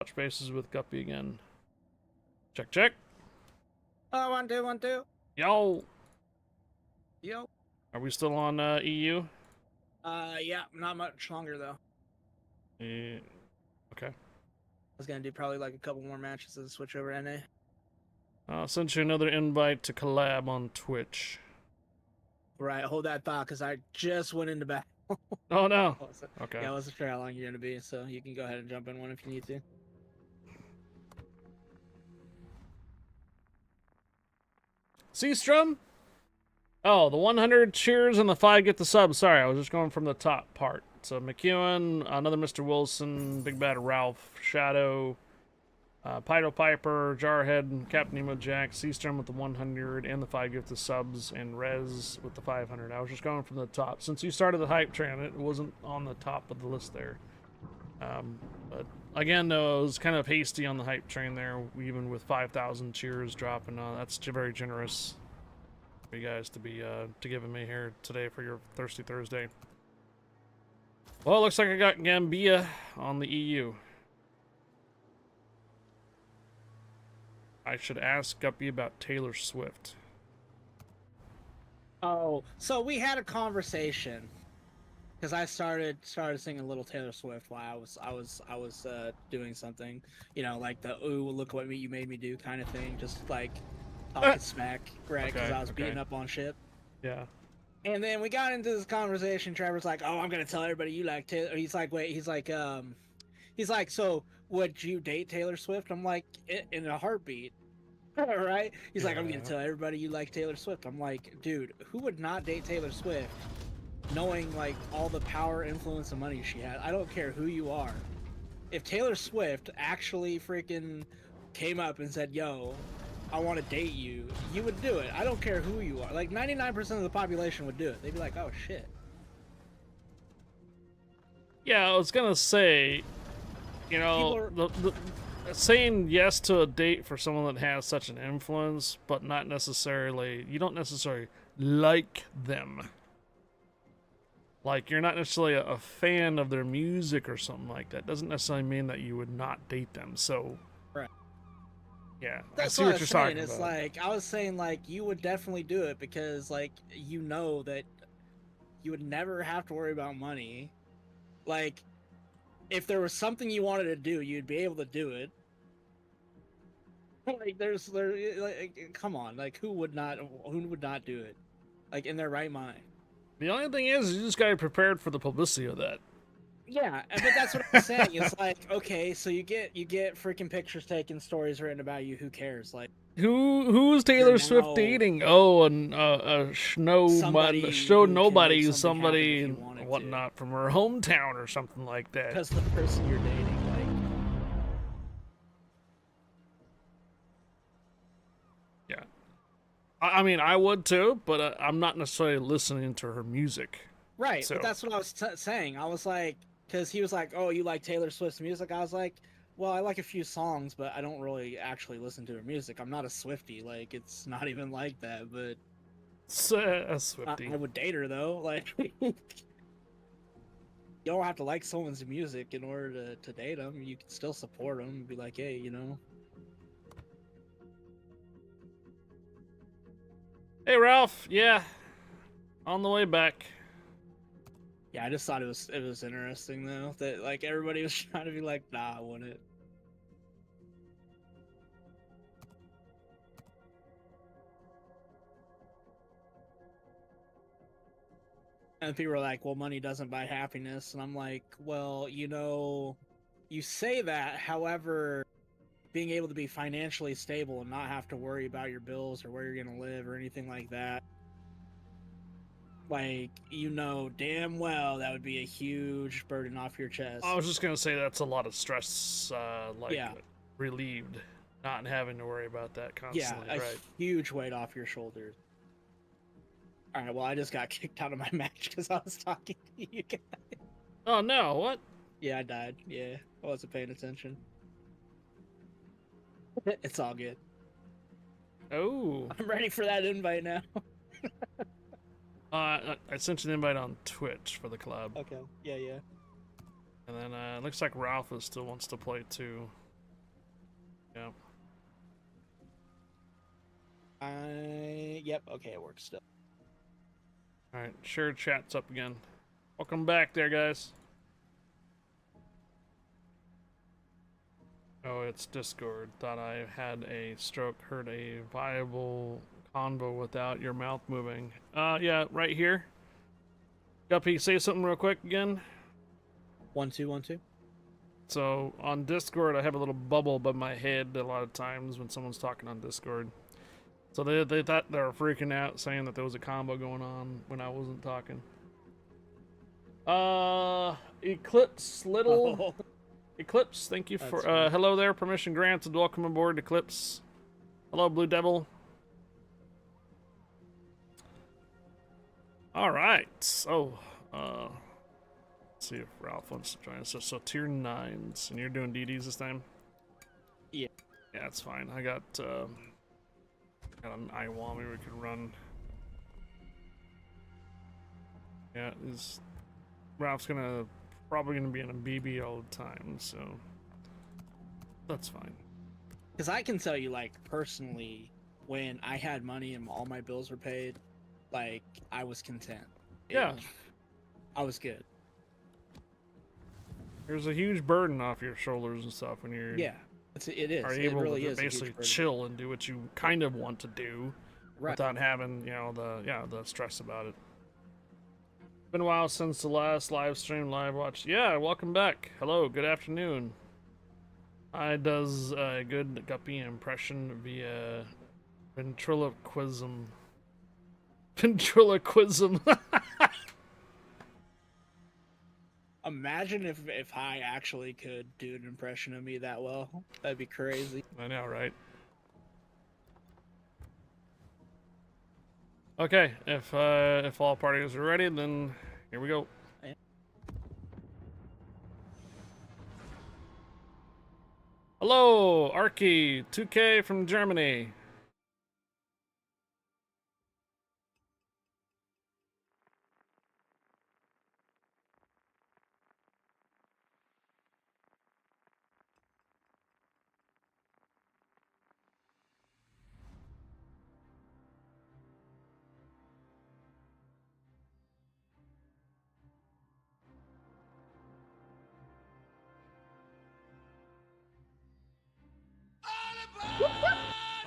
Touch bases with Guppy again. Check, check. Oh, 1 2 1 2. Yo. Yo. Are we still on EU? Yeah, not much longer though. Okay. I was gonna do probably like a couple more matches and switch over to NA. I'll send you another invite to collab on Twitch. Right, hold that thought because I just went into battle. Oh no. Okay. Yeah, I wasn't sure how long you're gonna be, so you can go ahead and jump in one if you need to. Seastrom? Oh, the 100 cheers and the 5 get the sub. Sorry, I was just going from the top part. So McEwen, another Mr. Wilson, Big Bad Ralph, Shadow, Pyro Piper, Jarhead, Captain Nemo Jack, Seastrom with the 100 and the 5 gift the subs, and Rez with the 500. I was just going from the top. Since you started the hype train, it wasn't on the top of the list there. But again, though, it was kind of hasty on the hype train there, even with 5,000 cheers dropping. That's very generous for you guys to be giving me here today for your Thirsty Thursday. Well, it looks like I got Gambia on the EU. I should ask Guppy about Taylor Swift. Oh, so we had a conversation because I started singing a little Taylor Swift while I was doing something, you know, like the "ooh, look what you made me do" kind of thing, just like talking smack, right? Because I was beating up on shit. Yeah. And then we got into this conversation. Trevor's like, "Oh, I'm gonna tell everybody you like Taylor." He's like, "Wait," he's like, "So would you date Taylor Swift?" I'm like, "In a heartbeat." Right? He's like, "I'm gonna tell everybody you like Taylor Swift." I'm like, "Dude, who would not date Taylor Swift, knowing like all the power, influence, and money she had? I don't care who you are. If Taylor Swift actually freaking came up and said, 'Yo, I want to date you,' you would do it. I don't care who you are. Like 99% of the population would do it. They'd be like, 'Oh shit.'" Yeah, I was gonna say, you know, the saying yes to a date for someone that has such an influence, but not necessarily, you don't necessarily like them. Like, you're not necessarily a fan of their music or something like that. Doesn't necessarily mean that you would not date them. So, right. Yeah, That's I see what you're saying. talking It's about. like, I was saying, like, you would definitely do it because, like, you know that you would never have to worry about money. Like, if there was something you wanted to do, you'd be able to do it. Like, like, come on, like, who would not do it? Like, in their right mind. The only thing is, you just gotta be prepared for the publicity of that. Yeah, but that's what I'm saying. It's like, okay, so you get freaking pictures taken, stories written about you. Who cares? Like, who's Taylor Swift dating? Oh, and show nobody, somebody and whatnot from her hometown or something like that. Because the person you're dating, like, yeah. I mean, I would too, but I'm not necessarily listening to her music. right? So. But that's what I was saying. I was like, because he was like, "Oh, you like Taylor Swift's music?" I was like, "Well, I like a few songs, but I don't really actually listen to her music. I'm not a Swiftie. Like, it's not even like that." But a Swiftie. I would date her though. Like, you don't have to like someone's music in order to date them. You can still support them and be like, "Hey, you know." Hey, Ralph. Yeah, on the way back. Yeah, I just thought it was interesting though that like everybody was trying to be like, "Nah, I wouldn't." And people are like, "Well, money doesn't buy happiness," and I'm like, "Well, you know, you say that. However, being able to be financially stable and not have to worry about your bills or where you're gonna live or anything like that, like, you know damn well that would be a huge burden off your chest." I was just gonna say that's a lot of stress, yeah, relieved, not having to worry about that constantly. yeah, a right? huge weight off your shoulders. All right, well, I just got kicked out of my match because I was talking to you guys. Oh no! What? Yeah, I died. Yeah, I wasn't paying attention. It's all good. Oh. I'm ready for that invite now. I sent you an invite on Twitch for the club. Okay. Yeah, yeah. And then it looks like Ralph still wants to play too. Yeah. Yep. Okay, it works still. All right. Sure, chat's up again. Welcome back, there, guys. Oh, it's Discord. Thought I had a stroke. Heard a viable convo without your mouth moving. Yeah, right here. Guppy, say something real quick again. 1 2 1 2. So on Discord, I have a little bubble above my head a lot of times when someone's talking on Discord. So they thought they were freaking out, saying that there was a combo going on when I wasn't talking. Eclipse Little. Oh, Eclipse, thank you for hello there, permission granted, welcome aboard Eclipse. Hello Blue Devil. Alright, so let's see if Ralph wants to join us. So tier 9s, and you're doing DDs this time? yeah. Yeah, that's fine. I got an Iwami we could run. Yeah, Ralph's probably gonna be in a BB all the time, so that's fine. Because I can tell you, like, personally, when I had money and all my bills were paid, like, I was content. Yeah. I was good. There's a huge burden off your shoulders and stuff when you're Yeah, it is. are It able really to is a huge basically burden. chill and do what you kind of want to do Right. without having, the stress about it. Been a while since the last live stream, live watch. Yeah, welcome back. Hello, good afternoon. I does a good Guppy impression via ventriloquism. Ventriloquism. Imagine if I actually could do an impression of me that well. That'd be crazy. I know, right? Okay, if all parties are ready, then here we go. Yeah. Hello, Arky, 2K from Germany.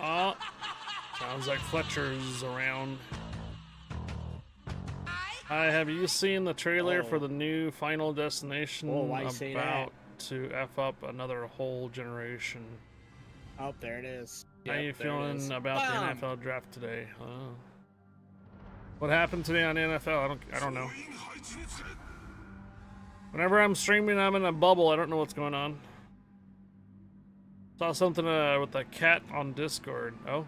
Oh, sounds like Fletcher's around. Hi, have you seen the trailer for the new Final Destination about to F up another whole generation? Oh, there it is. How you feeling about the NFL draft today? What happened today on NFL? I don't know. Whenever I'm streaming, I'm in a bubble. I don't know what's going on. Saw something with a cat on Discord. Oh.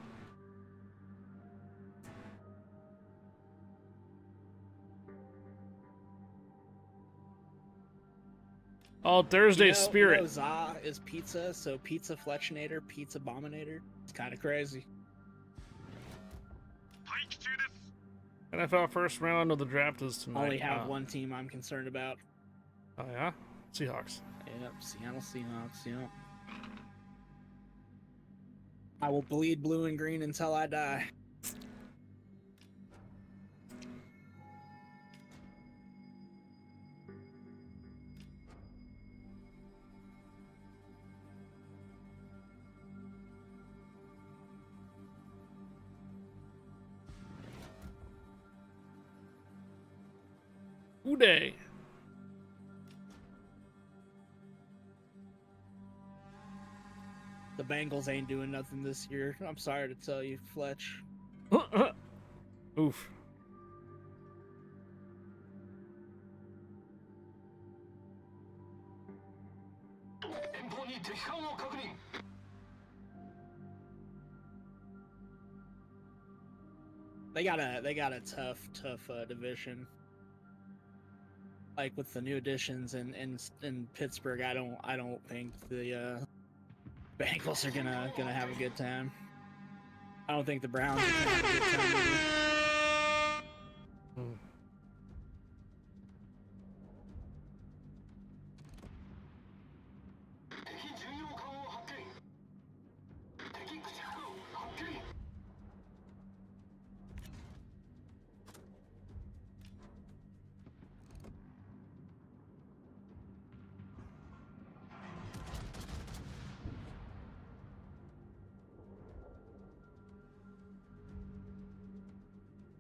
Oh, Thursday Spirit. Za is pizza, so Pizza Fletchinator, Pizza Bominator. It's kind of crazy. NFL first round of the draft is tonight. Only have one team I'm concerned about. Oh yeah? Seahawks. Yep, Seattle Seahawks, yep. I will bleed blue and green until I die. Uday. The Bengals ain't doing nothing this year. I'm sorry to tell you, Fletch. Oof. They got a tough division. Like with the new additions in Pittsburgh, I don't think the Bengals are gonna have a good time. I don't think the Browns are gonna have a good time either.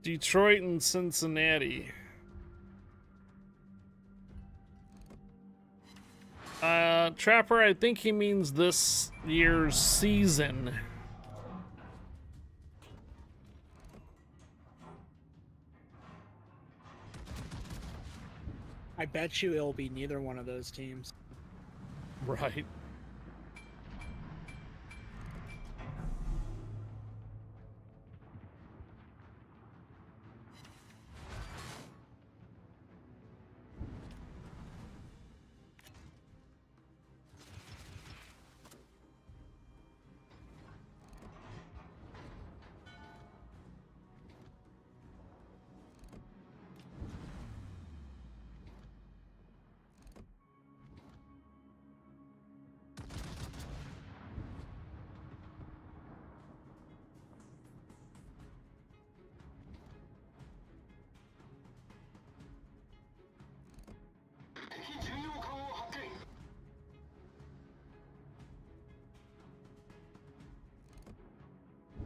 Detroit and Cincinnati. Trapper, I think he means this year's season. I bet you it'll be neither one of those teams. Right.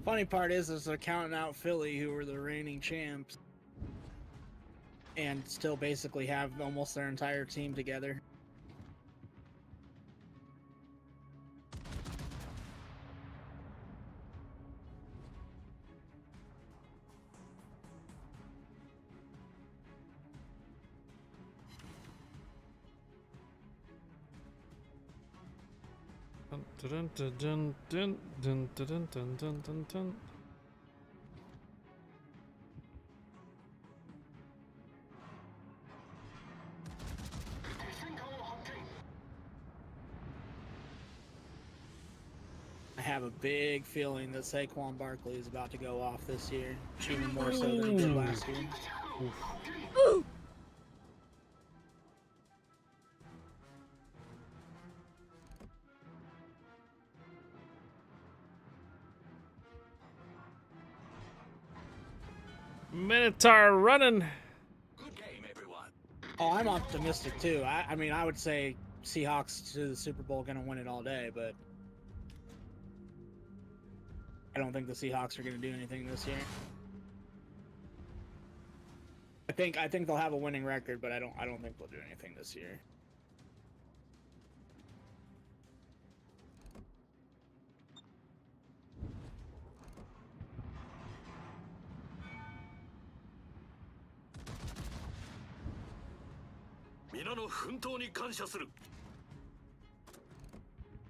Funny part is they're counting out Philly, who were the reigning champs, and still basically have almost their entire team together. Dun, dun, dun, dun, dun, dun, dun, dun, dun, dun, dun. I have a big feeling that Saquon Barkley is about to go off this year, even more so than he did last year. Minotaur running. Good game, everyone. Oh, I'm optimistic too. I mean, I would say Seahawks to the Super Bowl going to win it all day, but I don't think the Seahawks are going to do anything this year. I think they'll have a winning record, but I don't think they'll do anything this year.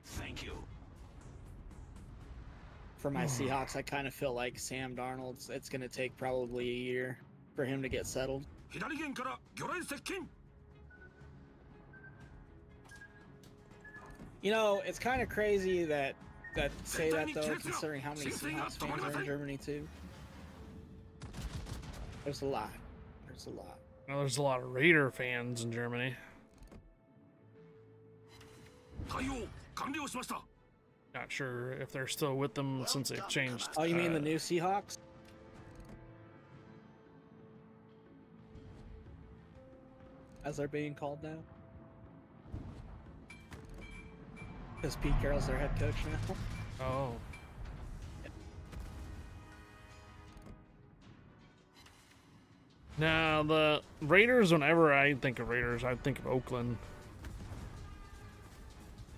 Thank you. For my Seahawks, I kind of feel like Sam Darnold, it's going to take probably a year for him to get settled. 左舷から魚雷接近 You know, it's kind of crazy that say that though, considering how many Seahawks fans are in Germany too. There's a lot. There's a lot. Well, there's a lot of Raider fans in Germany. 対応完了しました Not sure if they're still with them since they've changed. Oh, you mean the new Seahawks? As they're being called now? Because Pete Carroll's their head coach now. Oh. Now, the Raiders, whenever I think of Raiders, I think of Oakland.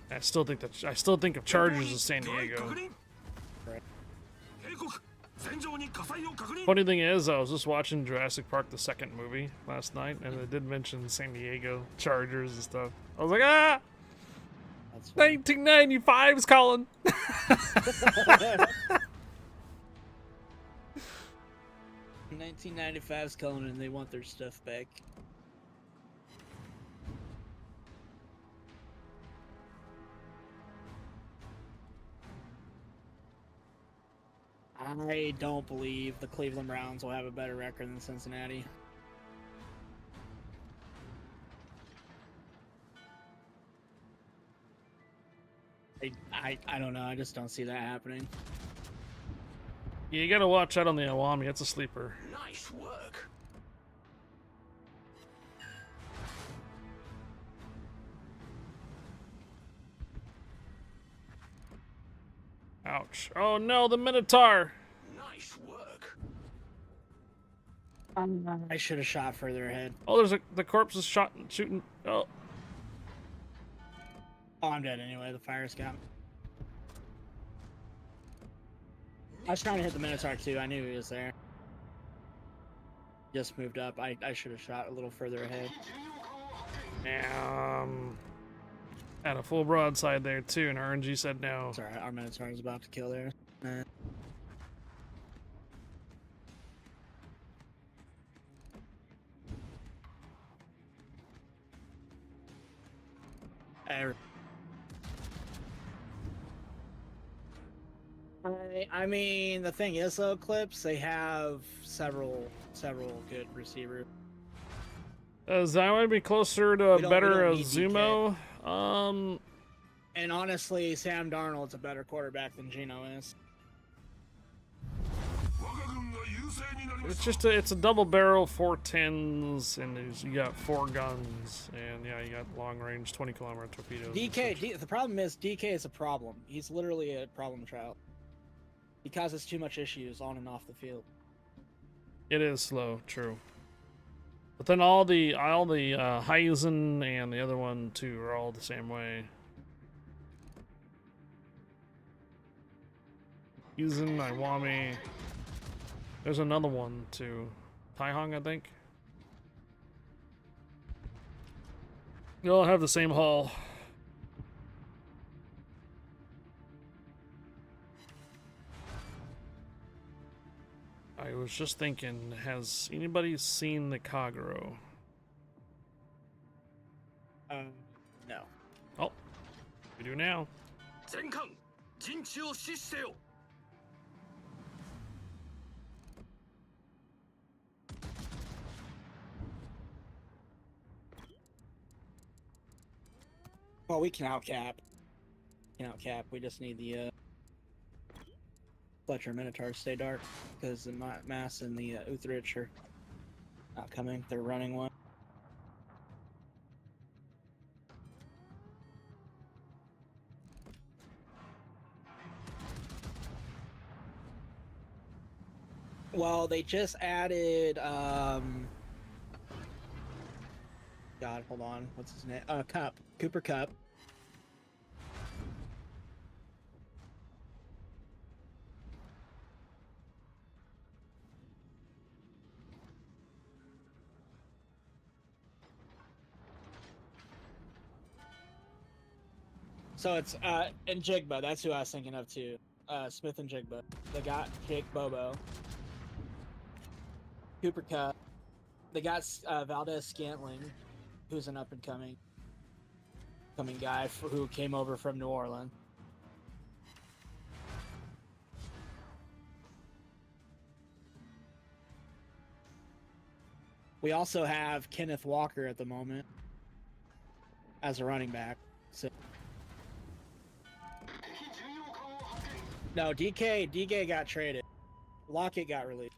I still think of Chargers as San Diego. Right. 警告戦場に火災を確認 Funny thing is, I was just watching Jurassic Park, the second movie, last night, and it did mention San Diego Chargers and stuff. I was like, ah! That's funny. 1995's calling! 1995's coming and they want their stuff back. I don't believe the Cleveland Browns will have a better record than Cincinnati. I don't know. I just don't see that happening. Yeah, you gotta watch out on the Awami, it's a sleeper. Nice work. Ouch. Oh no, the Minotaur! Nice work. I should have shot further ahead. Oh, there's the corpse is shooting. Oh, Oh, I'm dead anyway. The fire's got me. I was trying to hit the Minotaur too. I knew he was there. Just moved up. I should have shot a little further ahead. had a full broadside there too, and RNG said no. Sorry, our Minotaur is about to kill there. I mean, the thing is though, Clips, they have several good receivers. Does that would be closer to We don't better need Zumo? And honestly, Sam Darnold's a better quarterback than Geno is. It's a double barrel, 410s, and you got 4 guns, and yeah, you got long range 20-kilometer torpedoes. The problem is DK is a problem. He's literally a problem child. He causes too much issues on and off the field. It is slow, true. But then all the Heisen and the other one too are all the same way. Heisen, Iwami. There's another one too. Taihong, I think. They all have the same hull. I was just thinking, has anybody seen the Kagero? No. Oh, we do now. Well, we can outcap. We just need the Fletcher Minotaurs stay dark because the Mass and the Uthrich are not coming. They're running one. Well, they just added God, hold on. What's his name? Cup. Cooper Cup. So it's and Jigba, that's who I was thinking of too. Smith and Jigba. They got Jake Bobo. Cooper Cup. They got Valdez Scantling, who's an up and coming guy who came over from New Orleans. We also have Kenneth Walker at the moment as a running back. So no, DK got traded. Lockett got released.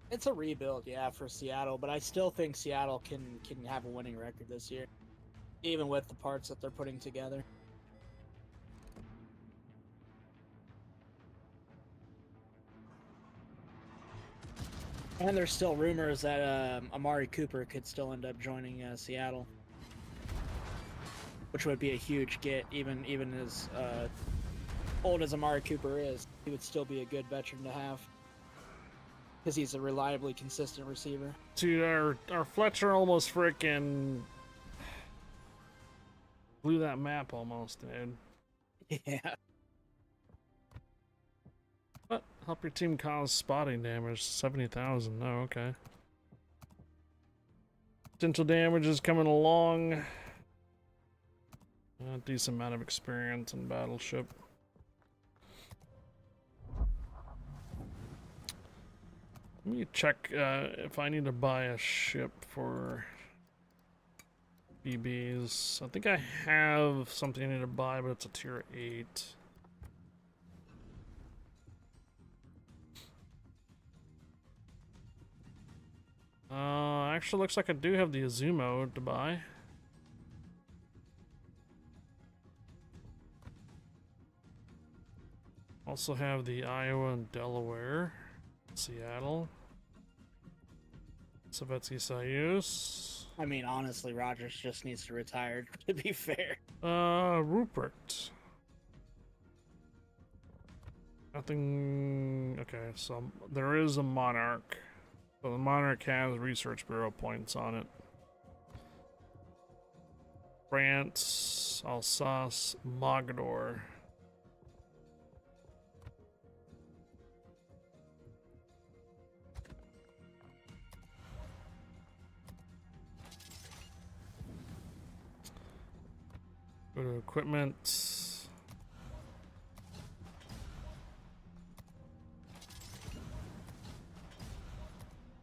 It's a rebuild, yeah, for Seattle, but I still think Seattle can have a winning record this year, even with the parts that they're putting together. And there's still rumors that Amari Cooper could still end up joining Seattle, which would be a huge get, even as old as Amari Cooper is. He would still be a good veteran to have. Because he's a reliably consistent receiver. Dude, our Fletcher almost frickin' blew that map almost, dude. Yeah. What? Help your team cause spotting damage. 70,000. Oh, okay. Potential damage is coming along. A decent amount of experience in Battleship. Let me check if I need to buy a ship for BBs. I think I have something I need to buy, but it's a tier 8. Actually looks like I do have the Azumo to buy. Also have the Iowa and Delaware, Seattle, Savetsky Soyuz. I mean, honestly, Rogers just needs to retire, to be fair. Rupert. Nothing. Okay, so there is a Monarch. So the Monarch has Research Bureau points on it. France, Alsace, Mogador. Go to equipment.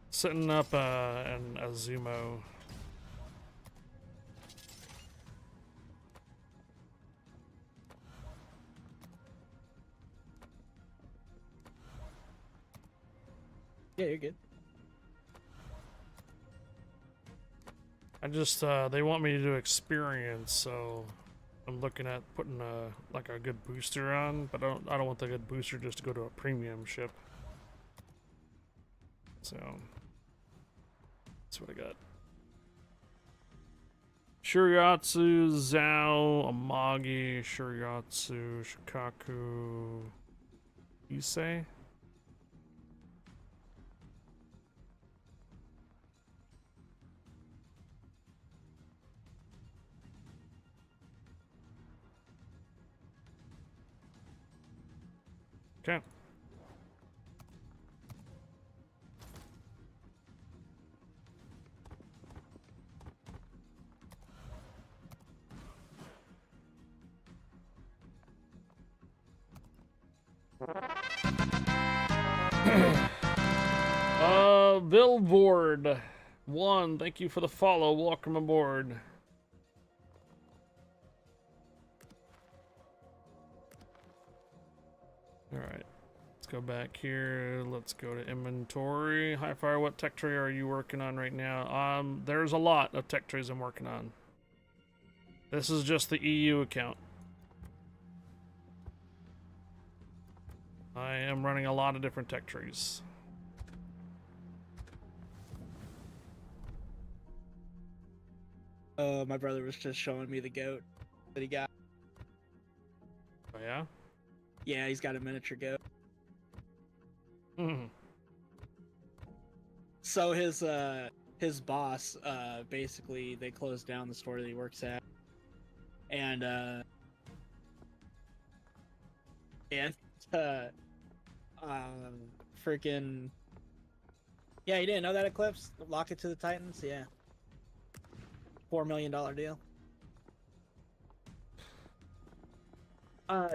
Setting up an Azumo. Yeah, you're good. I just they want me to do experience, so I'm looking at putting like a good booster on, but I don't want the good booster just to go to a premium ship. So that's what I got. Shuriatsu, Zhao, Amagi, Shuriatsu, Shikaku, Issei. Okay. Billboard 1, thank you for the follow. Welcome aboard. Alright. Let's go back here. Let's go to inventory. Hi Fire, what tech tree are you working on right now? There's a lot of tech trees I'm working on. This is just the EU account. I am running a lot of different tech trees. My brother was just showing me the goat that he got. Oh yeah? Yeah, he's got a miniature goat. Mm-hmm. So his boss, basically they closed down the store that he works at. And freaking, yeah, you didn't know that, Eclipse? Lock it to the Titans? Yeah. $4 million deal.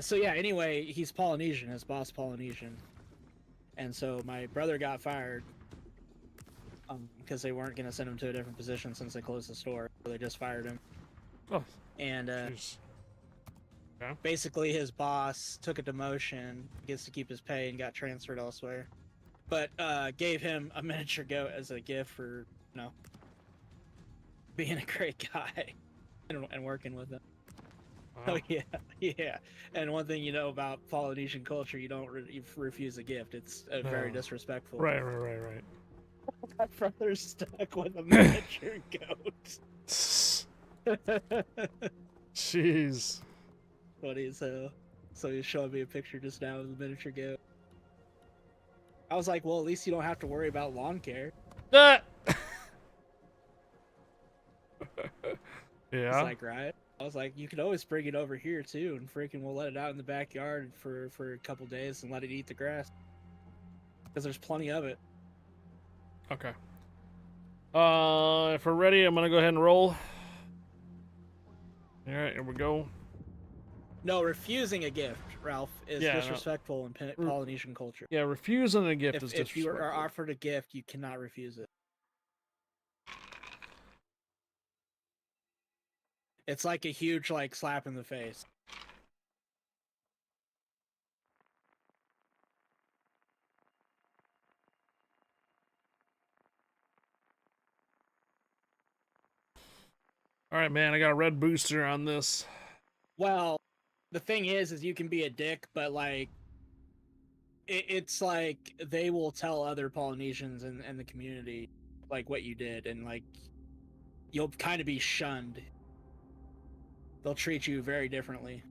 So yeah, anyway, he's Polynesian, his boss Polynesian. And so my brother got fired because they weren't going to send him to a different position since they closed the store. So they just fired him. Oh. And yeah. Basically his boss took a demotion, gets to keep his pay, and got transferred elsewhere. But gave him a miniature goat as a gift for, you know, being a great guy and working with him. Wow. Oh yeah. And one thing you know about Polynesian culture, you don't refuse a gift. It's very disrespectful. Right. My brother's stuck with a miniature goat. Jeez. Funny as hell. So he's showing me a picture just now of the miniature goat. I was like, well, at least you don't have to worry about lawn care. Yeah. It's like, right? I was like, you could always bring it over here too, and freaking we'll let it out in the backyard for a couple days and let it eat the grass. Because there's plenty of it. Okay. If we're ready, I'm gonna go ahead and roll. Alright, here we go. No, refusing a gift, Ralph, is Yeah, no. disrespectful in Polynesian culture. Yeah, refusing a gift is If you disrespectful. are offered a gift, you cannot refuse it. It's like a huge like slap in the face. All right, man, I got a red booster on this. Well, the thing is you can be a dick, but like, it's like they will tell other Polynesians and the community like what you did, and like you'll kind of be shunned. They'll treat you very differently.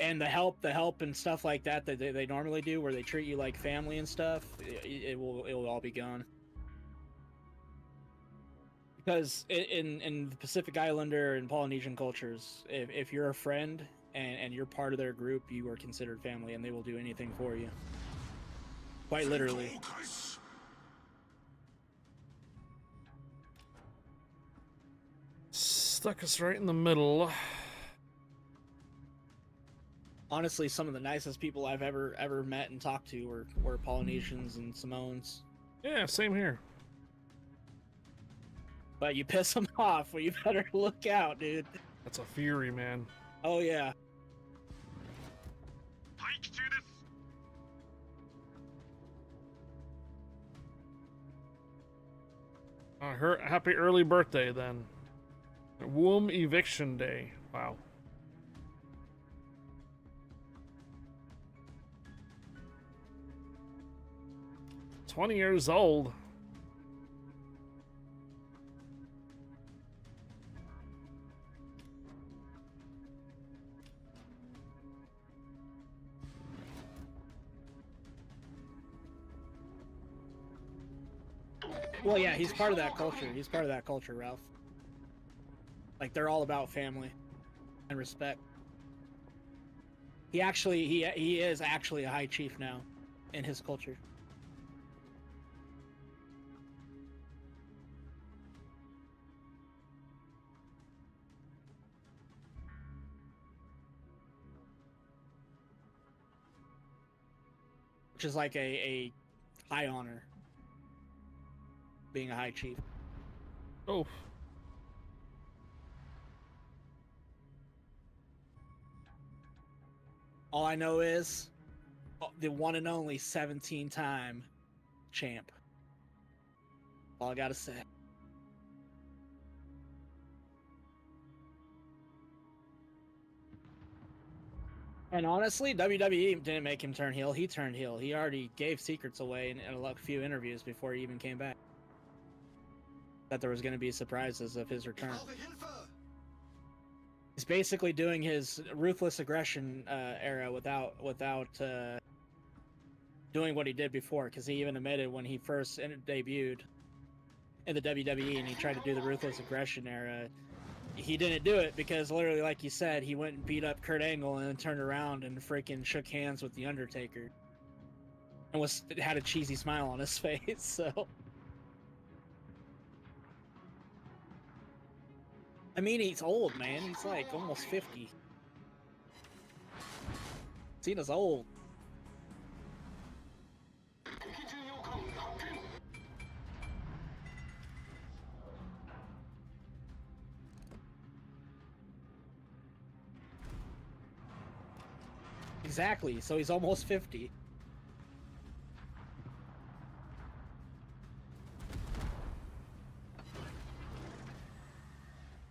And the help and stuff like that they normally do, where they treat you like family and stuff, it will all be gone. Because in the Pacific Islander and Polynesian cultures, if you're a friend and you're part of their group, you are considered family, and they will do anything for you. Quite literally. Stuck us right in the middle. Honestly, some of the nicest people I've ever met and talked to were Polynesians and Samoans. Yeah, same here. But you piss them off, well, you better look out, dude. That's a fury, man. Oh yeah. Happy early birthday, then. Womb eviction day. Wow. "20 years old. Well, yeah, he's part of that culture. He's part of that culture, Ralph. Like, they're all about family and respect. He is actually a high chief now in his culture. Which is like a high honor, being a high chief. Oh. All I know is the one and only 17-time champ. All I gotta say. And honestly, WWE didn't make him turn heel. He turned heel. He already gave secrets away in a few interviews before he even came back. That there was going to be surprises of his return. He's basically doing his ruthless aggression era without doing what he did before, because he even admitted when he first debuted in the WWE and he tried to do the ruthless aggression era, he didn't do it because literally, like you said, he went and beat up Kurt Angle and then turned around and freaking shook hands with the Undertaker and had a cheesy smile on his face. So, I mean, he's old, man. He's like almost 50. Cena's old. Exactly, so he's almost 50.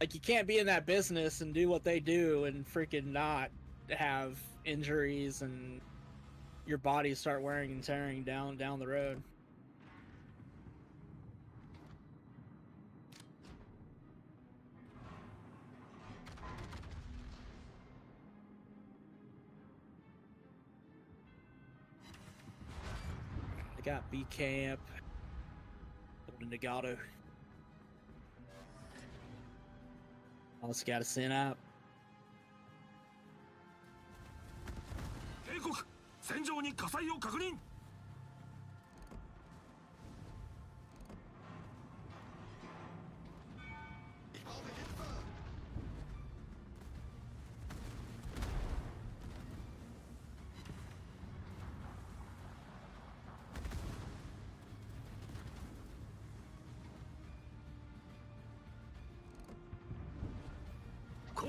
Like, you can't be in that business and do what they do and freaking not have injuries and your body start wearing and tearing down the road. I got B Camp, Golden Nagato. Also got to send out. 警告戦場に火災を確認 All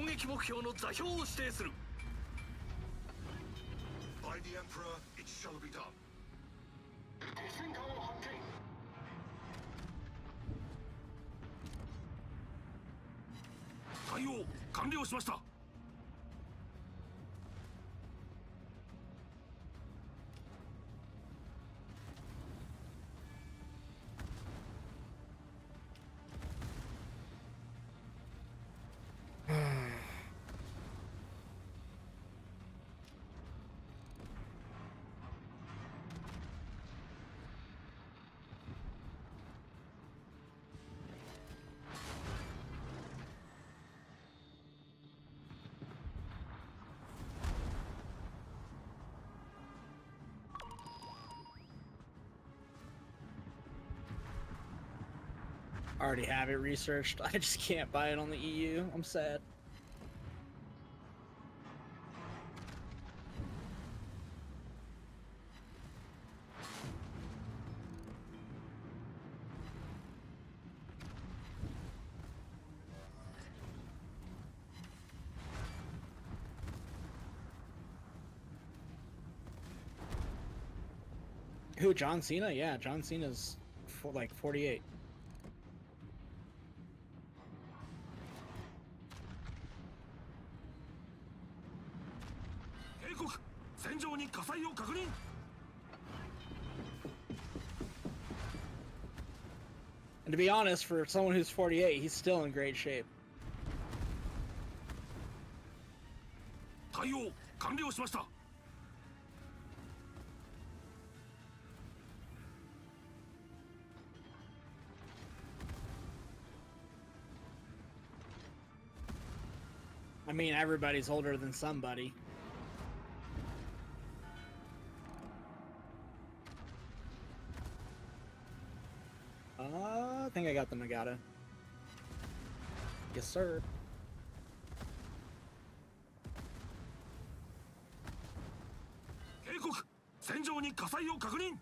攻撃目標の座標を指定する。 By the Emperor, it shall be done. 戦艦を発見。対応完了しました。I already have it researched. I just can't buy it on the EU. I'm sad. Who, John Cena? Yeah, John Cena's like 48. 警告戦場に火災を確認。 And to be honest, for someone who's 48, he's still in great shape. 対応完了しました。 I mean, everybody's older than somebody. I think I got the Nagata. Yes, sir. 警告戦場に火災を確認。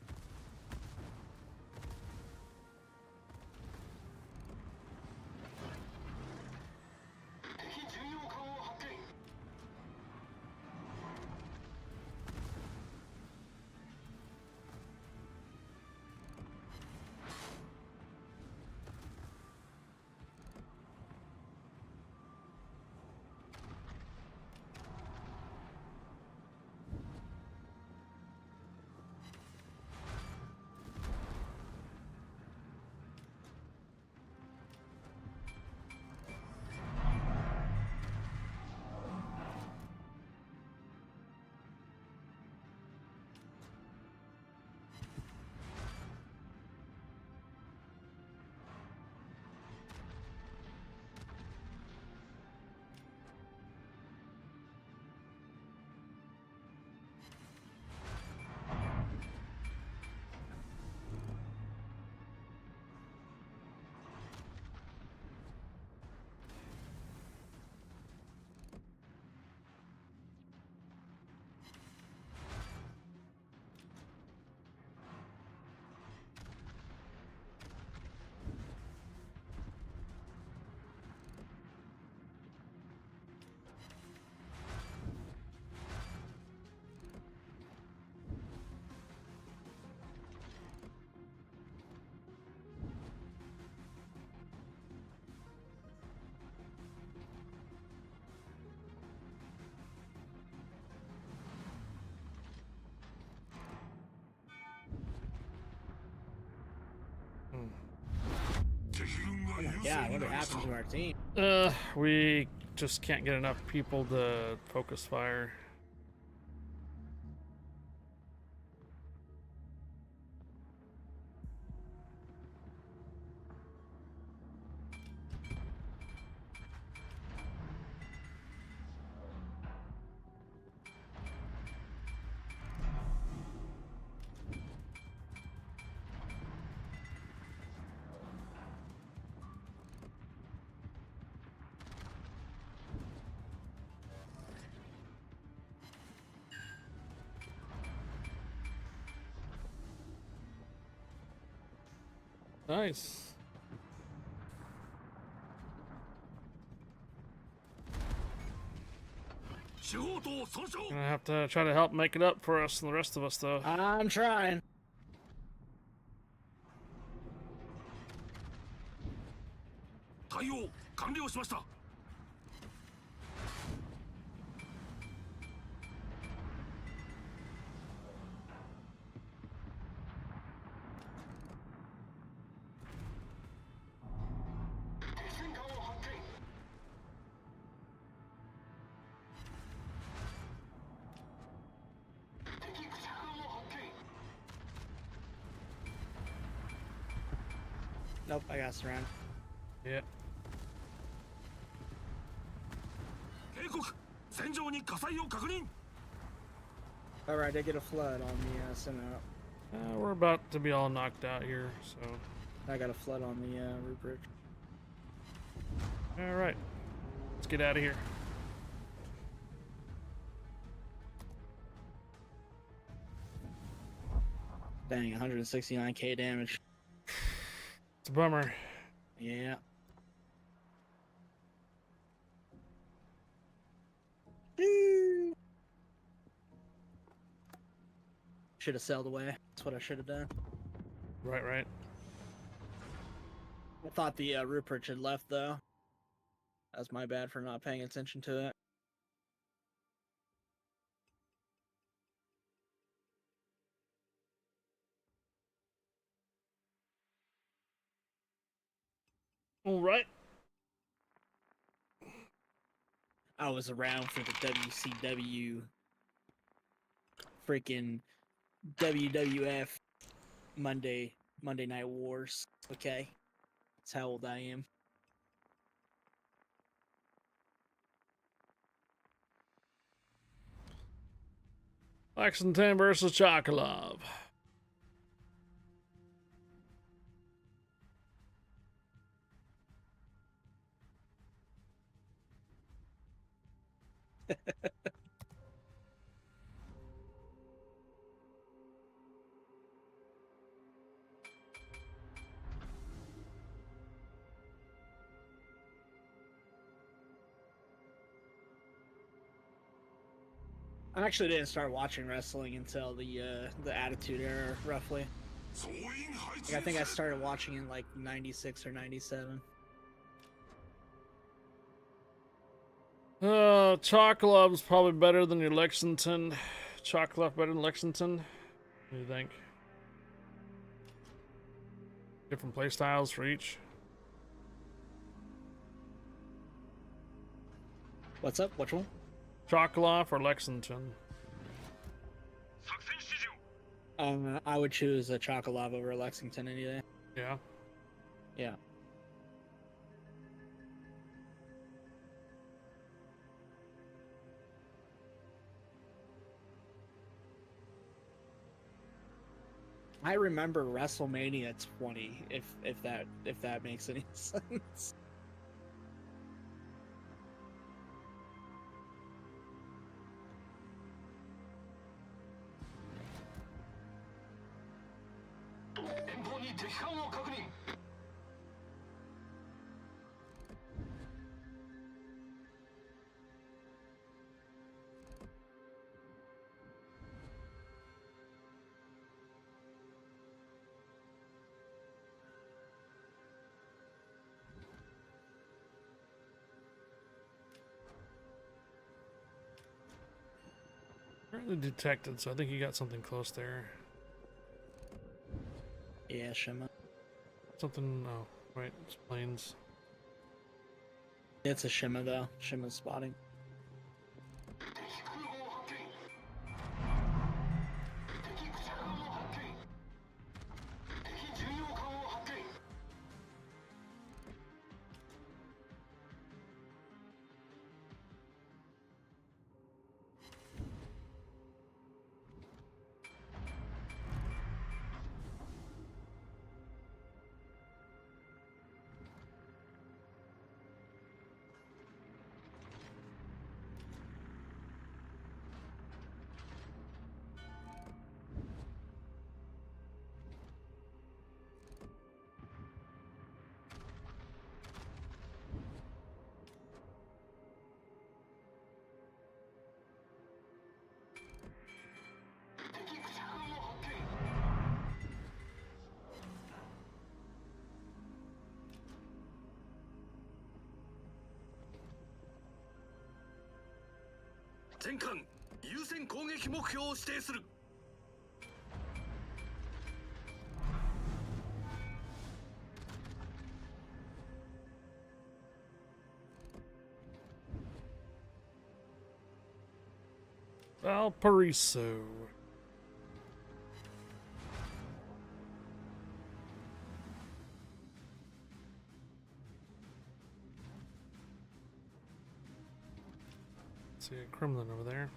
Oh my god, what happened to our team? We just can't get enough people to focus fire. Nice. 司法塔損傷 Gonna have to try to help make it up for us and the rest of us, though. I'm trying. 対応完了しました Nope, I got surrounded. Yeah. 警告戦場に火災を確認 Alright, I get a flood on the center. We're about to be all knocked out here, so. I got a flood on the roof bridge. All right. Let's get out of here. Dang, 169k damage. It's a bummer. Yeah. Should have sailed away. That's what I should have done. Right, right. I thought the Rupert had left though. That's my bad for not paying attention to it. All right. I was around for the WCW freaking WWF Monday Night Wars. Okay, that's how old I am. Lexington versus Chocolove. I actually didn't start watching wrestling until the Attitude Era, roughly. 総員配置 Like, I think I started watching in like '96 or '97. Chocolove's probably better than your Lexington. Chocolove better than Lexington. What do you think? Different play styles for each. What's up? Which one? Chocolove or Lexington? 作戦指示を I would choose a Chocolove over Lexington any day. Yeah. Yeah. I remember WrestleMania 20, if that makes any sense. Apparently detected, so I think you got something close there. Yeah, Shima. Something, oh, wait, it's planes. It's a Shima though. Shima's spotting. 全艦優先攻撃目標を指定する Valparaiso. See a Kremlin over there.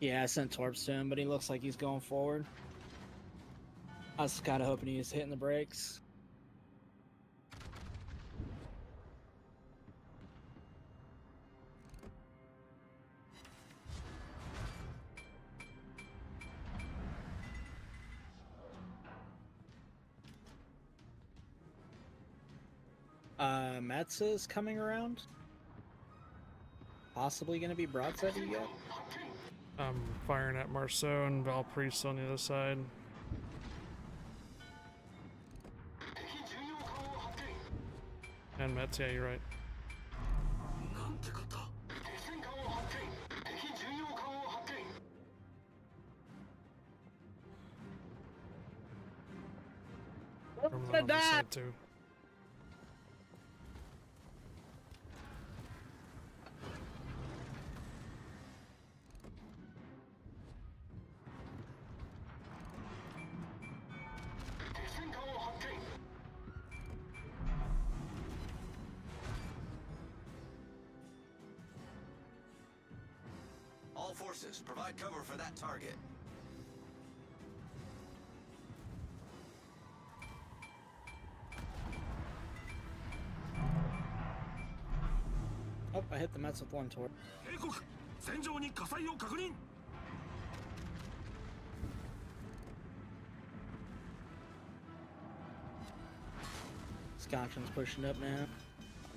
Yeah, I sent torps to him, but he looks like he's going forward. I was kind of hoping he was hitting the brakes. Metsa's coming around. Possibly going to be broadside to you yet? I'm firing at Marceau and Valparaiso on the other side. And Mets, yeah, you're right. なんてこった Kremlin on this side too. All forces, provide cover for that target. Oh, I hit the Mets with one torp. 警告戦場に火災を確認 Scotland's pushing up now.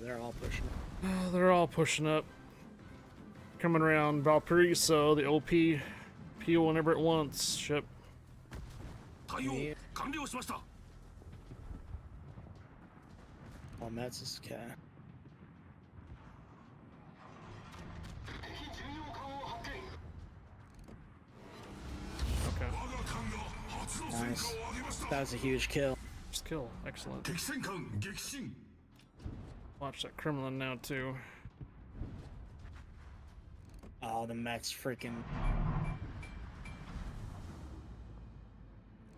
They're all pushing up. Oh, they're all pushing up. Coming around Valparaiso, the OP peel whenever it wants. Ship. 対応完了しました All Mets is okay. Okay. 我が艦が初の戦果を上げました That was a huge kill. Just kill. Excellent. 敵戦艦撃沈 Watch that Kremlin now too. Oh, the Mets freaking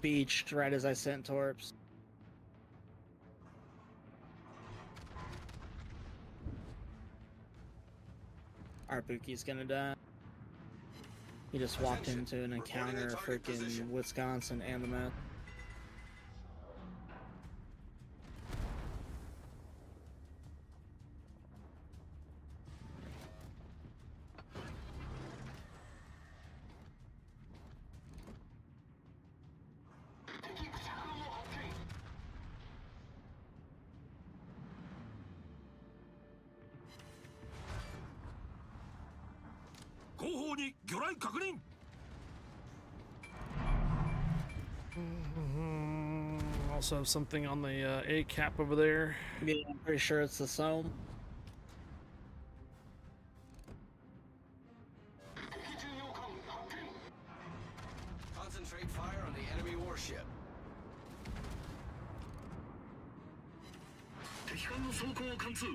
beached right as I sent torps. Our Buki's gonna die. He just walked into an encounter of freaking Wisconsin and the Mets. Also have something on the A cap over there. Yeah, I'm pretty sure it's the Somme. Concentrate fire on the enemy warship. 敵艦の走行を貫通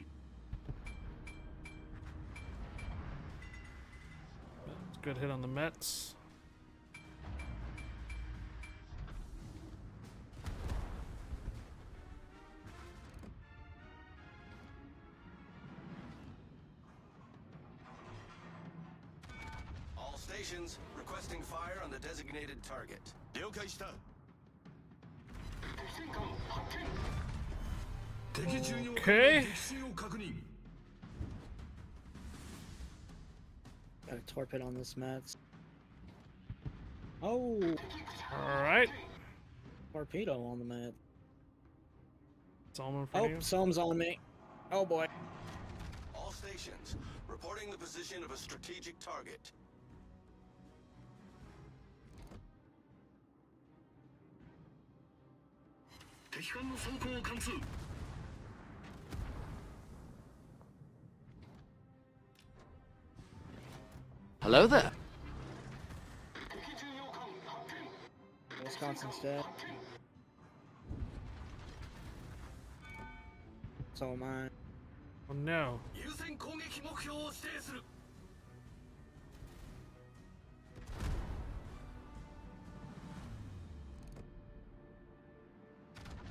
Good hit on the Mets. All stations requesting fire on the designated target. 了解した敵巡洋艦の Okay. 撃沈を確認 Got a torpedo on this Mets. Oh, All right. torpedo on the Mets. It's all in front Oh, of you. Somme's on me. Oh boy. All stations reporting the position of a strategic target. 敵艦の走行を貫通 All Hello there. Wisconsin's dead. So am I. Oh no. 優先攻撃目標を指定する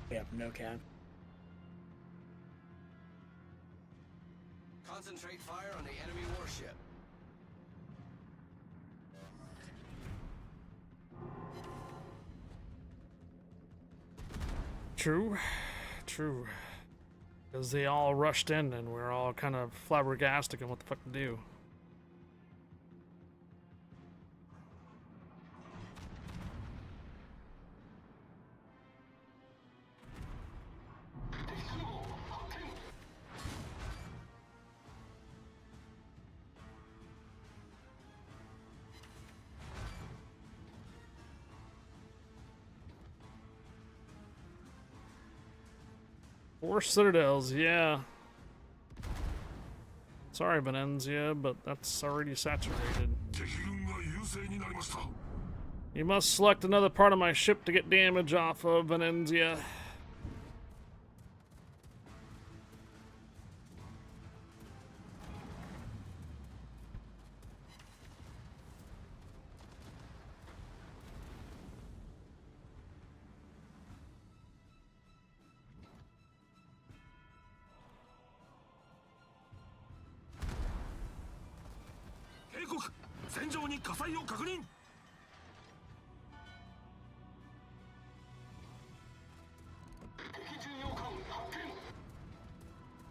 We have no cap. Concentrate fire on the enemy warship. True. True. Because they all rushed in and we're all kind of flabbergasted on what the fuck to do. Four citadels, yeah. Sorry, Venenzia, but that's already saturated. 敵軍が優勢になりました You must select another part of my ship to get damage off of Venenzia.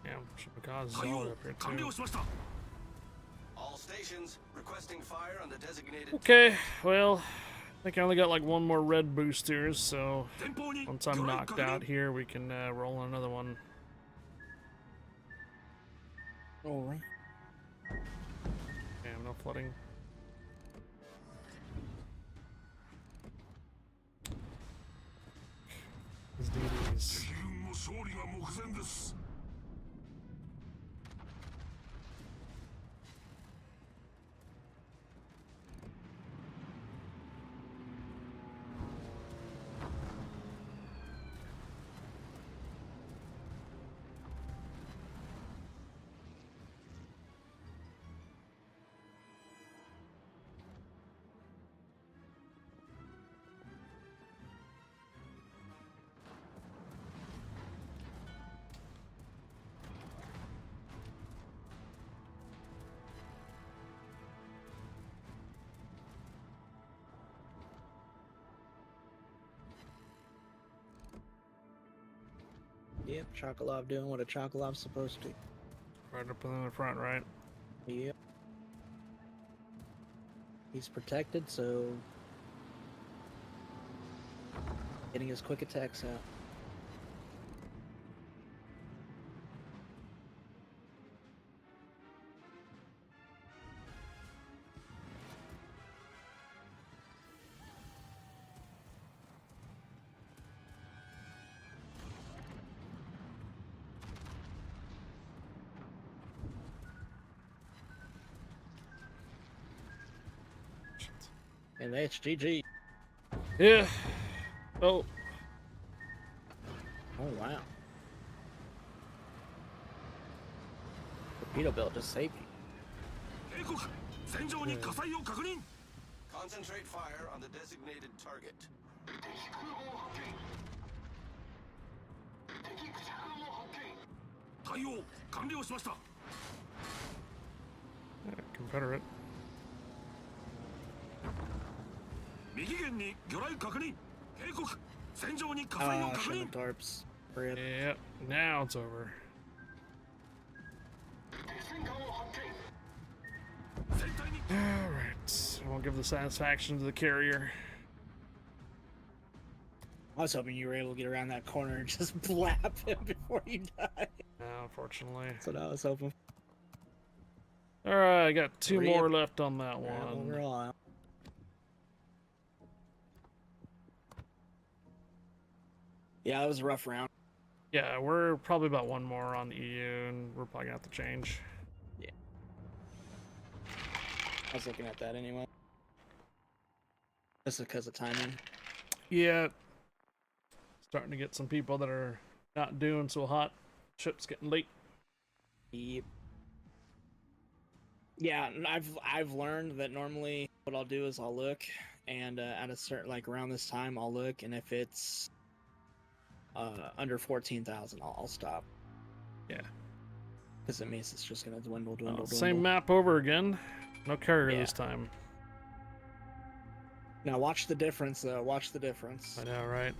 Damn, should have caused Zola up here too. All stations requesting fire on the designated Okay, well, I think I only got like one more red booster, so once I'm knocked out here, we can roll another one. Alright. Damn, no flooding. These DDs. 敵軍の勝利が目前です Yep, Chocolov doing what a Chocolov's supposed to. Right up in the front, right? Yep. He's protected, so getting his quick attacks out. And that's GG. Yeah. Oh. Oh wow. Torpedo belt just saved you. 警告戦場に火災を確認 Concentrate fire on the designated target. 対応完了しました Confederate. 右舷に魚雷確認警告戦場に火災を Ah, 確 shit, 認 the tarps. Rip. Yep, now it's over. 船体に Alright, I won't give the satisfaction to the carrier. I was hoping you were able to get around that corner and just blap him before you die. No, unfortunately. That's what I was hoping. Alright, I got two Rip. more left on that Alright, well, one. we're all out. Yeah, that was a rough round. Yeah, we're probably about one more on EU, and we're probably gonna have to change. was looking at that anyway. Just because of timing. Yeah. Starting to get some people that are not doing so hot. Ship's getting late. Yep. Yeah, and I've learned that normally what I'll do is I'll look, and at a certain, like around this time I'll look, and if it's under 14,000, I'll stop. Yeah. Because it means it's just gonna dwindle. Same map over again. No carrier Yeah. this time. Now watch the difference, though. Watch the difference. I know, right?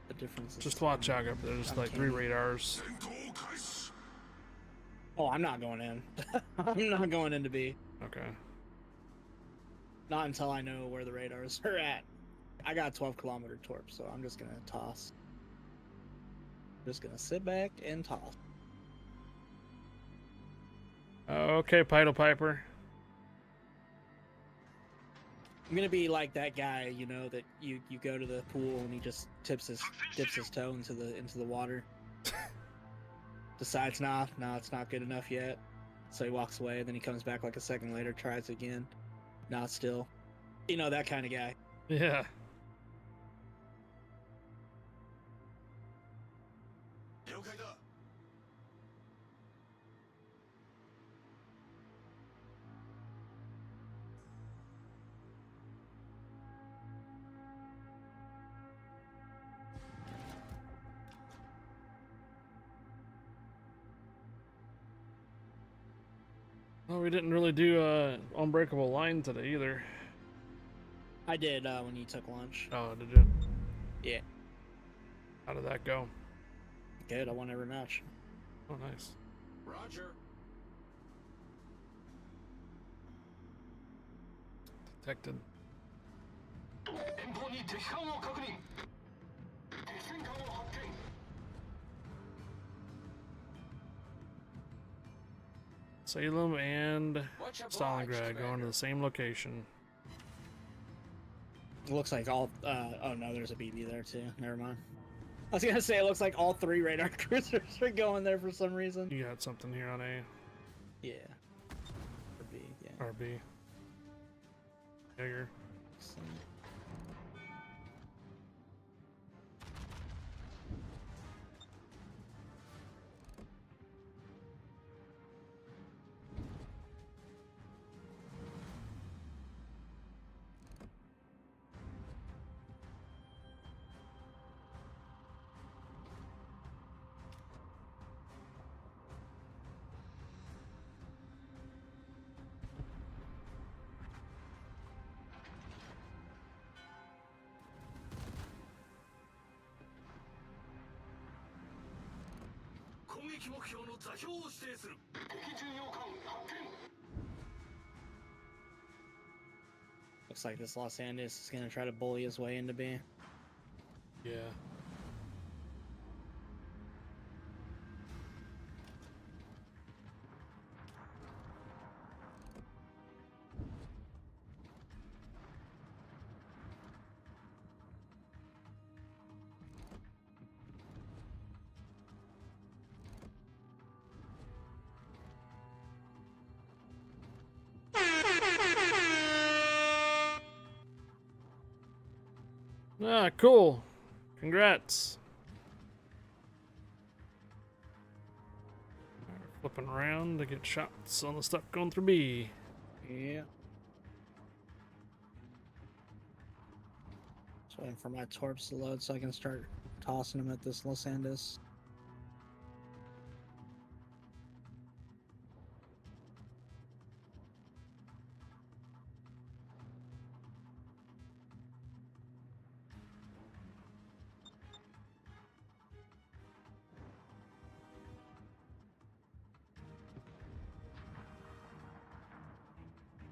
The difference. Is Just watch out up there. There's like 3 radars. 戦闘開始 Oh, I'm not going in. I'm not going into B. Okay. Not until I know where the radars are at. I got a 12-kilometer torp, so I'm just gonna toss. Just gonna sit back and toss. Okay, Pido Piper. I'm gonna be like that guy, you know, that you go to the pool and he just dips his toe into the water. Decides, no, it's not good enough yet. So he walks away, then he comes back like a second later, tries again. Not still. You know, that kind of guy. Yeah. Well, we didn't really do Unbreakable Line today either. I did when you took lunch. Oh, did you? Yeah. How did that go? Good, I won every match. Oh, nice. Roger. Detected. 遠方に敵艦を確認敵戦艦を発見 Salem and Much obliged, Stalingrad going to Commander. the same location. It looks like all. Oh no, there's a BB there too. Never mind. I was gonna say it looks like all 3 radar cruisers are going there for some reason. You got something here on A Yeah. Or B. Yeah. or B. Bigger. So-攻撃目標の座標を指定する敵巡洋艦発見 Looks like this Los Angeles is gonna try to bully his way into B. Yeah. Ah, cool. Congrats. Flipping around to get shots on the stuff going through B. Yeah. Just waiting for my torps to load so I can start tossing them at this Los Andes.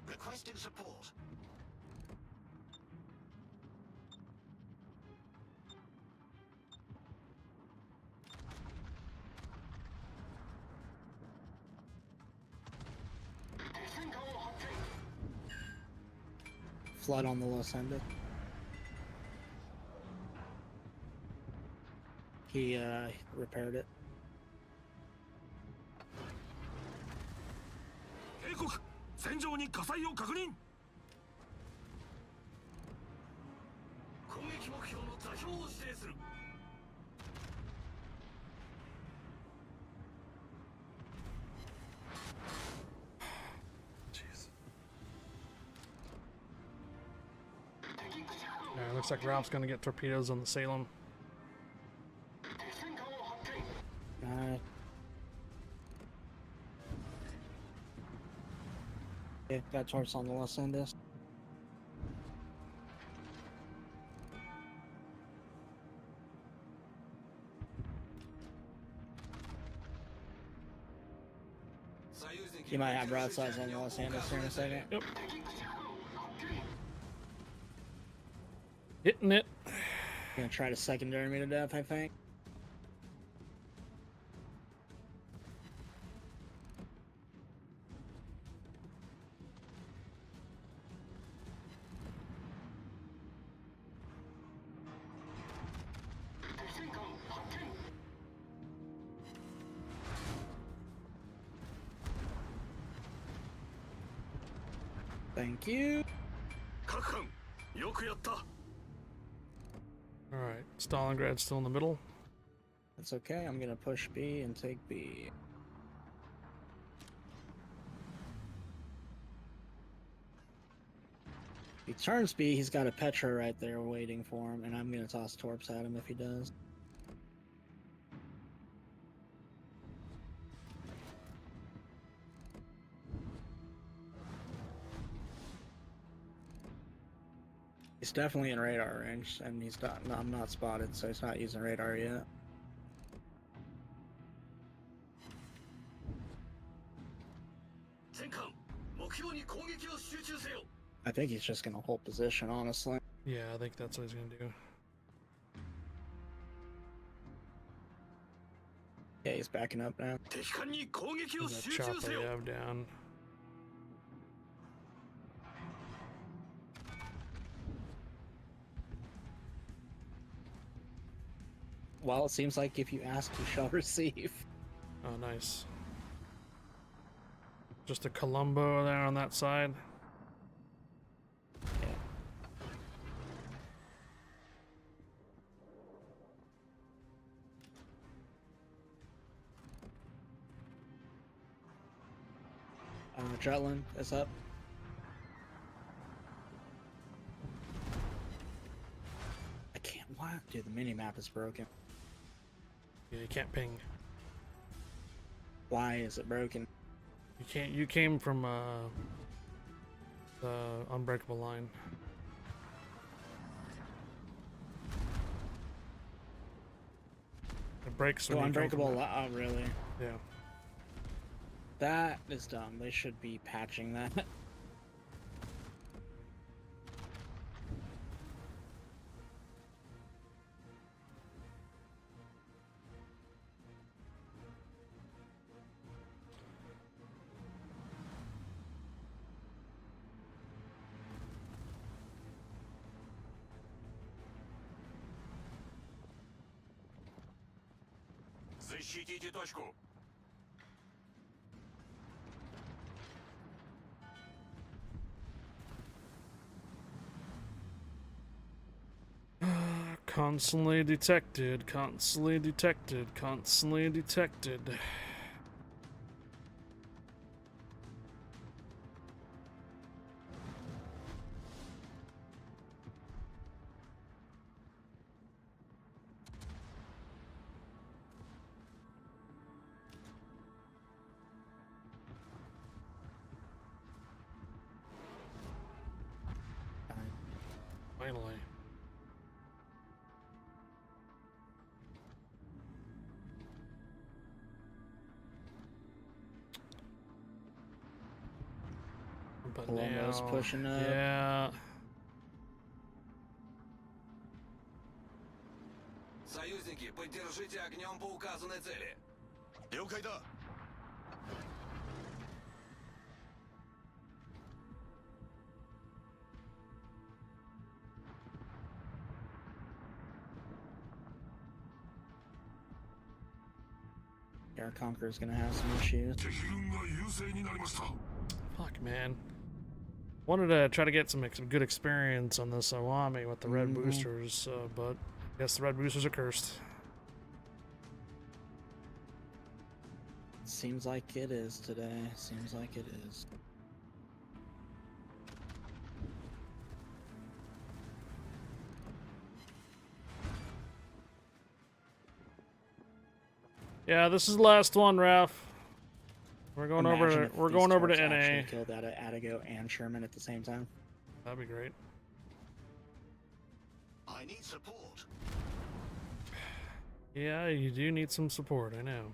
Requesting support. Flood on the Los Andes. He repaired it. 警告戦場に火災を確認攻撃目標の座標を指定する Jeez. Yeah, looks like Ralph's gonna get torpedoes on the Salem. Yeah, got torps on the Los Andes. You might have broadsides on the Los Andes here in a second. Yep. Hitting it. Gonna try to secondary me to death, I think. Thank you. 各班よくやった Alright, Stalingrad's still in the middle. That's okay. I'm gonna push B and take B. If he turns B, he's got a Petra right there waiting for him, and I'm gonna toss torps at him if he does. He's definitely in radar range, and he's not. No, I'm not spotted, so he's not using radar yet. I think he's just gonna hold position, honestly. Yeah, I think that's what he's gonna do. Yeah, he's backing up now. There's that chopper you have down. Well, it seems like if you ask, you shall receive. Oh, nice. Just a Columbo there on that side. Yeah. Jutland is up. I can't. Why? Dude, the mini map is broken. Yeah, you can't ping. Why is it broken? You can't. You came from the unbreakable line. It breaks when So you come from unbreakable. that. Oh, really? Yeah. That is dumb. They should be patching that. Защитите точку. Constantly detected. Constantly detected. Constantly detected. Finally. But Colombo's now, pushing up. yeah. Союзники, поддержите огнем по указанной цели. 了解だ Внимание! Our Conqueror's gonna have some issues. 敵軍が優勢になりました。 Fuck, man. Wanted to try to get some good experience on this Awami with the red boosters, but I guess the red boosters are cursed. Seems like it is today. Seems like it is. Yeah, this is the last one, Ralph. We're going Imagine over. if We're these going over to turrets actually NA. killed out Atago and Sherman at the same time. That'd be great. I need support. Yeah, you do need some support. I know.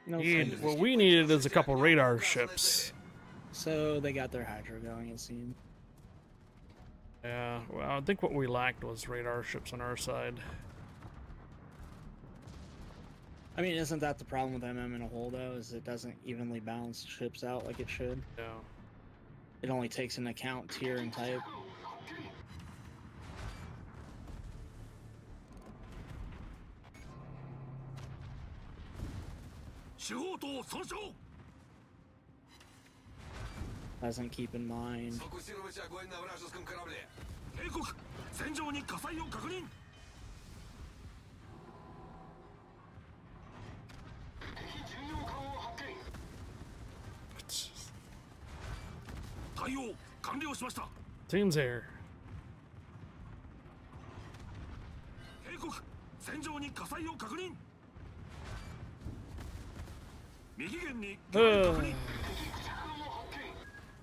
No, What we needed is a couple radar ships. so they got their Hydra going, it seemed. Yeah, well, I think what we lacked was radar ships on our side. I mean, isn't that the problem with MM in a whole, though, is it doesn't evenly balance ships out like it should? Yeah. It only takes into account tier and type. Doesn't keep in mind. Фокусировать огонь на вражеском корабле. 警告戦場に火災を確認 対応完了しました Team's here. 警告戦場に火災を確認右舷に魚雷確認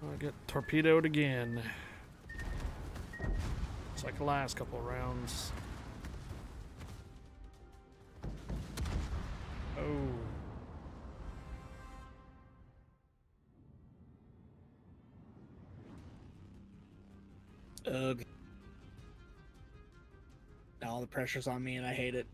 I get torpedoed again. It's like the last couple of rounds. Oh. Ugh. Now all the pressure's on me and I hate it.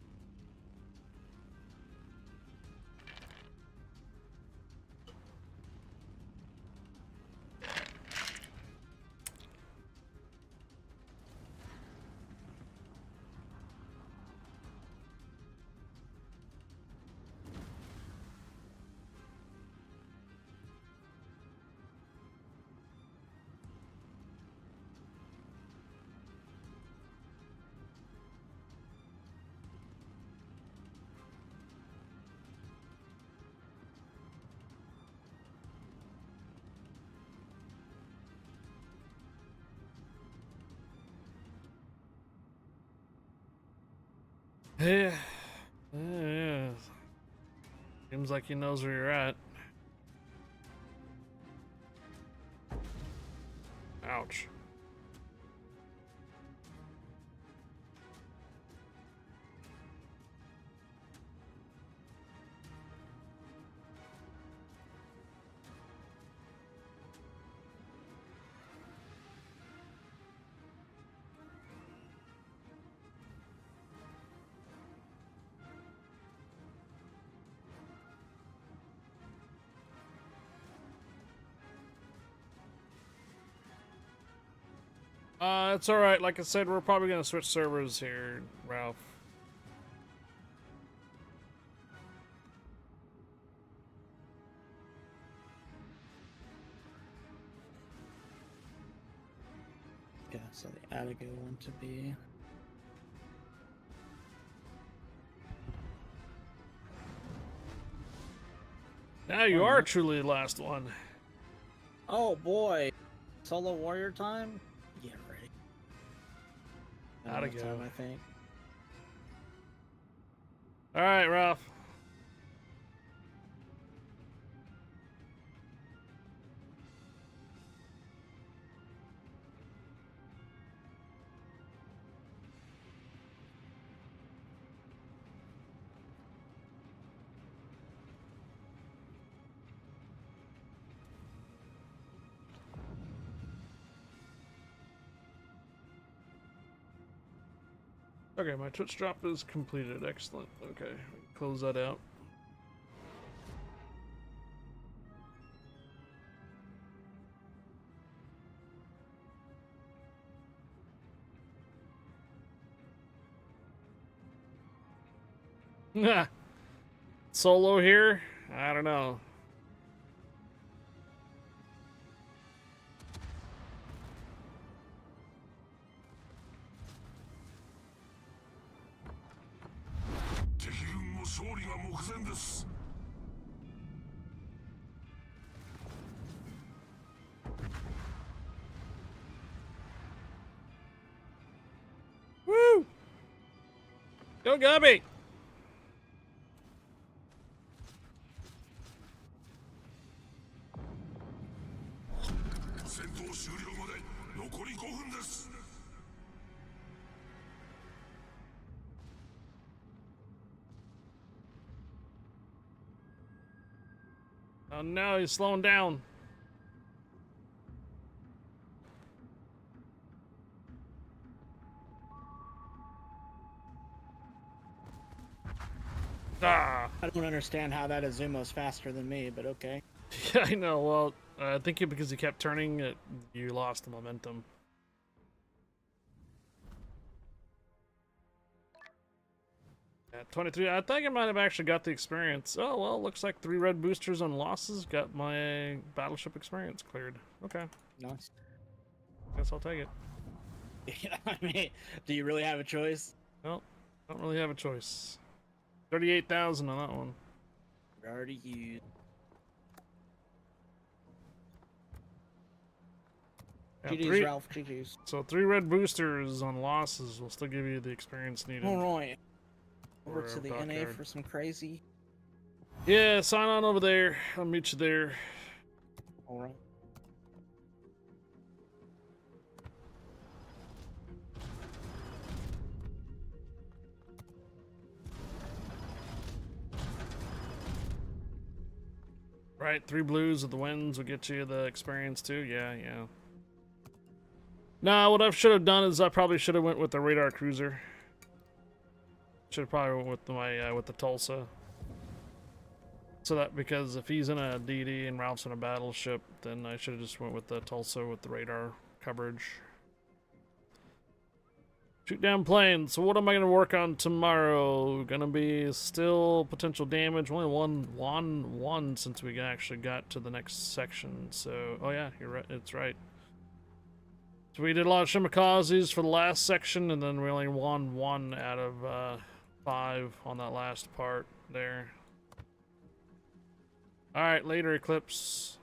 Yeah. Yeah. Seems like he knows where you're at. Ouch. It's alright. Like I said, we're probably going to switch servers here, Ralph. Yeah, so the Atago want to be. Now you are truly the last one. Oh boy. Solo warrior time? Yeah, ready. Atago. Time, I think. Alright, Ralph. Okay, my Twitch drop is completed. Excellent. Okay, we can close that out. Solo here? I don't know. Woo! Go Gubby! 戦闘終了まで残り5分です。 Oh no, he's slowing down. Ah. I don't understand how that Azumo's faster than me, but okay. Yeah, I know. Well, I think because you kept turning, you lost the momentum. At 23, I think I might have actually got the experience. Oh, well, looks like 3 red boosters on losses got my battleship experience cleared. Okay, Nice. guess I'll take it. Yeah, I mean, do you really have a choice? Well, don't really have a choice. 38,000 on that one. Already used. Yeah, GG's, Ralph. GG's. So 3 red boosters on losses will still give you the experience needed. All right. Over For to the NA Dockyard. for some crazy. Yeah, sign on over there. I'll meet you there. All right. Right, 3 blues of the winds will get you the experience too. Yeah, yeah. Nah, what I should have done is I probably should have went with the radar cruiser. Should have probably went with my with the Tulsa. So that because if he's in a DD and Ralph's in a battleship, then I should have just went with the Tulsa with the radar coverage. Shoot down planes. So what am I going to work on tomorrow? Gonna be still potential damage. Only one since we actually got to the next section. So, oh yeah, you're right. It's right. So we did a lot of shimikazes for the last section, and then we only won 1 out of 5 on that last part there. All right, later Eclipse.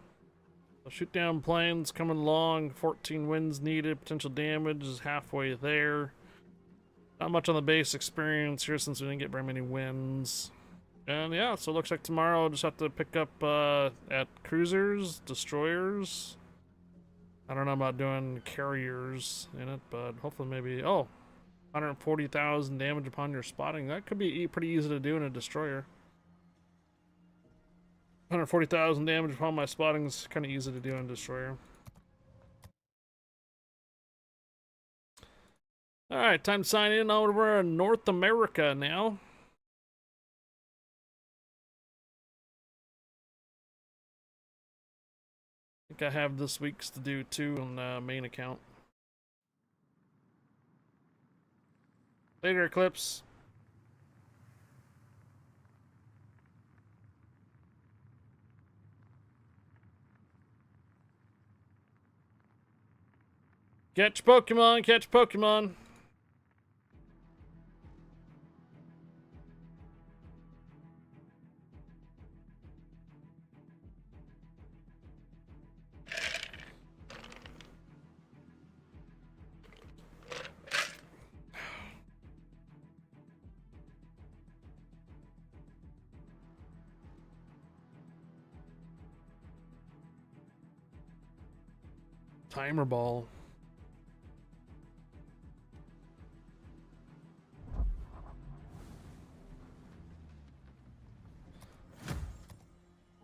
So shoot down planes coming along. 14 winds needed. Potential damage is halfway there. Not much on the base experience here since we didn't get very many wins. And yeah, so it looks like tomorrow I'll just have to pick up at cruisers, destroyers. I don't know about doing carriers in it, but hopefully maybe... Oh, 140,000 damage upon your spotting. That could be pretty easy to do in a destroyer. 140,000 damage upon my spotting is kind of easy to do in a destroyer. Alright, time to sign in over in North America now. I think I have this week's to do too on the main account. Later, Eclipse. Catch Pokemon, catch Pokemon. Timer ball.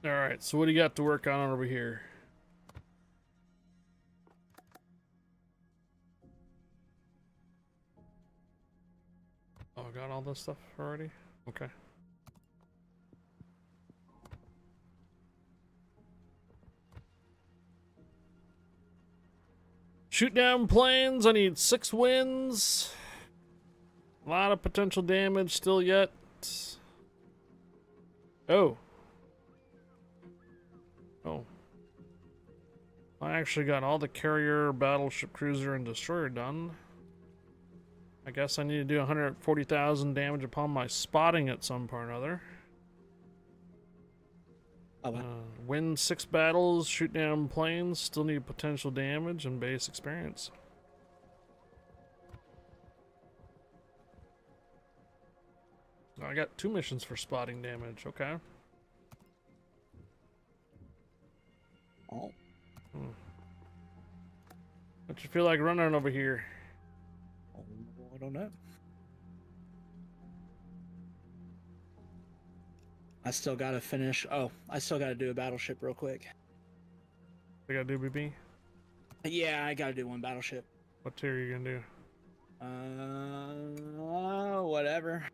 Alright, so what do you got to work on over here? Oh, I got all this stuff already? Okay. Shoot down planes. I need 6 wins. A lot of potential damage still yet. Oh. Oh. I actually got all the carrier, battleship, cruiser, and destroyer done. I guess I need to do 140,000 damage upon my spotting at some point or other. Oh, wow. Win 6 battles, shoot down planes, still need potential damage and base experience. I got 2 missions for spotting damage, okay. Oh. What you feel like running over here? Oh, I don't know. I still gotta finish. Oh, I still gotta do a battleship real quick. I gotta do BB? Yeah, I gotta do one battleship. What tier are you gonna do? Whatever.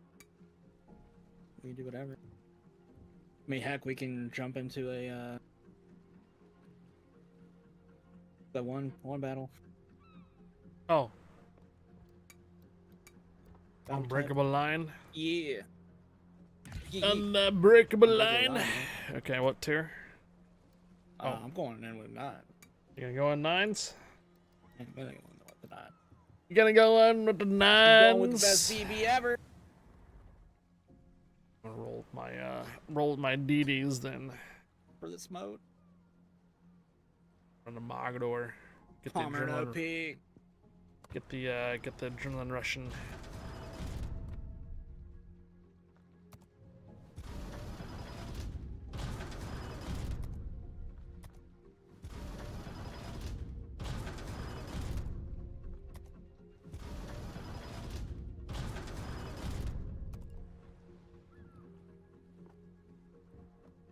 We can do whatever. I mean, heck, we can jump into a the one battle. Oh, Battle unbreakable line. Yeah. Unbreakable line. line. Okay, what tier? I'm going in with 9. You gonna go on 9s? I'm gonna go in with the 9. You gonna go on with the 9s? I'm going with the best BB ever. I'm gonna roll my DDs then. For this mode. On the Mogador. Get the Palmer adrenaline. OP. Get the adrenaline rushing.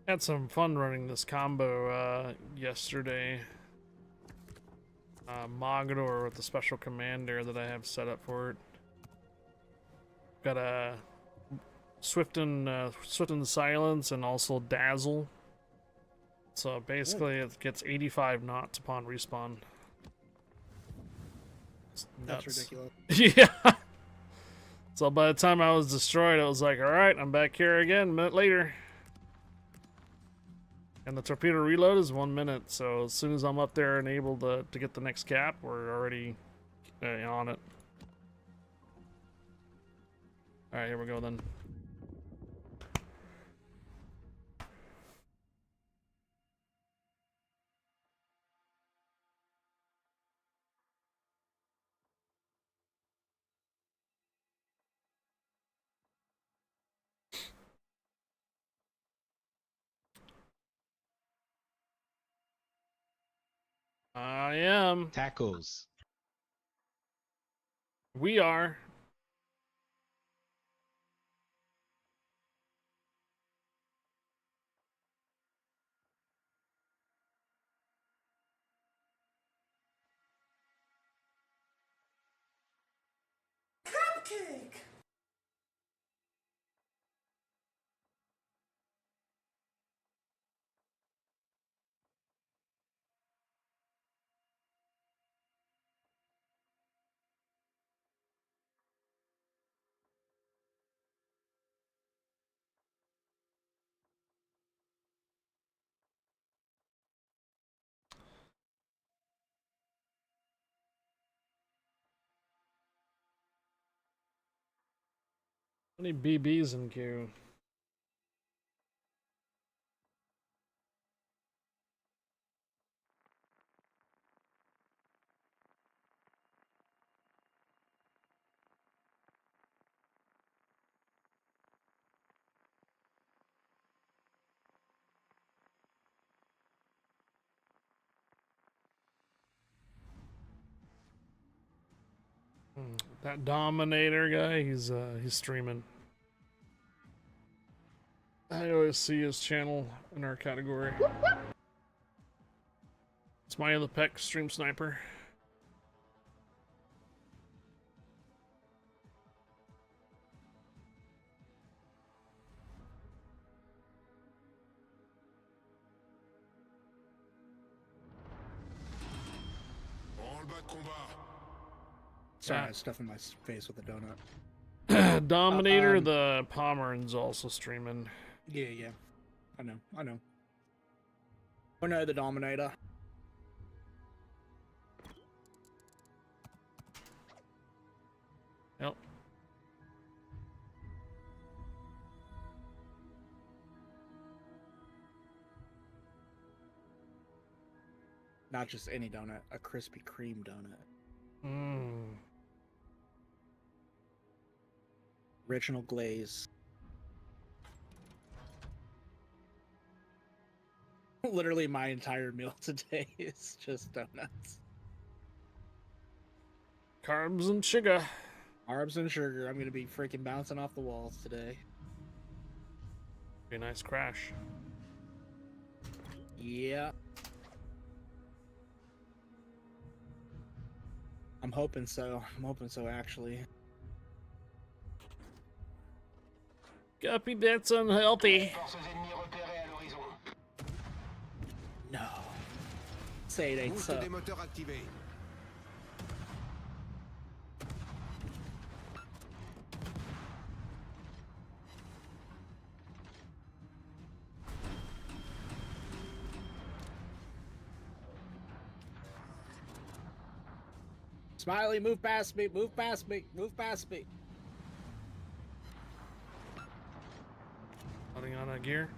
Had some fun running this combo yesterday. Mogador with the special commander that I have set up for it. Got a Swift and Silence and also Dazzle. So basically it gets 85 knots upon respawn. That's ridiculous. Yeah. So by the time I was destroyed, I was like, alright, I'm back here again a minute later. And the torpedo reload is 1 minute, so as soon as I'm up there and able to get the next cap, we're already on it. Alright, here we go then. I am. Tackles. We are. Cupcake! How many BBs in queue? That Dominator guy, he's streaming. I always see his channel in our category. It's my other Peck stream sniper. Branle-bas de combat. Sorry, Yeah. I was stuffing my face with a donut. Dominator, the Pomeran's also streaming. Yeah. I know. Oh no, the Dominator. Yep. Not just any donut, a Krispy Kreme donut. Mm. Original glaze. Literally my entire meal today is just donuts. Carbs and sugar. Carbs and sugar. I'm gonna be freaking bouncing off the walls today. Be a nice crash. Yeah. I'm hoping so. Actually. Guppy, that's unhealthy. No. Say it ain't Boost so. des moteurs activé. Smiley, move past me, move past me, move past me. Putting on a gear.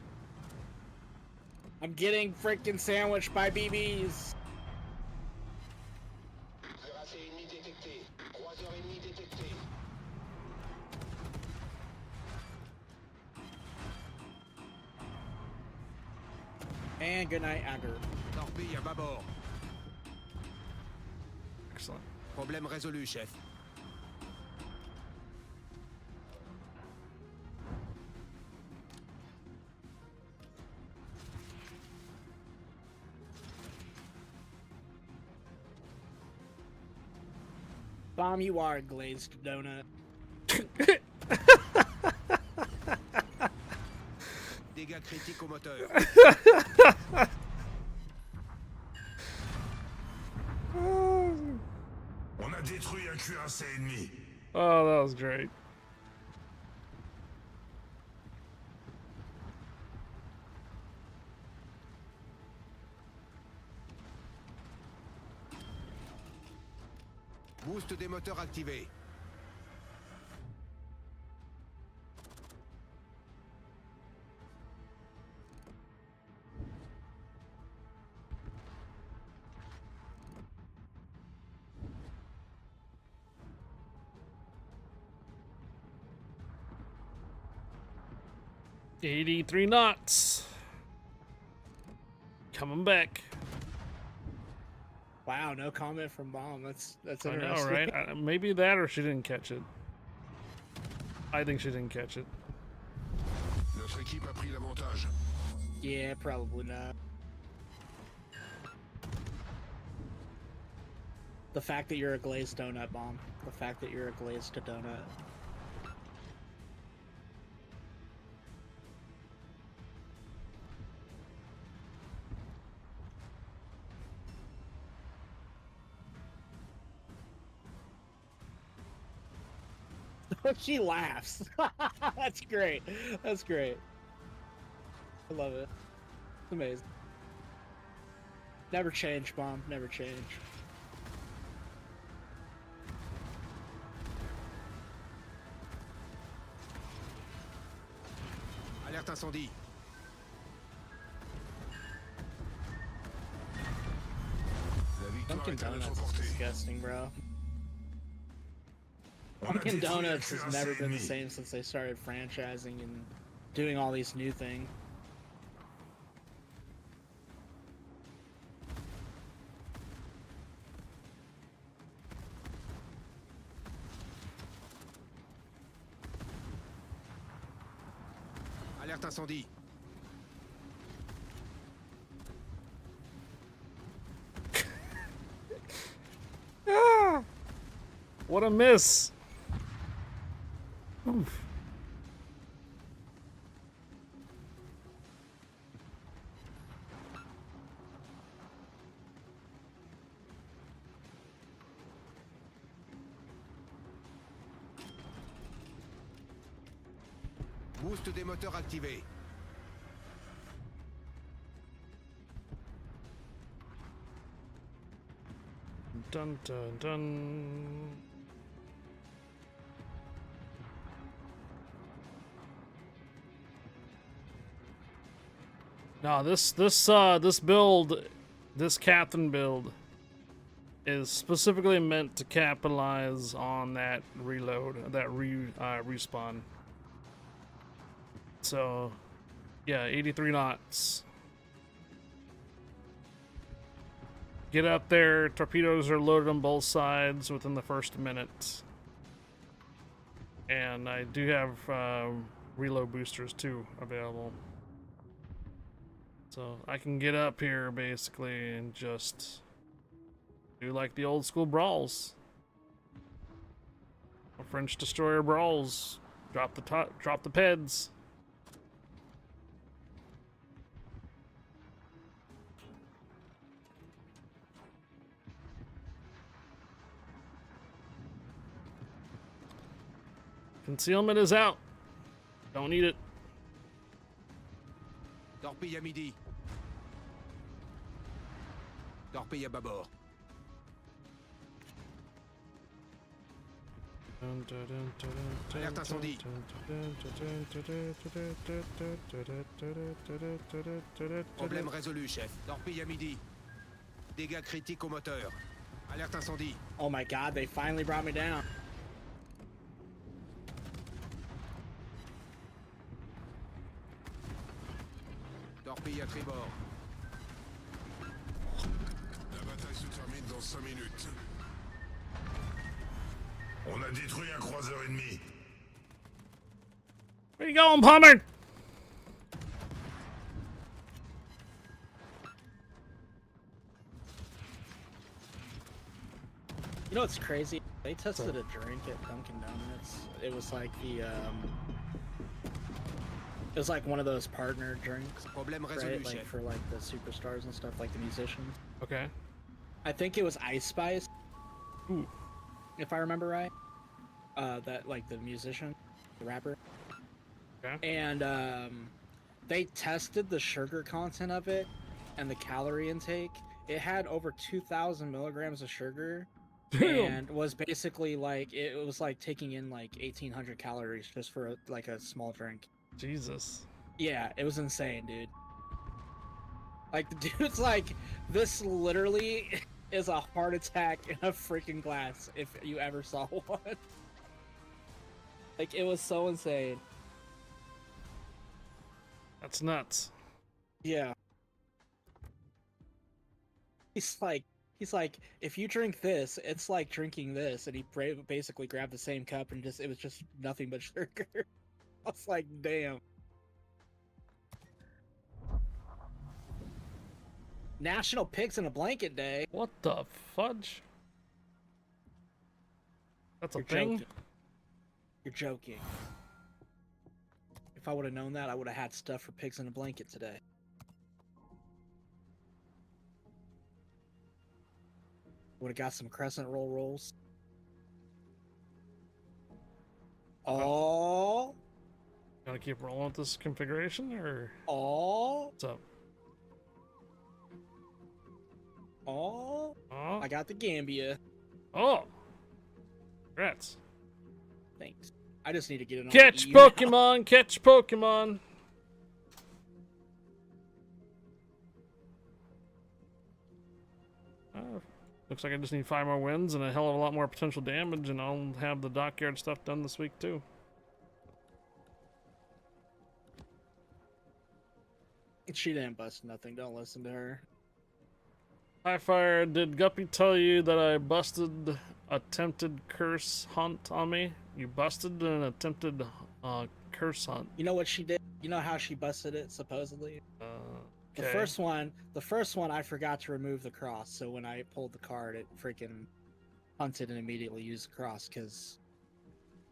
I'm getting freaking sandwiched by BBs. And good night, Agger. Torpille à bâbord. Excellent. Problème résolu, chef. Bomb, you are a glazed donut. Dégâts critiques au moteur. On a détruit un cuirassé ennemi. Oh, that was great. Boost des moteurs activé. $83 knots. Coming back. Wow, no comment from Bomb. That's I know, interesting. right? Maybe that or she didn't catch it. I think she didn't catch it. Notre équipe a pris l'avantage. Yeah, probably not. The fact that you're a glazed donut, Bomb. The fact that you're a glazed donut. She laughs. That's great. That's great. I love it. It's amazing. Never change, Bomb. Never change. Alerte incendie. La victoire Dunkin' est à notre Donuts is portée. disgusting, bro. On a Dunkin' détruit un Donuts has cuirassé never been the ennemi. same since they started franchising and doing all these new things. Alerte incendie. Ah! What a miss. Oof. Boost des moteurs activé. dun, dun, dun. No, this build, this captain build, is specifically meant to capitalize on that reload, that respawn. So, yeah, 83 knots. Get up there. Torpedoes are loaded on both sides within the first minute. And I do have reload boosters too available. So I can get up here basically and just do like the old school brawls. French destroyer brawls. Drop the peds. Concealment is out. Don't need it. Torpille à midi. Torpille à bâbord. Alerte incendie. Problème résolu, chef. Torpille à midi. Dégâts critiques au moteur. Alerte incendie. Oh my god, they finally brought me down. Torpille à tribord. La bataille se termine dans 5 minutes. On a détruit un croiseur ennemi. Where you going, Palmer? You know what's crazy? They tested a drink at Dunkin' Donuts. It was like the it was like one of those partner drinks, Problème right? résolu, Like chef. for like the superstars and stuff, like the musicians. Okay. I think it was Ice Spice, Ooh. if I remember right. That like the musician, the rapper. Okay. And they tested the sugar content of it and the calorie intake. It had over 2,000 milligrams of sugar. Damn. And was basically like it was like taking in like 1,800 calories just for like a small drink. Jesus. Yeah, it was insane, dude. Like the dude's like, this literally is a heart attack in a freaking glass if you ever saw one. Like it was so insane. That's nuts. Yeah. He's like, if you drink this, it's like drinking this, and he basically grabbed the same cup and it was just nothing but sugar. I was like, damn. National Pigs in a Blanket Day. What the fudge? That's a You're thing? joking. You're joking. If I would have known that, I would have had stuff for pigs in a blanket today. Would have got some crescent roll rolls. Oh, Gonna keep rolling with this configuration, or oh, what's up? oh! Oh, I got the Gambia. oh. Congrats. Thanks. I just need to get it on Catch the EU now. Pokemon, catch Pokemon. Looks like I just need 5 more wins and a hell of a lot more potential damage, and I'll have the Dockyard stuff done this week too. She didn't bust nothing. Don't listen to her. Hi Fire, did Guppy tell you that I busted attempted curse hunt on me? You busted an attempted curse hunt. You know what she did? You know how she busted it, supposedly? The Okay. first one, I forgot to remove the cross. So when I pulled the card, it freaking hunted and immediately used the cross because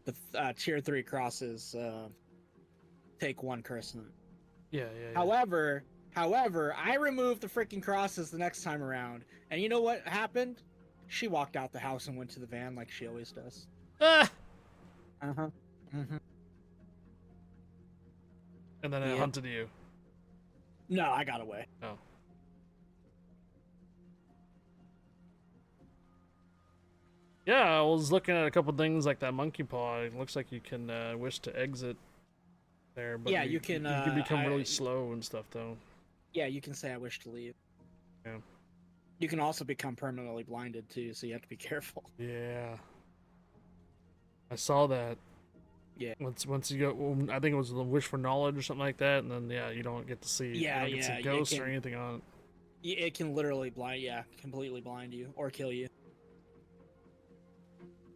the tier 3 crosses take 1 curse. Yeah. However, I removed the freaking crosses the next time around, and you know what happened? She walked out the house and went to the van like she always does. Ah! Uh-huh. Mm-hmm. And then it Yep. hunted you. No, I got away. Oh. Yeah, I was looking at a couple things like that monkey paw. It looks like you can wish to exit there, but Yeah, you can, You can become really I- slow and stuff, though. Yeah, you can say I wish to leave. Yeah. You can also become permanently blinded too, so you have to be careful. Yeah. I saw that. Yeah. Once you go, I think it was the wish for knowledge or something like that, and then yeah, you don't get to see. Yeah, you don't get to yeah, see it ghosts or can- anything on it. It can literally completely blind you or kill you,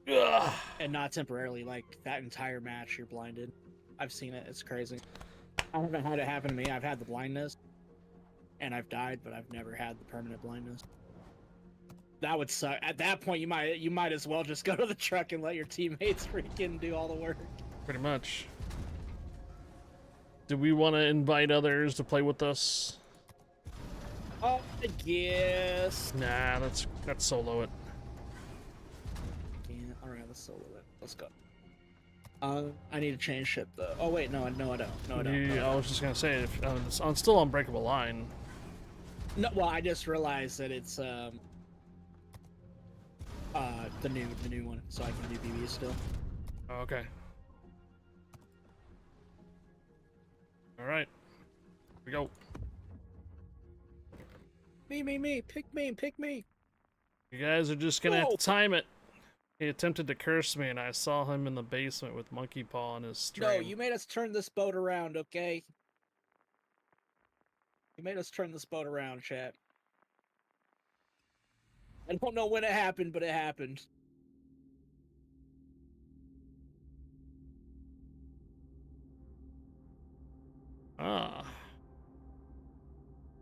Ugh. and not temporarily. Like that entire match, you're blinded. I've seen it. It's crazy. I haven't had it happen to me. I've had the blindness, and I've died, but I've never had the permanent blindness. That would suck. At that point, you might as well just go to the truck and let your teammates freaking do all the work. Pretty much. Do we want to invite others to play with us? Oh, I guess. Nah, let's solo it. Yeah, all right, let's solo it. Let's go. I need to change ship though. Oh wait, no, I don't. No, I don't. I was just gonna say, if it's on still Unbreakable Line. No, well, I just realized that it's the new one, so I can do BB still. Oh, okay. All right. Here we go. Me, pick me. You guys are just gonna have Whoa. to time it. He attempted to curse me, and I saw him in the basement with Monkey Paw on his stream. No, you made us turn this boat around, okay? You made us turn this boat around, chat. I don't know when it happened, but it happened. Ah.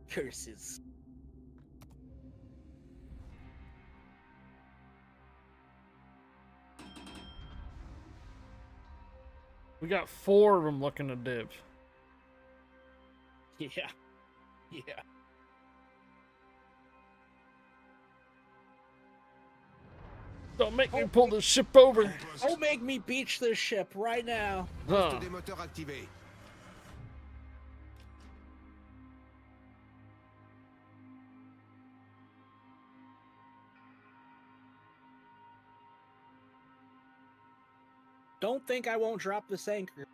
Curses. We got 4 of them looking to dip. Yeah. Yeah. Don't make me pull the ship over. Don't make me beach this ship right now. Huh. Poste des moteurs activés. Don't think I won't drop this anchor.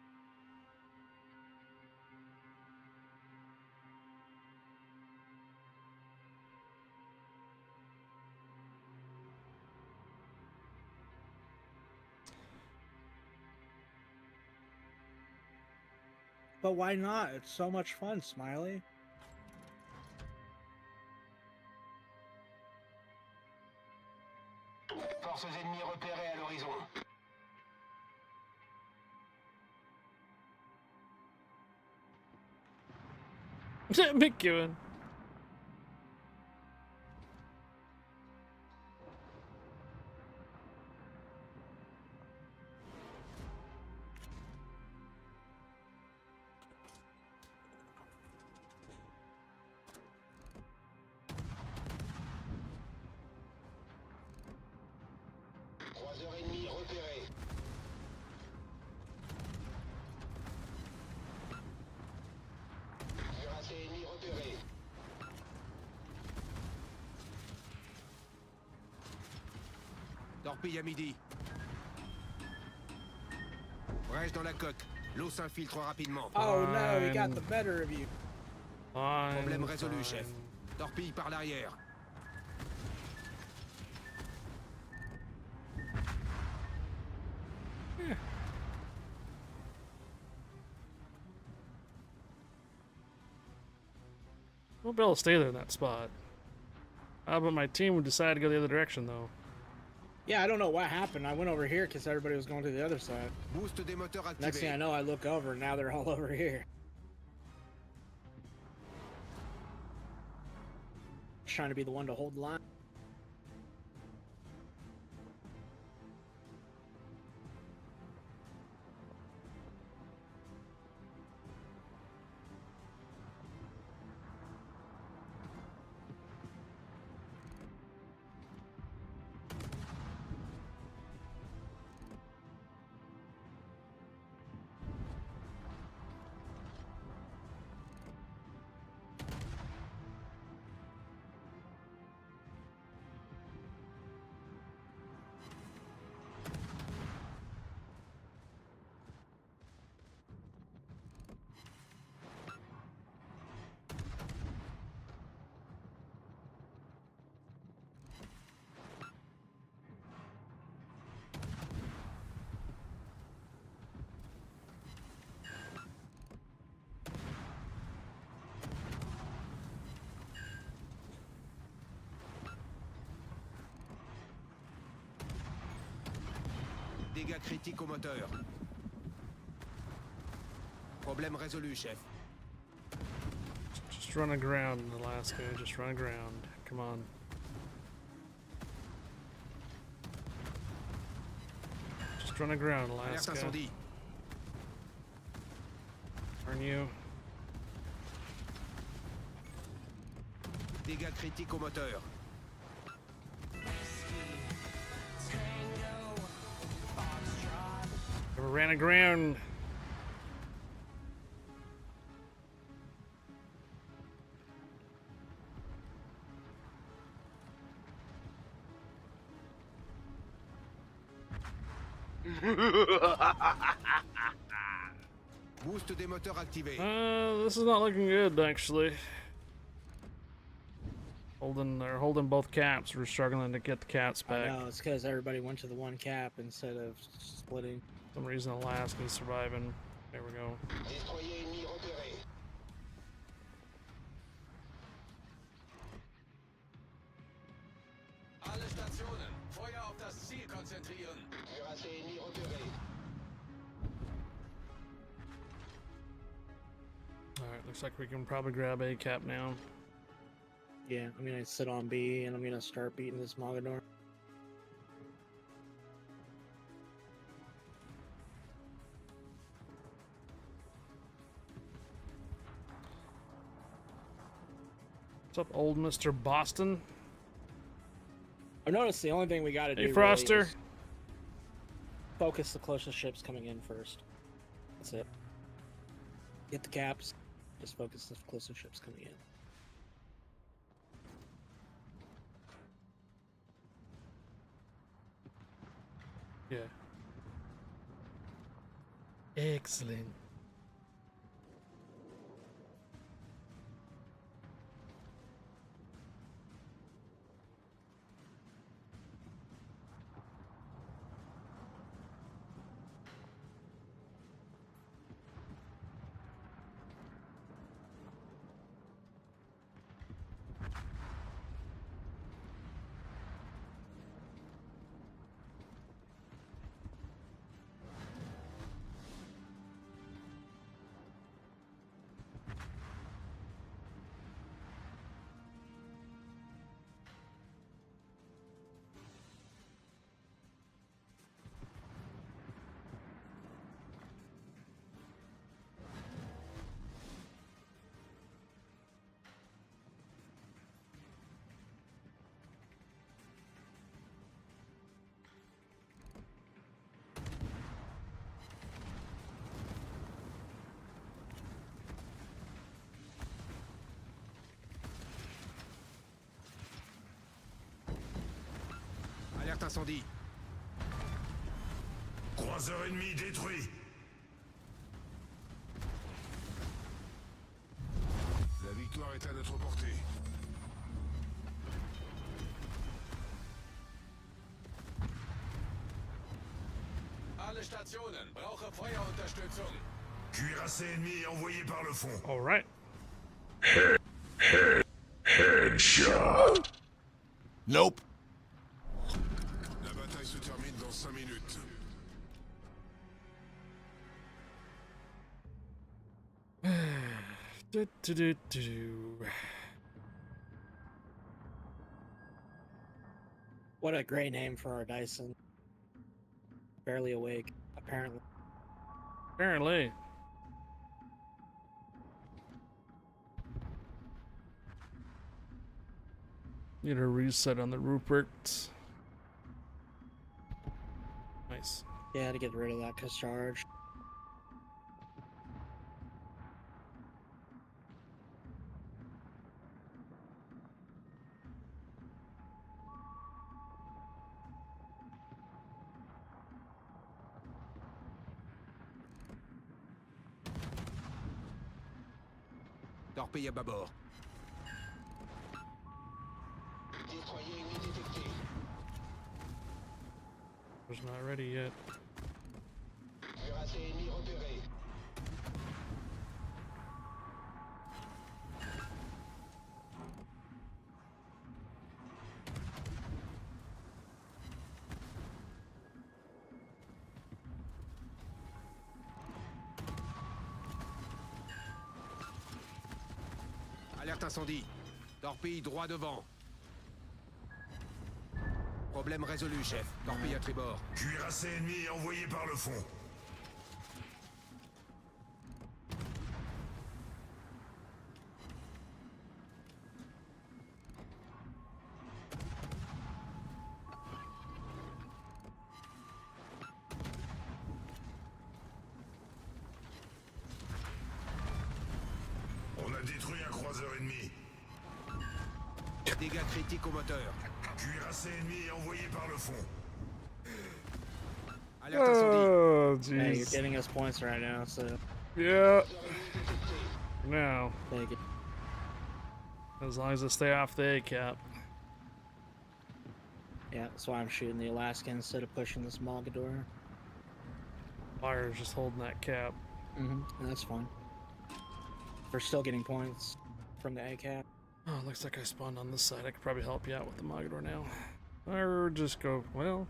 But why not? It's so much fun, Smiley. Forces ennemies repérées à l'horizon. McEwen. Croiseur ennemi repéré. Cuirassé ennemi repéré. Torpille à midi. Brèche dans la coque. L'eau s'infiltre rapidement. Oh no, he got Fine. the better of you. Fine, Problème résolu, fine. chef. Torpille par l'arrière. We'll be able to stay there in that spot. But my team would decide to go the other direction, though. Yeah, I don't know what happened. I went over here because everybody was going to the other side. Boost des moteurs Next thing I activés. know, I look over and now they're all over here. Just trying to be the one to hold the line. Dégâts critiques au moteur. Problème résolu, chef. Just run aground, Alaska. Just run aground. Come on. Just run aground, Alerte Alaska. incendie. Aren't you? Dégâts critiques au moteur. Never ran aground. Boost des moteurs activé. This is not looking good, actually. Holding both caps. We're struggling to get the caps back. No, it's because everybody went to the one cap instead of splitting. For some reason, Alaska's surviving. There we go. Destroyer ennemi repéré. Alle Stationen, Feuer auf das Ziel konzentrieren. Kürasse ennemi repéré. Alright, looks like we can probably grab A cap now. Yeah, I'm gonna sit on B and I'm gonna start beating this Mogador. What's up, old Mr. Boston? I've noticed the only thing we gotta do Hey, really Froster. is focus the closest ships coming in first. That's it. Get the caps. Just focus the closest ships coming in. Yeah. Excellent. Alerte incendie. Croiseur ennemi détruit. La victoire est à notre portée. Alle Stationen, brauche Feuerunterstützung. Cuirassé ennemi envoyé par le fond. Alright. Headshot. Nope. La bataille se termine dans 5 minutes. What a great name for our Dyson. Barely awake, apparently. Apparently. Need a reset on the Rupert. Nice. Yeah, to get rid of that charge. Torpille à bâbord. Destroyer ennemi détecté. Was not ready yet. Cuirassé ennemi repéré. Alerte incendie. Torpille droit devant. Problème résolu, chef. Torpille à tribord. Cuirassé ennemi envoyé par le fond. On a détruit un croiseur ennemi. Dégâts critiques au moteur. Cuirassé ennemi envoyé par le fond. Alerte incendie. Oh, Hey, you're jeez. getting us points right now, so Yeah. Now, take it. as long as I stay off the A cap. Yeah, that's why I'm shooting the Alaska instead of pushing this Mogador. Fire's just holding that cap. And that's fine. We're still getting points from the A cap. Oh, looks like I spawned on this side. I could probably help you out with the Mogador now. Or just go, well.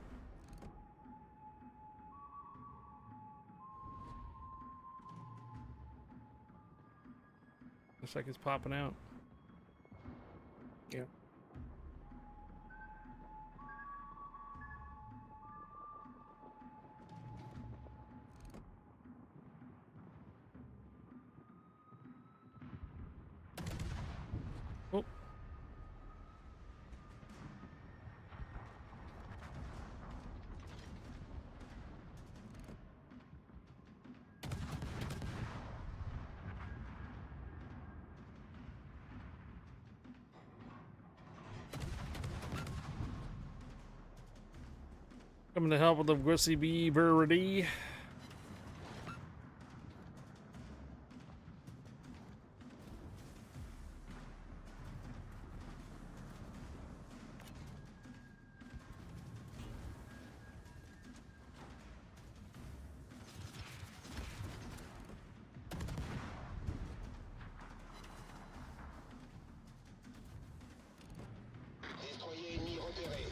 Looks like it's popping out. Yeah. Oh. Coming to help with the Gwissy Beaverity. Destroyer ennemi repéré.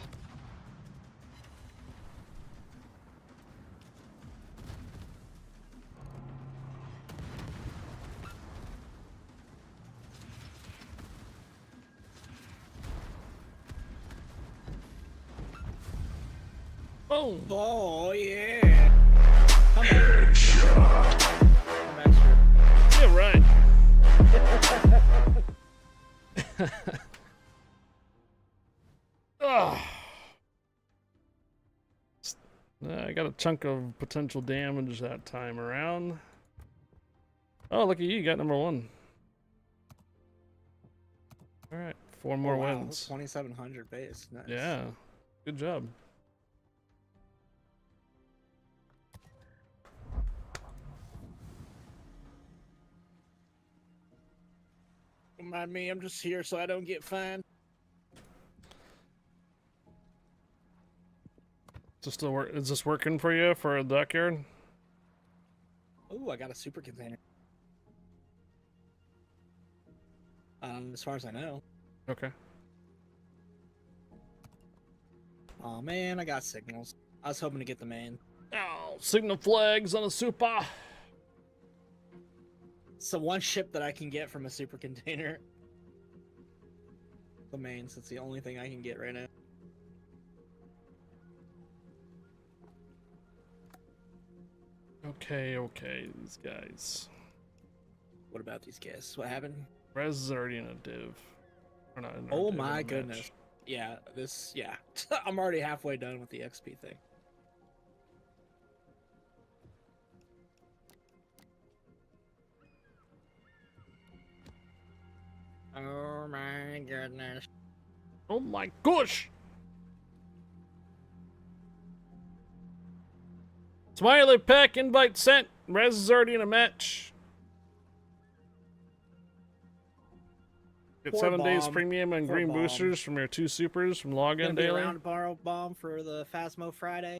Boom! Oh yeah! Come on. Come extra. Yeah, right. Ugh. I got a chunk of potential damage that time around. Oh, look at you got number 1. All right, 4 more Wow, wins. 2,700 base. Nice. Yeah, good job. Don't mind me, I'm just here so I don't get fined. Is this working for you for a Dockyard? Ooh, I got a super container. As far as I know. Okay. Oh man, I got signals. I was hoping to get the main. Oh, signal flags on a super. It's the one ship that I can get from a super container. The mains, it's the only thing I can get right now. Okay, these guys. What about these guys? What happened? Rez is already in a div. Or not in a Oh div, in a my match. goodness. Yeah, yeah. I'm already halfway done with the XP thing. Oh my goodness. Oh my gosh! Smiley Peck invite sent. Rez is already in a match. Get Poor 7 days bomb. premium and Poor green bomb. boosters from your 2 supers from Gonna Login be Daily. around to borrow bomb for the Phasmo Friday.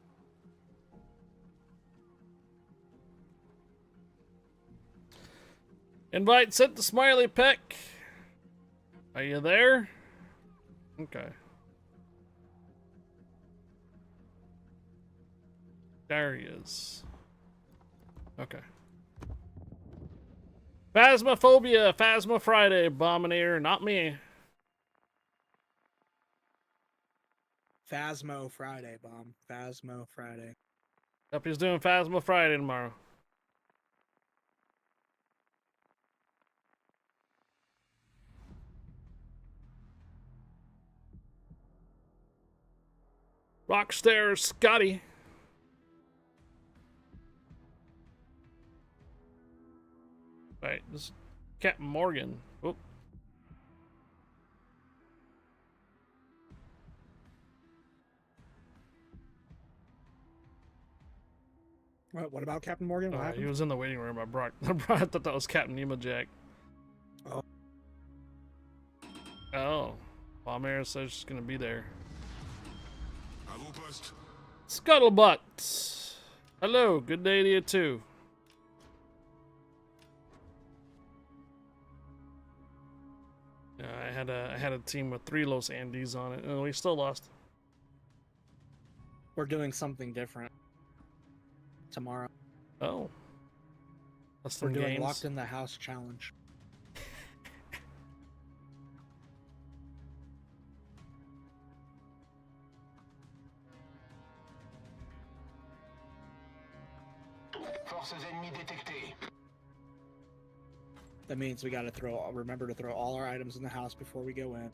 Invite sent to Smiley Peck. Are you there? Okay. There he is. Okay. Phasmophobia, Phasma Friday, Abominator, not me. Phasmo Friday, bomb. Phasmo Friday. Yep, he's doing Phasma Friday tomorrow. Rockstar Scotty. Wait, this is Captain Morgan. Oop. What about Captain Morgan? What He happened? was in the waiting room. I thought that was Captain Nemo Jack. Oh. Oh. Palmer says she's gonna be there. À vos postes. Scuttlebutt. Hello, good day to you too. I had a team with 3 Los Andes on it, and we still lost. We're doing something different tomorrow. Oh. That's We're some doing games. Locked in the House challenge. Forces ennemies détectées. That means we gotta remember to throw all our items in the house before we go in.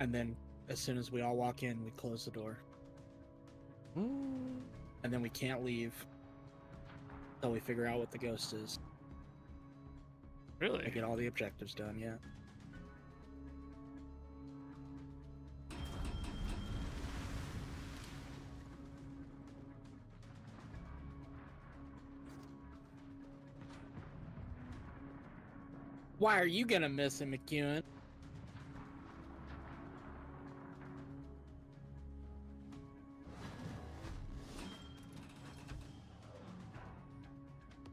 And then as soon as we all walk in, we close the door. Mm. And then we can't leave until we figure out what the ghost is. Really? And get all the objectives done, yeah. Why are you gonna miss him, McEwen?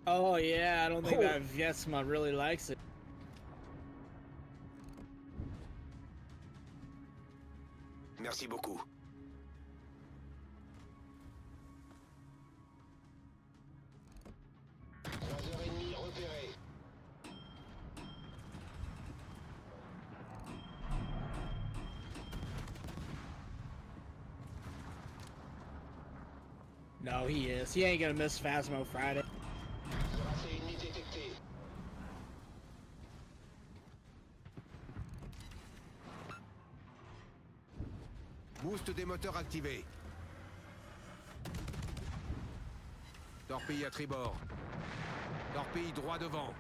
Oh yeah, I don't think that Viesma really likes it. Merci beaucoup. Croiseur ennemi repéré. No, he is. He ain't gonna miss Phasmo Friday. Tracé ennemi détecté. Boost des moteurs activé. Torpille à tribord. Torpille droit devant.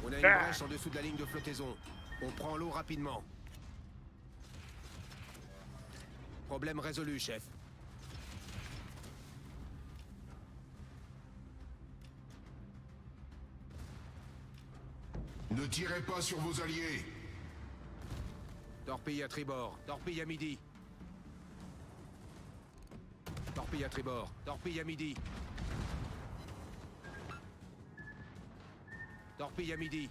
On a une brèche en dessous de la ligne de flottaison. On prend l'eau rapidement. Problème résolu, chef. Ne tirez pas sur vos alliés. Torpille à tribord. Torpille à midi. Torpille à tribord. Torpille à midi. Torpille à midi.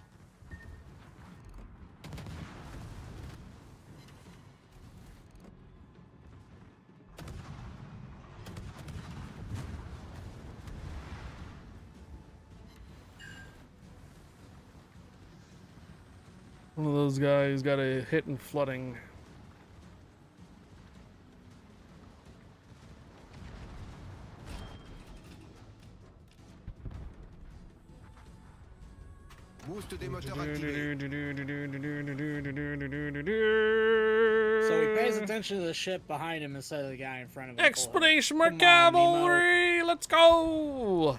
One of those guys got a hit in flooding. Boost des moteurs activés. So he pays attention to the ship behind him instead of the guy in front of him. Expedition Come Mark on, Nemo. Cavalry! Let's go!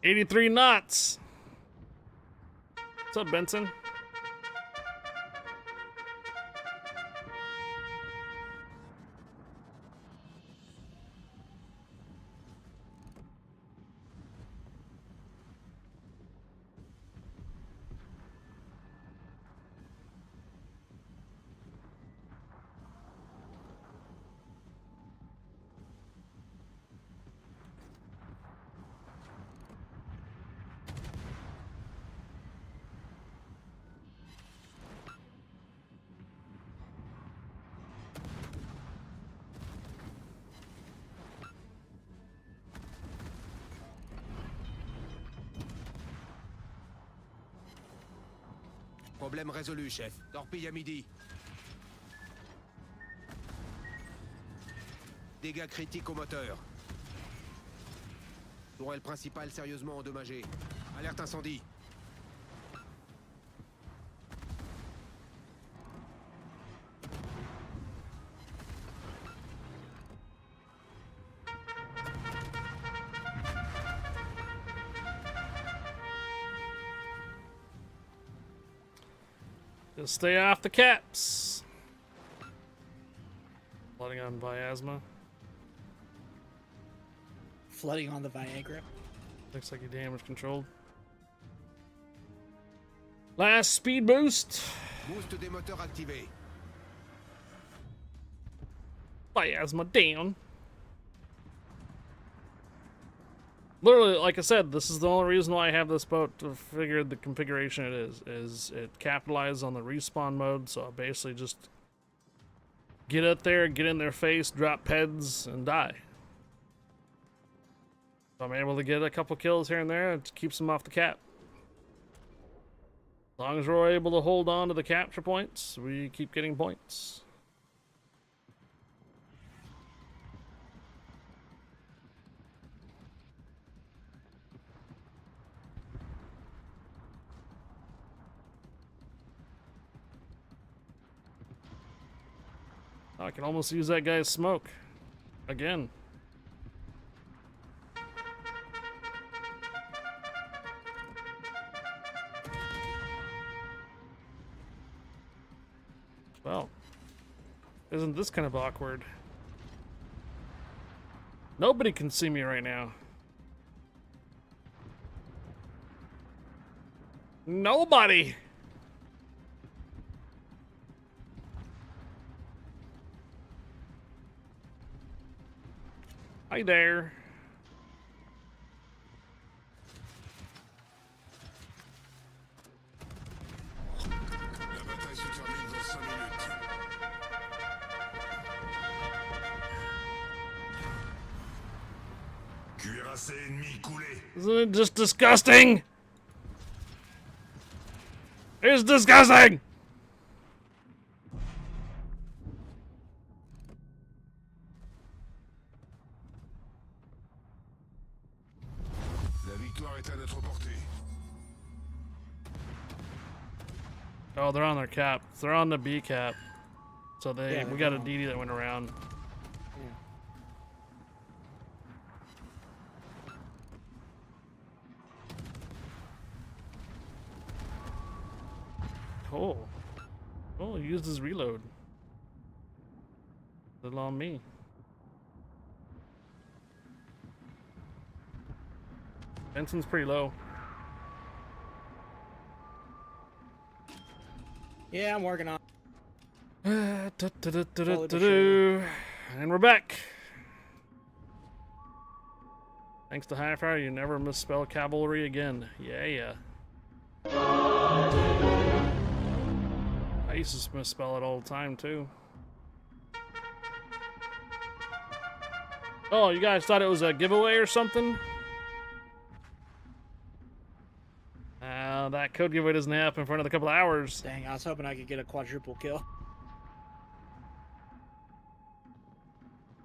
"83 knots." What's up, Benson? Problème résolu, chef. Torpille à midi. Dégâts critiques au moteur. Tourelle principale sérieusement endommagée. Alerte incendie. Just stay off the caps. Flooding on Viasma. Flooding on the Viagra. Looks like you damage controlled. Last speed boost. Boost des moteurs activé. Miasma down. Literally, like I said, this is the only reason why I have this boat to figure the configuration it is it capitalizes on the respawn mode, so I basically just get up there, get in their face, drop peds, and die. So I'm able to get a couple kills here and there, it keeps them off the cap. As long as we're able to hold on to the capture points, we keep getting points. I can almost use that guy's smoke again. Well, isn't this kind of awkward? Nobody can see me right now. Nobody! Hi there. La bataille se termine dans 5 minutes. Cuirassé ennemi coulé. Isn't it just disgusting? It's disgusting! La victoire est à notre portée. Oh, they're on their cap. They're on the B cap. So Yeah, we they're got a on. DD that went around. Oh. Oh, he used his reload. Little on me. Benson's pretty low. Yeah, I'm working on. And Slowly but we're back. Thanks to Hi-Fi, you never misspell cavalry again. Yeah. I used to misspell it all the time, too. Oh, you guys thought it was a giveaway or something? That code giveaway doesn't happen for another couple of hours. Dang, I was hoping I could get a quadruple kill.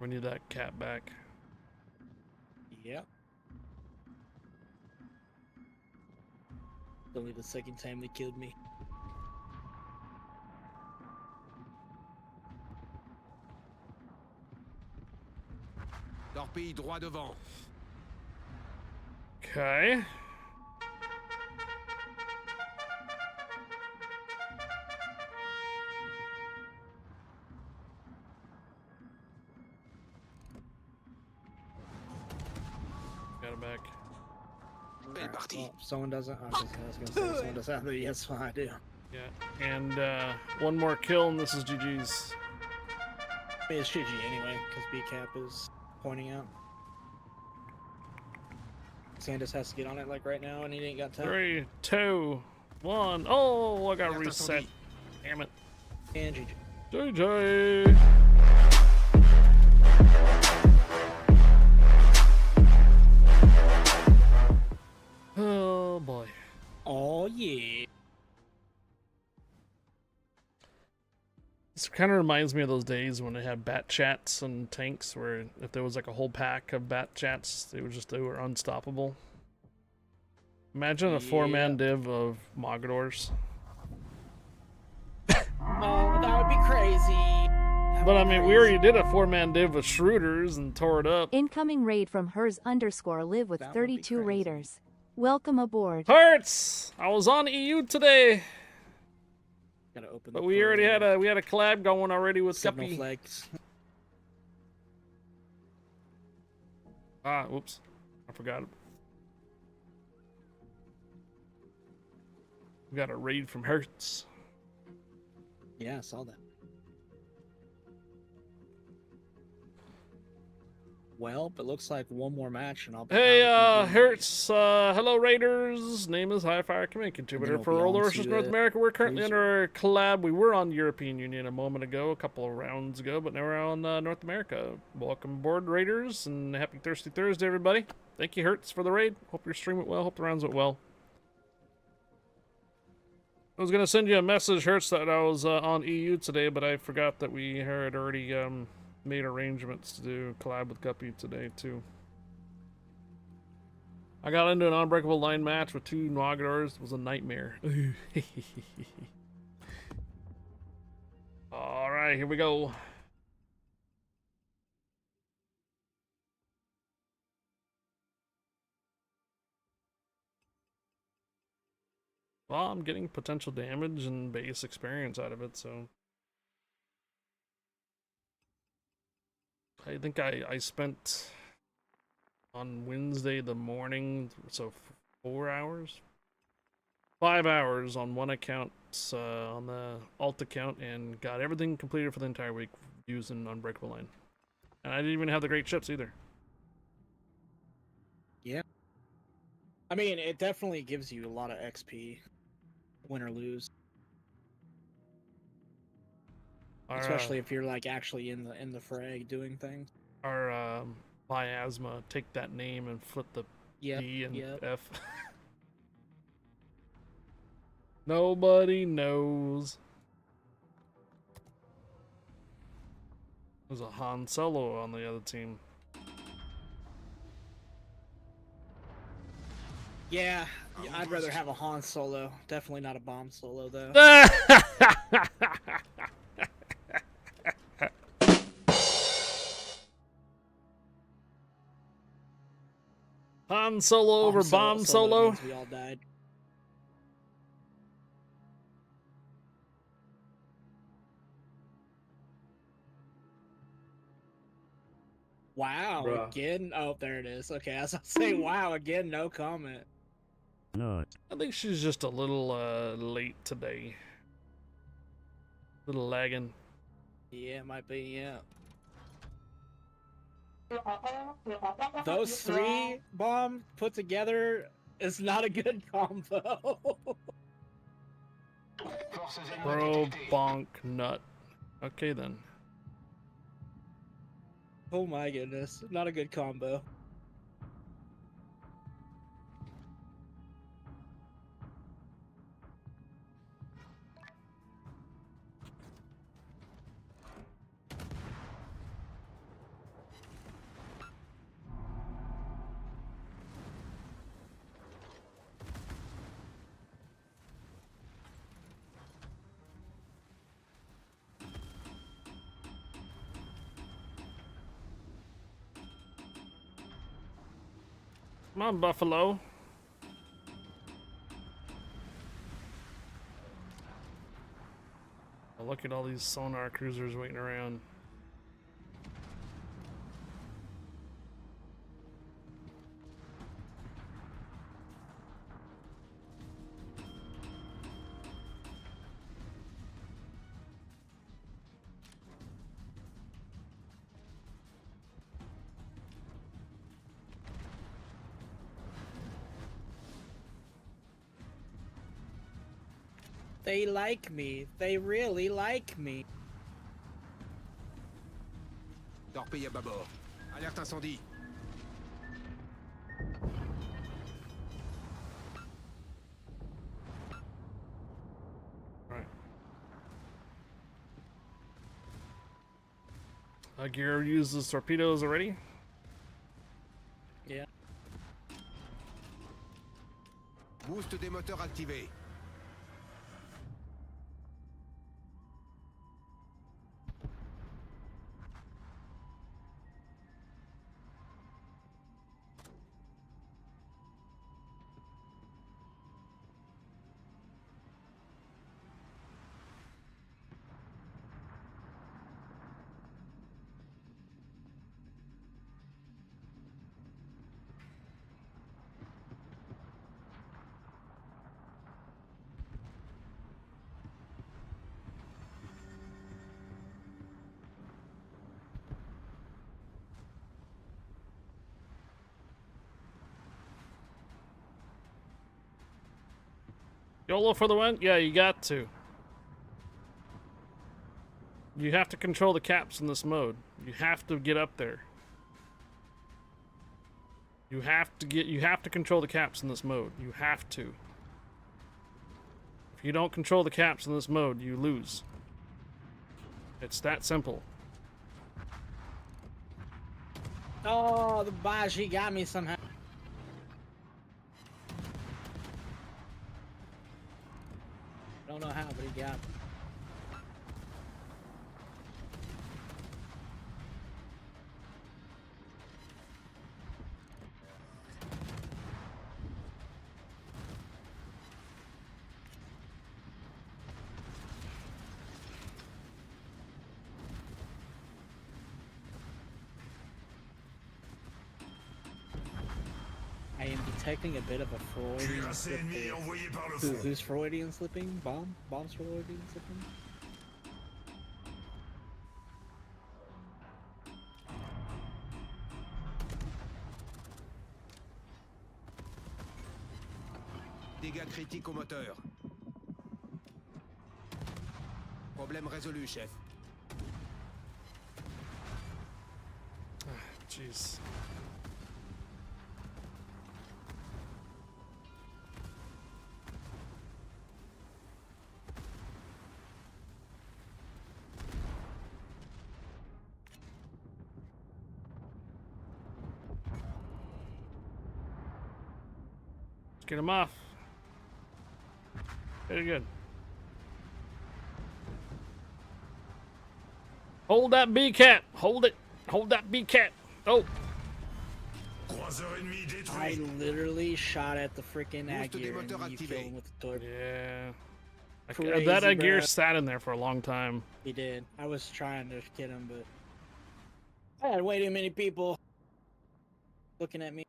We need that cat back. Yep. Only the second time they killed me. Torpille droit devant. Okay. Got it back. Belle partie. Well, someone doesn't. I was gonna say someone doesn't have it. Yes, I do. Yeah, and one more kill, and this is GG's. I mean, it's GG anyway, because B cap is pointing out. Sandus has to get on it like right now, and he ain't got time. 3, 2, 1. Oh, I got Alerte reset. incendie. Damn it. And GG. JJ. Oh boy. Oh yeah. It kind of reminds me of those days when they had bat chats and tanks, where if there was like a whole pack of bat chats, they were unstoppable. Imagine a 4-man div of Mogadors. Oh, that would be crazy. But I mean, we already did a 4-man div with Schroeders and tore it up. Incoming raid from hers_live with That would be 32 crazy. raiders. Welcome aboard. Hurts! I was on EU today, Gotta open but the we already parade. had a collab going already with Signal Guppy. flags. Ah, oops, I forgot. We got a raid from Hertz. Yeah, I saw that. Well, it looks like one more match and I'll be Hey, out of the game. Hertz, hello Raiders. Name is High Fire Command Contributor it'll for be World on Warships to North the America. We're currently cruiser. under a collab. We were on European Union a moment ago, a couple of rounds ago, but now we're on North America. Welcome aboard, Raiders, and happy Thirsty Thursday, everybody. Thank you, Hertz, for the raid. Hope your stream went well. Hope the rounds went well. I was going to send you a message, Hertz, that I was on EU today, but I forgot that we had already made arrangements to do collab with Guppy today, too. I got into an unbreakable line match with 2 Mogadors. It was a nightmare. Alright, here we go. Well, I'm getting potential damage and base experience out of it, so... I think I spent... on Wednesday the morning, so 4 hours? 5 hours on one account, on the alt account, and got everything completed for the entire week using Unbreakable Line. And I didn't even have the great ships either. Yeah. I mean, it definitely gives you a lot of XP, win or lose. Especially if you're like actually in the fray doing things. Our miasma, take that name and flip the Yep, B and yep. F. Nobody knows. There's a Han Solo on the other team. Yeah, I'd rather have a Han Solo. Definitely not a bomb Solo though. Han Solo over Bomb Solo. means we all died. Wow, Bruh. again? Oh, there it is. Okay, I was gonna say wow again, no comment. I think she's just a little late today. Little lagging. Yeah, it might be, yeah. Those 3 bomb put together is not a good combo. Bro, bonk, nut. Okay then. Oh my goodness, not a good combo. Come on, Buffalo. Oh, look at all these sonar cruisers waiting around. They like me. They really like me. Torpille à bâbord. Alerte incendie. Gear uses torpedoes already. Yeah. Boost des moteurs activé. YOLO for the win? Yeah, you got to. You have to control the caps in this mode. You have to get up there. You have to control the caps in this mode. You have to. If you don't control the caps in this mode, you lose. It's that simple. Oh, the Baji got me somehow. Don't know how, but he got me. I am detecting a bit of a Freudian Cuirassé slip ennemi there. envoyé par le front. Who's Freudian slipping? Bomb's Freudian slipping? Dégâts critiques au moteur. Problème résolu, chef. Jeez. Get him off. Very good. Hold that B cap. Hold it. Hold that B cap. Oh. Croiseur ennemi I détruit. literally shot at the freaking Boost des Agir and moteurs you activés. killed him with the torpedo. Yeah. Crazy, That gear bruh. sat in there for a long time. He did. I was trying to get him, but I had way too many people looking at me.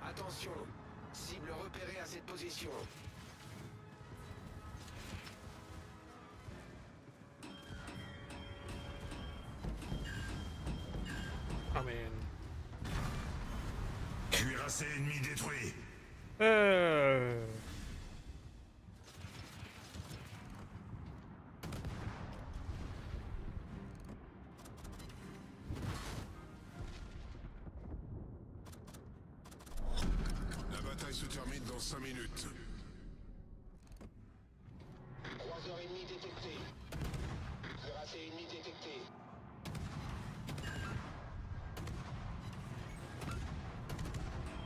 Attention, cible repérée à cette position. I mean. Cuirassé ennemi détruit. La bataille se termine dans 5 minutes. Croiseur ennemi détecté. Cuirassé ennemi détecté.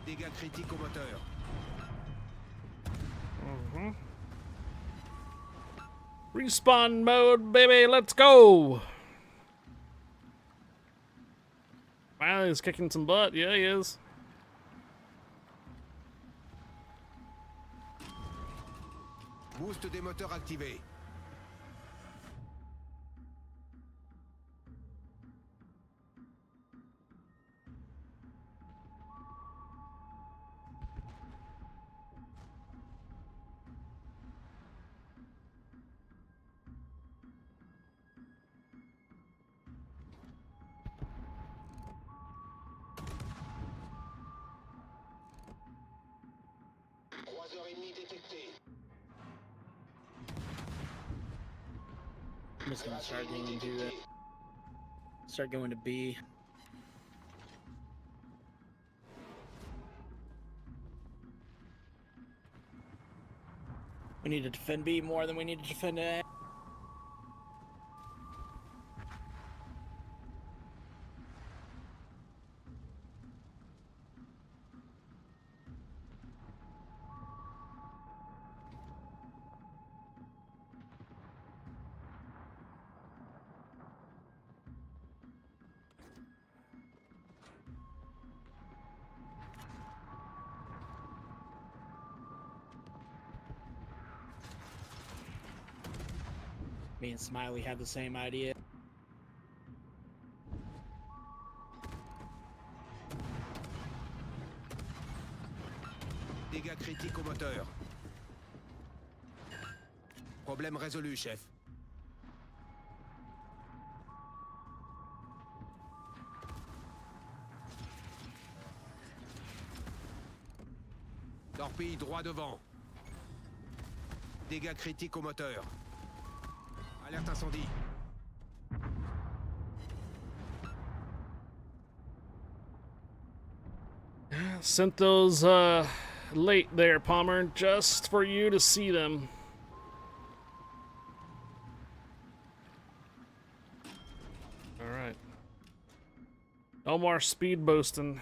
Dégâts critiques au moteur. Respawn mode, baby. Let's go. Wow, he's kicking some butt. Yeah, he is. Boost des moteurs activé. I'm just gonna start going to start going to B. We need to defend B more than we need to defend A. Me and Smiley have the same idea. Dégâts critiques au moteur. Problème résolu, chef. Torpille droit devant. Dégâts critiques au moteur. Alerte incendie. Sent those late there, Palmer, just for you to see them. All right. No more speed boasting.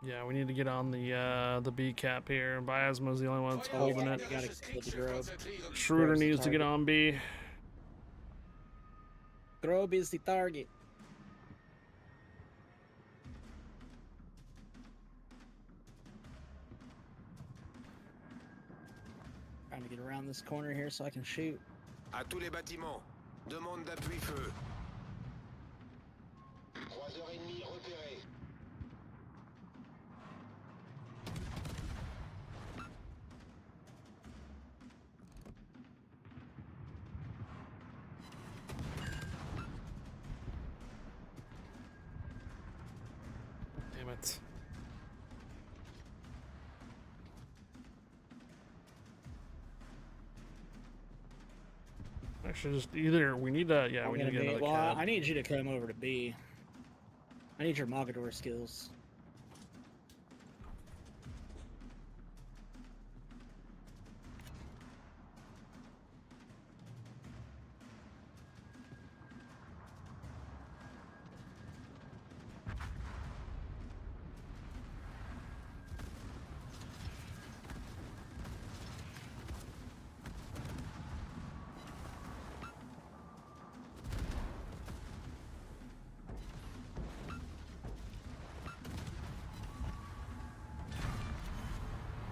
Yeah, we need to get on the B cap here. Biasmo's the only one that's holding it. You gotta kill the Grove. Schroeder Grove's the needs to get target. on B. Grove is the target. Trying to get around this corner here so I can shoot. À tous les bâtiments. Demande d'appui feu. 3h30 repéré. Damn it. Actually, just either we need to, yeah, I'm we need to gonna get be- another well, cab. I need you to come over to B. I need your Mogador skills.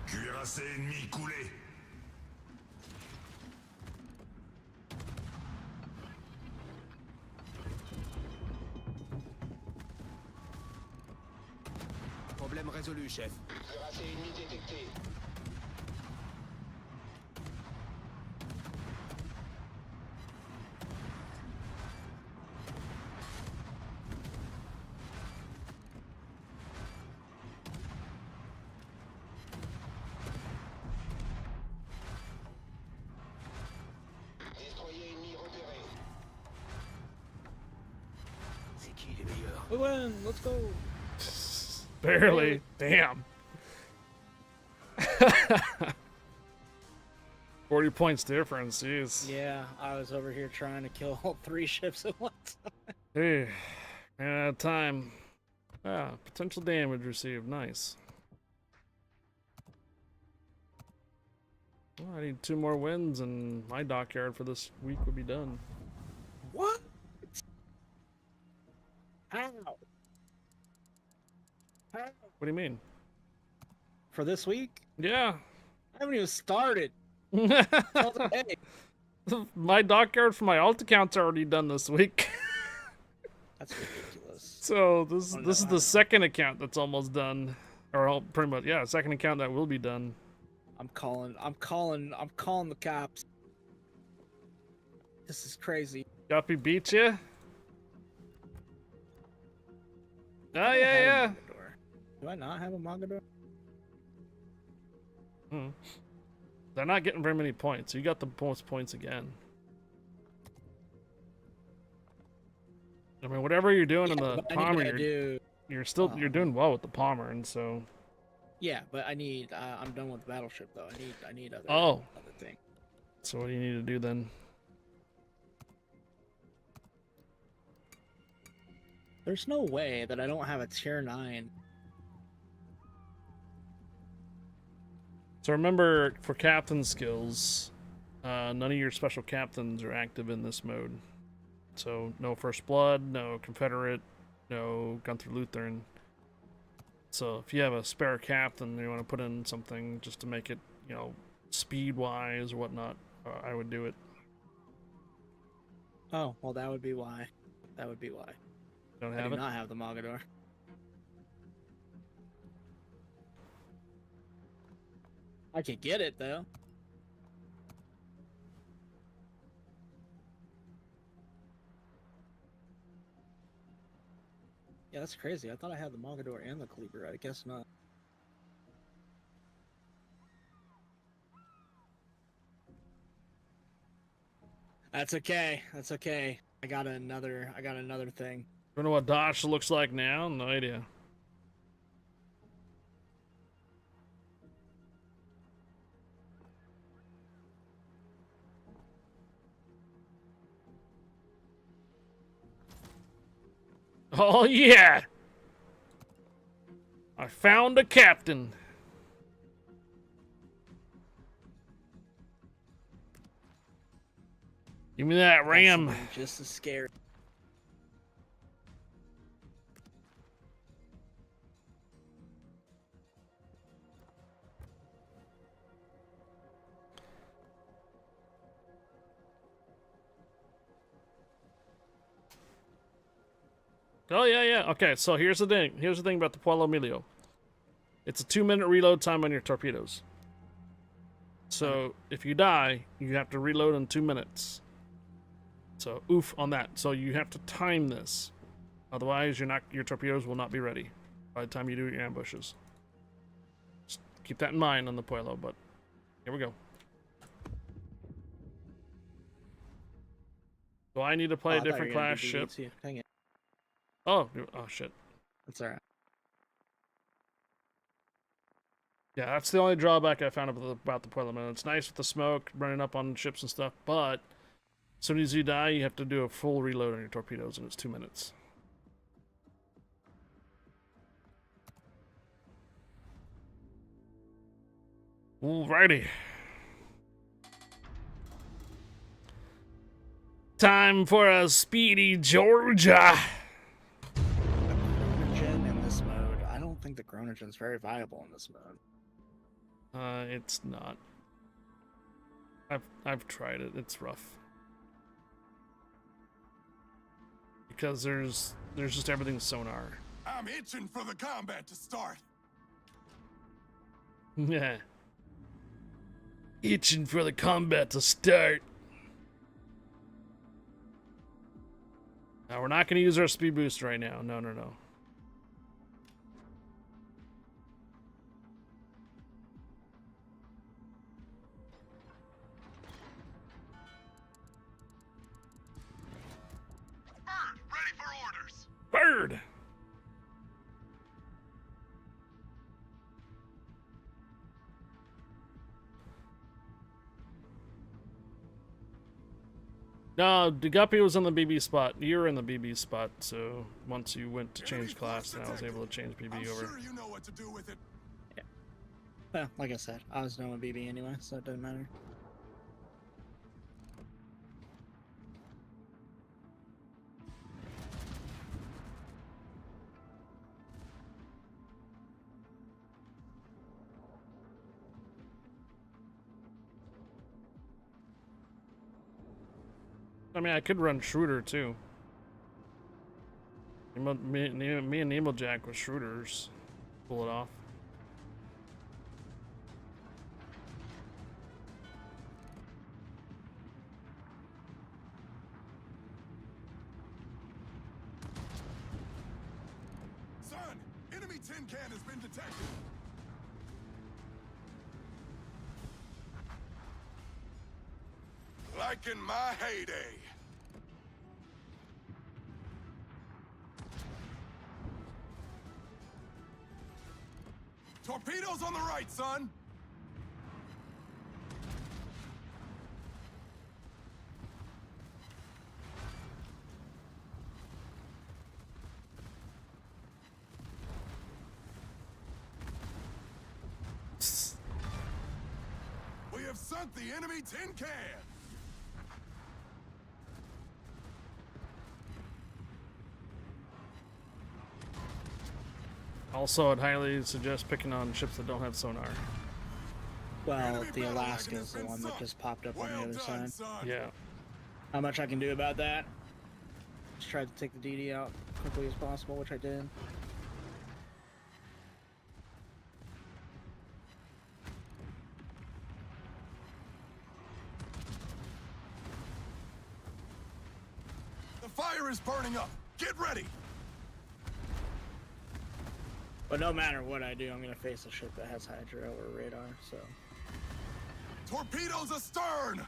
Cuirassé ennemi coulé. Problème résolu, chef. Cuirassé ennemi détecté. Destroyer ennemi repéré. C'est qui les meilleurs? We win! Let's go! Barely. Damn. 40 points difference, jeez. Yeah, I was over here trying to kill all 3 ships at once. Hey, ran out of time. Ah, potential damage received. Nice. Well, I need 2 more wins and my dockyard for this week would be done. What? What do you mean? For this week? Yeah. I haven't even started. I was like, hey, My Dockyard for my alt account's already done this week. that's ridiculous. So this Oh, this is no, I the know. second account that's almost done, or pretty much, yeah, second account that will be done. I'm calling the cops. This is crazy. Guppy beat you? Oh I yeah, have a yeah. Mogador. Do I not have a Mogador? Hmm. They're not getting very many points. You got the most points again. I mean, whatever you're doing in the but I Palmer, need to do. you're doing well with the Palmer, and so. Yeah, but I need. I'm done with the battleship though. I need other. Oh. Other thing. So what do you need to do then? There's no way that I don't have a tier 9. So remember, for captain skills, none of your special captains are active in this mode. So no First Blood, no Confederate, no Gunther Lutheran. So if you have a spare captain, you want to put in something just to make it, speed-wise or whatnot, I would do it. Oh, well, that would be why. That would be why. Don't I have do it? not have the Mogador. I could get it though. Yeah, that's crazy. I thought I had the Mogador and the Kleber. I guess not. That's okay. That's okay. I got another thing. You know what Dodge looks like now? No idea. Oh yeah! I found a captain. Give me that ram. That's just as scary. Oh yeah, yeah. Okay, so here's the thing. Here's the thing about the Pueblo Emilio. It's a 2-minute reload time on your torpedoes. So if you die, you have to reload in 2 minutes. So oof on that. So you have to time this. Otherwise, your torpedoes will not be ready by the time you do your ambushes. Just keep that in mind on the Pueblo, but here we go. Do I need to play Oh, a I thought you different were gonna class do ship? BB2. Dang it. Oh shit. That's alright. Yeah, that's the only drawback I found about the Pueblo, man. It's nice with the smoke running up on ships and stuff, but as soon as you die, you have to do a full reload on your torpedoes, and it's 2 minutes. Alrighty. Time for a speedy Georgia. Chronogen in this mode. I don't think the Chronogen's very viable in this mode. It's not. I've tried it. It's rough. Because there's just everything sonar. I'm itching for the combat to start. Yeah. Itching for the combat to start. Now we're not going to use our speed boost right now. No. Ready for orders. Bird! No, the Guppy was in the BB spot. You were in the BB spot, so once you went to change class, then I was able to change BB I'm over. sure you know what to do with it. Well, like I said, I was done with BB anyway, so it doesn't matter. I mean, I could run Schroeder too. Me and Needlejack with Schroeders. Pull it off. Son, enemy tin can has been detected. Like in my heyday. Torpedoes on the right, son! We have sunk the enemy tin can! Also, I'd highly suggest picking on ships that don't have sonar. Well, the Alaska is the one that just popped up on the other side. Yeah. Not much I can do about that. Just tried to take the DD out quickly as possible, which I did. The fire is burning up! Get ready! But no matter what I do, I'm gonna face a ship that has Hydra or radar, so. Torpedoes astern!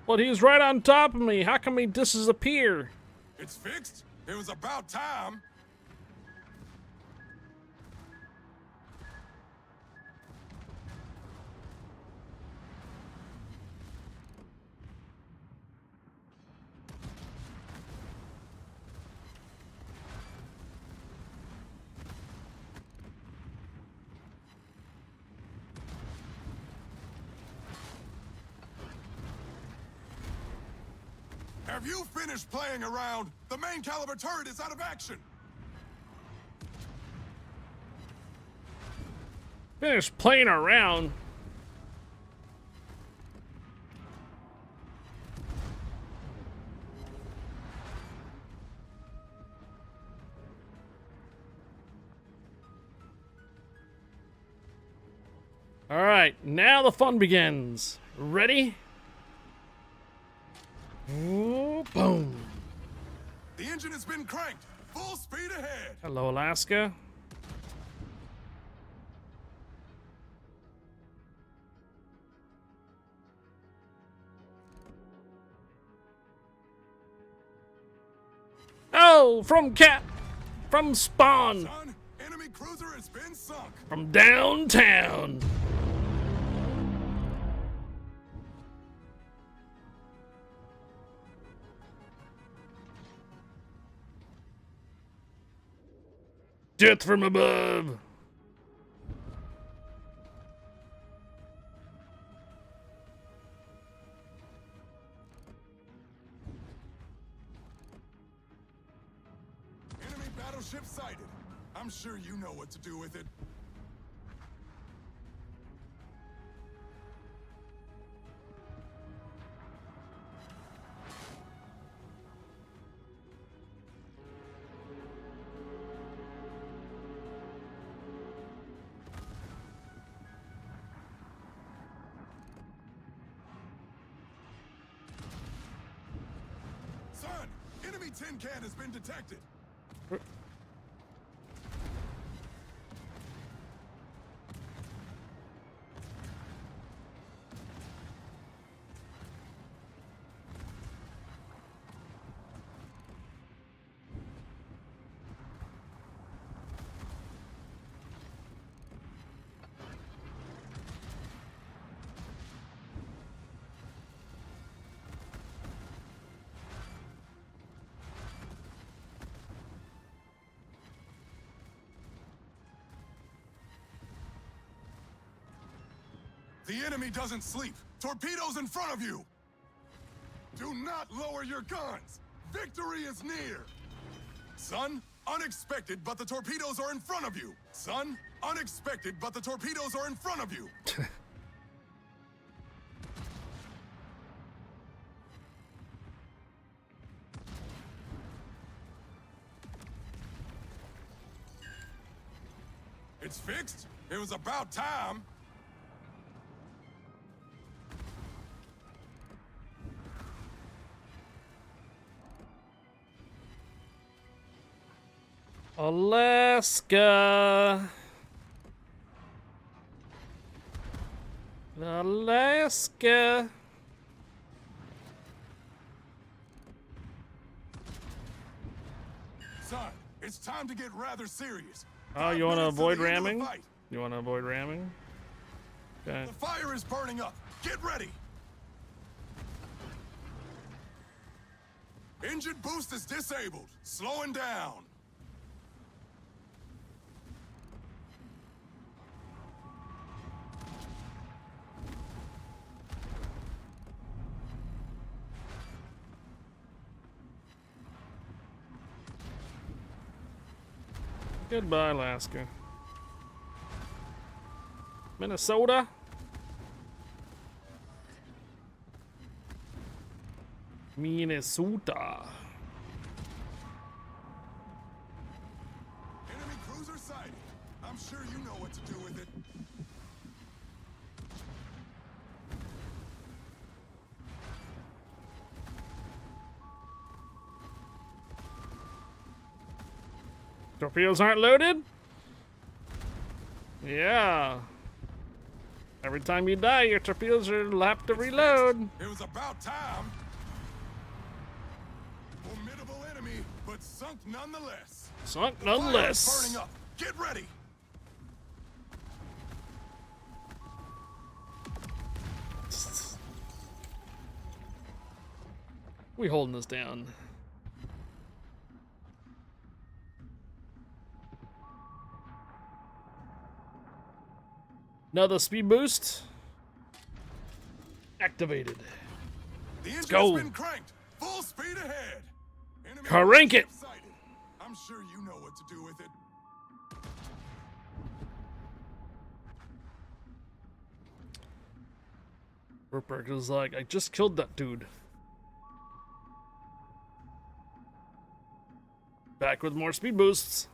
Well, he was right on top of me. How come he disappear? It's fixed? It was about time. Have you finished playing around? The main caliber turret is out of action. Finish playing around. All right, now the fun begins. Ready? Ooh, boom. The engine has been cranked. Full speed ahead. Hello, Alaska. Oh, from Spawn, Son, enemy cruiser has been sunk. from downtown. Death from above. Enemy battleship sighted. I'm sure you know what to do with it. Son, enemy tin can has been detected. The enemy doesn't sleep. Torpedoes in front of you. Do not lower your guns. Victory is near! Son, unexpected, but the torpedoes are in front of you! Son, unexpected, but the torpedoes are in front of you! It's fixed? It was about time! Alaska. Alaska. Son, it's time to get rather serious. Oh, you 5 want to minutes to avoid the end of the ramming? fight. You want to avoid ramming? Okay. The fire is burning up. Get ready. Engine boost is disabled. Slowing down. Goodbye, Alaska. Minnesota. Minnesota. Enemy cruiser sighted. I'm sure you know what to do with it. Torpedoes aren't loaded? Yeah. Every time you die, your torpedoes are lap to reload. It was about time. Formidable enemy, but sunk nonetheless. Sunk Fire is nonetheless. burning up. Get ready. We holding this down. Another speed boost. Activated. The engine's go. been cranked. Full speed ahead. Enemy Crank it. warship sighted. I'm sure you know what to do with it. Rupert is like, I just killed that dude. Back with more speed boosts.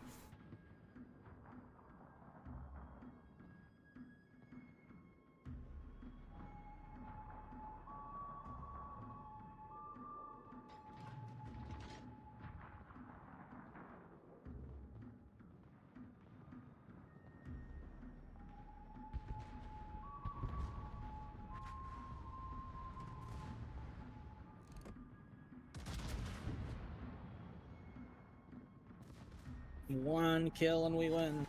One kill and we win.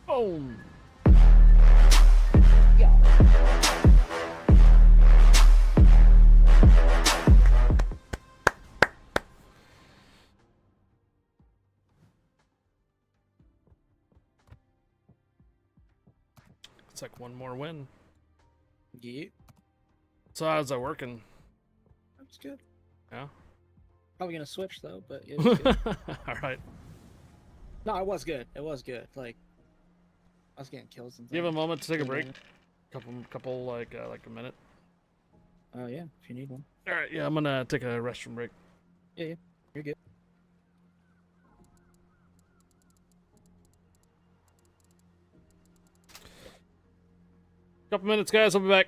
Boom. It's like one more win. Yeah, So how's that working? that's good. Yeah. Probably gonna switch though, but it was good. All right. No, it was good. It was good. Like I was getting kills and Do you have a things. moment to take a Good break? man. Couple like a minute. Oh yeah, if you need one. All right. Yeah, I'm gonna take a restroom break. Yeah, you're good. Couple minutes, guys. I'll be back.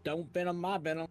Don't venom my venom.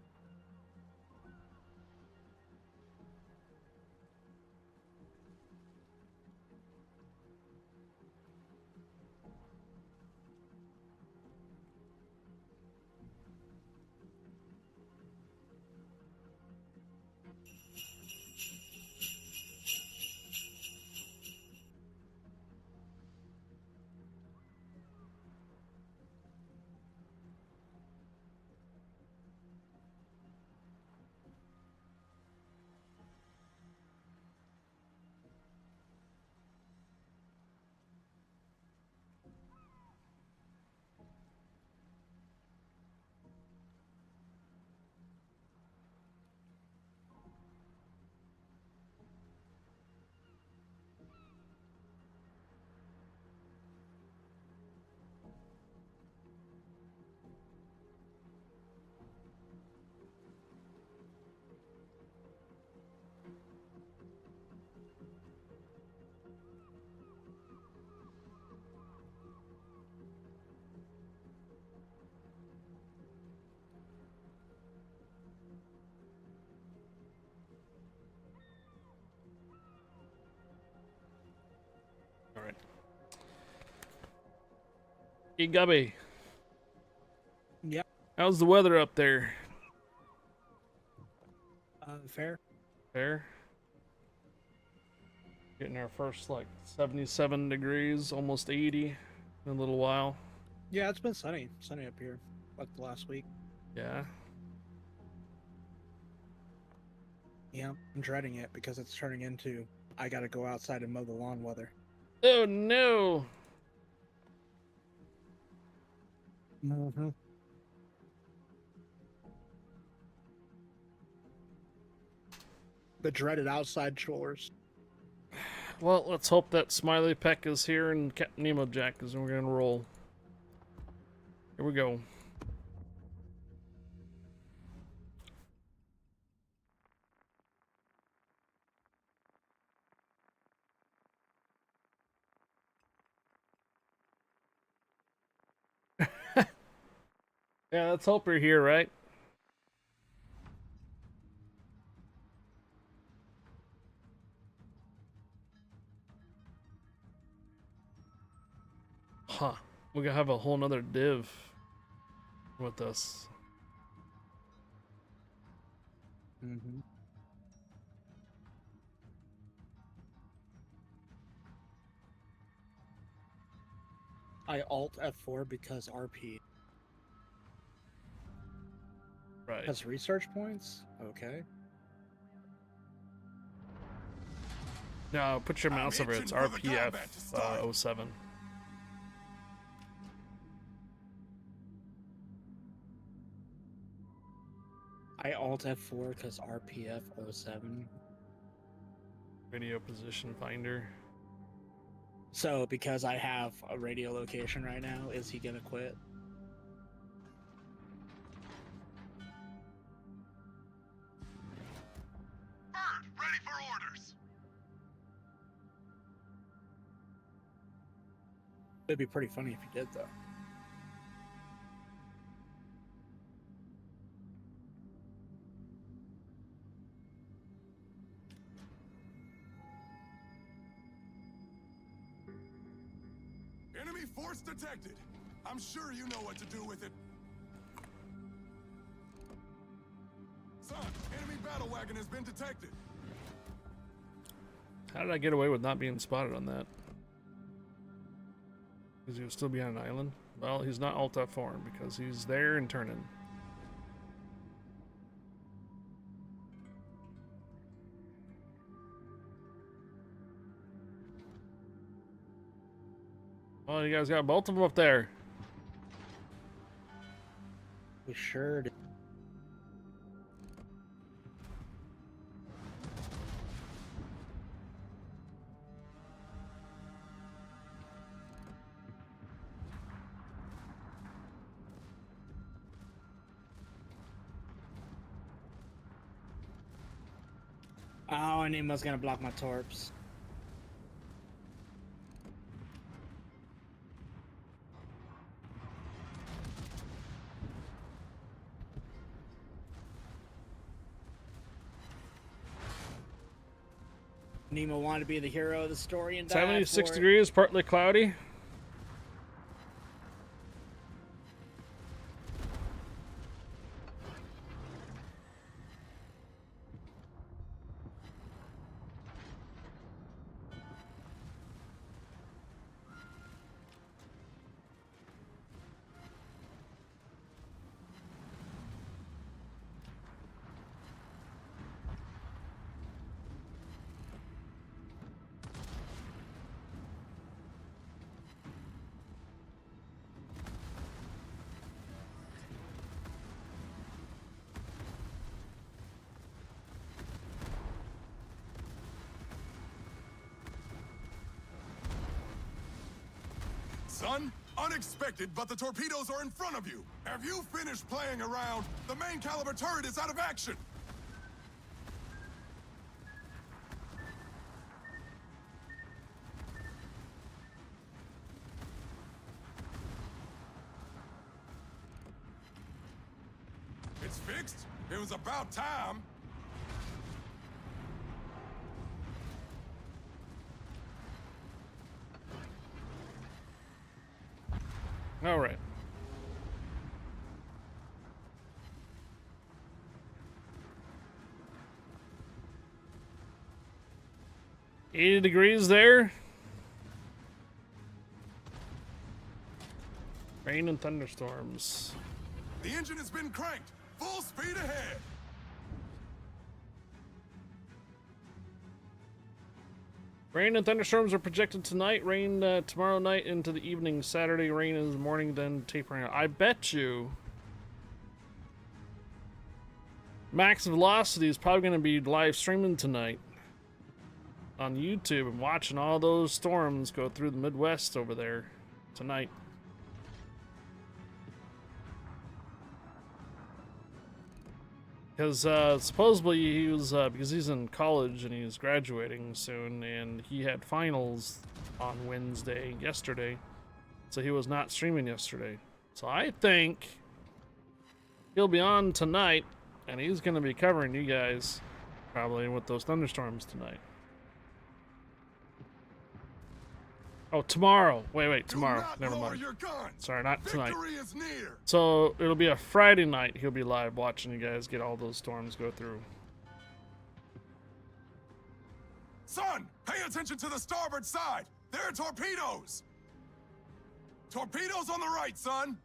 All right. Hey, Gubby. Yep. How's the weather up there? Fair. Fair. Getting our first like 77 degrees, almost 80 in a little while. Yeah, it's been sunny. Sunny up here, like the last week. Yeah. Yeah, I'm dreading it because it's turning into I gotta go outside and mow the lawn weather. Oh no. Mm-hmm. The dreaded outside chores. Well, let's hope that Smiley Peck is here and Captain Nemo Jack is, and we're gonna roll. Here we go. Yeah, let's hope you're here, right? Huh. We're gonna have a whole nother div with us. Mm-hmm. I alt F4 because RP. Right. Has research points? Okay. No, put your I'm mouse over it. It's itching for the RPF combat to start. 07. I alt F4 because RPF 07. Radio position finder. So because I have a radio location right now, is he gonna quit? Bird, ready for orders. It'd be pretty funny if he did, though. Enemy force detected. I'm sure you know what to do with it. Son, enemy battle wagon has been detected. How did I get away with not being spotted on that? Because he would still be on an island? Well, he's not alt F4 because he's there and turning. Oh, you guys got both of them up there. We sure did. Oh, and Nemo's gonna block my torps. Nemo wanted to be the hero of the story and died 76 for it. degrees, partly cloudy. Son, unexpected, but the torpedoes are in front of you. Have you finished playing around? The main caliber turret is out of action. It's fixed? It was about time. All right. $80 degrees there. Rain and thunderstorms. The engine has been cranked. Full speed ahead. Rain and thunderstorms are projected tonight. Rain tomorrow night into the evening. Saturday, rain in the morning, then tapering out. I bet you Max Velocity is probably going to be live streaming tonight on YouTube and watching all those storms go through the Midwest over there tonight. Because supposedly he was, because he's in college and he's graduating soon, and he had finals on Wednesday, yesterday, so he was not streaming yesterday. So I think he'll be on tonight, and he's going to be covering you guys, probably, with those thunderstorms tonight. Oh, tomorrow. Wait, tomorrow. Never mind. Sorry, not tonight. Victory is near. So it'll be a Friday night. He'll be live watching you guys get all those storms go through. Son, pay attention to the starboard side. There are torpedoes. Torpedoes on the right, son.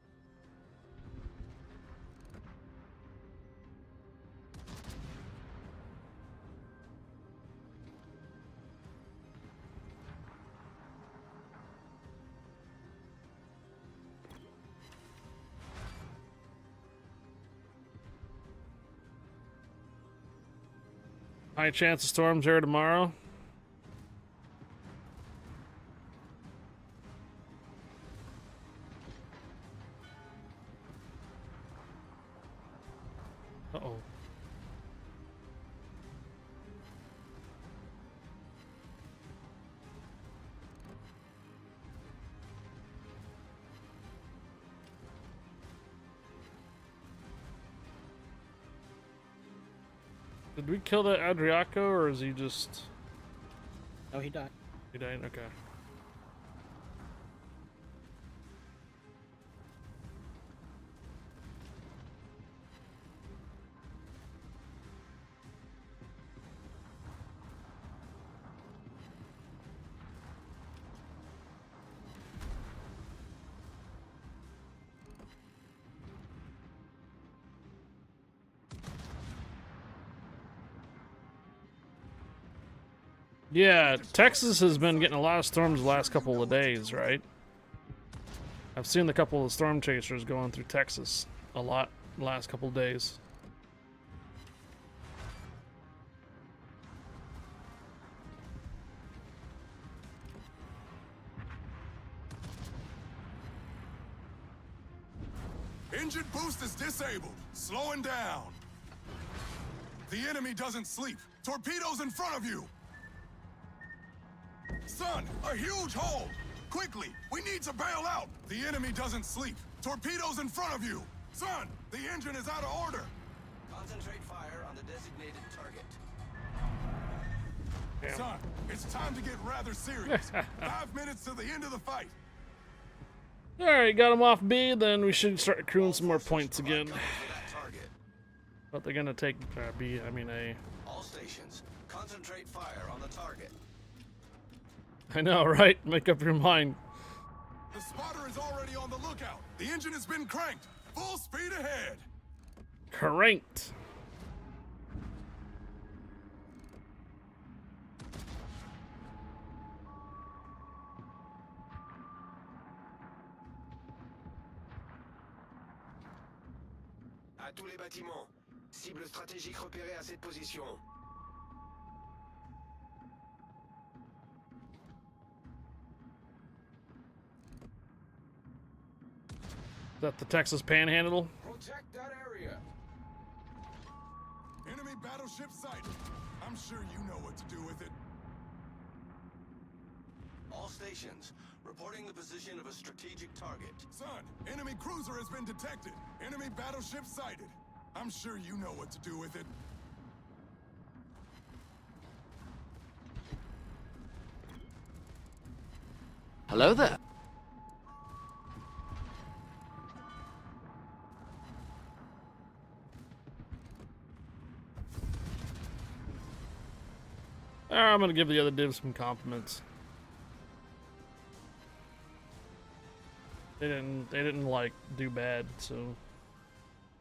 High chance of storms here tomorrow. Uh-oh. Did we kill that Adriaco, or is he just... Oh, he died. He died? Okay. Yeah, Texas has been getting a lot of storms the last couple of days, right? I've seen a couple of storm chasers going through Texas a lot the last couple of days. Engine boost is disabled. Slowing down. The enemy doesn't sleep. Torpedoes in front of you. Son, a huge hole! Quickly, we need to bail out! The enemy doesn't sleep. Torpedoes in front of you! Son, the engine is out of order! Concentrate fire on the designated target. Damn. Son, it's time to get rather serious. 5 minutes to the end of the fight. Alright, got him off B, then we should start accruing some more points again. Cover for that target. But they're gonna take B, I mean A. All stations, concentrate fire on the target. I know, right? Make up your mind. The spotter is already on the lookout. The engine has been cranked. Full speed ahead. Cranked. À tous les bâtiments. Cible stratégique repérée à cette position. Is that the Texas Panhandle? Protect that area. Enemy battleship sighted. I'm sure you know what to do with it. All stations, reporting the position of a strategic target. Son, enemy cruiser has been detected. Enemy battleship sighted. I'm sure you know what to do with it. Hello there. I'm gonna give the other divs some compliments. They didn't like do bad, so in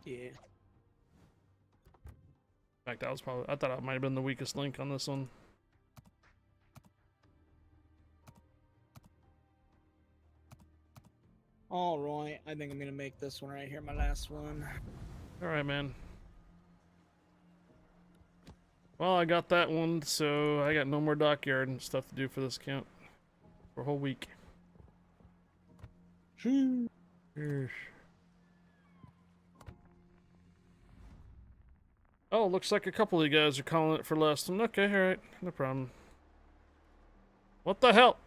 Yeah. fact I thought I might have been the weakest link on this one. All right, I think I'm gonna make this one right here my last one. Alright, man. Well, I got that one, so I got no more Dockyard and stuff to do for this count. For a whole week. Yeesh. Oh, looks like a couple of you guys are calling it for less than. Okay, alright. No problem. What the hell?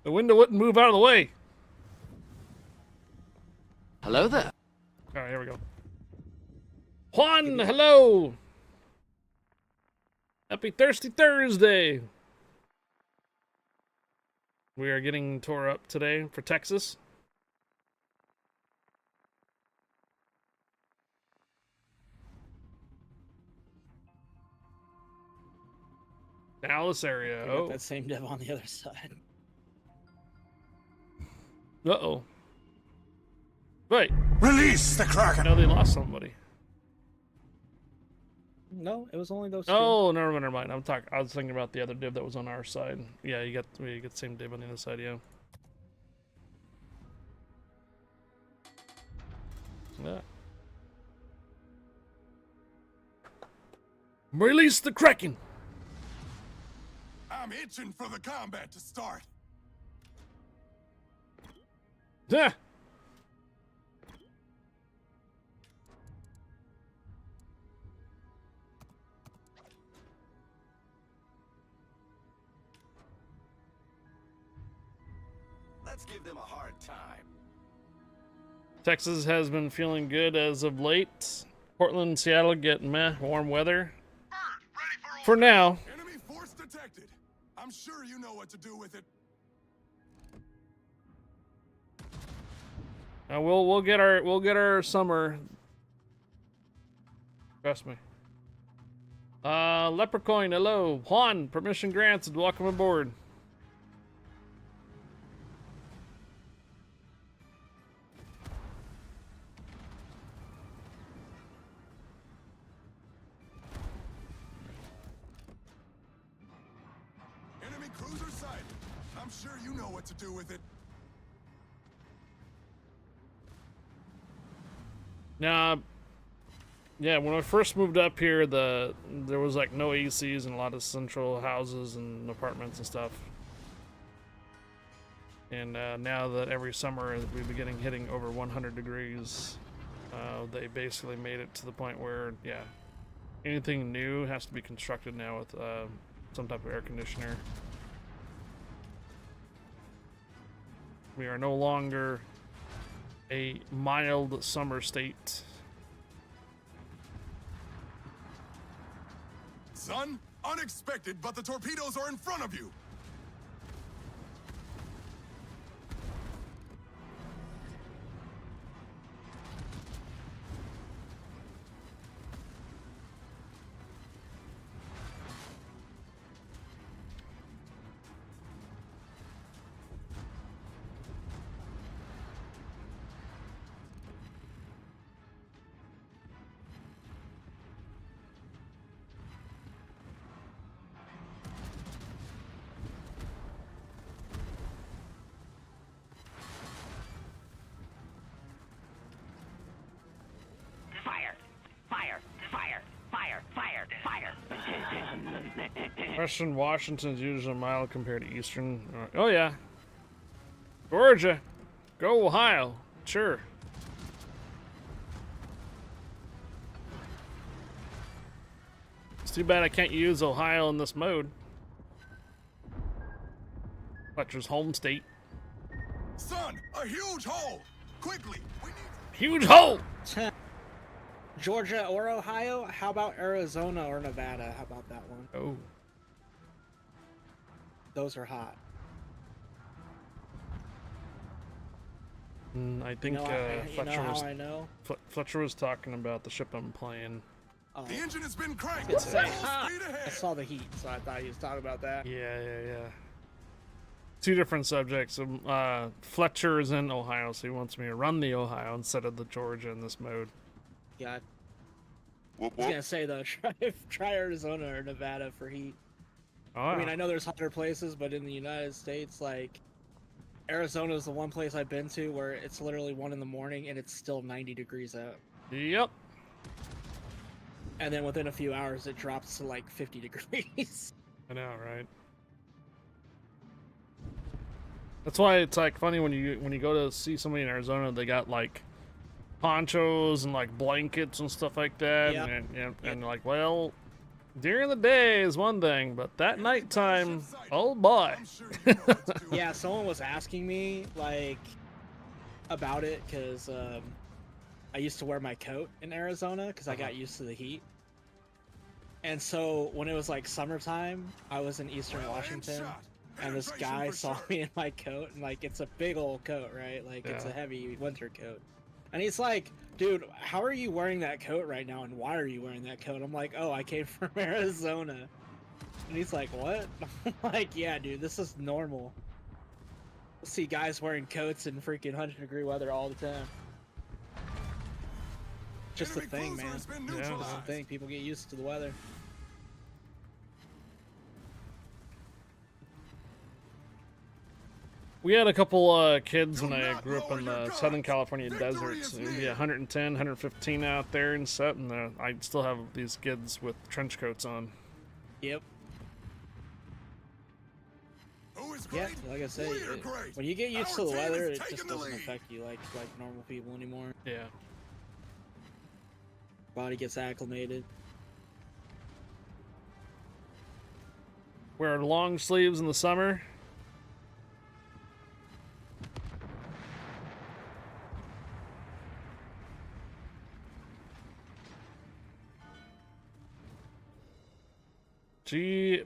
The window wouldn't move out of the way. Hello there. Alright, here we go. Juan, hello! Happy Thirsty Thursday! We are getting tore up today for Texas. Dallas area. I got Oh. that same dev on the other side. Uh-oh. Wait. Release the Kraken. No, they lost somebody. No, it was only those two. Oh, never mind. I was thinking about the other div that was on our side. Yeah, you got the same div on the other side, yeah. Yeah. Release the Kraken! I'm itching for the combat to start. Yeah. Let's give them a hard time. Texas has been feeling good as of late. Portland and Seattle get meh warm weather. For now. Enemy force detected. I'm sure you know what to do with it. We'll get our summer. Trust me. Leprechaun, hello. Juan, permission granted. Welcome aboard. Enemy cruiser sighted. I'm sure you know what to do with it. Now, yeah, when I first moved up here, there was like no ACs and a lot of central houses and apartments and stuff. And now that every summer we've been hitting over 100 degrees, they basically made it to the point where, yeah, anything new has to be constructed now with some type of air conditioner. We are no longer a mild summer state. Son, unexpected, but the torpedoes are in front of you. Western Washington's usually mild compared to Eastern. Oh yeah. Georgia. Go Ohio. Sure. It's too bad I can't use Ohio in this mode. Fletcher's home state. Son, a huge hole! Quickly, we need... Huge hole! Georgia or Ohio? How about Arizona or Nevada? How about that one? Oh. Those are hot. I think Fletcher how was I know? Fletcher was talking about the ship I'm playing. Oh, The engine has been cranked. It's Full a- speed I ahead. saw the heat, so I thought he was talking about that. Yeah. Two different subjects. Fletcher is in Ohio, so he wants me to run the Ohio instead of the Georgia in this mode. Yeah. I was gonna say though, try Arizona or Nevada for heat. Oh, I mean, I know there's hotter places, but in the United States, like Arizona is the one place I've been to where it's literally 1 in the morning and it's still 90 degrees out. Yep. And then within a few hours, it drops to like 50 degrees. I know, right? That's why it's like funny when you go to see somebody in Arizona, they got like ponchos and like blankets and stuff like that, Yep. and like, well, during the day is one thing, but that nighttime, oh boy. I'm sure you know what to do. Yeah, someone was asking me like about it because I used to wear my coat in Arizona because I got used to the heat. And so when it was like summertime, I was in Eastern Well, Washington, shot. and this Penetration guy for saw sure. me in my coat, and like it's a big old coat, right? Like it's a Yeah. heavy winter coat. And he's like, dude, how are you wearing that coat right now, and why are you wearing that coat? I'm like, oh, I came from Arizona. And he's like, what? I'm like, yeah, dude, this is normal. You'll see guys wearing coats in freaking 100-degree weather all the time. Just a Enemy thing, cruiser man. has been Yeah. Just a neutralized. thing. People get used to the weather. We had a couple kids when Do I not grew up lower in your the guns. Southern California Victory deserts. is It would be near. 110, 115 out there and set, and I still have these kids with trench coats on. Yep. Who is Yeah, great? like I say, We are great. when you get used Our to the team weather, is it just taking the doesn't lead. affect you like normal people anymore. Yeah. Body gets acclimated. Wear long sleeves in the summer.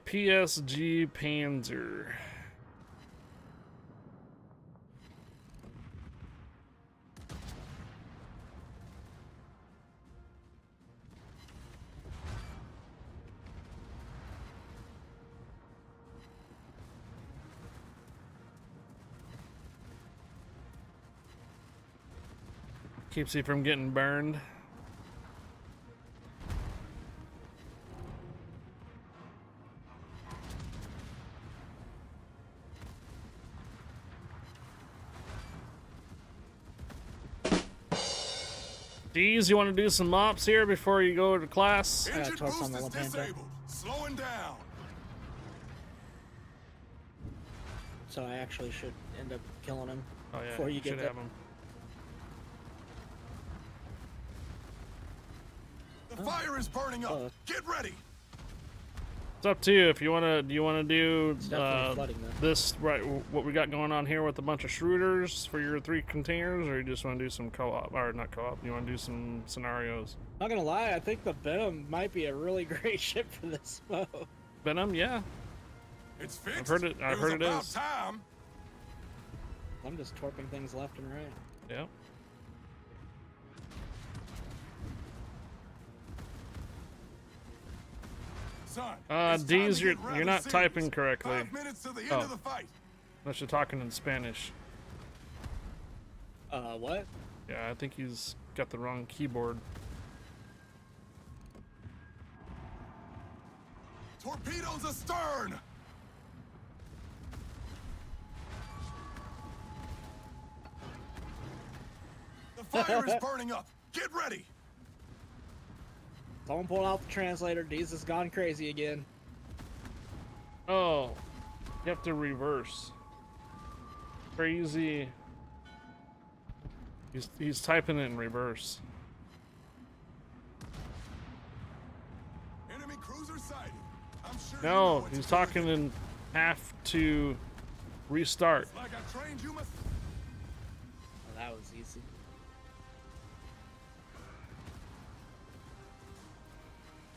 PSG Panzer. Keeps you from getting burned. Deez, you want to do some mops here before you go to class? got Engine torques on boost the is Lepanta. disabled. Slowing down. So I actually should end up killing him Oh yeah, before you get should there. have 'em. The fire is burning up. Oh. Get ready. It's up to you if you wanna. Do you wanna do It's definitely flooding though. this right? What we got going on here with a bunch of Schroeders for your 3 containers, or you just want to do some co-op or not co-op? You want to do some scenarios? Not gonna lie, I think the Venom might be a really great ship for this mode. Venom, yeah. It's fixed. I've heard it. I've heard it about is. time. I'm just torping things left and right. Yeah. Son, it's time D's, to you're get rather not serious. typing correctly. 5 minutes to the end Oh. of the fight. Unless you're talking in Spanish. What? Yeah, I think he's got the wrong keyboard. Torpedoes astern. The fire is burning up. Get ready. Someone pull out the translator. Deez has gone crazy again. Oh, you have to crazy. He's typing it in reverse. Enemy cruiser sighted. I'm sure you know No, what he's to do with talking it. in have to restart. It's like I trained you must. Oh, that was easy.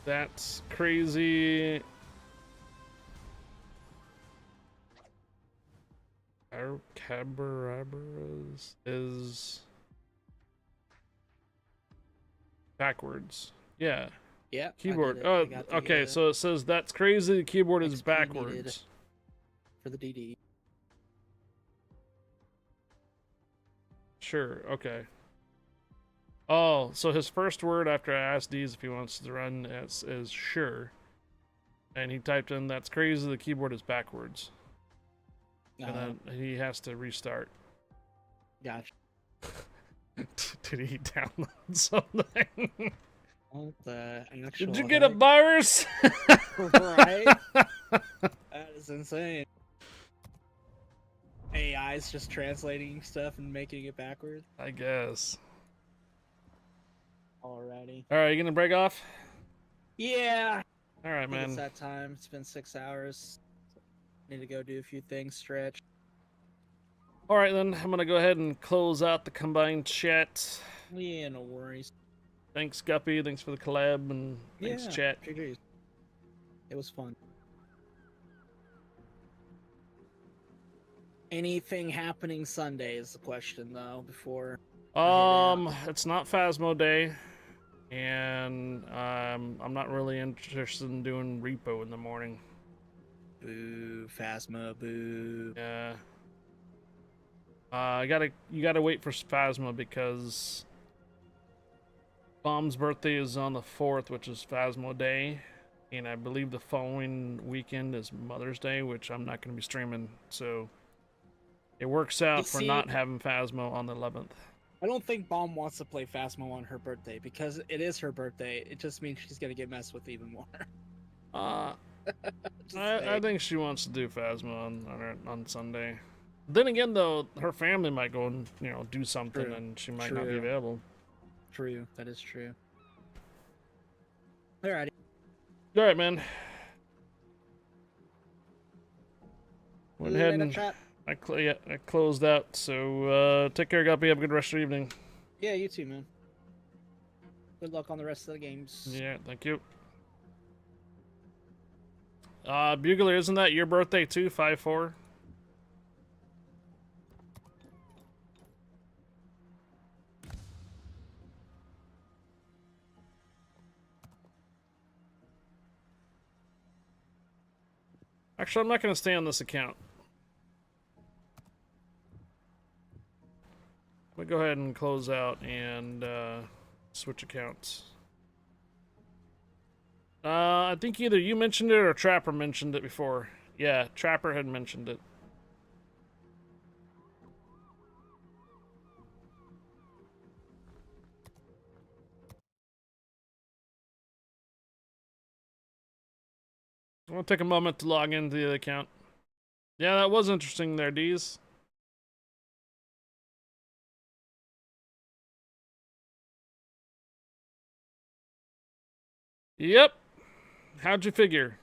That's crazy. Cabarabaras is backwards. Yeah. Yeah. Keyboard. I Oh, got the, okay. So it says that's crazy. The keyboard is XP needed. backwards. For the DD. Sure. Okay. Oh, so his first word after I asked Deez if he wants to run is sure, and he typed in that's crazy. The keyboard is backwards, and then he has to restart. Gotcha. Did he download something? What the actual Did you get a heck? virus? Right? That is insane. AI's just translating stuff and making it backwards. I guess. Alrighty. All right, you gonna break off? Yeah. All right, I think it's man. that time. It's been 6 hours. Need to go do a few things, stretch. All right, then I'm gonna go ahead and close out the combined chat. Yeah, no worries. Thanks, Guppy. Thanks for the collab, and thanks, Yeah, chat. GG's. It was fun. Anything happening Sunday is the question, though, before... It's not Phasmo Day, and I'm not really interested in doing repo in the morning. Boo, Phasma, boo. Yeah. You gotta wait for Phasma because Bomb's birthday is on the 4th, which is Phasmo Day, and I believe the following weekend is Mother's Day, which I'm not gonna be streaming, so it works out for see- not having Phasmo on the 11th. I don't think Bomb wants to play Phasmo on her birthday, because it is her birthday. It just means she's gonna get messed with even more. Just I saying. think she wants to do Phasma on Sunday. Then again, though, her family might go and do something, True. and she might not be True. available. True, that is true. Alrighty. All right, man. Went ahead and Chat. I closed out. So take care, Guppy. Have a good rest of your evening. Yeah, you too, man. Good luck on the rest of the games. Yeah, thank you. Bugler, isn't that your birthday too? 5/4. Actually, I'm not going to stay on this account. I'm going to go ahead and close out and switch accounts. I think either you mentioned it or Trapper mentioned it before. Yeah, Trapper had mentioned it. I want to take a moment to log into the account. Yeah, that was interesting there, Deez. Yep. How'd you figure?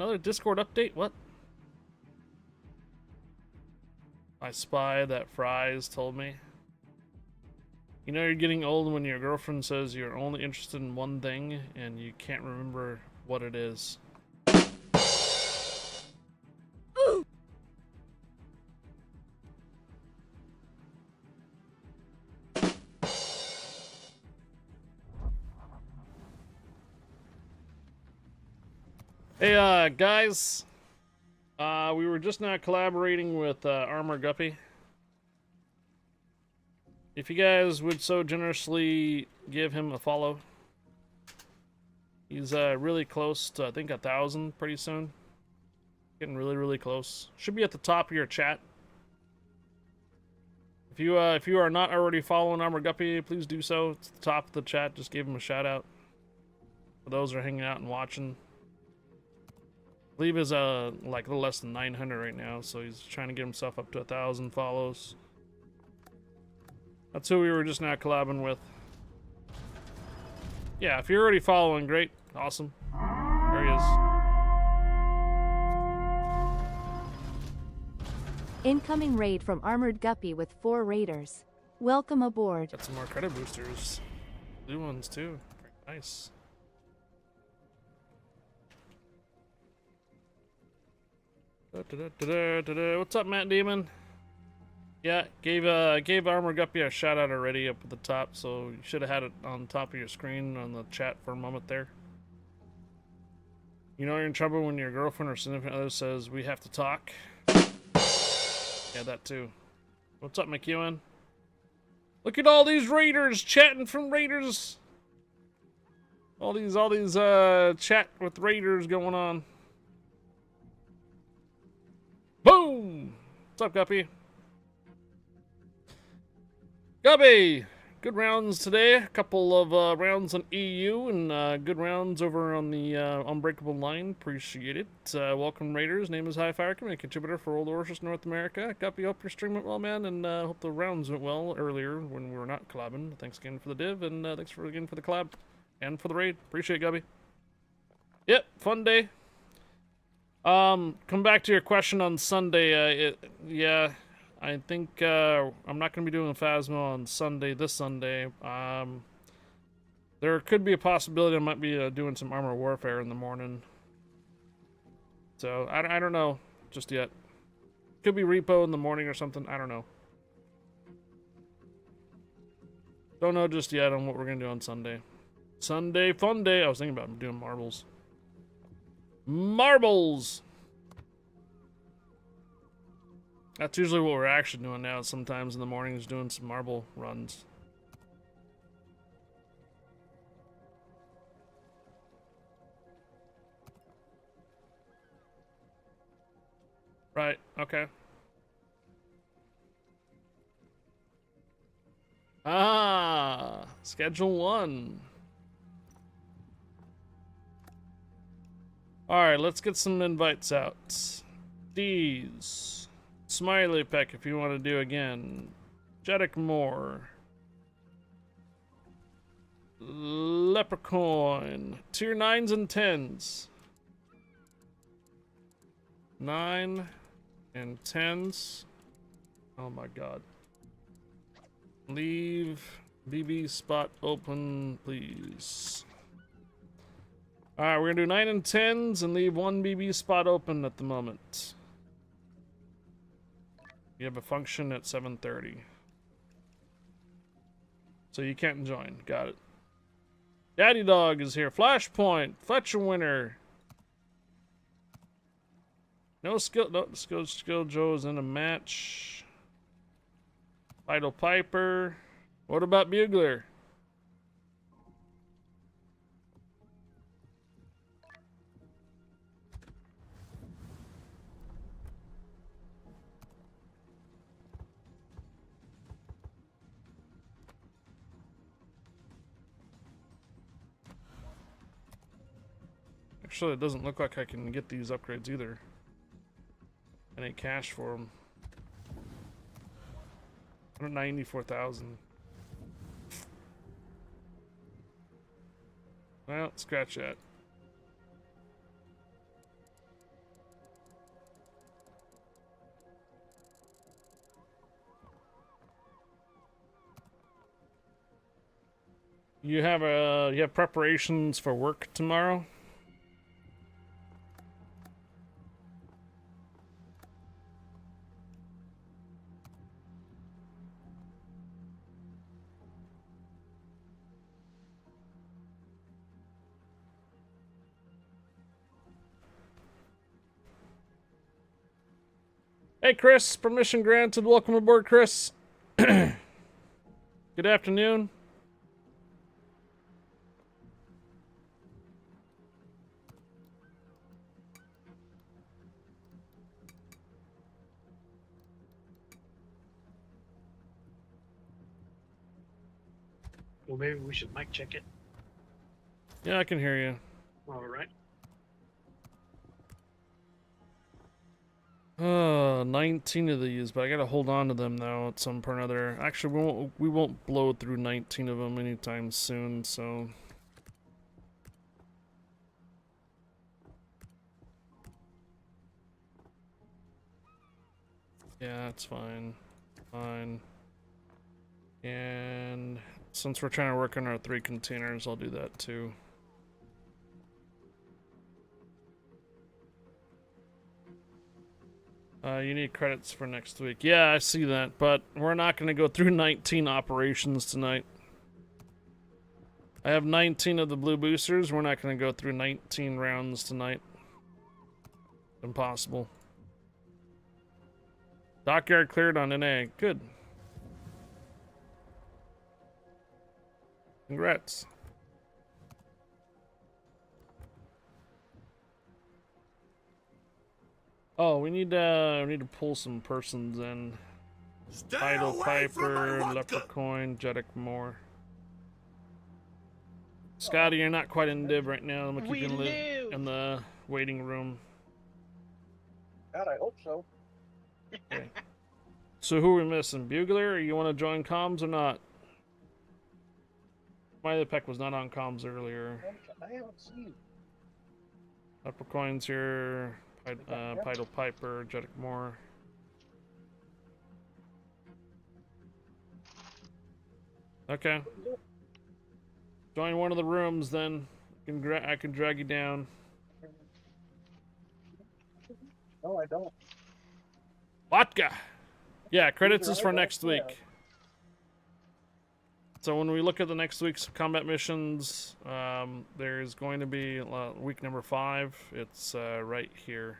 Another Discord update? What? I spy that Fries told me. You know you're getting old when your girlfriend says you're only interested in one thing and you can't remember what it is. Hey, guys. We were just now collaborating with Armor Guppy. If you guys would so generously give him a follow. He's really close to, I think, 1,000 pretty soon. Getting really, really close. Should be at the top of your chat. If you are not already following Armor Guppy, please do so. It's at the top of the chat. Just give him a shout out. For those who are hanging out and watching. I believe is like a little less than 900 right now, so he's trying to get himself up to 1,000 follows. That's who we were just now collabing with. Yeah, if you're already following, great, awesome. There he is. Incoming raid from Armored Guppy with 4 raiders. Welcome aboard. Got some more credit boosters. Blue ones too. Very nice. What's up, Matt Demon? Yeah, gave Armor Guppy a shout out already up at the top, so you should have had it on top of your screen on the chat for a moment there. You know you're in trouble when your girlfriend or significant other says we have to talk. Yeah, that too. What's up, McEwen? Look at all these raiders chatting from raiders. All these chat with raiders going on. Boom! What's up, Guppy? Guppy! Good rounds today. A couple of rounds on EU and good rounds over on the Unbreakable line. Appreciate it. Welcome, Raiders. Name is Highfire, community contributor for Old Warships North America. Guppy, hope your stream went well, man, and hope the rounds went well earlier when we were not collabing. Thanks again for the div, and thanks again for the collab and for the raid. Appreciate it, Guppy. Yep, fun day. Come back to your question on Sunday. Yeah, I think I'm not going to be doing Phasma on Sunday, this Sunday. There could be a possibility I might be doing some Armor Warfare in the morning. So, I don't know just yet. Could be Repo in the morning or something. I don't know. Don't know just yet on what we're going to do on Sunday. Sunday fun day. I was thinking about doing marbles. Marbles! That's usually what we're actually doing now. Sometimes in the mornings doing some marble runs. Right, okay. Ah, schedule 1. Alright, let's get some invites out. D's. Smiley Peck if you want to do again. Jeddick Moore. Leprechaun. Tier 9s and 10s. 9 and 10s. Oh my god. Leave BB spot open, please. Alright, we're gonna do 9 and 10s and leave 1 BB spot open at the moment. You have a function at 7:30. So you can't join. Got it. Daddy Dog is here. Flashpoint. Fletcher winner. No skill. No, Skill Joe's in a match. Vital Piper. What about Bugler? Actually, it doesn't look like I can get these upgrades either. Any cash for them. 194,000. Well, scratch that. You have preparations for work tomorrow? Hey Chris, permission granted. Welcome aboard, Chris. Good afternoon. Well, maybe we should mic check it. Yeah, I can hear you. All right. 19 of these, but I gotta hold on to them now at some point or another. Actually, we won't blow through 19 of them anytime soon, so... Yeah, that's fine. Fine. And since we're trying to work on our 3 containers, I'll do that too. You need credits for next week. Yeah, I see that, but we're not going to go through 19 operations tonight. I have 19 of the blue boosters. We're not going to go through 19 rounds tonight. Impossible. Dockyard cleared on NA. Good. Congrats. Oh, we need to pull some persons in. Idle Piper, Leprechaun, Jeddick Moore. Scotty, you're not quite in div right now. I'm gonna keep you in the waiting room. God, I hope so. Okay. So who are we missing? Bugler, or you want to join comms or not? My Peck was not on comms earlier. I haven't seen. Leprechaun's here. Idle Piper, Jeddick Moore. Okay. Join one of the rooms then. I can drag you down. No, I don't. Vodka! Yeah, credits is for next week. So when we look at the next week's combat missions, there's going to be week number 5. It's right here.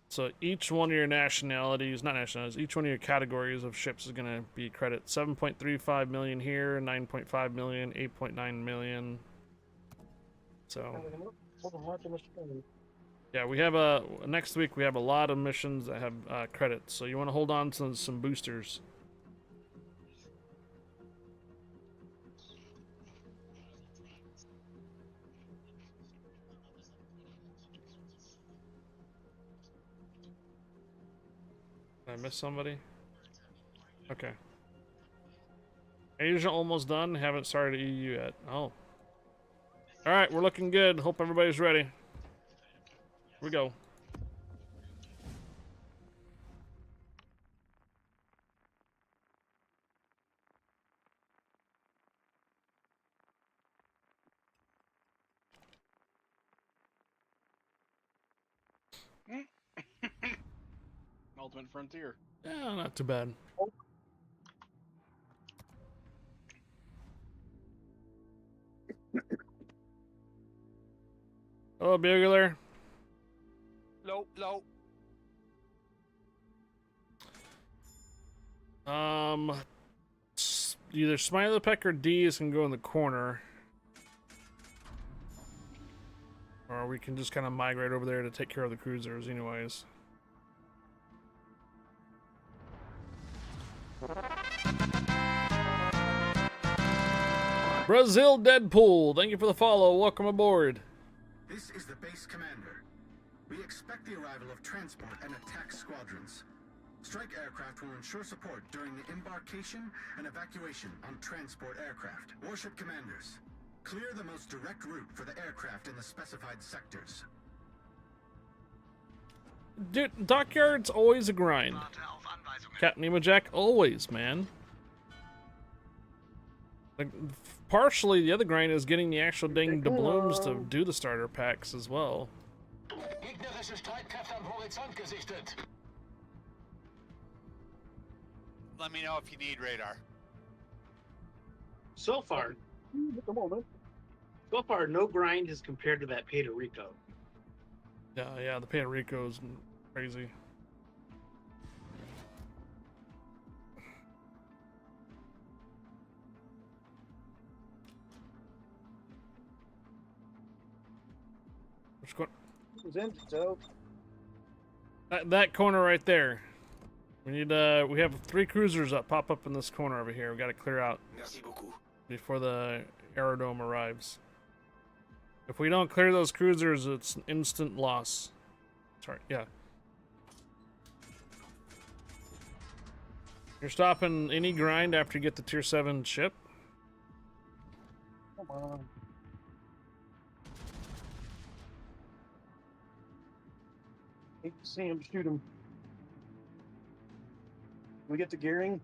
So each one of your nationalities, not nationalities, each one of your categories of ships is going to be credit. 7.35 million here, 9.5 million, 8.9 million. So yeah, we have next week we have a lot of missions that have credits. So you want to hold on to some boosters. Did I miss somebody? Okay. Asia almost done. Haven't started EU yet. Oh. Alright, we're looking good. Hope everybody's ready. Here we go. Ultimate Frontier. Yeah, not too bad. Oh, Bugler. Low, low. Either Smiley Peck or D's can go in the corner. Or we can just kind of migrate over there to take care of the cruisers anyways. Brazil Deadpool, thank you for the follow. Welcome aboard. This is the base commander. We expect the arrival of transport and attack squadrons. Strike aircraft will ensure support during the embarkation and evacuation on transport aircraft. Warship commanders, clear the most direct route for the aircraft in the specified sectors. Dude, Dockyard's always a grind. Captain Nemo Jack, always, man. Like, partially, the other grind is getting the actual dang doubloons to do the starter packs as well. Gegnerische Streitkräfte am Horizont gesichtet. Let me know if you need radar. So far, at the moment, so far, no grind has compared to that Puerto Rico. Yeah, the Puerto Rico is crazy. Which corner? So, That corner right there. We need we have 3 cruisers that pop up in this corner over here. We got to clear out Merci beaucoup. before the aerodrome arrives. If we don't clear those cruisers, it's an instant loss. Sorry, yeah. You're stopping any grind after you get the tier 7 ship? come on. Hate to see him shoot him. We get the gearing.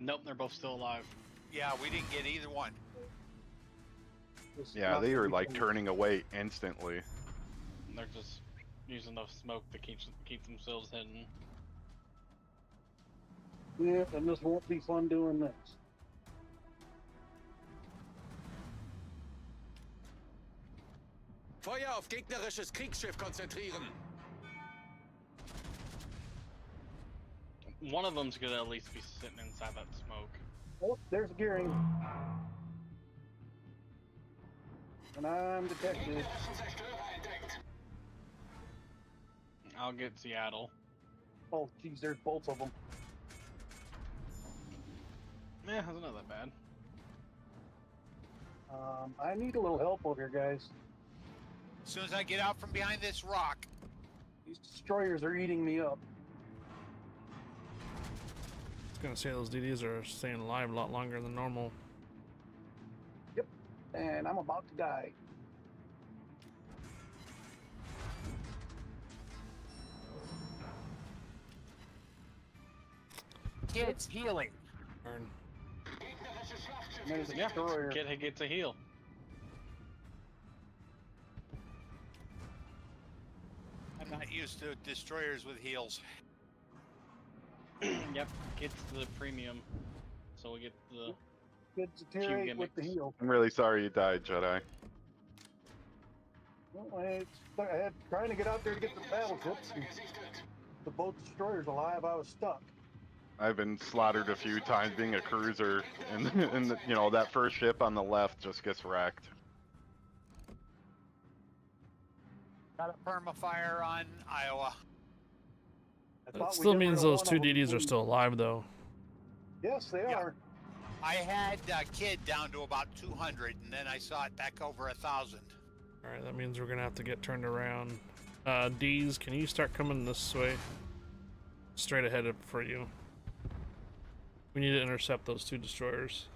Nope, they're both still alive. Yeah, we didn't get either one. Just Yeah, not they were really like funny. turning away instantly. They're just using the smoke to keep themselves hidden. Yeah, and this won't be fun doing this. Feuer auf gegnerisches Kriegsschiff konzentrieren. One of them's gonna at least be sitting inside that smoke. Oh, there's gearing. And I'm detected. I'll get Seattle. Oh, geez, there's both of them. Yeah, that's not that bad. I need a little help over here, guys. As soon as I get out from behind this rock. These destroyers are eating me up. I was gonna say those DDs are staying alive a lot longer than normal. Yep. And I'm about to die. Kids healing. Darn. And there's a Yeah, destroyer. kid gets a heal. I'm not used to destroyers with heals. Yep, gets the premium, so we get the. Good deteriorate with the gimmicks. heal. I'm really sorry you died, Jedi. Well, I had trying to get out there to get the battleships. And the boat destroyers alive, I was stuck. I've been slaughtered a few times being a cruiser, and you know, that first ship on the left just gets wrecked. Got a permafire on Iowa. I That thought we still got rid means of those one 2 of them. DDs are still alive, though. Yes, they Yeah. are. I had Kid down to about 200, and then I saw it back over 1,000. Alright, that means we're gonna have to get turned around. D's, can you start coming this way? Straight ahead for you. We need to intercept those 2 destroyers.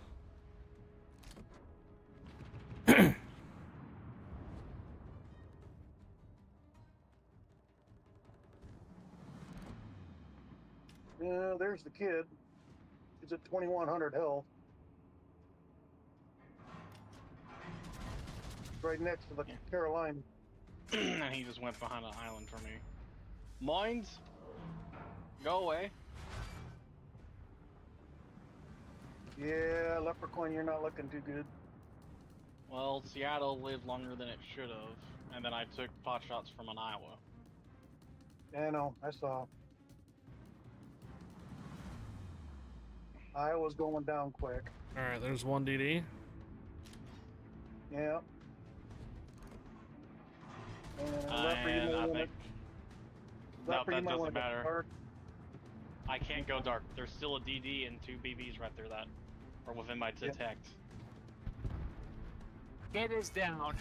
Yeah, there's the kid. He's at 2,100 health. Right next to the Carolina. And he just went behind an island for me. Mines? Go away. Yeah, Leprechaun, you're not looking too good. Well, Seattle lived longer than it should have, and then I took pot shots from an Iowa. Yeah, I know, I saw. Iowa's going down quick. Alright, there's 1 DD. Yeah. And Leper, you And may I wanna- think... No, Leper, you that might wanna doesn't go matter. dark. I can't go dark. There's still a DD and 2 BBs right there that are within my detect. Kid is down.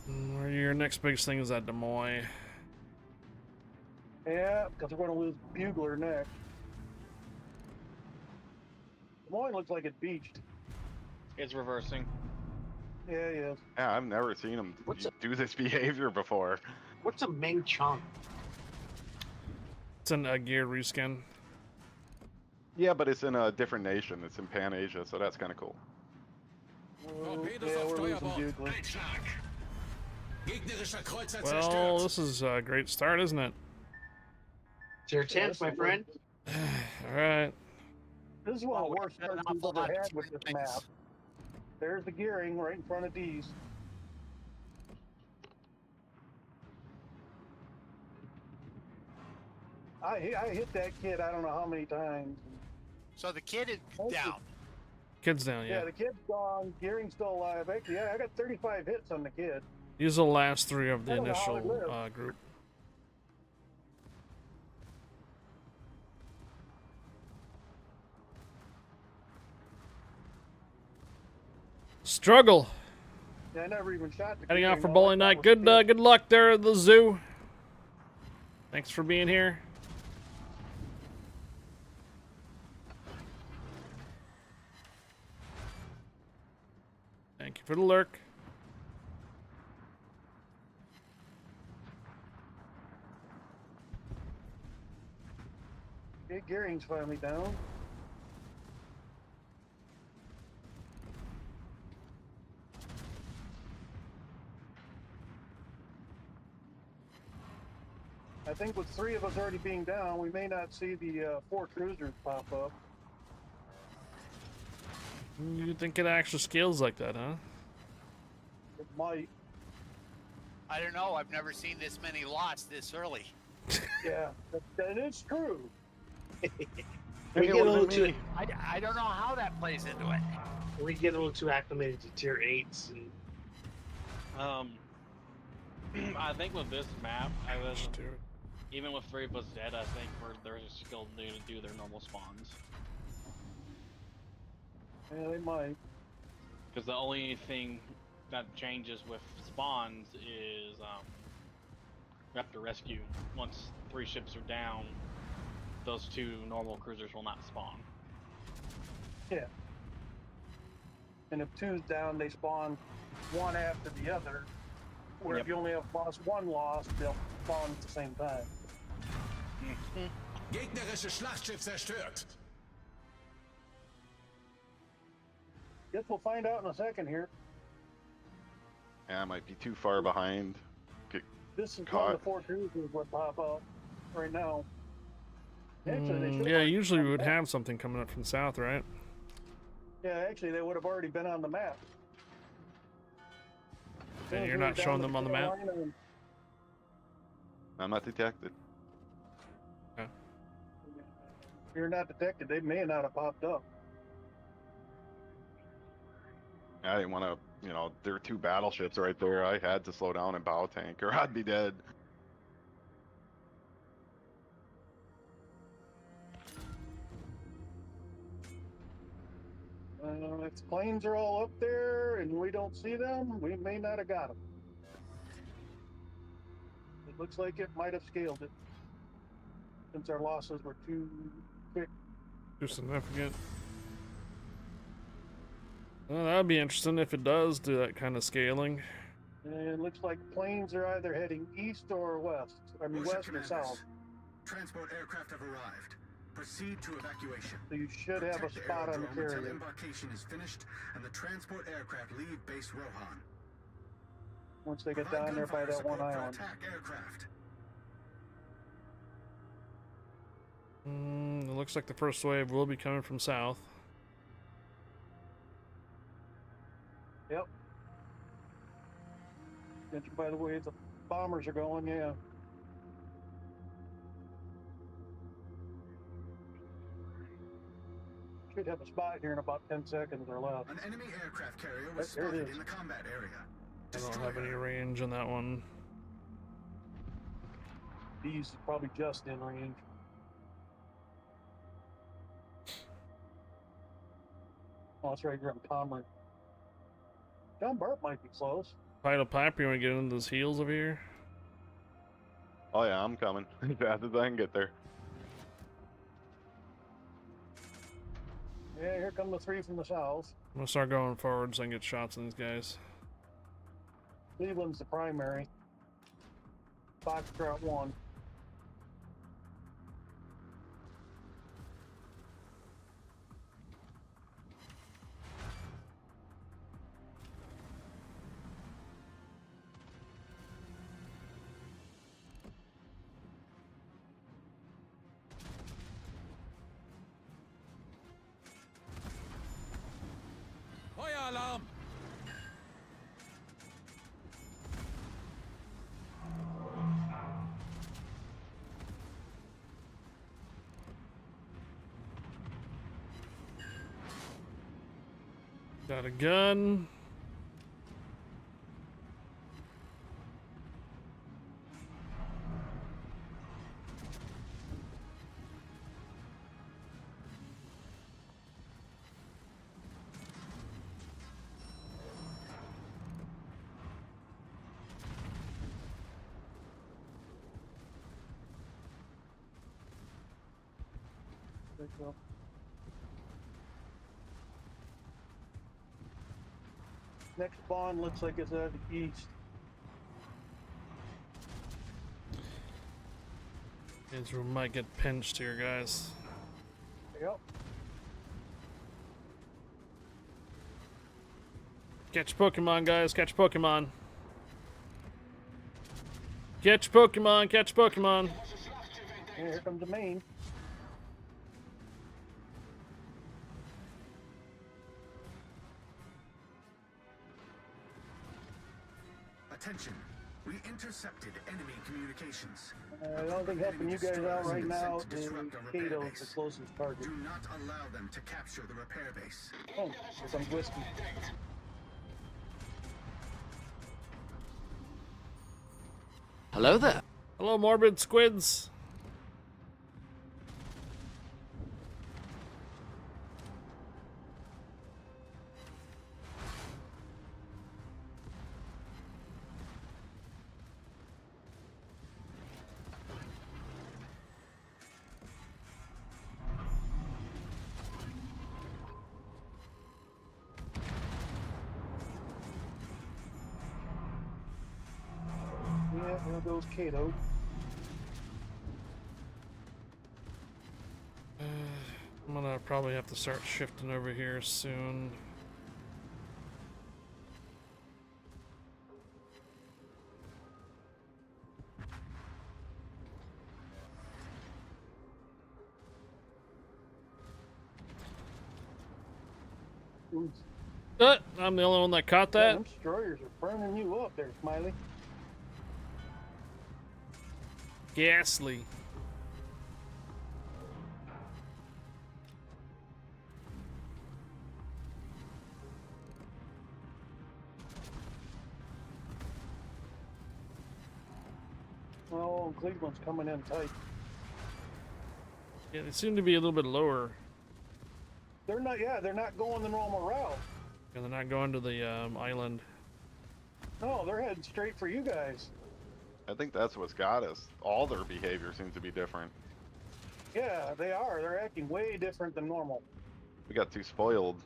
Your next biggest thing is that Des Moines. Yeah, because we're going to lose Bugler next. Des Moines looks like it beached. It's reversing. Yeah, he is. Yeah, I've never seen him do this behavior before. What's a Ming Chong? It's a gear reskin. Yeah, but it's in a different nation. It's in Pan Asia, so that's kind of cool. Yeah, we're losing Bugler. Well, this is a great start, isn't it? It's your chance, my friend. All right. This is one of the worst starts we've ever had with this map. There's the gearing right in front of D's. I hit that kid I don't know how many times. So the kid is down. Kid's down, yeah. Yeah, the kid's gone. Gearing's still alive. Actually, yeah, I got 35 hits on the kid. These are the last 3 of the I don't know how initial they live. group. Struggle. Yeah, I never even shot the Heading kid. out for bowling night. Good luck there at the zoo. Thanks for being here. Thank you for the lurk. Okay, gearing's finally down. I think with 3 of us already being down, we may not see the 4 cruisers pop up. You think it actually scales like that, huh? It might. I don't know. I've never seen this many lots this early. Yeah, that is true. We get a little too. I don't know how that plays into it. We get a little too acclimated to tier 8s and. I think with this map, even with 3 of us dead, I think they're still going to do their normal spawns. Yeah, they might. Because the only thing that changes with spawns is you have to rescue. Once 3 ships are down, those 2 normal cruisers will not spawn. Yeah. And if 2's down, they spawn one after the other. Where if you only have one lost, they'll spawn at the same time. Gegnerische Schlachtschiff zerstört. Guess we'll find out in a second here. Yeah, I might be too far behind. Get This is caught. one of the 4 cruisers would pop up right now. Actually, they should Yeah, usually we would have something coming up from south, right? Yeah, actually, they would have already been on the map. And you're not showing them on the map? I'm not detected. If you're not detected, they may not have popped up. I didn't want to, there were 2 battleships right there. I had to slow down and bow tank or I'd be dead. If planes are all up there and we don't see them, we may not have got them. It looks like it might have scaled it, since our losses were too quick. Too significant. Well, that would be interesting if it does do that kind of scaling. And it looks like planes are either heading east or west. I mean, west or south. Transport aircraft have arrived. Proceed to evacuation. So you should have a spot on the Until carrier. embarkation is finished and the transport aircraft leave base Rohan. Once they get down there by that one island. Attack aircraft. It looks like the first wave will be coming from south. Yep. Judging by the way the bombers are going, yeah. Should have a spot here in about 10 seconds or less. An enemy aircraft carrier was There it spotted is. in the combat area. I don't have any range on that one. These probably just in range. Oh, that's right here on Comrie. John Bart might be close. Vital Pipe, you want to get into those heels over here? Oh yeah, I'm coming. As fast as I can get there. Yeah, here come the 3 from the south. I'm gonna start going forward so I can get shots on these guys. Cleveland's the primary. Foxtrot 1. alarm! Got a gun. There you go. Next spawn looks like it's out of the east. Means we might get pinched here, guys. Yep. Catch Pokemon, guys. Catch Pokemon. Catch Pokemon. Catch Pokemon. And here comes the main. Attention. We intercepted enemy communications. I don't think helping you guys out right now is Kato's the closest target. Do not allow them to capture the repair base. Oh, here comes Whiskey. Hello there. Hello, morbid squids. Yeah, there goes Kato. I'm gonna probably have to start shifting over here soon. I'm the only one that caught that. Them destroyers are burning you up there, Smiley. Ghastly. Oh, Cleveland's coming in tight. Yeah, they seem to be a little bit lower. They're not, yeah, they're not going the normal route. And they're not going to the island. No, they're heading straight for you guys. I think that's what's got us. All their behavior seems to be different. Yeah, they are. They're acting way different than normal. We got too spoiled.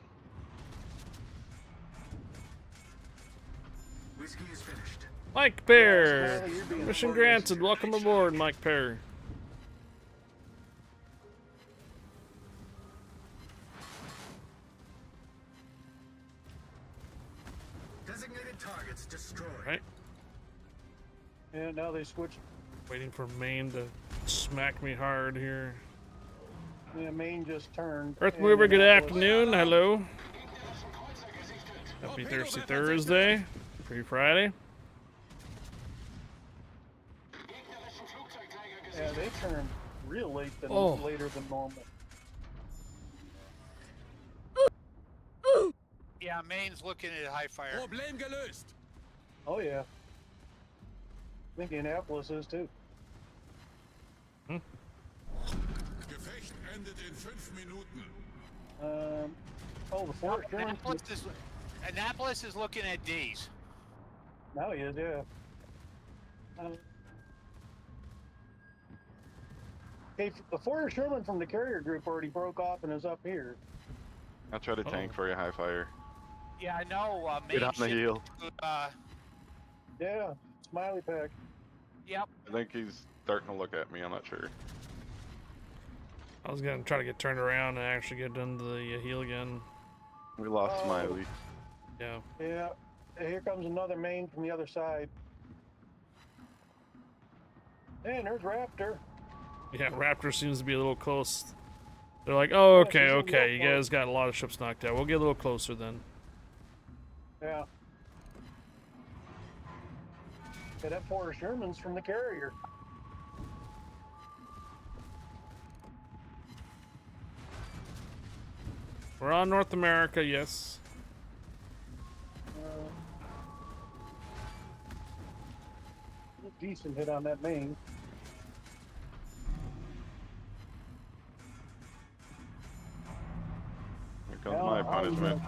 Whiskey is finished. Mike Pear! Mission granted. Welcome aboard, Mike Pear. Designated targets destroyed. Right. Yeah, now they switch. Waiting for Maine to smack me hard here. Yeah, Maine just turned. Earth Mover, good afternoon. Hello. Happy Thirsty Thursday. Free Friday. Yeah, they turned real late than later than normal. Yeah, Maine's looking at high fire. Problem gelöst. Oh yeah. I think Indianapolis is too. Gefecht endet in 5 Minuten. Oh, the Fort Annapolis is looking at D's. Now he is, yeah. Hey, the Fort Sherman from the carrier group already broke off and is up here. I'll try to tank for you, high fire. Yeah, I know. Get on the heel. Yeah, Smiley Pack. Yep. I think he's starting to look at me. I'm not sure. I was gonna try to get turned around and actually get into the heel again. We lost Smiley. Yeah. Yeah. Here comes another main from the other side. And there's Raptor. Yeah, Raptor seems to be a little close. They're like, oh, okay, okay, you guys got a lot of ships knocked out. We'll get a little closer then. Yeah. Yeah, that four Sherman's from the carrier. We're on North America, yes. Decent hit on that main. Here comes my punishment.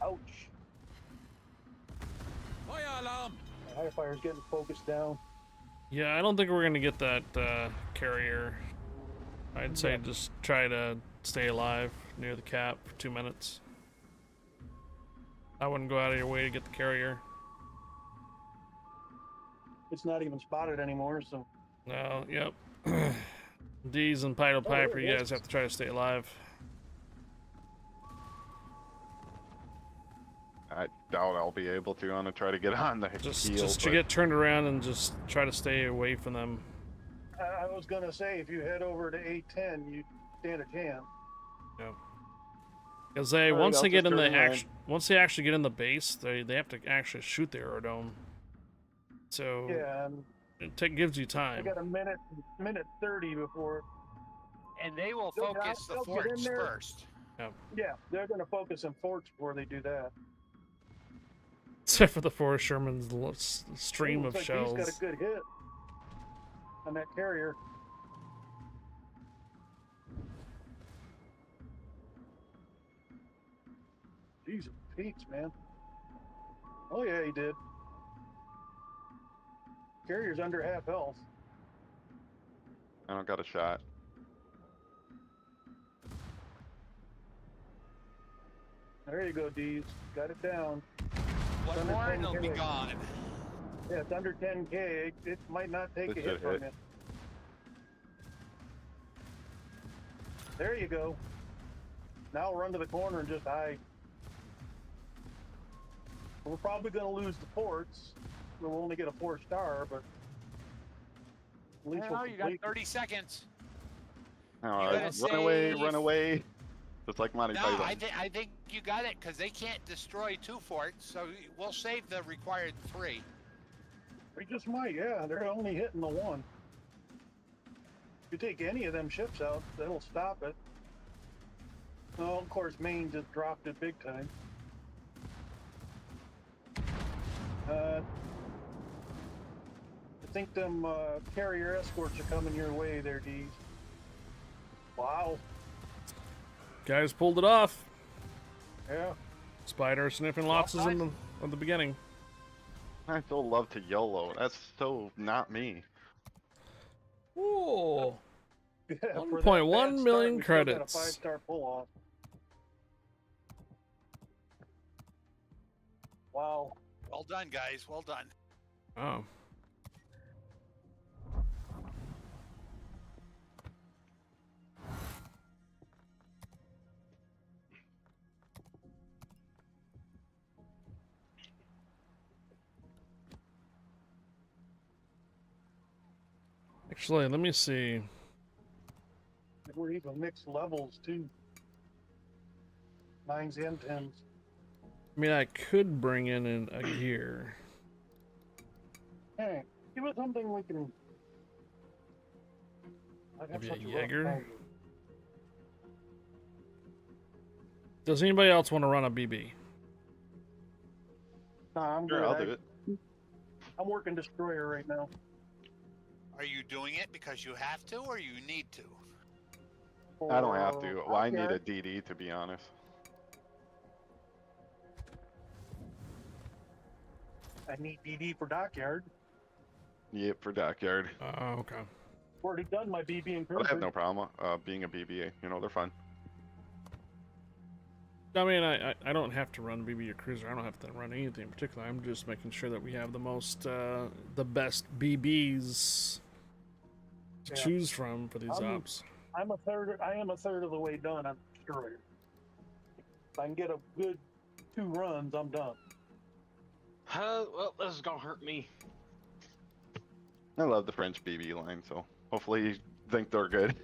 Ouch. Fire alarm! The high fire's getting focused down. Yeah, I don't think we're gonna get that carrier. I'd say just try to stay alive near the cap for 2 minutes. I wouldn't go out of your way to get the carrier. It's not even spotted anymore, so. No, yep. D's and Pido Piper, you guys have to try to stay alive. I doubt I'll be able to. I'm gonna try to get on the Just to get turned around and just try to stay away from them. I was gonna say, if you head over to 810, you stand a chance. Yeah. Because they once they actually get in the base, they have to actually shoot the aerodome. So yeah, it gives you time. You got a minute 30 before. And they will focus the forts first. Yeah. Yeah, they're gonna focus on forts before they do that. Except for the Forrest Sherman's stream of like shells. He's got a good hit on that carrier. Jesus Pete's, man. Oh yeah, he did. Carrier's under half health. I don't got a shot. There you go, D's. Got it down. One more and it'll be gone. Yeah, it's under 10K. It might not take a hit from you. There you go. Now run to the corner and just hide. We're probably going to lose the ports. We'll only get a 4-star, but at least Well, you got 30 seconds. All right, run away. Just like Monty No, Python. I think you got it because they can't destroy 2 forts, so we'll save the required 3. We just might, yeah. They're only hitting the 1. If you take any of them ships out, that'll stop it. Well, of course, Maine just dropped it big time. I think them carrier escorts are coming your way there, D's. Wow. Guys pulled it off. Yeah. Spider sniffing losses in the beginning. I still love to YOLO. That's so not me. Ooh. Yeah, 1.1 million we still got a credits. 5-star pull off. Wow. Well done, guys. Well done. Oh. Actually, let me see. We're even mixed levels too. 9s and 10s. I mean, I could bring in a gear. Hey, give us something we can. Maybe a Jaeger. Does anybody else want to run a BB? Nah, I'm Sure, good. I'll do it. I'm working destroyer right now. Are you doing it because you have to or you need to? I don't have to. Well, I need a DD to be honest. I need DD for Dockyard. Yep, for Dockyard. Oh, okay. Already done my BB and cruiser. But I have no problem being a BBA. You know, they're fun. I mean, I don't have to run BB or cruiser. I don't have to run anything in particular. I'm just making sure that we have the most, the best BBs to choose from for these ops. I am a third of the way done on destroyer. If I can get a good 2 runs, I'm done. Well, this is gonna hurt me. I love the French BB line, so hopefully think they're good.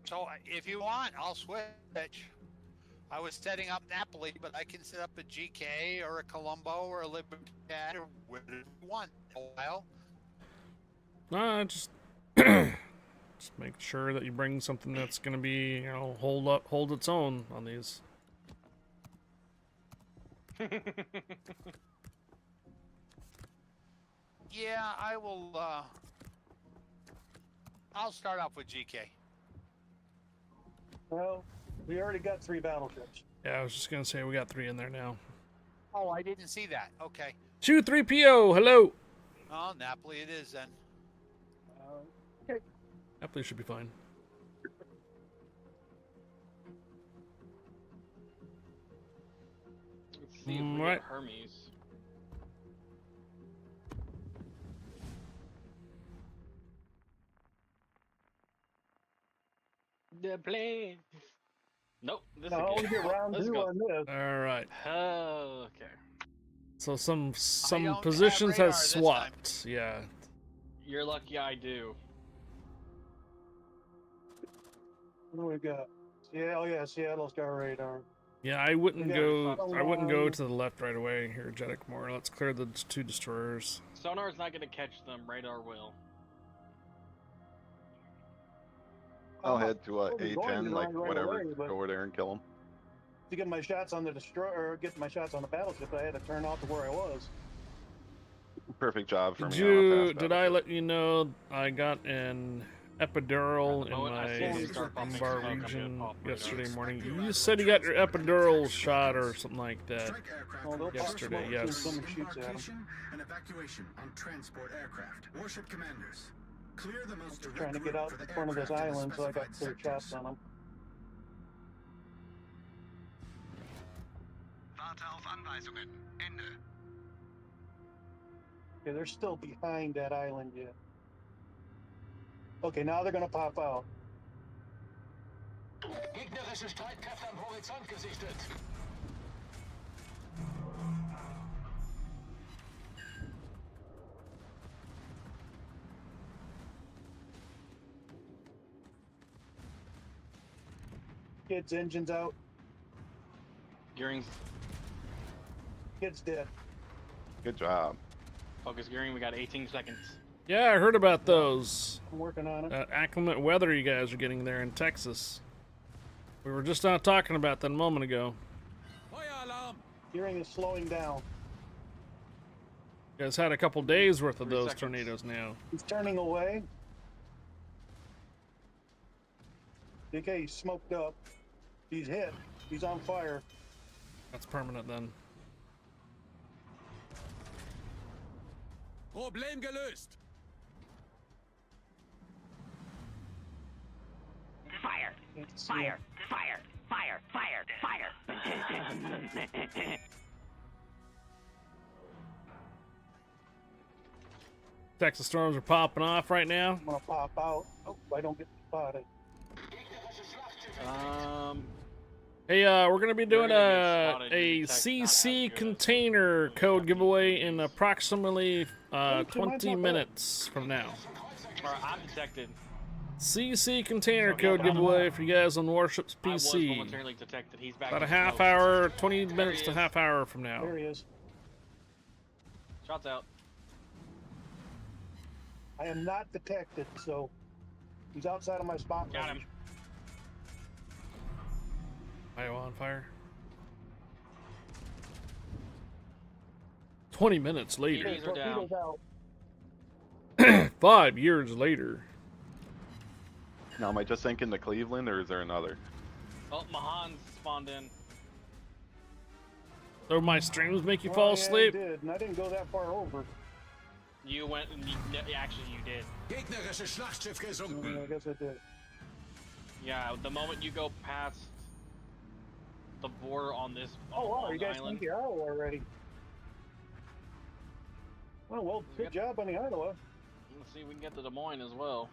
So if you want, I'll switch. I was setting up Napoli, but I can set up a GK or a Colombo or a Libertad or whatever you want. A while. Just just make sure that you bring something that's gonna be, you know, hold its own on these. Yeah, I will. I'll start off with GK. Well, we already got 3 battleships. Yeah, I was just gonna say we got 3 in there now. Oh, I didn't see that. Okay. 2-3PO, hello. Oh, Napoli it is then. Okay. Napoli should be fine. Let's see if we Right. get Hermes. The plane. Nope. This No, again. we get round Let's 2 go. on this. All right. Oh, okay. So some don't positions have radar has this time. swapped. Yeah. You're lucky I do. What do we got? Yeah, oh yeah, Seattle's got radar. Yeah, I wouldn't Yeah, go. so, I wouldn't go to the left right away here, Jeddick more. Let's clear the 2 destroyers. Sonar's not gonna catch them. Radar will. I'll head to a Probably going A10, to like right whatever. away, but- Go over there and kill them. To get my shots on the destroyer, or get my shots on the battleship, I had to turn out to where I was. Perfect job for Did me. on a you? fast Did I let you know I got an epidural in moment I see my you start popping lumbar smoke, I'm gonna region pop radar. yesterday morning? You said you got your epidural shot or something like that. Strike aircraft Oh, they'll pop yesterday. smoke Yes. as someone shoots at 'em. Embarkation and evacuation on transport aircraft. Warship commanders, clear the most direct Trying to get route out for the in front of this aircraft in the island so I got specified clear shots sectors. on them. Warte auf Anweisungen. Ende. Okay, they're still behind that island yet. Okay, now they're gonna pop out. Gegnerische Streitkräfte am Horizont gesichtet. Kid's engines out. Gearing's Kid's dead. Good job. focus gearing. We got 18 seconds. Yeah, I heard about those. I'm working on it. That acclimate weather you guys are getting there in Texas. We were just not talking about that a moment ago. Gearing is slowing down. You guys had a couple days worth of 3 those seconds. tornadoes now. He's turning away. DK, he's smoked up. He's hit. He's on fire. That's permanent then. Problem gelöst. Fire! Fire! Fire! Fire! Fire! Fire! Texas storms are popping off right now. I'm gonna pop out. Oh, I don't get spotted. Hey, we're gonna be doing gonna get spotted a in Texas, not CC as good. container code giveaway in approximately Oh, 20 minutes from now. Alright, I'm detected. CC container Okay, code I'm out. giveaway for you guys on Warships I was PC. momentarily detected. He's back. About a in the half smoke. hour, 20 minutes he to is. half hour from now. There he is. Shots out. I am not detected, so he's outside of my spot. Got him. Iowa on fire. 20 minutes later. These are down. Torpedoes out. 5 years later. Now, am I just sinking to Cleveland, or is there another? Oh, Mahan's spawned in. So my streams make you Oh, fall yeah, asleep? I did, and I didn't go that far over. You went. And actually, you did. Gegnerische Schlachtschiff gesunken. I guess I did. Yeah, the moment you go past the border on this Oh, wow, on you the guys island, think the Iowa already. Well, good job on the Iowa. let's see if we can get to Des Moines as well.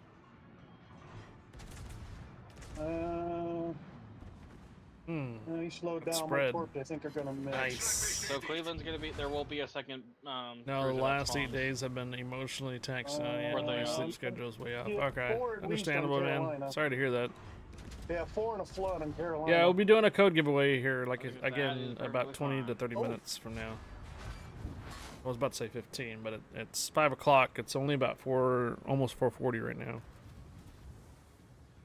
He slowed down. Spread. My torps, I think, are gonna miss. Nice. So Cleveland's gonna be. There will be a second. No, the cruiser that last 8 spawns. days have been emotionally taxing. Yeah, Were they my sleep on? schedule's way up. Yeah, Okay, 4 at least on understandable, man. Carolina. Sorry to hear that. Yeah, 4 and a flood in Carolina. Yeah, we'll be doing a code giveaway here, like Look at that, again, is about perfectly 20 to fine. 30 minutes from now. I was about to say 15, but it's 5 o'clock. It's only about almost 4:40 right now.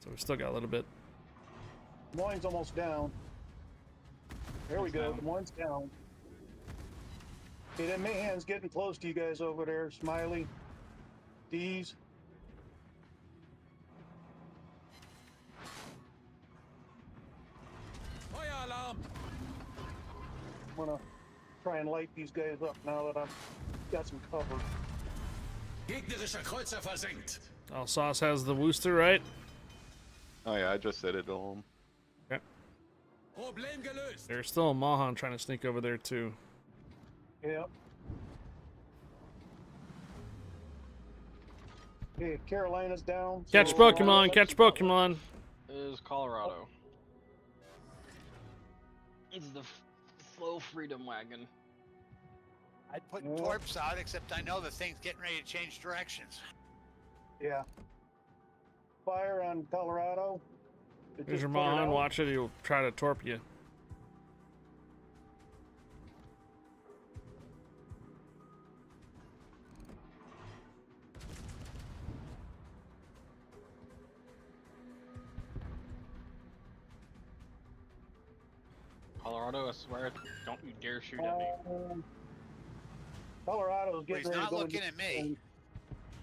So we still got a little bit. Des Moines almost down. There we It's go. down. Des Moines down. Okay, that Mayhan's getting close to you guys over there. Smiley. D's. I'm gonna try and light these guys up now that I've got some cover. Gegnerischer Kreuzer versenkt. Sauce has the Wooster, right? Oh yeah, I just said it to him. Okay. Problem gelöst. There's still a Mahan trying to sneak over there too. Yep. Okay, Carolina's down. Catch so- Pokemon, catch Pokemon. Is Colorado. It's the slow freedom wagon. I'd put torps out, except I know the thing's getting ready to change directions. Yeah. Fire on Colorado. It There's just your put it Mahan, out. watch it, he'll try to torp you. Colorado, I swear, don't you dare shoot at me. Colorado's Well, getting he's ready not to go looking into- at me.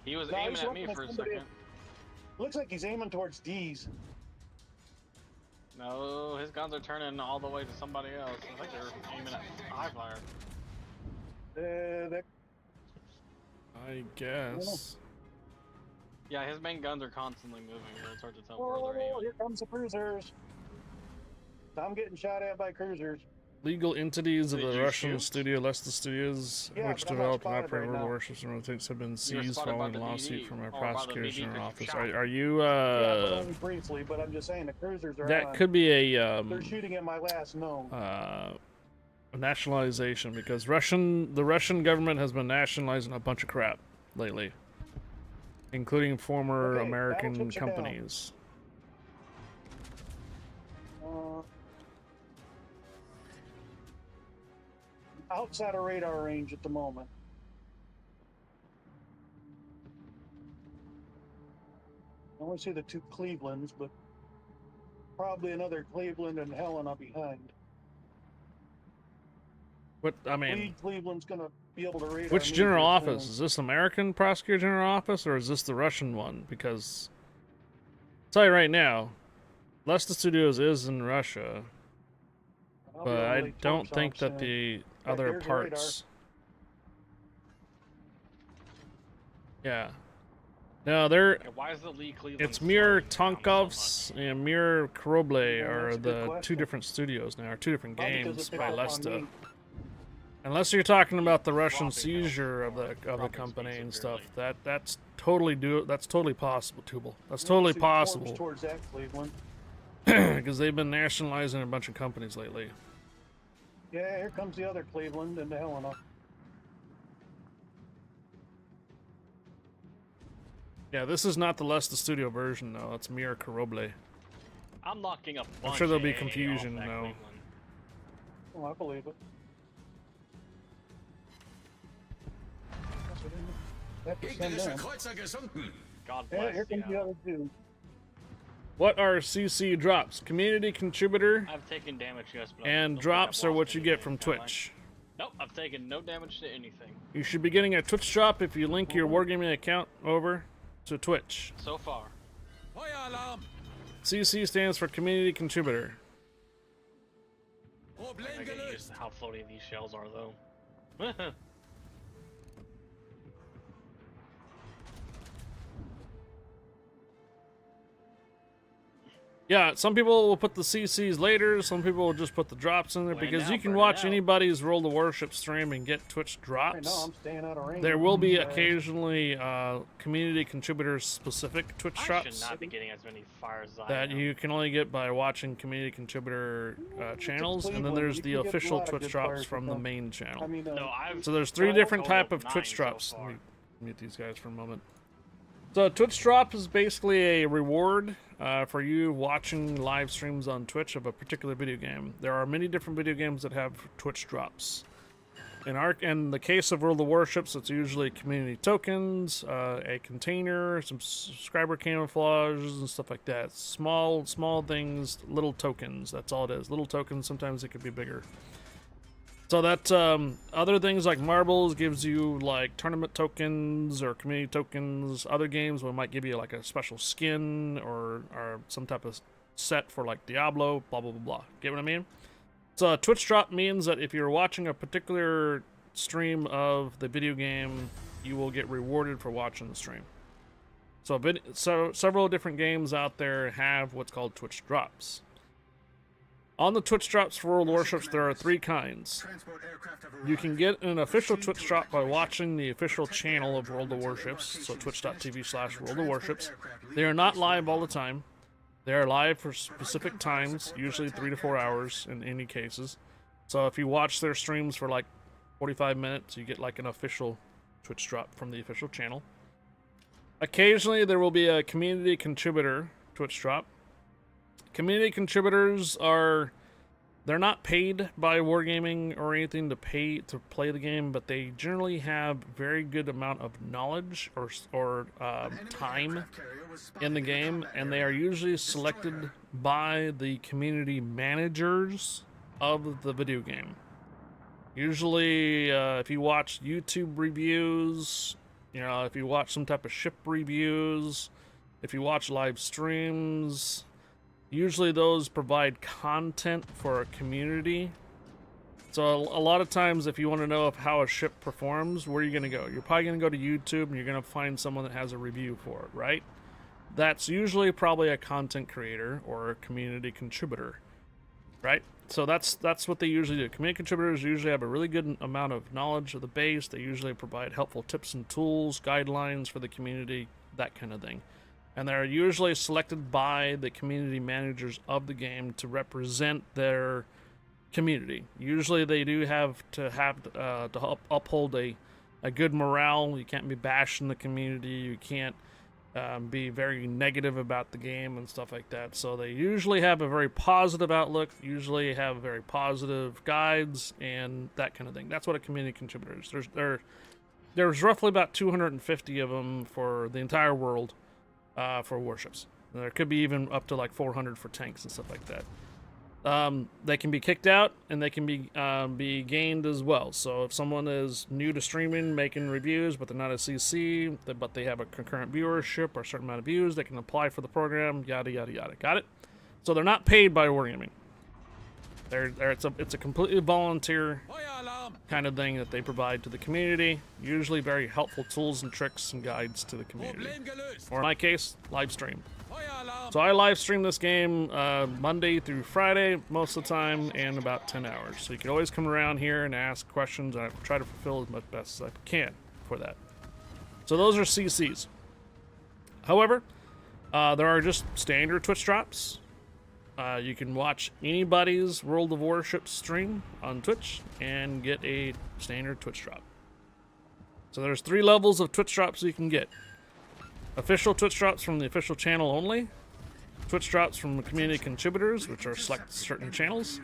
He was No, aiming he's at me looking for at a somebody. second. Looks like he's aiming towards D's. No, his guns are turning all the way to somebody else. I think they're aiming at Highflyer. That I guess. Yeah, his main guns are constantly moving, so it's hard to tell where they're Oh, aiming. here comes the cruisers. I'm getting shot at by cruisers. Legal entities of Did the you Russian shoot? studio, Leicester Studios, Yeah, which but I'm not developed and spotted operated right World now. Warships and other things have been You were seized spotted by following the lawsuit DD, from our or by the prosecutor's BD 'cause you office. shot. Are you, Yeah, but only briefly, but I'm just saying the cruisers are that on. could be a, They're shooting at my last known. nationalization, because the Russian government has been nationalizing a bunch of crap lately, including former Okay, American battleships are down. companies. Outside of radar range at the moment. I only see the 2 Clevelands, but probably another Cleveland and Helena behind. What I mean, Cleveland's gonna be able to radar. which me general here office soon. is this? American Prosecutor General Office, or is this the Russian one? Because I'll tell you right now, Leicester Studios is in Russia, I'll be but able to I lay don't torps think off that soon. the Yeah, other there's your radar. parts. Yeah. No, they're. Okay, why is the Lee Cleveland? It's Mir slowing down so Tonkovs and Mir Koroble Yeah, are that's a good the question. 2 different studios now, or 2 different Probably 'cause games it picked by up on Leicester. me. Unless you're talking about the Russian dropping seizure of those, the dropping company speeds and stuff, severely. that's totally possible, Tubal. That's Yeah, totally see torps possible towards that Cleveland. because they've been nationalizing a bunch of companies lately. Yeah, here comes the other Cleveland and the Helena. Yeah, this is not the Leicester Studio version though. It's Mir Koroble. I'm knocking a I'm bunch sure there'll of be AA off confusion that though. Cleveland. Oh, I believe it. That's what it is. Have to send Gegnerischer them. Kreuzer gesunken. God Yeah, bless. here comes the Yeah. other 2. What are CC drops? Community contributor I've taken damage, yes, but I and don't think drops I've are lost what you get anything, from have I? Twitch. Nope, I've taken no damage to anything You should be getting a Twitch drop if you link your Wargaming account over to Twitch. so far. Feueralarm. CC stands for Community Contributor. I'm Problem not getting used gelöst. to how floaty these shells are, though. Yeah, some people will put the CCs later, some people will just put the drops in there, When because now, you can burn it watch out. anybody's World of Warship stream and get Twitch I know, drops. I'm staying out of range. There will be Sorry. occasionally community contributors specific Twitch I drops should not be getting as many fires as I that am. you can only get by watching community contributor channels, and then Cleveland, there's you the can get a official lot of Twitch good drops fires from with the them. main channel. I mean, No, I've So there's 3 I've different type totaled of Twitch 9 so drops. far. Let me mute these guys for a moment. So Twitch drop is basically a reward for you watching live streams on Twitch of a particular video game. There are many different video games that have Twitch drops. In the case of World of Warships, it's usually community tokens, a container, some subscriber camouflages, and stuff like that. Small things, little tokens. That's all it is. Little tokens. Sometimes it could be bigger. So that other things like marbles gives you like tournament tokens or community tokens. Other games will might give you like a special skin or some type of set for like Diablo, blah blah blah blah. Get what I mean? So a Twitch drop means that if you're watching a particular stream of the video game, you will get rewarded for watching the stream. So several different games out there have what's called Twitch drops. On the Twitch drops for World Warships, there are 3 kinds. You can get an official Twitch drop by watching the official channel of World of Warships, so twitch.tv/World of Warships. They are not live all the time. They are live for specific times, usually 3 to 4 hours in any cases. So if you watch their streams for like 45 minutes, you get like an official Twitch drop from the official channel. Occasionally there will be a community contributor Twitch drop. Community contributors they're not paid by Wargaming or anything to play the game, but they generally have very good amount of knowledge or time in the game, and they are usually selected by the community managers of the video game. Usually, if you watch YouTube reviews, if you watch some type of ship reviews, if you watch live streams, usually those provide content for a community. So a lot of times if you want to know how a ship performs, where are you going to go? You're probably going to go to YouTube and you're going to find someone that has a review for it, right? That's usually probably a content creator or a community contributor, right? So that's what they usually do. Community contributors usually have a really good amount of knowledge of the base. They usually provide helpful tips and tools, guidelines for the community, that kind of thing. And they're usually selected by the community managers of the game to represent their community. Usually they do have to uphold a good morale. You can't be bashing the community. You can't be very negative about the game and stuff like that. So they usually have a very positive outlook, usually have very positive guides and that kind of thing. That's what a community contributor is. There's roughly about 250 of them for the entire world. For warships. And there could be even up to like 400 for tanks and stuff like that. They can be kicked out and they can be gained as well. So if someone is new to streaming, making reviews, but they're not a CC, but they have a concurrent viewership or a certain amount of views, they can apply for the program, yada yada yada. Got it? So they're not paid by Wargaming. It's a completely volunteer kind of thing that they provide to the community. Usually very helpful tools and tricks and guides to the community. Or in my case, live stream. So I live stream this game Monday through Friday most of the time in about 10 hours. So you can always come around here and ask questions. I try to fulfill as much best as I can for that. So those are CCs. However, there are just standard Twitch drops. You can watch anybody's World of Warships stream on Twitch and get a standard Twitch drop. So there's 3 levels of Twitch drops you can get. Official Twitch drops from the official channel only. Twitch drops from community contributors, which are select certain channels.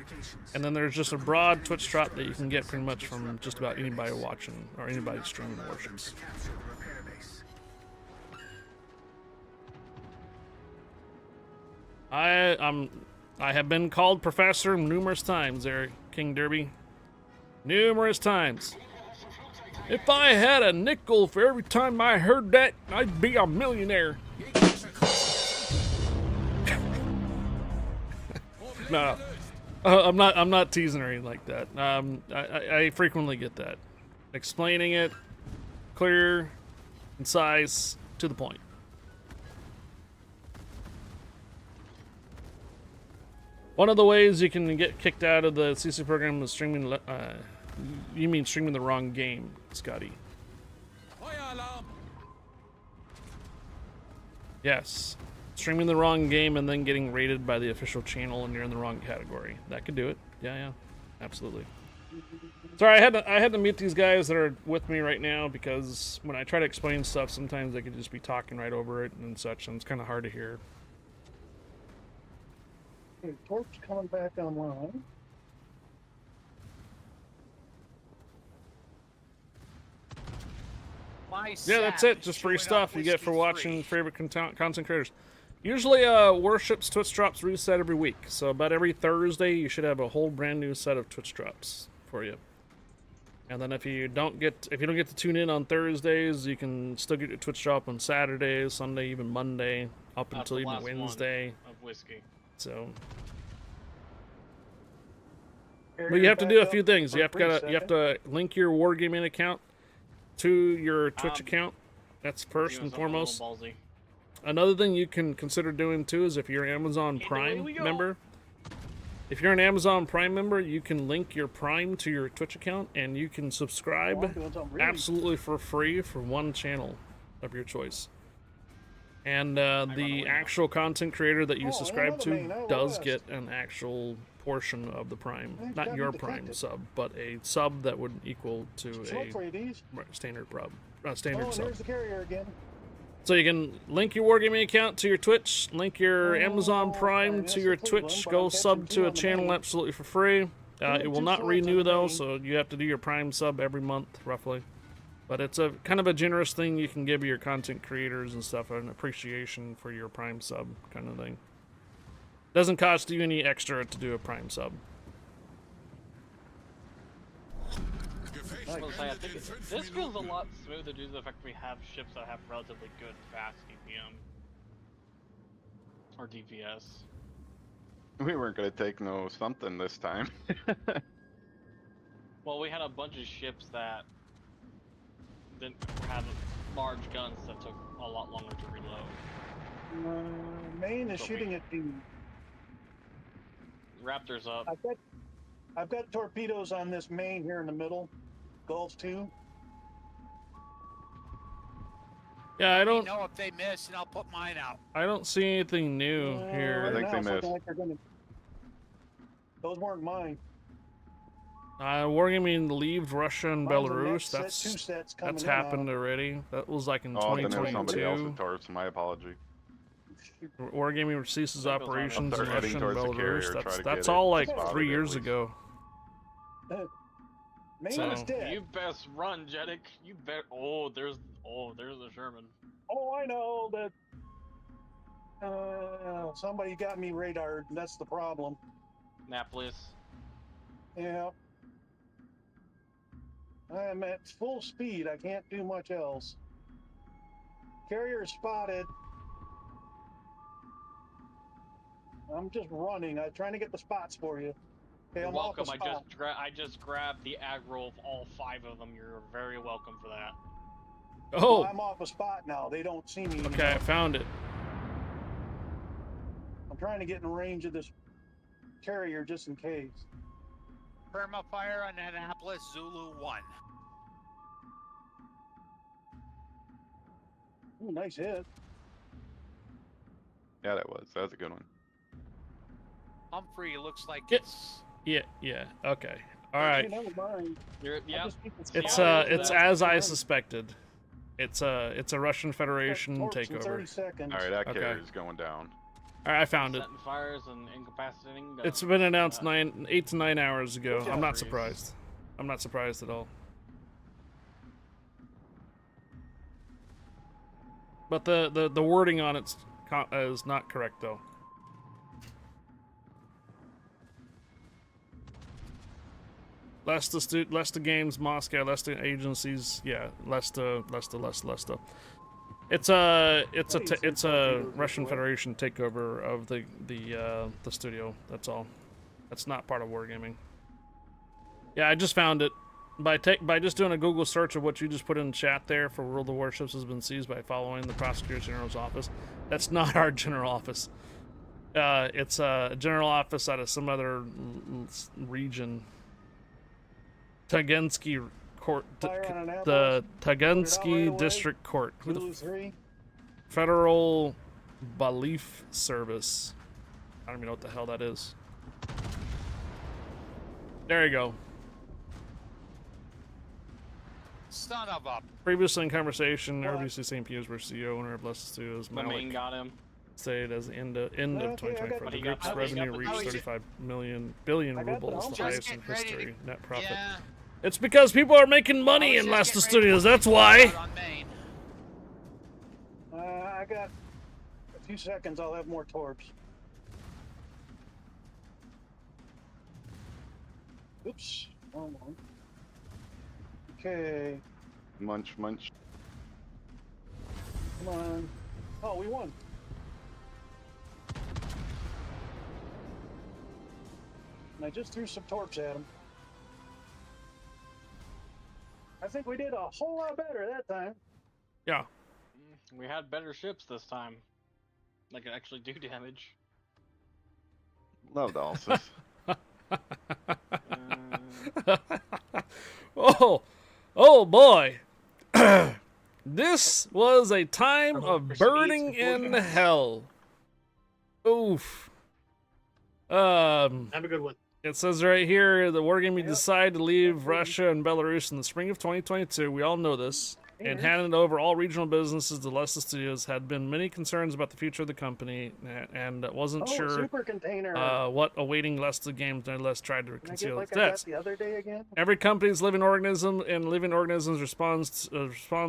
And then there's just a broad Twitch drop that you can get pretty much from just about anybody watching or anybody streaming Warships. I have been called professor numerous times there, King Derby. Numerous times. If I had a nickel for every time I heard that, I'd be a millionaire. No, I'm not teasing or anything like that. I frequently get that. Explaining it clear, concise, to the point. One of the ways you can get kicked out of the CC program is streaming. You mean streaming the wrong game, Scotty? Yes, streaming the wrong game and then getting rated by the official channel, and you're in the wrong category. That could do it. Yeah, absolutely. Sorry, I had to mute these guys that are with me right now because when I try to explain stuff, sometimes they could just be talking right over it and such, and it's kind of hard to hear. Okay, Torp's coming back online. Yeah, that's it. Just free stuff you get for watching favorite content creators. Usually, Warships Twitch drops reset every week, so about every Thursday you should have a whole brand new set of Twitch drops for you. And then if you don't get to tune in on Thursdays, you can still get your Twitch drop on Saturdays, Sunday, even Monday, up until even Wednesday. Of whiskey. So, but you have to do a few things. You have to link your Wargaming account to your Twitch account. That's first and foremost. Another thing you can consider doing too is if you're an Amazon Prime member. If you're an Amazon Prime member, you can link your Prime to your Twitch account, and you can subscribe absolutely for free for one channel of your choice. And the actual content creator that you subscribe to does get an actual portion of the Prime. Not your Prime sub, but a sub that would equal to a standard sub. There's the carrier again. So you can link your Wargaming account to your Twitch, link your Amazon Prime to your Twitch, go sub to a channel absolutely for free. It will not renew though, so you have to do your Prime sub every month, roughly. But it's a kind of a generous thing you can give your content creators and stuff, an appreciation for your Prime sub kind of thing. Doesn't cost you any extra to do a Prime sub. I think this feels a lot smoother due to the fact we have ships that have relatively good fast DPM. Or DPS. We weren't gonna take no something this time. Well, we had a bunch of ships that didn't have large guns that took a lot longer to reload. Maine is shooting at the Raptors up. I've got torpedoes on this main here in the middle. Gulf 2. Yeah, I don't know if they miss, and I'll put mine out. I don't see anything new here. I think they missed. Like those weren't mine. Wargaming leave Russia and Belarus. That's happened out. already. That was like in Oh, then there's somebody else 2022. at Torps. My apology. Wargaming ceases operations in They're heading Russia and towards the carrier, Belarus. try to That's get all it like spotted 3 at years least. ago. Maine So- is dead. You best run, Jeddick. You bet. There's the Sherman. Oh, I know that. Somebody got me radared. That's the problem. Napolis. Yeah. I'm at full speed. I can't do much else. Carrier spotted. I'm just running. I'm trying to get the spots for you. Okay, You're I'm off the welcome. spot. I just grabbed the aggro of all 5 of them. You're very welcome for that. Oh, Well, I'm off a spot now. They don't see me okay, I anymore. found it. I'm trying to get in range of this carrier just in case. Permafire on Annapolis, Zulu 1. Ooh, nice hit. Yeah, that was a good one. Humphrey looks like Yeah. it's... Yeah, okay. All right. Never mind. Yeah. It's as I suspected. It's a Russian Federation Torps in takeover. 30 seconds. All right, that Okay. carrier's going down. All right, I found it. Setting fires and incapacitating. It's been announced 8 to 9 hours ago. Good I'm not job. surprised. I'm not surprised at all. But the wording on it is not correct though. Less the games, Moscow, less the agencies, yeah, less the. It's a Russian Federation takeover of the studio. That's all. That's not part of Wargaming. Yeah, I just found it by just doing a Google search of what you just put in chat there for World of Warships has been seized by following the Prosecutor General's office. That's not our general office. It's a general office out of some other region. Tagensky Court, the Tagensky District Court. Who the Federal Belief Service. I don't even know what the hell that is. There you go. Son of a. Previously in conversation, RBC St. Peter's versus CEO, owner of Blessed Studios, The main Malik, got him. stated as the end of 2024. The group's revenue reached 35 billion rubles, the highest in history. Net profit. Yeah. It's because people are making money in Leicester Studios. That's why. I got a few seconds. I'll have more torps. Oops. Wrong one. Okay. Munch, munch. Come on. Oh, we won. And I just threw some torps at him. I think we did a whole lot better that time. Yeah. We had better ships this time. That could actually do damage. Love the Alsus. Oh boy. This was a time of burning in hell. Oof. Have a good one. It says right here, the wargaming decided to leave Russia and Belarus in the spring of 2022. We all know this. And handed over all regional businesses to Leicester Studios. Had been many concerns about the future of the company, and wasn't sure super container. what awaiting Leicester Games nevertheless tried to conceal its I got debts. the other day again? Every company's living organism and living organisms responds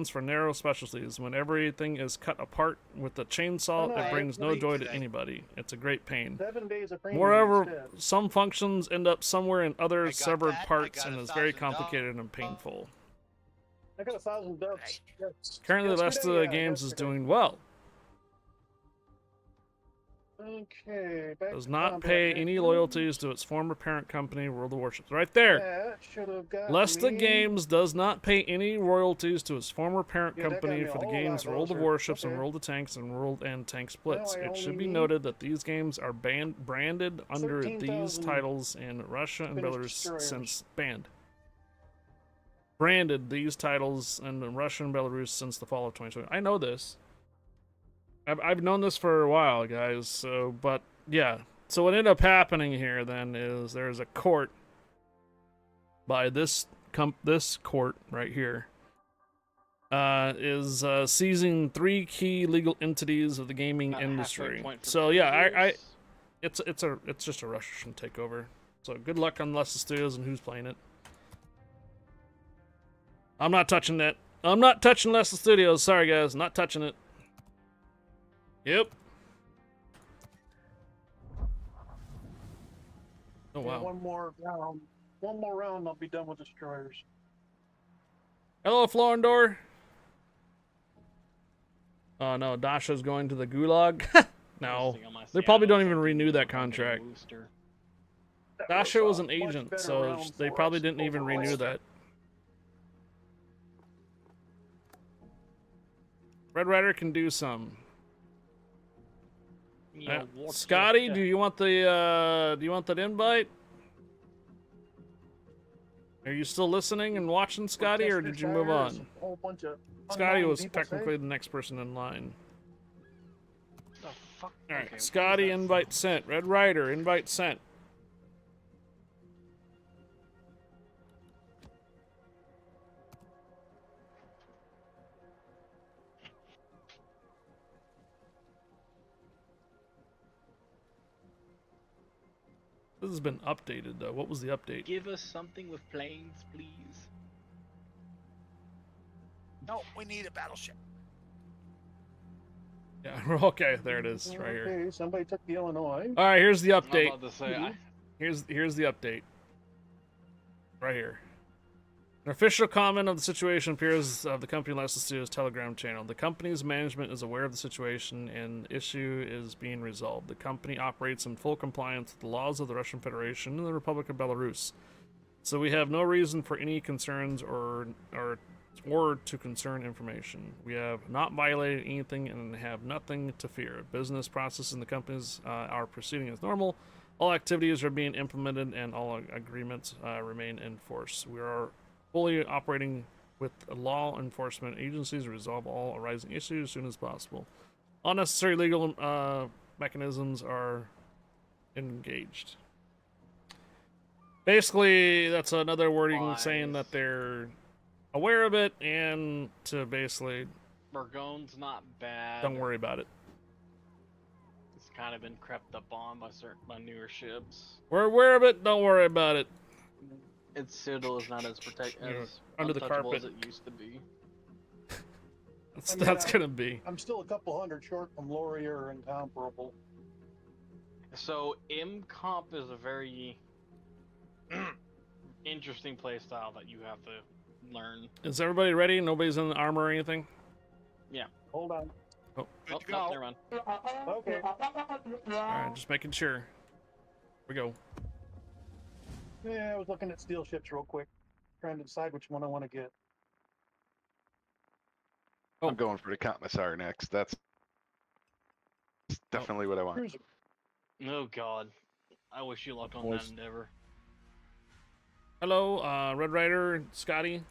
for narrow specialties. When everything is cut apart with a chainsaw, it brings no joy to anybody. It's a great pain. 7 days of premium Moreover, instead. some functions end up somewhere in other severed parts, and it's very complicated and painful. I got 1,000 ducks. Currently, Leicester Games is doing well. Okay. Does not pay any loyalties to its former parent company, World of Warships. Right there. That should have got Leicester me. Games does not pay any royalties to its former parent Yeah, that got company me a for the whole games lot World of closer. Warships and Okay. World of Tanks and World and Tank Splits. Now I It should only be need noted that these games are branded under these 13,000 titles in Russia and finished Belarus destroyers. since banned. Branded these titles in Russia and Belarus since the fall of 2020. I know this. I've known this for a while, guys. So, but yeah. So what ended up happening here then is there's a court by this court right here is seizing 3 key legal entities of the gaming industry. So yeah, it's just a Russian takeover. So good luck on Leicester Studios and who's playing it. I'm not touching that. I'm not touching Leicester Studios. Sorry, guys. Not touching it. Yep. Oh, Yeah, wow. One more round. One more round, and I'll be done with destroyers. Hello, Florendor. Oh, no. Dasha's going to the gulag? No. They probably don't even renew that contract. Dasha was an agent, so they probably didn't even renew that. Red Rider can do some. Scotty, do you want that invite? Are you still listening and watching, Scotty, or did you move on? A whole bunch of Scotty unknown was people technically say. the next person in line. The fuck? Alright, Okay, Scotty, invite sent. Red Rider, invite sent. This has been updated, though. What was the update? Give us something with planes, please. No, we need a battleship. Yeah, okay, there it is, right here. Okay, somebody took the Illinois. All right, here's the I'm update. about to say, Here's the update. Right here. An official comment of the situation appears of the company Leicester Studios Telegram channel. The company's management is aware of the situation and the issue is being resolved. The company operates in full compliance with the laws of the Russian Federation and the Republic of Belarus. So we have no reason for any concerns or or to concern information. We have not violated anything and have nothing to fear. Business processes in the companies are proceeding as normal. All activities are being implemented and all agreements remain in force. We are fully operating with law enforcement agencies to resolve all arising issues as soon as possible. All necessary legal mechanisms are engaged. Basically, that's another wording saying that they're aware of it and to basically Burgone's not bad. don't worry about it. It's kind of been crept up on by newer ships. We're aware of it, don't worry about it. Its citadel is not as under the untouchable carpet. as it used to be. That's gonna be. I'm still a couple hundred short from Laurier and comparable. So M-Comp is a very interesting playstyle that you have to learn. Is everybody ready? Nobody's in the armor or anything? Yeah. Hold on. Oh, no, never mind. Okay. Alright, just making sure. Here we go. Yeah, I was looking at steel ships real quick, trying to decide which one I want to get. I'm going for the Commissar next. That's definitely what I want. Cruiser. Oh god. I wish you luck on that endeavor. Hello, Red Rider, Scotty.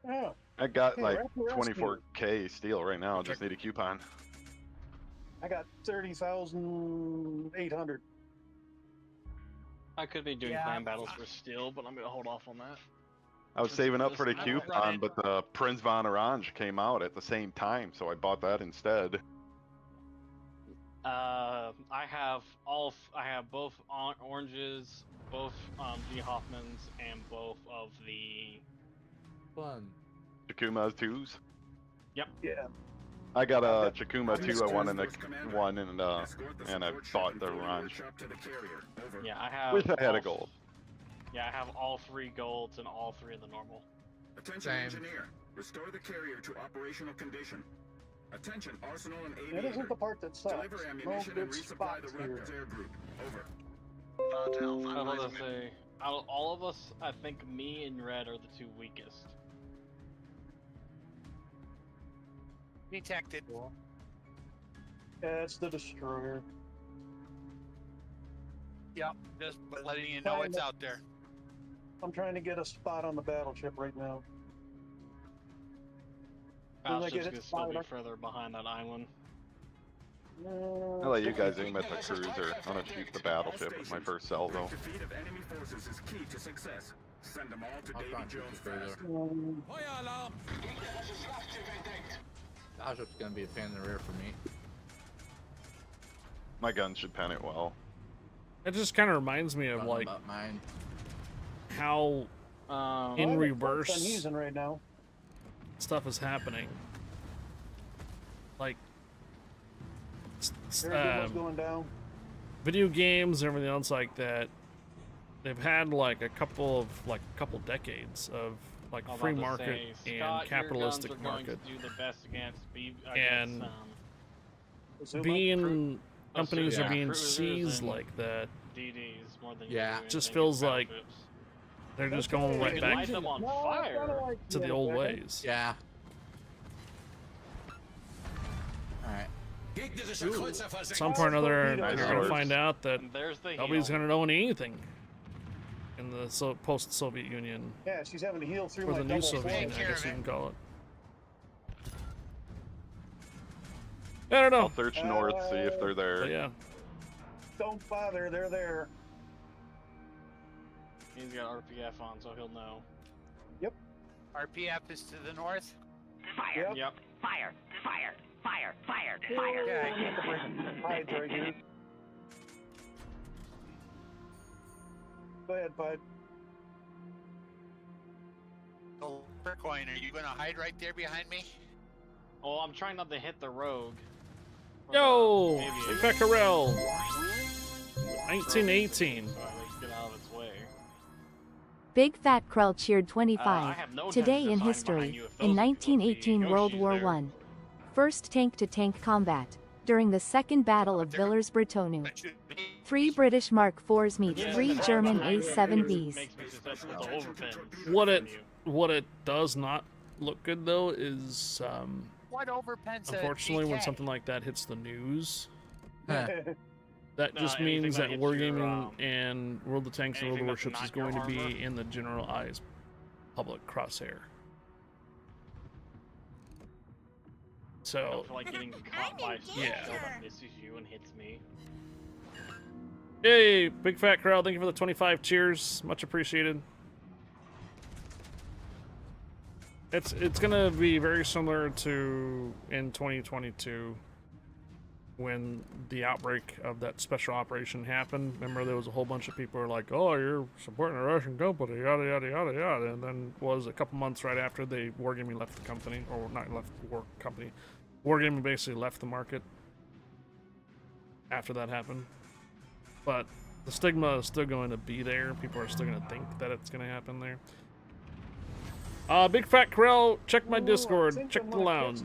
Yeah. I got Hey, like Raptor Rescue. 24k steel right now. Just need a coupon. I got 30,800. I could be doing Yeah. clan battles for steel, but I'm gonna hold off on that. I was saving up for the I don't run coupon, it. but the Prince von Orange came out at the same time, so I bought that instead. I have both oranges, both D Hoffmans, and both of the Chakuma 2s. Yep. Yeah. I got a Chakuma 2. I won in the one, and I bought the Orange. Yeah, I have. Wish I had a all- gold. Yeah, I have all 3 golds and all 3 of the normal. Attention engineer, restore the carrier to operational condition. Attention arsenal and That aviator. isn't the part that sucks. Deliver No ammunition good and resupply spots the here. Rapids Air Group. Over. I was about to say, out of all of us, I think me and Red are the 2 weakest. Detected. Yeah, it's the destroyer. Yep, just letting you know it's out there. I'm trying to get a spot on the battleship right now. As soon as I Battleship's get gonna it still be spotted, further behind that island. I'll let you guys aim at the cruiser. I'm gonna shoot the battleship with my first salvo. Defeat of enemy forces is key to success. Send them all to Davy Jones fast. Battleship's gonna be a pain in the rear for me. My gun should pen it well. It just kind of reminds me of like mine. how in I'm I'm reverse using right now. stuff is happening. Like Everything's going down. video games and everything else like that. They've had like a couple decades of like I was free about to market say, and Scott, capitalistic your guns are market. going to do the best against And Zuma? being companies yeah. are being Cruisers seized and like that. DDs more than Yeah. you do Just anything feels against like battleships. they're just going right You back light them on No, I kinda fire. like to the old ways. Yeah. Alright. At some point or another, Nice you're gonna swords. find out that And there's the nobody's heel. gonna know anything in the post-Soviet Union, Yeah, she's having to heal through or my the new double Soviet sword. Union, Take I care guess of you it. can call it. I don't know. I'll search north, see if they're But there. yeah, Don't bother, they're there. He's got RPF on, so he'll know. RPF is to the north. Fire. Yep. Yep. Fire. Fire. Fire. Fire. Yeah, Fire. I need to break hides right here. Go ahead, bud. Oh, Coin, are you going to hide right there behind me? Oh, I'm trying not to hit the rogue. yo, Maybe Big it's- Peckerel, 1918. So at least get out of its way. Big Fat Krell cheered I 25. have no Today intention in of hiding behind history, you if in those people see 1918 World Yoshi's War there. I. First tank-to-tank combat. during the Second Battle of Villers-Bretonneux. 3 British Mark IVs meet 3 German A7Bs. What it does not look good though is What overpens unfortunately when GK? something like that hits the news, Huh. that No, just anything means that that hits Wargaming your, and World of Tanks and World of anything that's Warships is not your going to be armor. in the general eye's public crosshair. So I feel like getting caught by a yeah. shell that misses you and hits me. Hey, Big Fat Crowd, thank you for the 25 cheers. Much appreciated. It's gonna be very similar to in 2022 when the outbreak of that special operation happened. Remember, there was a whole bunch of people who were like, "Oh, you're supporting a Russian company, yada yada yada yada," and then was a couple months right after they Wargaming left the company, or not left the war company. Wargaming basically left the market after that happened. But the stigma is still going to be there. People are still going to think that it's going to happen there. Big Fat Krell, check my Discord, check the lounge.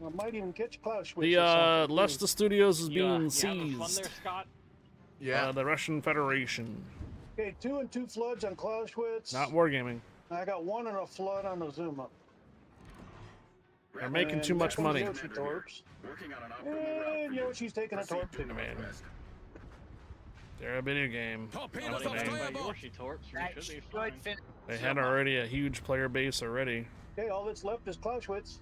I might even catch Clauschwitz. The Leicester Studios is being You having fun seized. there, Scott? Yeah. The Russian Federation. Okay, 2 and 2 floods on Clauschwitz. Not Wargaming. I got 1 and a flood on the Zuma. They're making too much money. Yoshi torps. And Yoshi's taking a torp too. Man. They're a video game. Nobody knows about Yoshi torps. You should be fine. They had already a huge player base already. Okay, all that's left is Clauschwitz.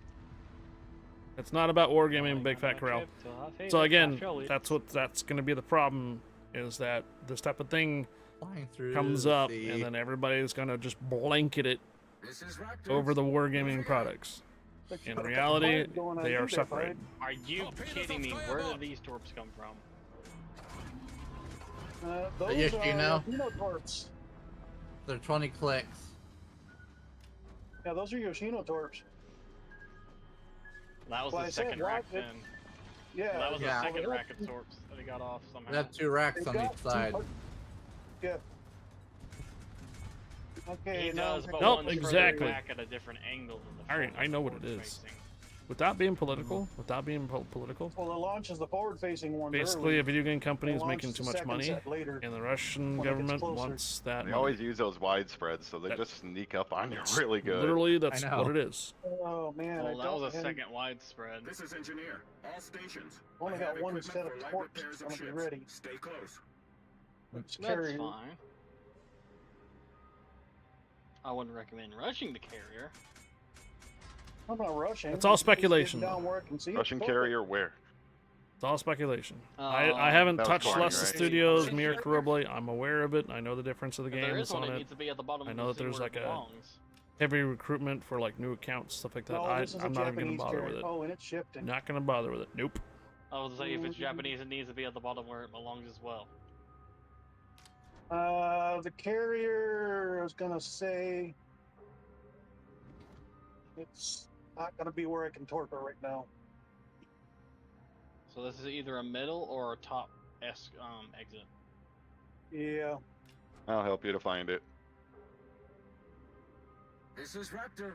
It's not about wargaming, Big Fat Corral. So again, that's going to be the problem, is that this type of thing comes up, and then everybody's going to just blanket it over the wargaming products. In reality, they are separated. Are you kidding me? Where did these torps come from? Those Yes, you know. torps. They're 20 clicks. Yeah, those are Yoshino torps. That was Well, the I said second rack rocket. then. Yeah. That was Yeah. the second rack of torps that he got off somehow. They have 2 racks They on got each side. Yeah. Okay, He now does, but Nope, one's exactly. further back at a different angle than the Alright, front I know what that's it is. forward-facing. Without being political, political, well, it launches the forward-facing one. basically a video game company is They making launched too the much second money, set later and the Russian when it gets government closer. wants that They money. always use those widespreads, so they just sneak up on you really good. Literally, that's I know. what it is. Oh man, Well, I that was a don't- second widespread. This is Engineer. All stations. Only I got have one equipment set of for light torps repairs of gonna be ships. ready. Stay close. It's That's carrier. fine. I wouldn't recommend rushing the carrier. I'm not rushing. It's all Just getting speculation, Down though. where I can see it. Russian Go. carrier where? It's all speculation. Oh. I haven't That was touched boring, Leicester right? Studios, Mir Karuble. I'm aware of it. I know the difference of the If there games is one, on it it. needs to be at the bottom. I of know the that there's sea where like it a belongs. heavy recruitment for like new accounts, stuff like that. No, this is a I'm not even Japanese gonna bother carrier. with it. Oh, and it's shipped. Not gonna bother with it. Nope. I was say if it's Japanese, it needs to be at the bottom where it belongs as well. The carrier, I was gonna say, it's not gonna be where I can torp it right now. So this is either a middle or a top exit. Yeah. I'll help you to find it. This is Raptor.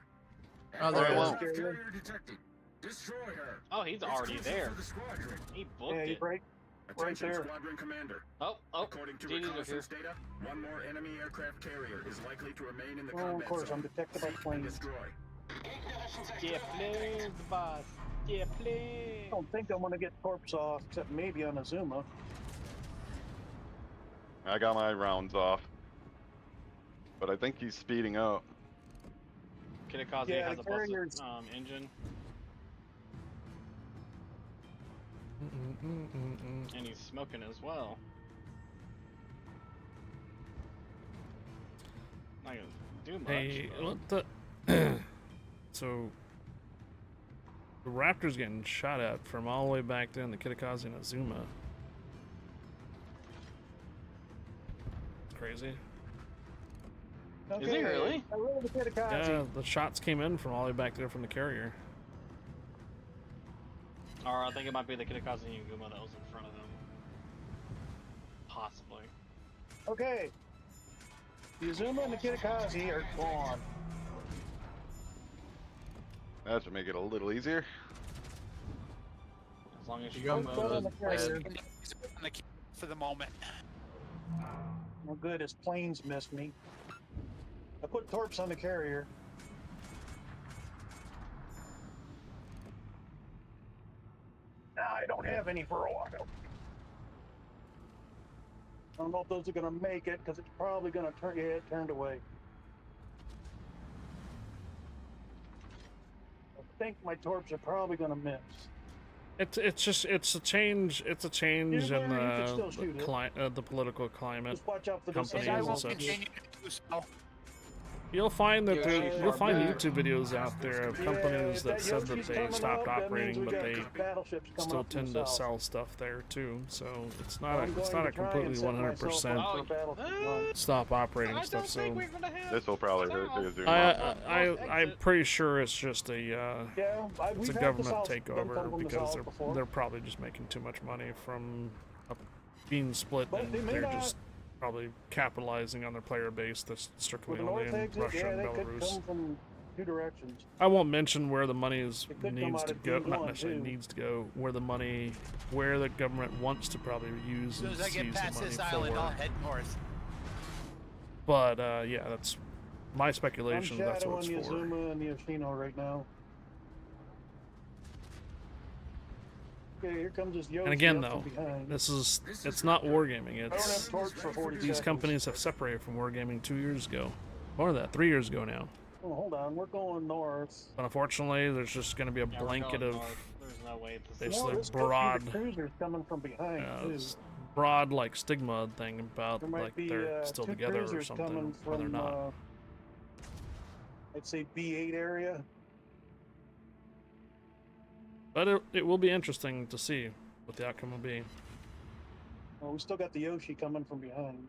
Oh, there it is. Aircraft carrier detected. Destroy her. Oh, he's already Exclusive there. for the squadron. He booked Yeah, it. you break. Attention, there. Squadron Commander. Oh, According to GDs are here. reconnaissance data, one more enemy aircraft carrier is likely to remain in the Oh, combat of course, zone. I'm detected by Seek and planes. destroy. Yeah, please, boss. Yeah, please. I don't think I'm gonna get torps off, except maybe on a Zuma. I got my rounds off. But I think he's speeding up. Kitakaze Yeah, has the a busted carrier's- engine, Mm-mm-mm-mm-mm. and he's smoking as well. Not gonna do much. Hey, but- what the? So the Raptor's getting shot at from all the way back then, the Kitakaze and Azuma. It's crazy. Is he really? I rolled the Kitakaze. Yeah, the shots came in from all the way back there from the carrier. Or I think it might be the Kitakaze and Yaguma that was in front of him. Possibly. Okay. The Azuma and the Kitakaze are gone. That should make it a little easier. As long as you go go Go on the carrier. For the moment. Well, good, his planes missed me. I put torps on the carrier. I don't have any for a while. I don't know if those are going to make it, because it's probably going to turn. Yeah, it turned away. I think my torps are probably going to miss. It's a change in You can still shoot it. the political climate. Just watch out for this. Companies And I and will such. continue to do so. You'll find that Yeah, you'll find yeah. YouTube videos out there of companies that said that Yoshi's they coming stopped up, that means operating, we but got they battleships coming still up from tend the to south. sell stuff there too. So it's not I'm it's going not to a try and completely set myself 100% up for a battleship run. stop operating stuff. So This will probably hurt the zoom. I'm pretty sure it's just a Yeah, it's we've a had government them come takeover from the because south before. they're probably just making too much money from being split, But and they may they're not- just probably capitalizing on their player base that's With strictly the only north in exit, Russia yeah, and they could Belarus. come from 2 directions. I won't mention where the money It could come needs out to of go. D1 Not necessarily too. needs to go. Where the government wants to probably use As soon and as I get seize the past money this island, I'll for. head north. But yeah, that's my I'm speculation. That's what shadowing it's the for. Azuma and the Yoshino right now. Okay, here comes this Yoshi And again, up though, from behind. it's not wargaming. I don't It's have torch for 40 these seconds. companies have separated from wargaming 2 years ago, more than that, 3 years ago now. Oh, hold on, we're going north. But unfortunately, there's just going to be a Yeah, we're blanket going of north. There's no way this No, basically this could be broad, the cruisers coming from behind too. broad like stigma thing about There might like be they're still 2 together or cruisers something, coming or they're from, not. I'd say B8 area. But it will be interesting to see what the outcome will be. Well, we still got the Yoshi coming from behind.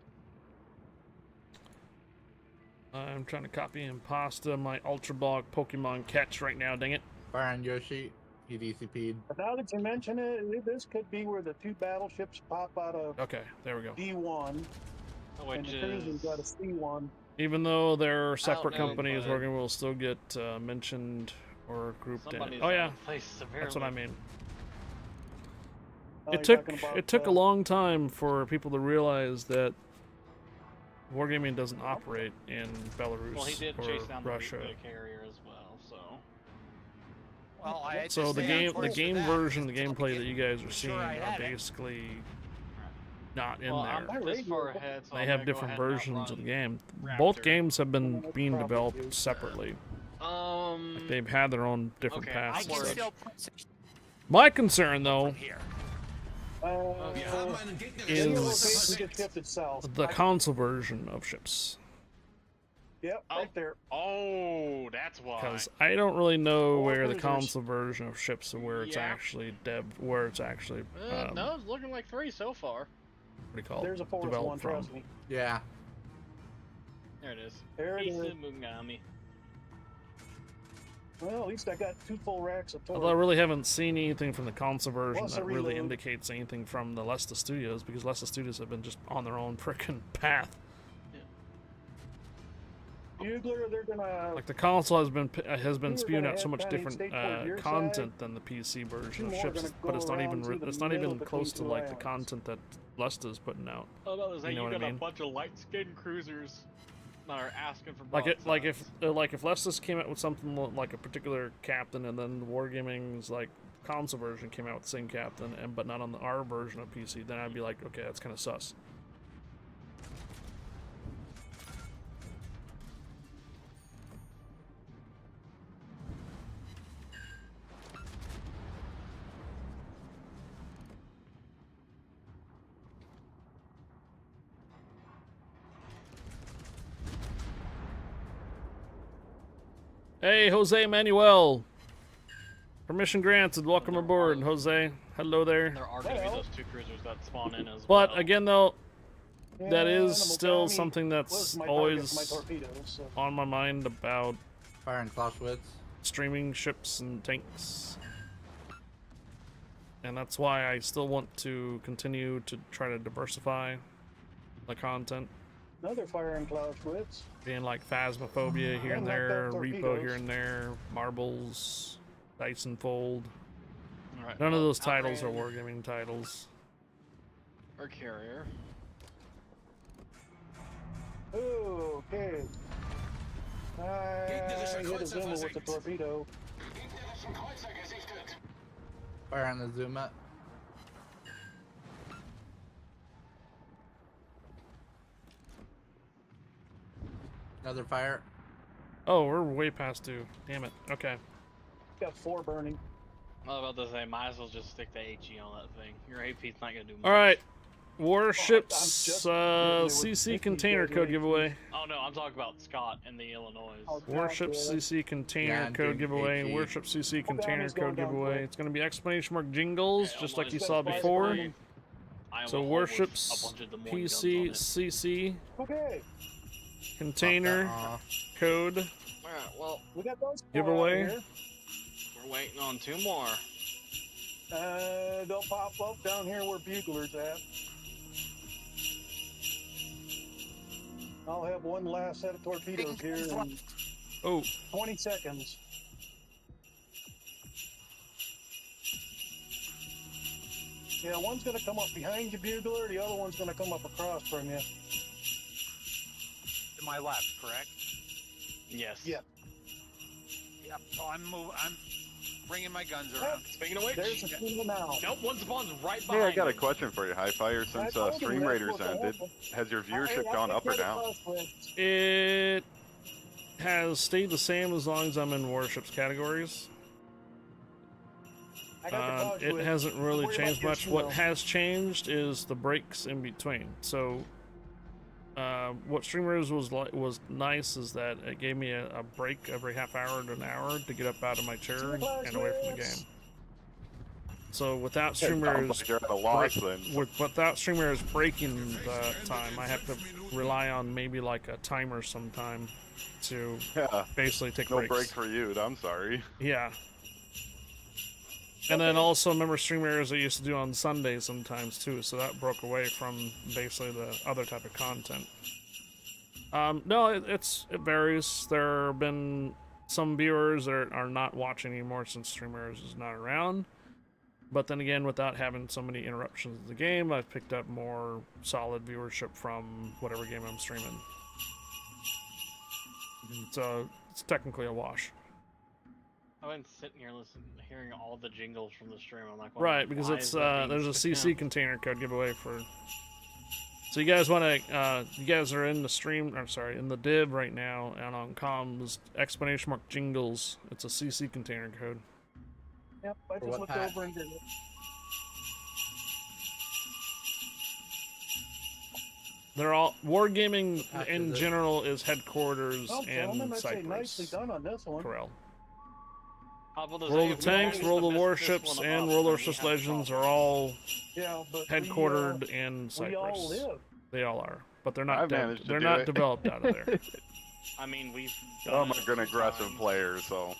I'm trying to copy and pasta my Ultra Ball Pokemon catch right now, dang it. Fire on Yoshi. He DCP'd. But now that you mention it, this could be where the 2 battleships pop out of Okay, there we go. D1, and Which the cruisers is got a C1. Even though they're separate know, companies, but- Morgan will still get mentioned or grouped in. somebody's Oh yeah, outplaced that's what I severely. mean. Oh, It you're took talking about, a long time for people to realize that wargaming doesn't operate in Belarus Well, he did or chase down Russia. the carrier as well, so. Well, I had So to the stay on game, course for that. version, the gameplay that you guys are sure seeing I are had it. basically not in Well, there. I'm this far ahead, so They I'm have gonna go different ahead and versions of the outrun game. Both Raptor. games have been being developed separately. Like they've had their own different okay, I paths. can and such. still My concern, though, here. is get shifted south. the console version of ships. Yep, right there. Oh, that's why. Because I don't really know Or where the cruisers. console version of ships and where it's Yeah. actually where it's actually No, it's looking like 3 so far. what do you call it? There's a forest developed one, from. trust me. Yeah. There it is. There it is. Mungami. Well, at least I got 2 full racks of torch. Although I really haven't seen anything from the console version Plus a that really reload. indicates anything from the Lesta Studios, because Lesta Studios have been just on their own frickin' path. Bugler, they're gonna. Like the console has been You're spewing gonna out so have much Chinese different state toward your content side. than the PC version 2 of more ships, gonna but go it's not around even through the it's not middle even close to between 2 like the islands. content that Lesta's putting out. Oh, that was You you know what I got a mean? bunch of light-skinned cruisers that are asking for Like broadsides. if Lesta's came out with something like a particular captain, and then Wargaming's like console version came out with the same captain, and but not on our version of PC, then I'd be like, okay, that's kind of sus. Hey, Jose Manuel. Permission granted. Welcome aboard, Jose. Hello there. There are going to be those 2 cruisers that spawn in as But well. again, though, that Yeah, is the still Mogami something that's was my target for my always torpedoes, so. on my mind about Fire and Clausewitz. streaming ships and tanks. And that's why I still want to continue to try to diversify the content. Another fire in Clausewitz. Being like Phasmophobia here and knocked out there, Repo torpedoes. here and there, Marbles, Dyson Fold. Alright, None of well, those titles are Outran wargaming titles. Or carrier. Oh, okay. I hit a Zuma with the torpedo. Fire on the Zuma. Another fire. Oh, we're way past due. Damn it. Okay. Got 4 burning. I was about to say, might as well just stick the HE on that thing. Your AP's not gonna do much. All right. I'm Warships just CC container code giveaway. Oh no, I'm talking about Scott and the Illinois. Warships CC container Yeah, I'm code doing giveaway. HE. Warship CC container is going code down giveaway. quick. It's going to be exclamation mark jingles, Yeah, just Illinois like you is saw gonna before. be- I So will Warships almost a bunch of Des Moines PC guns CC Okay, container code on it. Alright, well, we got those 4 Giveaway. out here. we're waiting on 2 more. They'll pop up down here where Bugler's at. I'll have one last set of torpedoes here in Oh, 20 seconds. Yeah, one's going to come up behind you, Bugler. The other one's going to come up across from you. To my left, correct? Yes. Yeah. Yep. So I'm bringing my guns around. Speaking of which, There's a single now. nope, one spawn's right Hey, behind I got a me. question for you, High Fire. Since told you Stream that's Raiders what will ended, happen. has your viewership gone up or down? it has stayed the same as long as I'm in Warships categories. It hasn't really changed much. What has changed is the breaks in between. So, what Streamers was nice is that it gave me a break every half hour to an hour to get up out of my chair and away from the game. So without Streamers, You're at a loss then. without Streamers breaking the time, I have to rely on maybe like a timer sometime to Yeah. basically take No breaks. break for you. I'm sorry. Yeah. And then also remember streamers I used to do on Sundays sometimes too, so that broke away from basically the other type of content. No, it varies. There have been some viewers that are not watching anymore since streamers is not around. But then again, without having so many interruptions of the game, I've picked up more solid viewership from whatever game I'm streaming. So it's technically a wash. I've been sitting here hearing all the jingles from the stream. I'm like, well, Right, because why it's is that being there's a skipped CC down? container code giveaway for. So you guys want to? You guys are in the stream. I'm sorry, in the div right now, and on comms exclamation mark jingles. It's a CC container code. Yep, I For just what looked patch? over and did it. They're all wargaming Patch in is it? general is headquarters Oh, gentlemen, and I'd say nicely Cyprus. done on this one. Corel. World World of Tanks, World of Warships, and World of Warships Legends are all Yeah, but headquartered in we all Cyprus. live. They all are, but they're not. I've managed to They're do not it. developed out of there. I mean, we've. I'm done a it good a few aggressive times. player, so.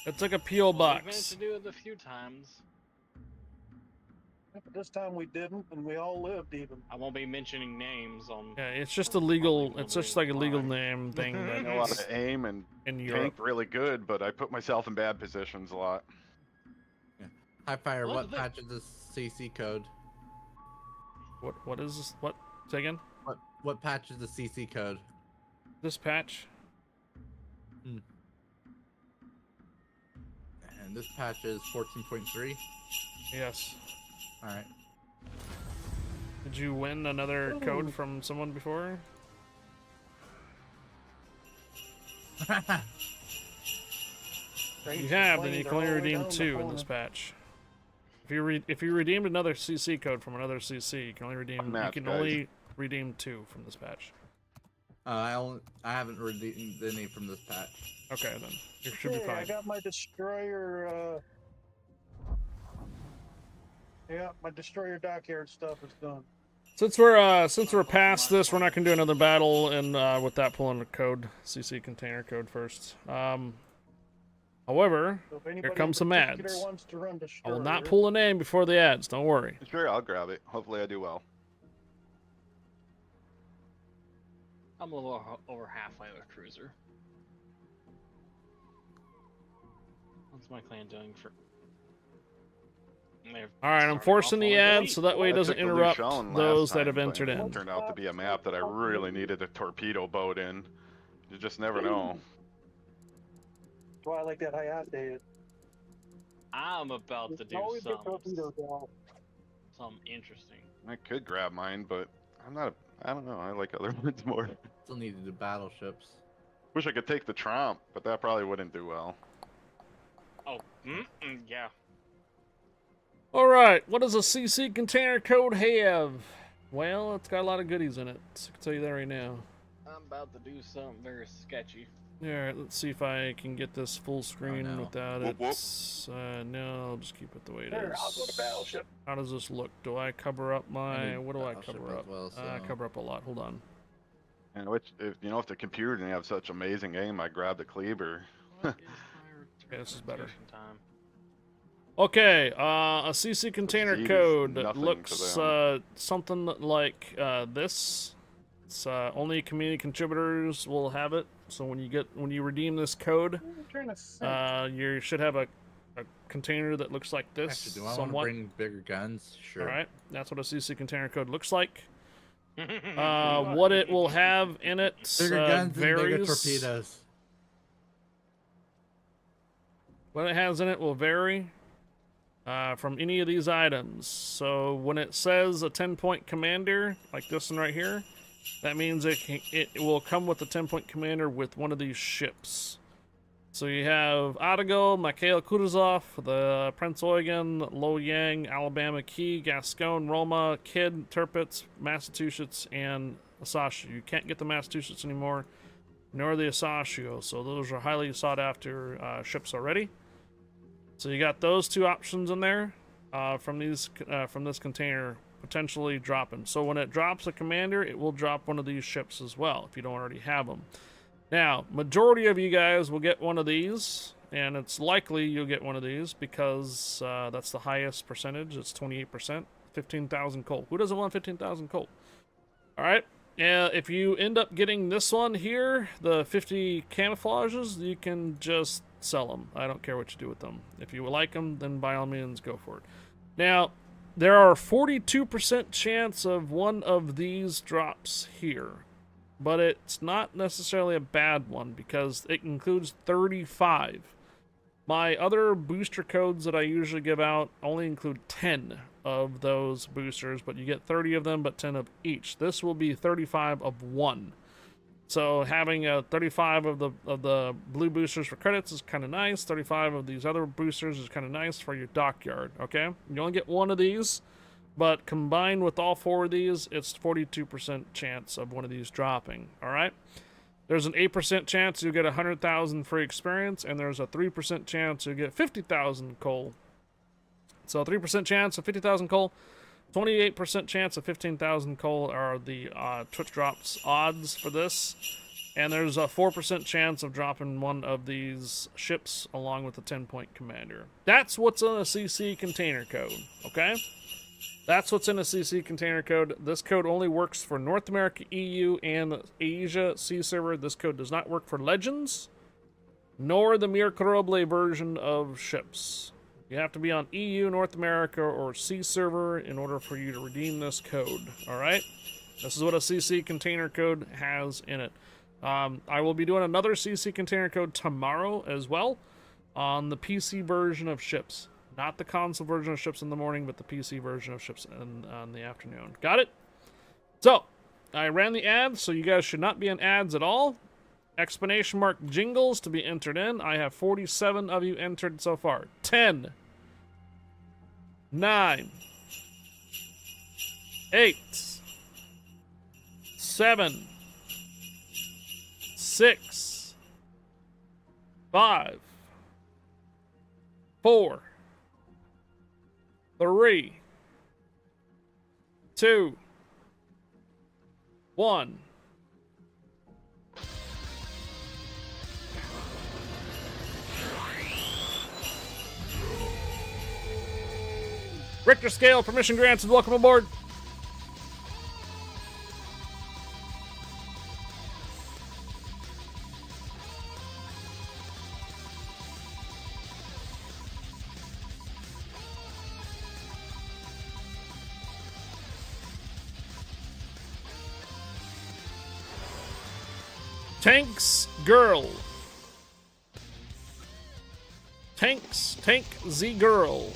It's like a PO We've managed box. to do it a few times. But this time we didn't, and we all lived even. I won't be mentioning names on. Yeah, it's just a legal. It's just like a legal name thing I that know how is to aim and in tank Europe. really good, but I put myself in bad positions a lot. High Fire, Well, what the- patch is the CC code? What is this? What? Say again? What patch is the CC code? This patch? And this patch is 14.3. Yes. All right. Did you win another code from someone before? You have, then you can only redeem 2 in this patch. If you redeemed another CC code from another CC, you can only redeem. Match, you can guys. only redeem 2 from this patch. I haven't redeemed any from this patch. Okay, then you should be Okay, I fine. got my destroyer. Yeah, my destroyer dockyard stuff is done. Since we're past this, we're not gonna do another battle, and with that pulling the code, CC container code first. However, So if here anybody comes some in particular ads. wants to run I will not destroyer, pull a name before the ads. Don't worry. Sure, I'll grab it. Hopefully I do well. I'm a little over halfway with cruiser. What's my clan doing for? All right, I'm forcing the ad so that way it doesn't interrupt those that have entered in. It turned out to be a map that I really needed a torpedo boat in. You just never know. That's why I like that high octane. I'm about to do something interesting. I could grab mine, but I don't know. I like other ones more. Still need to do battleships. Wish I could take the Trump, but that probably wouldn't do well. Oh, yeah. All right, what does a CC container code have? Well, it's got a lot of goodies in it. I can tell you that right now. I'm about to do something very sketchy. All right, let's see if I can get this full screen without Whoop, it. No, I'll just keep it the way it is. I'll go to battleship. How does this look? Do I cover up my? What do I battleship cover as up? well, I so- cover up a lot. Hold on. And if the computer didn't have such amazing aim, I grabbed a cleaver. Okay, this is better. Time. Okay, a CC container Speed is code nothing to looks them. something like this. It's only community contributors will have it. So when you redeem this code, you should have a container that looks like this. Actually, do I want to somewhat. bring bigger guns? Sure. All right, that's what a CC container code looks like. What it will have in it Bigger guns varies. and bigger torpedoes. What it has in it will vary from any of these items. So when it says a 10-point commander, like this one right here, that means it will come with a 10-point commander with one of these ships. So you have Adigo, Mikhail Kutuzov, the Prince Eugen, Loyang, Alabama Key, Gascon, Roma, Kidd, Tirpitz, Massachusetts, and Asashio. You can't get the Massachusetts anymore, nor the Asashio. So those are highly sought after ships already. So you got those two options in there from this container potentially dropping. So when it drops a commander, it will drop one of these ships as well if you don't already have them. Now, majority of you guys will get one of these, and it's likely you'll get one of these because that's the highest percentage. It's 28%, 15,000 coal. Who doesn't want 15,000 coal? All right. If you end up getting this one here, the 50 camouflages, you can just sell them. I don't care what you do with them. If you like them, then by all means go for it. Now, there are 42% chance of one of these drops here, but it's not necessarily a bad one because it includes 35. My other booster codes that I usually give out only include 10 of those boosters, but you get 30 of them, but 10 of each. This will be 35 of one. So having 35 of the blue boosters for credits is kind of nice. 35 of these other boosters is kind of nice for your Dockyard, okay? You only get one of these, but combined with all four of these, it's 42% chance of one of these dropping, all right? There's an 8% chance you'll get 100,000 free experience, and there's a 3% chance you'll get 50,000 coal. So 3% chance of 50,000 coal, 28% chance of 15,000 coal are the Twitch drops odds for this. And there's a 4% chance of dropping one of these ships along with the 10-point commander. That's what's in a CC container code, okay? That's what's in a CC container code. This code only works for North America, EU, and Asia Sea Server. This code does not work for Legends, nor the Mir Koroble version of ships. You have to be on EU, North America, or Sea Server in order for you to redeem this code, alright? This is what a CC container code has in it. I will be doing another CC container code tomorrow as well on the PC version of ships. Not the console version of ships in the morning, but the PC version of ships in the afternoon. Got it? So, I ran the ads, so you guys should not be in ads at all. Explanation mark jingles to be entered in. I have 47 of you entered so far. 10, 9, 8, 7, 6, 5, 4, 3, 2, 1. Richter scale, permission granted, welcome aboard. Tanks girl. Tank Z girl.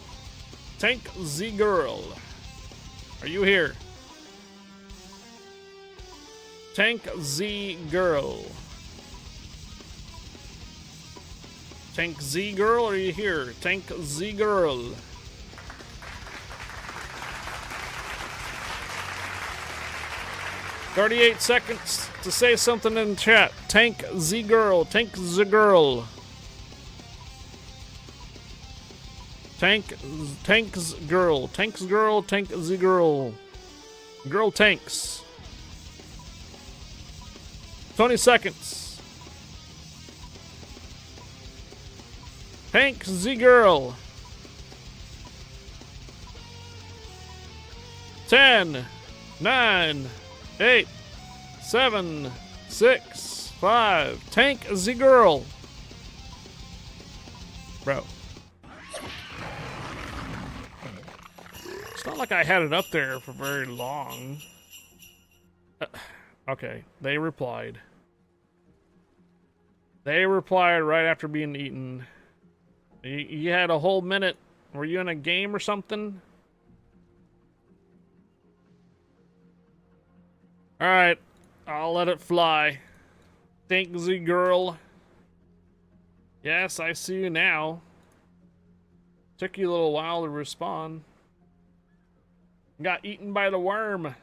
Tank Z girl. Are you here? Tank Z girl. Tank Z girl, are you here? Tank Z girl. "38 seconds to say something in chat. Tank Z girl. Tank Z girl. Tanks girl. Tanks girl. Tank Z girl. Girl tanks. 20 seconds. Tank Z girl. 10, 9, 8, 7, 6, 5. Tank Z girl. Bro. It's not like I had it up there for very long. Okay, they replied. They replied right after being eaten. You had a whole minute. Were you in a game or something? Alright, I'll let it fly. Thank Z girl. Yes, I see you now. Took you a little while to respond. Got eaten by the worm.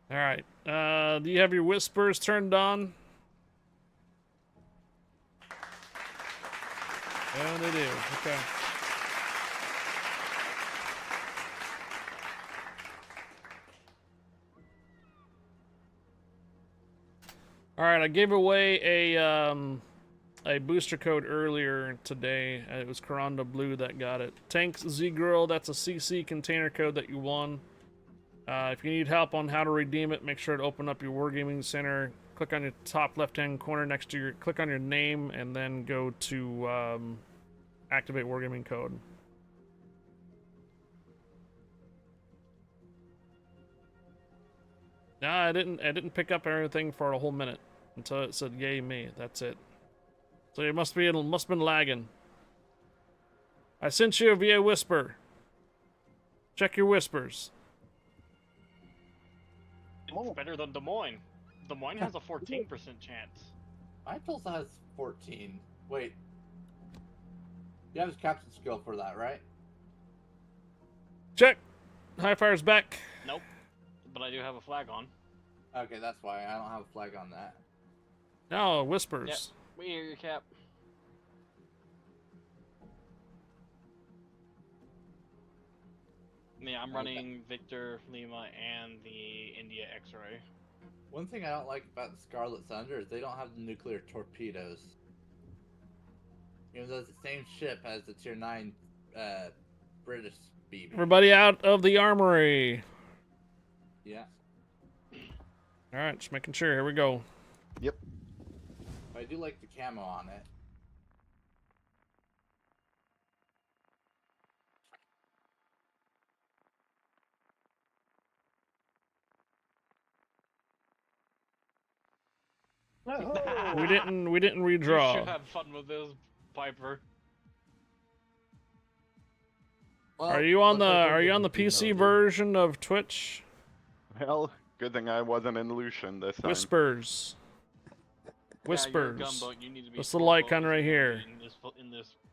Alright, do you have your whispers turned on? Yeah, they do. Okay. Alright, I gave away a booster code earlier today. It was Coranda Blue that got it. Tanks Z Girl, that's a CC container code that you won. If you need help on how to redeem it, make sure to open up your Wargaming Center. Click on your top left-hand corner next to your... Click on your name and then go to activate Wargaming code. Nah, I didn't pick up everything for a whole minute until it said "Yay me." That's it. So it must have been lagging. I sent you via whisper. Check your whispers. It's better than Des Moines. Des Moines has a 14% chance. Mine also has 14. Wait. You have his captain skill for that, right? Check. High fire's back. Nope. But I do have a flag on. Okay, that's why I don't have a flag on that. No, whispers. Yep. We hear your cap. Yeah, I'm running Victor, Lima, and the India X-Ray. One thing I don't like about the Scarlet Thunder is they don't have the nuclear torpedoes. Even though it's the same ship as the Tier 9 British BB. Everybody out of the armory. Yeah. Alright, just making sure. Here we go. Yep. I do like the camo on it. We didn't redraw. You should have fun with this, Piper. Well, Are you on the PC version of Twitch? Well, good thing I wasn't in Lucian this time. Whispers. Whispers. Yeah, you're a gumbo. You need to be this little icon right here.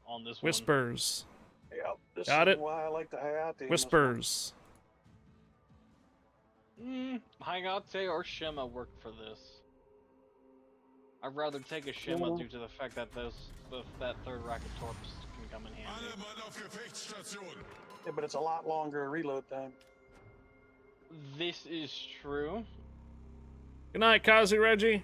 On this Whispers. Yep, this Got is it? why I like the Hayate. Whispers. Hayate or Shima work for this. I'd rather take a Shima due to the fact that that third rocket torps can come in handy. Yeah, but it's a lot longer reload time. This is true, Good night, Kazi Reggie.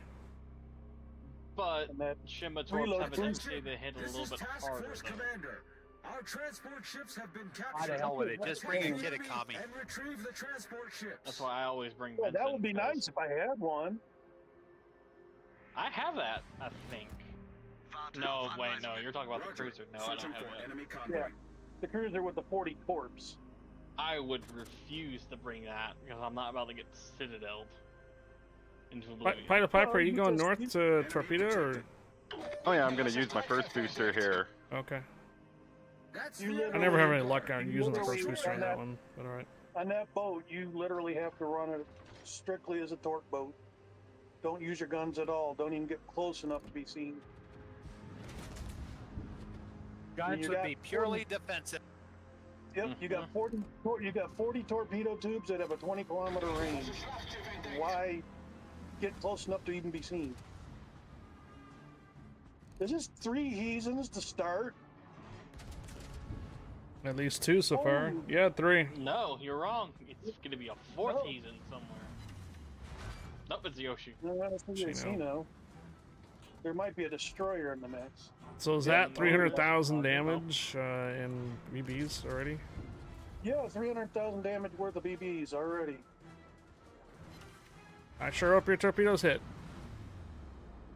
but Shima torps have a tendency to hit a little bit harder. Commander, our transport ships have been captured. Why the hell with it? Just bring a kid at Kami. And retrieve the transport ships. That's why I always bring Well, Vincent. that would be nice if I had one. I have that, I think. No, wait, no, you're talking about the cruiser. No, I don't have that. Yeah, the cruiser with the 40 torps. I would refuse to bring that because I'm not about to get citadeled into oblivion. Piper, Piper, are you going north to Torpedo or? Oh yeah, I'm gonna use my first booster here. Okay. You I never have any luck on you using the first literally- booster on on that one, but alright. On that boat, you literally have to run it strictly as a torque boat. Don't use your guns at all. Don't even get close enough to be seen. Guns You would got be purely defensive. Yep, you got 40 torpedo tubes that have a 20-kilometer range. Why get close enough to even be seen? There's just 3 heathens to start. At least 2 so far. Oh. Yeah, 3. No, you're wrong. It's gonna be a 4th season somewhere. Nope, it's Yoshi. No, there might be a destroyer in the mix. So is that 300,000 damage in BBs already? Yeah, 300,000 damage worth of BBs already. I sure hope your torpedoes hit.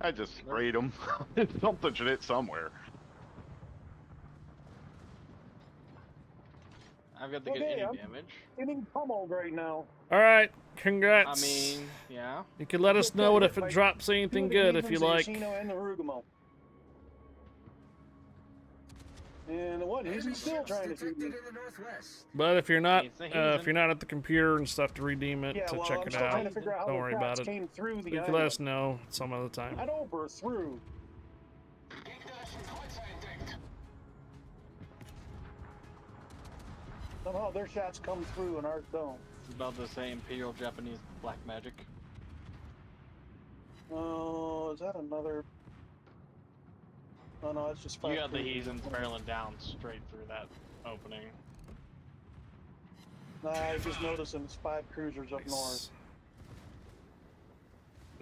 I just sprayed them. Something should hit somewhere. I've got to get any damage. Getting pummeled right now. Alright, congrats. I mean, yeah. You can let us know if it drops anything good if you like. And the one he's still trying to shoot me. But if you're not at the computer and stuff to redeem it, Yeah, to well, check I'm it still trying out, to figure out how don't the worry about cracks it. came through the You can let island. us know some other time. Not over, through. Somehow their shots come through and ours don't. It's about the same Imperial Japanese black magic. Oh, is that another? Oh no, it's just 5. You got the heathens barreling down straight through that opening. Nah, I just noticed it's 5 cruisers up north.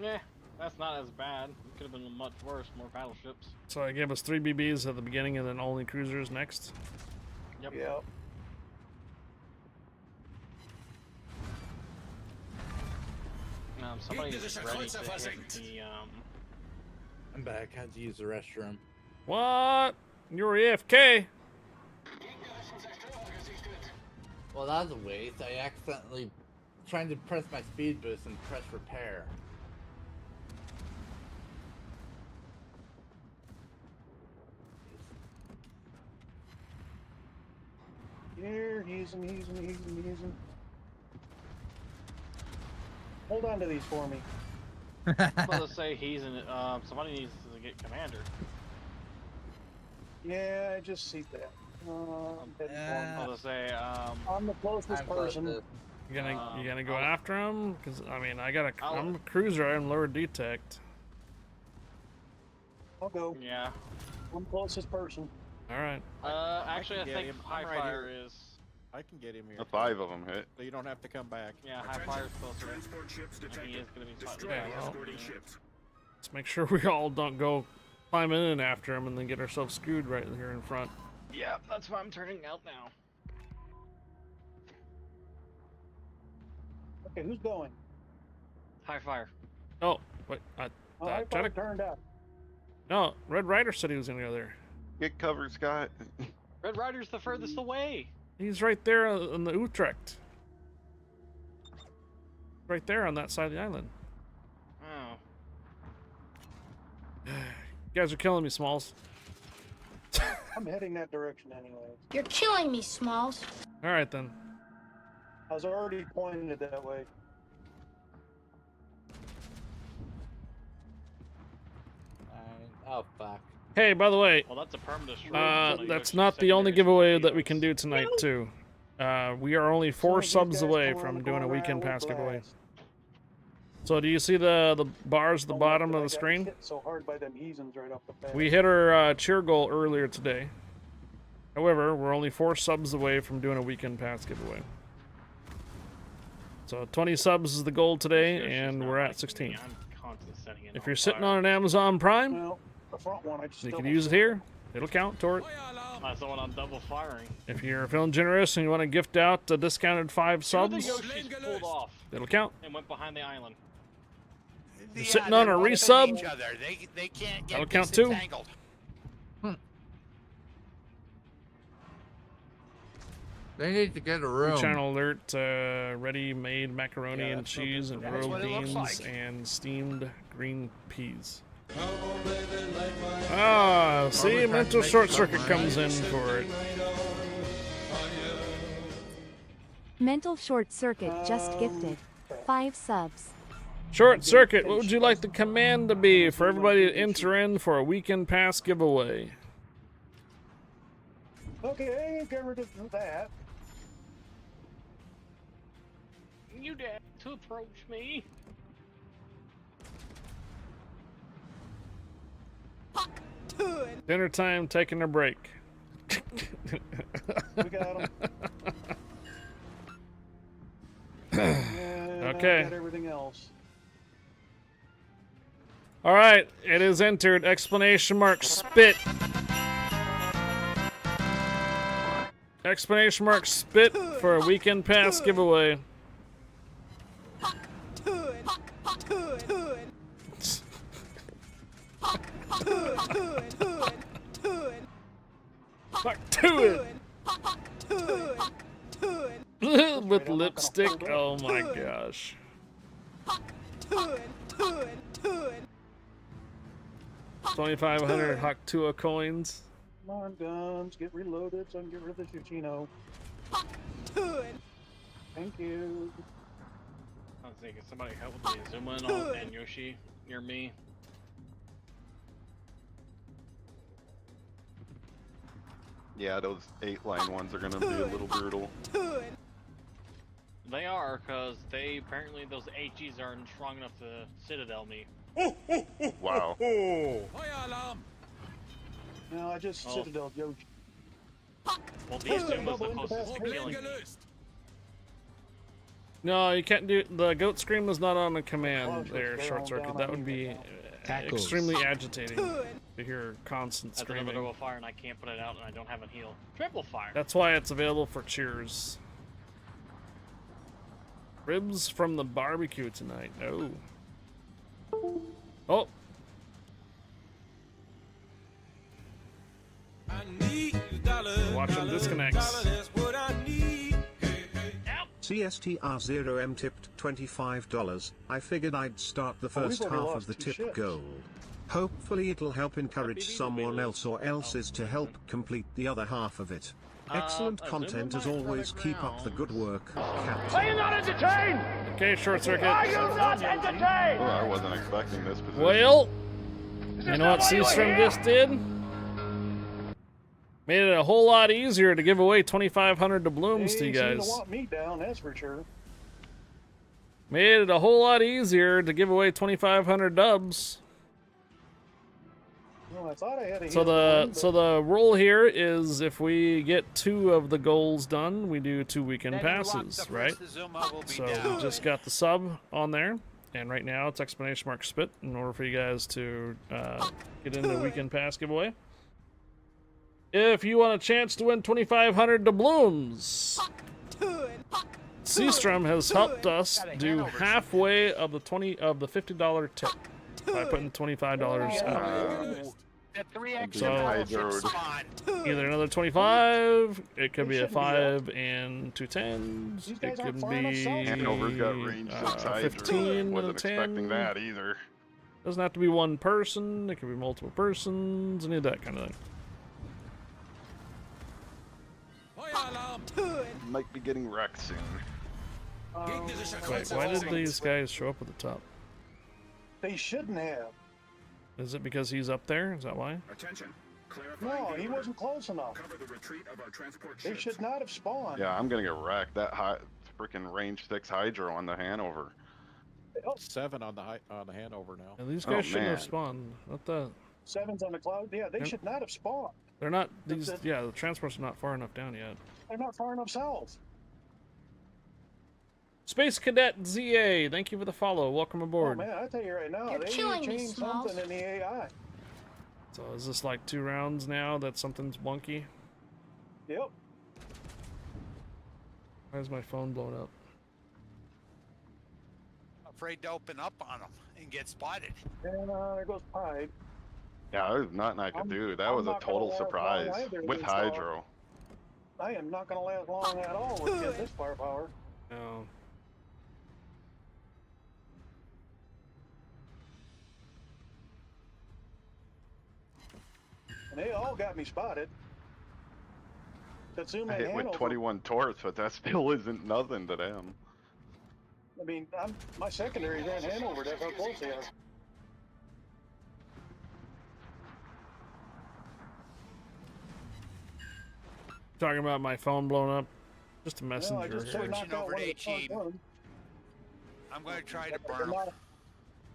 Yeah, that's not as bad. It could have been much worse, more battleships. So I gave us 3 BBs at the beginning and then only cruisers next. Yep. Yep. Somebody's ready to hit the, I'm back. Had to use the restroom. What? You're AFK. Well, that was a waste. I accidentally trying to press my speed boost and press repair. Here, he's in. Hold on to these for me. Well, to say he's in it. Somebody needs to get commander. Yeah, I just see that. Well, to say, I'm the closest person. You gonna go after him? Cause I mean, I'm a cruiser. I'm lower detect. I'll go. Yeah. I'm closest person. All right. Actually, I think High Fire is. I can get him here. The 5 of them hit. So you don't have to come back. Yeah, High Fire's closer. And he is going to be slightly well, let's make sure we all don't go climbing in after him and then get ourselves screwed right here in front. Yeah, that's why I'm turning out now. Okay, who's going? High Fire. Oh, wait. I turned out. No, Red Rider said he was gonna go there. Get cover, Scott. Red Rider's the furthest away. He's right there on the Utrecht. Right there on that side of the island. Oh. You guys are killing me, Smalls. I'm heading that direction anyway. You're killing me, Smalls. All right then. I was already pointing it that way. Oh fuck. Hey, by the way, Well, that's a permanent destroy. that's not the only giveaway that we can do tonight too. We are only 4 subs away from doing a weekend pass giveaway. So do you see the bars at the bottom of the screen? Hit so hard by them heathens right off the bat. We hit our cheer goal earlier today. However, we're only 4 subs away from doing a weekend pass giveaway. So 20 subs is the goal today, and we're at 16. If you're sitting on an Amazon Prime, Well, the front one, I just you still can don't use it see. here. It'll count toward it. That's the one I'm double firing. If you're feeling generous and you want to gift out a discounted 5 subs, The Yoshi's pulled off it'll count. and went behind the island. If you're sitting on a resub, They can't get that'll count too. disentangled. They need to get a room. Channel alert, ready-made macaroni and cheese and That's rolled what it looks beans like. and steamed green peas. Ah, see, mental short circuit comes in for it. Mental short circuit just gifted 5 subs. Short circuit, what would you like the command to be for everybody to enter in for a weekend pass giveaway? Okay, get rid of that. You dare to approach me? Dinner time, taking a break. We got him. Okay. Got everything else. All right, it is entered. Explanation mark spit. Explanation mark spit for a weekend pass giveaway. Fuck to it. With lipstick. Oh my gosh. 2,500 Haktua coins. Come on, guns, get reloaded so I can get rid of this Uchino. Thank you. I was thinking somebody help with the zoom in on and Yoshi near me. Yeah, those 8-line ones are gonna be a little brutal. They are, because they apparently those HEs aren't strong enough to Citadel me. Wow. No, I just Oh. Citadel Yoshi. Well, the Zoom was the closest to killing me. No, you can't do. The goat scream is not on the command there, short circuit. That would be extremely agitating to hear constant That's screaming. another double fire, and I can't put it out, and I don't have a heal. Triple fire. That's why it's available for cheers. Ribs from the barbecue tonight. Oh. Oh. Watching disconnects. CSTR0M tipped $25. I figured I'd start the first we've already half of lost the 2 tip ships. gold. Hopefully it'll help encourage someone else or else's to help complete the other half of it. Excellent content as always. Keep up the good work, Captain. Are you not entertained? Okay, short circuit. Are you not entertained? Oh, I wasn't expecting this position. Well, you know what Seastrom just did? Made it a whole lot easier to give away 2,500 doubloons to you They seem to guys. want me down, that's for sure. Made it a whole lot easier to give away 2,500 dubs. Well, I thought I had a So hit the one, so the rule here is if we get 2 of the goals done, we do 2 weekend passes, right? So we just got the sub on there, and right now it's explanation mark spit in order for you guys to get into the weekend pass giveaway. If you want a chance to win 2,500 doubloons, Seastrom has helped us do halfway of the $50 tip by putting $25 out. The 3 So extra spawn. either another 25, it could be a 5 and 2 10s, it could be Hanover's got range 6 Hydra. 15 Wasn't and a 10. expecting that either. Doesn't have to be one person, it could be multiple persons, any of that kind of thing. Might be getting wrecked soon. Wait, why did these guys show up at the top? They shouldn't have. Is it because he's up there? Is that why? Attention. No, he wasn't close enough. Cover the retreat of our transport They ships. should not have spawned. Yeah, I'm gonna get wrecked. That freaking range 6 Hydro on the Hanover. 7 on the Hanover now. Yeah, these guys shouldn't have man. spawned. What the? 7's on the cloud. Yeah, they Yep. should not have spawned. They're not, these, yeah, the transports are not far enough down yet. They're not far enough south. Space Cadet ZA, thank you for the follow. Welcome Oh aboard. man, I tell you right now, You're they killing me, changed Smalls. something in the AI. So is this like 2 rounds now that something's wonky? Yep. Why is my phone blown up? Afraid to open up on them and get spotted. And there goes Pied. Yeah, there's nothing I could do. That I'm was a not gonna total let it surprise fly either with against Hydro. I am not going to last long at all with this firepower. No. And they all got me spotted. Satsuma I and hit with Hanover. 21 torps, but that still isn't nothing to them. I mean, my secondaries ran Hanover. That's how close they are. Talking about my phone blowing up. Just a No, I messenger. just here. knocked out over one of to the front team. ones. I'm going to try to burn them.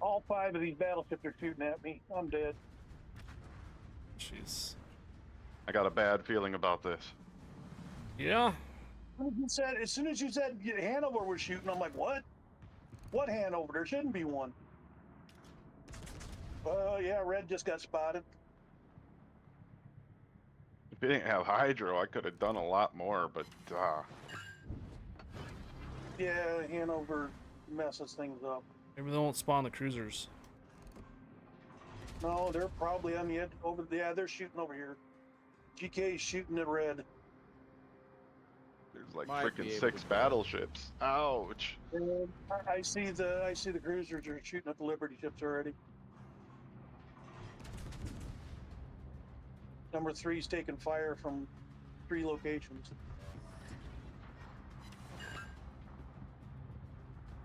All 5 of these battleships are shooting at me. I'm dead. Jeez. I got a bad feeling about this. Yeah. As soon as you said Hanover was shooting, I'm like, what? What Hanover? There shouldn't be one. Yeah, Red just got spotted. If it didn't have Hydro, I could have done a lot more, but Yeah, Hanover messes things up. Maybe they won't spawn the cruisers. No, they're probably on the edge over. Yeah, they're shooting over here. GK's shooting at Red. there's like Might be freaking able 6 to- battleships. Ouch. And I see the cruisers are shooting at the Liberty ships already. Number 3's taking fire from 3 locations.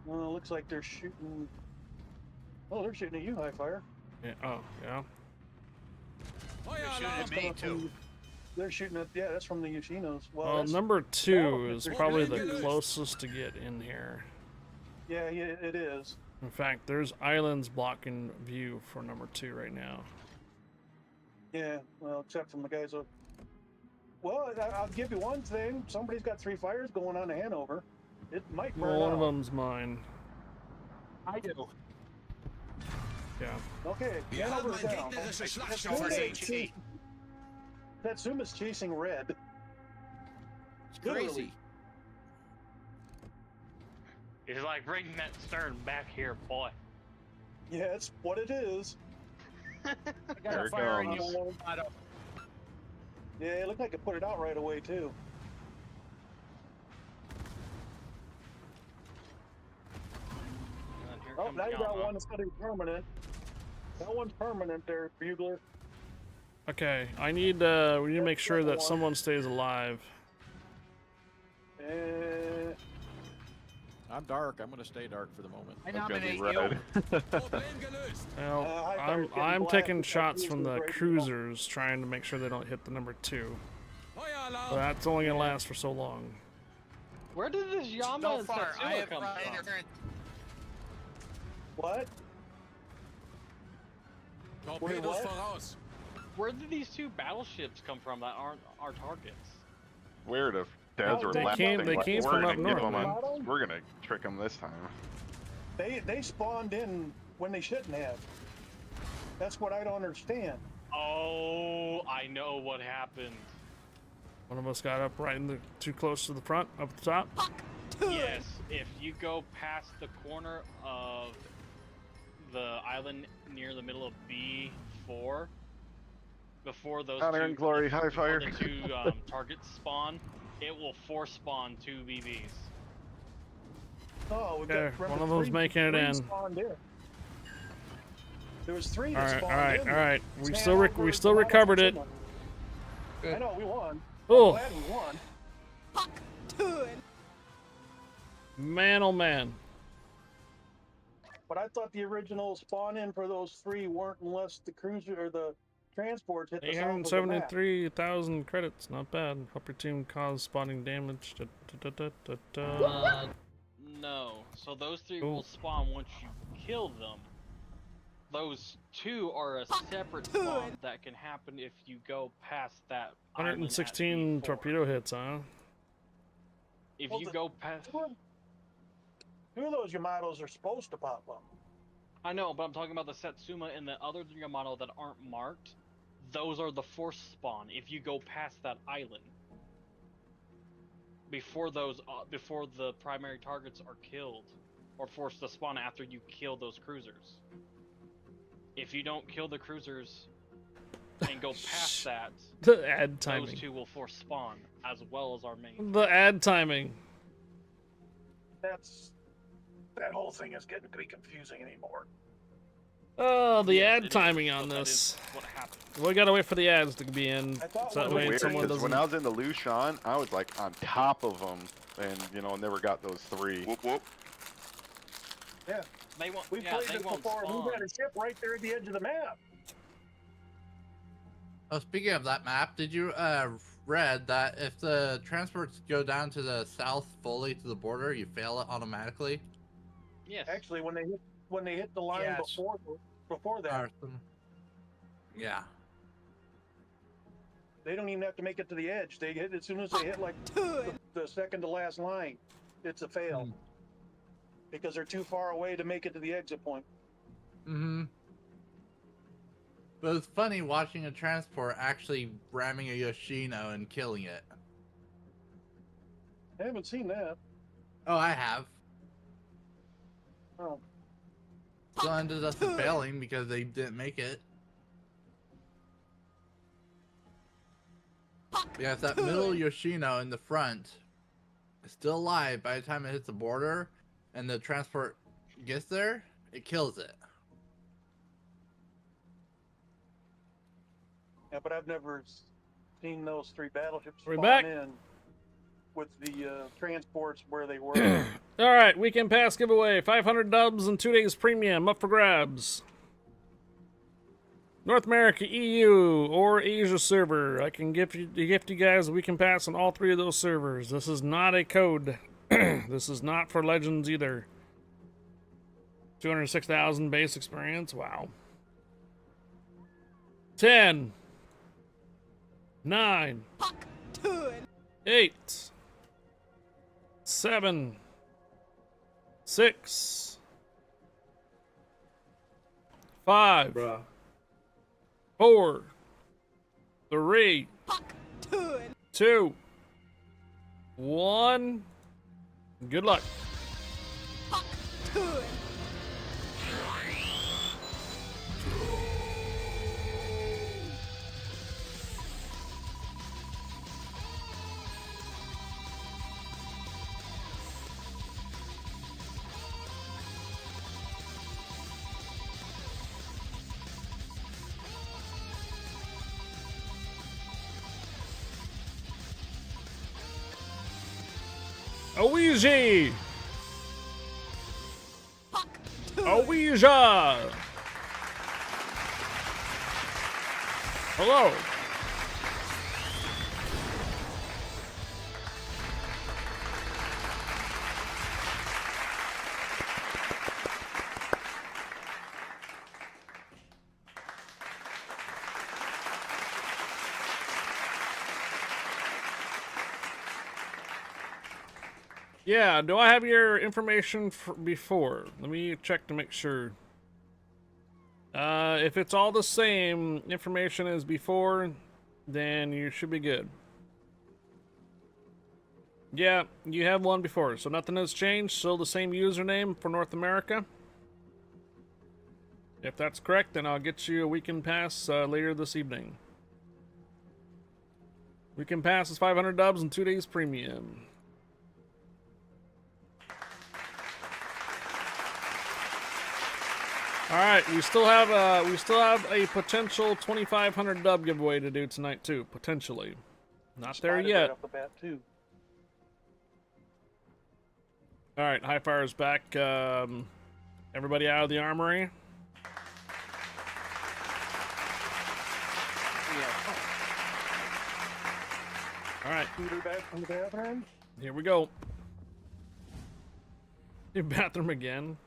Well, looks like they're shooting. Oh, they're shooting at you, High Fire. Yeah. Oh, yeah. They're shooting at me, too. They're shooting at, yeah, that's from the Yoshinos. Well, that's- number 2 Battleships is are probably shooting the at- closest to get in here. Yeah, it is. In fact, there's islands blocking view for number 2 right now. Yeah, well, except from the guys up. Well, I'll give you one thing. Somebody's got 3 fires going on to Hanover. It might burn Well, one out. of them's mine. I do. Yeah. Okay, Hanover's down. Satsuma's chasing Red. It's crazy. He's like, bring that stern back here, boy. Yeah, it's what it is. I got There a it fire in comes. you. I don't. Yeah, it looked like it put it out right away, too. And here Oh, comes now you got Yama. one that's going to be permanent. That one's permanent there, Bugler. Okay, we need to make sure that someone stays alive. I'm dark. I'm gonna stay dark for the moment. I It's gonna be nominate you. red. Well, High Fire's getting I'm black taking with shots that from the cruiser right now. cruisers, trying to make sure they don't hit the number 2. But that's only gonna last for so long. Where did this Yama So and far, Satsuma I have come run from? interference. What? Torpedos what? voraus. Where did these 2 battleships come from that aren't our targets? Where the desert they lapsing? came We're from gonna up give north, them man. we're gonna trick them this time. They spawned in when they shouldn't have. That's what I don't understand. Oh, I know what happened. One of us got up right in the too close to the front, up the top. Yes, if you go past the corner of the island near the middle of B4, before those Honor two, and glory, high fire. the 2 targets spawn, it will force spawn 2 BBs. Oh, we've Okay, got one of them's making it 3 in. spawned in. There was 3 All that right, spawned all right, in. all right. We It's still Hanover, we still Satsuma. recovered it. I know we won. Oh. I'm glad we won. Man, oh man. But I thought the original spawn in for those 3 weren't unless the cruiser or the transports hit the south of the map. 873,000 credits, not bad. Help your team cause spawning damage. Da, da, da, da, da. No. So those 3 Cool. will spawn once you kill them. Those 2 are a separate spawn that can happen if you go past that island at 116 B4. torpedo hits, huh? If Well, you the- go past... 2 of those Yamatos are supposed to pop up. I know, but I'm talking about the Satsuma and the other Yamato that aren't marked. Those are the force spawn if you go past that island. Before before the primary targets are killed, or forced to spawn after you kill those cruisers. If you don't kill the cruisers, and go past that, The ad timing. those two will force spawn, as well as our main. The ad timing. That whole thing is getting to be confusing anymore. Oh, the Yes, ad it is, timing but on that this. is what happened. We gotta wait for the ads to be in. So that way Weird, someone 'cause doesn't. when I was in the Lucian, I was like on top of them, and never got those 3. Whoop whoop. Yeah. They won't. We've Yeah, played they this won't before. spawn. We've got a ship right there at the edge of the map. Oh, speaking of that map, did you read that if the transports go down to the south fully to the border, you fail it automatically? Yes. Actually, when they hit the line Yes. before that, Yeah. they don't even have to make it to the edge. They hit as soon as they hit like the second to last line, it's a fail because they're too far away to make it to the exit point. Mm-hmm. But it's funny watching a transport actually ramming a Yoshino and killing it. I haven't seen that. Oh, I have. Oh. Still ended up failing because they didn't make it. Yeah, if that middle Yoshino in the front is still alive by the time it hits the border and the transport gets there, it kills it. Yeah, but I've never seen those 3 battleships We're spawn back. in with the transports where they were. All right, weekend pass giveaway. 500 dubs and 2 days premium up for grabs. North America, EU, or Asia server. I can gift you guys a weekend pass on all 3 of those servers. This is not a code. This is not for Legends either. 206,000 base experience. Wow. 10, 9, 8, 7, 6, 5, 4, 3, 2, 1. Good luck. Ouija! Ouija! Hello. Yeah, do I have your information before? Let me check to make sure. If it's all the same information as before, then you should be good. Yeah, you have one before, so nothing has changed. Still the same username for North America. If that's correct, then I'll get you a weekend pass later this evening. Weekend pass is 500 dubs and 2 days premium. All right, we still have a potential 2,500 dub giveaway to do tonight too, potentially. Not there Spotted yet. right off the bat, too. All right, High Fire's back. Everybody out of the armory. All right. Scooter back from the bathroom. Here we go. Your bathroom again.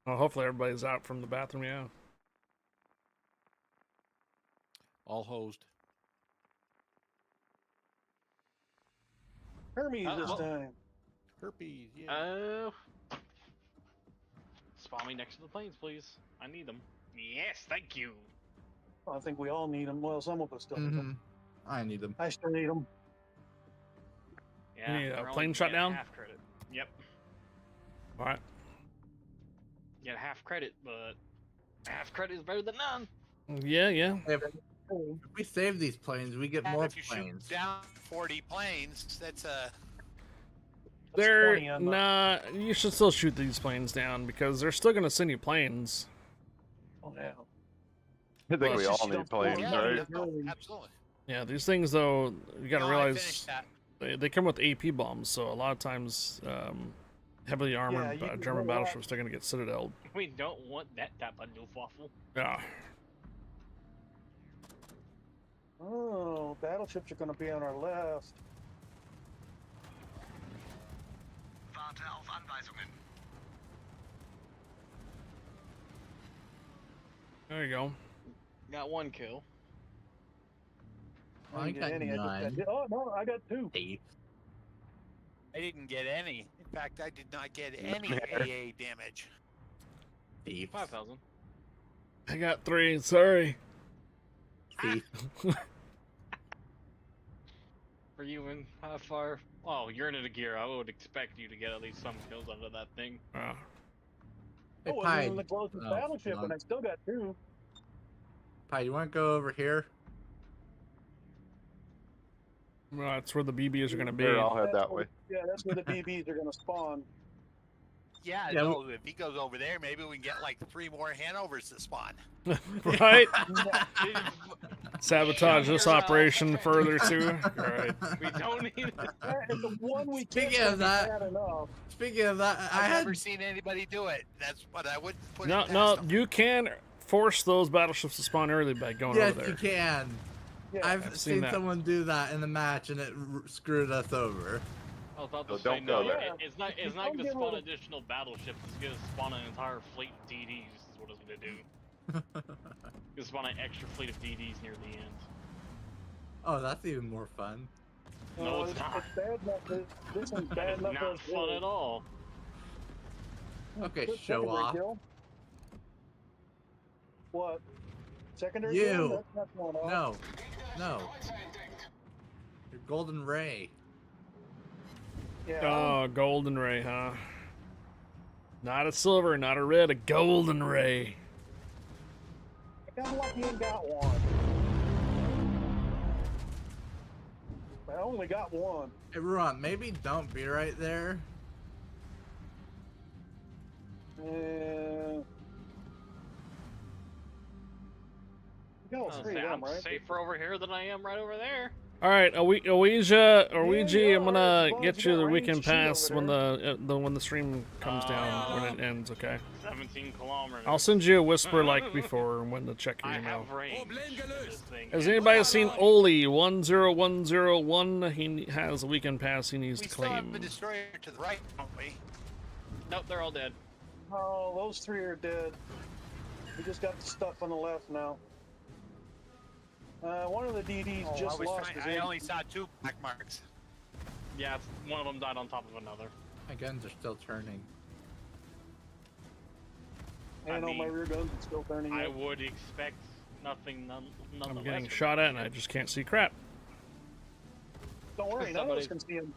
Oh, hopefully everybody's out from the bathroom, yeah. All hosed. Hermes this time. Herpes, yeah. Spawn me next to the planes, please. I need them. Yes, thank you. I think we all need them. Well, some of us still need them. I need them. I still need them. Yeah, You need a we're plane only shot getting down? half credit. Yep. All right. Get half credit, but half credit is better than none. Yeah, yeah. If we save these planes, we get more If you planes. shoot down 40 planes, that's a. They're 20 on the- not. You should still shoot these planes down because they're still gonna send you planes. Oh, yeah. I think Well, we it's all just need don't- planes, Yeah, right? absolutely. Yeah, these things though, you gotta No, I realize finished that. they come with AP bombs, so a lot of times heavily armored you can German go out- battleships are gonna get citadel. We don't want that type of Luftwaffe. Yeah. Oh, battleships are going to be on our left. Warte auf Anweisungen. There you go. Got one kill. I I didn't got get any. none. Oh, no, I got 2. Eight. I didn't get any. In fact, I did not get any AA damage. Thief. 5,000. I got 3. Sorry. Thief. For you and how far? Oh, you're into the gear. I would expect you to get at least some kills out of that thing. I Hey, wasn't Pie. in the closest Oh, battleship, and I still got 2. Pie, you want to go over here? Well, that's where the BBs are gonna be. Sure, I'll head That's that where- way. Yeah, that's where the BBs are going to spawn. Yeah, Yeah, no, if he goes over there, maybe we can get like 3 more Hanovers to spawn. Right? Sabotage this operation further too. Right. We don't need it. And the one we Speaking kicked of was that- bad enough. Speaking of that, I I've had never seen anybody do it. That's what I would put No, it no, past them. you can force those battleships to spawn early by going yes, over there. you can. Yeah. I've I've seen seen that. someone do that in the match, and it screwed us over. I was about So to say, don't no, go there. it's not Don't going to get spawn rid of- additional battleships. It's going to spawn an entire fleet of DDs. Is what it's going to do. It's going to spawn an extra fleet of DDs near the end. Oh, that's even more fun. No, it's not. It's bad enough. This one's bad It's enough. not as fun is. at all. Okay, Good show secondary off. kill. What? Secondary You. kill? That's not going off. No. Your golden ray. Yeah. Oh, golden ray, huh? Not a silver, not a red, a golden ray. I got lucky and got one. I only got one. Hey, Ruan, maybe don't be right there. You got all I was 3 saying, of I'm them, right? safer over here than I am right over there. All right, Ouija, you I'm are, gonna as long get as you you got the range weekend to shoot pass over when the stream comes down when it ends. Okay. 17 kilometers. I'll send you a whisper like before when to check your I email. have range. This thing Has is- anybody seen Oli 10101? He has a weekend pass he needs We to still have claim. a destroyer to the right, don't we? Nope, they're all dead. Oh, those 3 are dead. We just got the stuff on the left now. One of the DDs Oh, just lost his I engine. only saw 2 black marks. Yeah, one of them died on top of another. My guns are still turning. And I all my mean, rear guns are still turning. I yet. would expect nothing nonetheless. I'm getting from shot at and I just can't see crap. Don't worry, none of us somebody- can see him.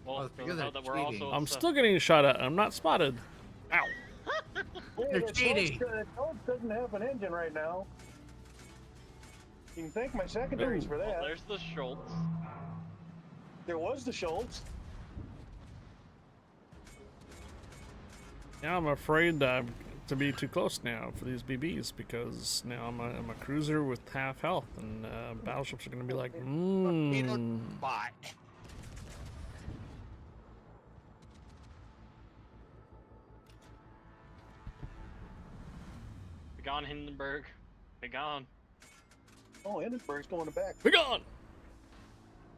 Well, it's because now they're that we're cheating. also I'm still getting shot at. I'm not spotted. Ow. Hey, They're that cheating. Dodge doesn't have an engine right now. You can thank my secondaries for Well, that. there's the Schultz. There was the Schultz. Now I'm afraid to be too close now for these BBs because now I'm a cruiser with half health and battleships are gonna be like, Bye. Be gone, Hindenburg. Be gone. Oh, Hindenburg's going to back. Be gone.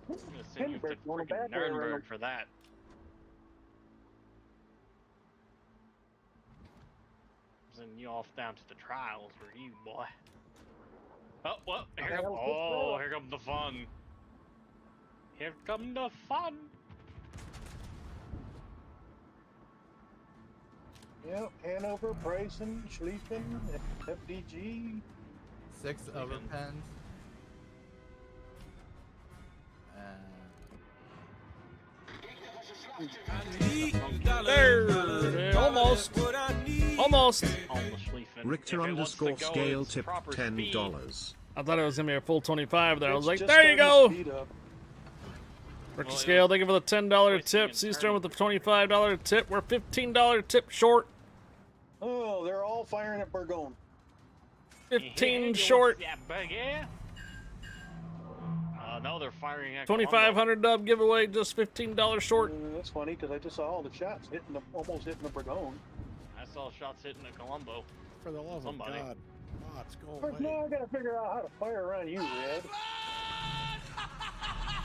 I'm gonna send you to Hindenburg's going to freaking back. there, Nuremberg for that. Send you off down to the trials for you, boy. Oh, well, here comes the fun. Here come the fun. Yep, Hanover, Bryson, Schlieffen, FDG. 6 overpens. There, almost. Almost Schlieffen. Richter underscore scale tip $10. I thought it was gonna be a full 25 there. I was like, Just there you starting to go. speed up. Richter Scale, thank you for the $10 tip. Seastern with the $25 tip. We're $15 tip short. Oh, they're all firing at Burgone. 15 short. Yeah, yeah. No, they're firing at 2,500 dub giveaway, just $15 short. That's funny because I just saw all the shots hitting the, almost hitting the Burgone. I saw shots hitting a Colombo. For the love Somebody. of God. Bots, go But away. now I gotta figure out how to fire around you, Red.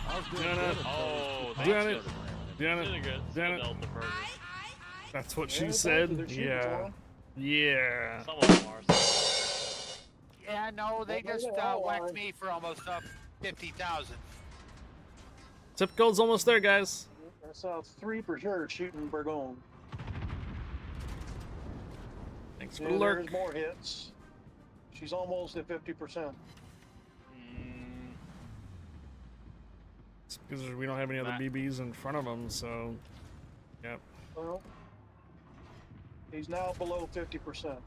I was doing Janet. good. Oh, that's Janet. just Janet. really good. Janet. Delta burger. That's what Yeah, she they're said. shooting Yeah. one. Yeah. Some of them are. Yeah, no, they Well, just they all whacked are. me for almost 50,000. Tip goal's almost there, guys. I saw 3 for sure shooting Burgone. Thanks for And the lurk. there's more hits. She's almost at 50%. It's because we don't have any other Nah. BBs in front of them, so. Yep. Well, he's now below 50%.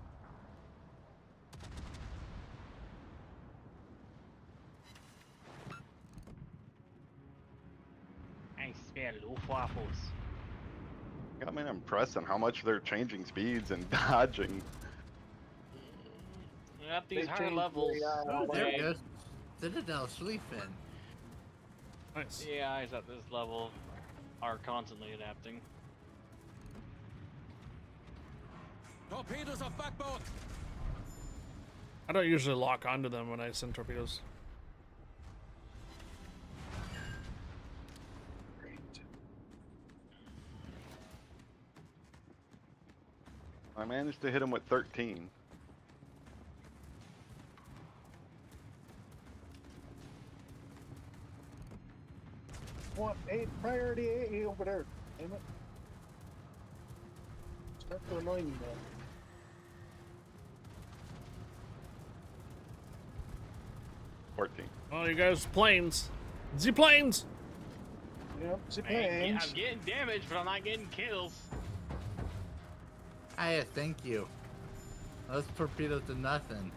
I smell loaf waffles. Got me impressed on how much they're changing speeds and dodging. At these They higher changed levels, Oh, there they- it goes. Citadel sleeping. Nice. AIs at this level are constantly adapting. Torpedoes off backboard. I don't usually lock onto them when I send torpedoes. I managed to hit him with 13. What? Priority AA over there. Damn it. Start to annoy me now. Oh, you guys, planes. The planes! Yep, the Man, planes. I'm getting damage, but I'm not getting kills. Hey, thank you. Those torpedoes did nothing.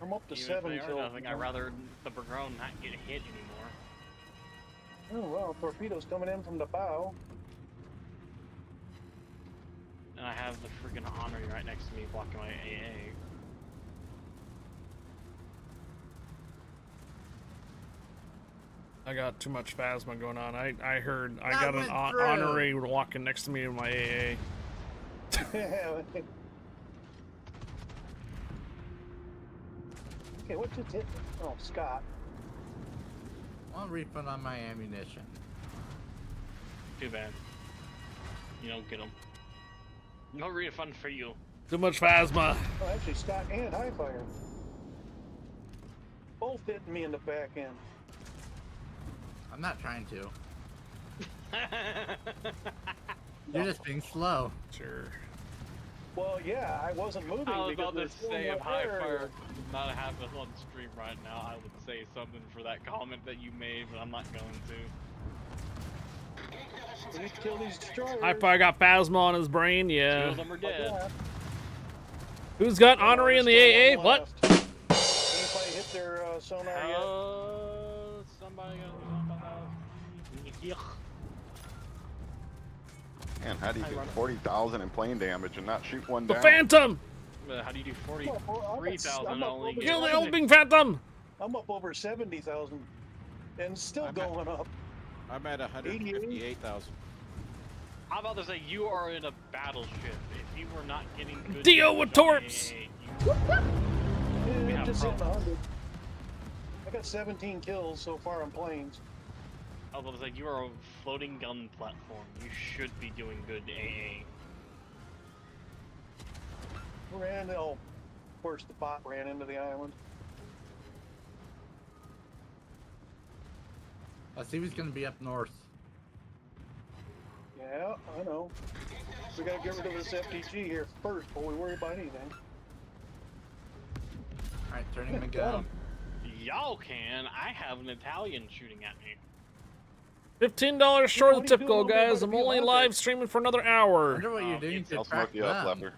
I'm up to Even 7 if they are kills. nothing, I'd rather the Burgone not get hit anymore. Oh, well, torpedoes coming in from the bow. And I have the freaking Honor right next to me blocking my AA. I got too much phasma going on. I heard I That got an went through. honorary walking next to me in my AA. Okay, what just hit me? Oh, Scott. One refund on my ammunition. Too bad. You don't get them. No refund for you. Too much phasma. Oh, actually, Scott and Highfire. Both hitting me in the back end. I'm not trying to. You're just being slow. Sure. Well, yeah, I wasn't moving I was because about to there's so say if much High air. Fire did not have us on stream right now, I would say something for that comment that you made, but I'm not going to. We need to kill these destroyers. I probably got phasma on his brain, Two yeah. of them are dead. Yeah. Who's got honorary in the AA? Still one What? left. Anybody hit their sonar yet? Somebody got yeah. Man, how do you get 40,000 in plane damage and not shoot one The down? Phantom! How do you do I'm 43,000 up only? over get- Kill the helping Phantom! I'm up over 70,000 and still I'm going up. I'm at 158,000. How about to say you are in a battleship? If you were not getting good Dio damage with on torps! the AA, we Yeah, have just hitting problems. 100. I got 17 kills so far on planes. I was about to say you are a floating gun platform. You should be doing good AA. Of course, the bot ran into the island. I see he's gonna be up north. Yeah, I know. We gotta get rid of this FTG here first before we worry about anything. Alright, turning my Got gun. him. Y'all can. I have an Italian shooting at me. $15 short of What the are you tip goal, doing over guys. there I'm by the only Piemonte? live streaming for another hour. I wonder what you're doing to I'll track smoke you up, them. Leper.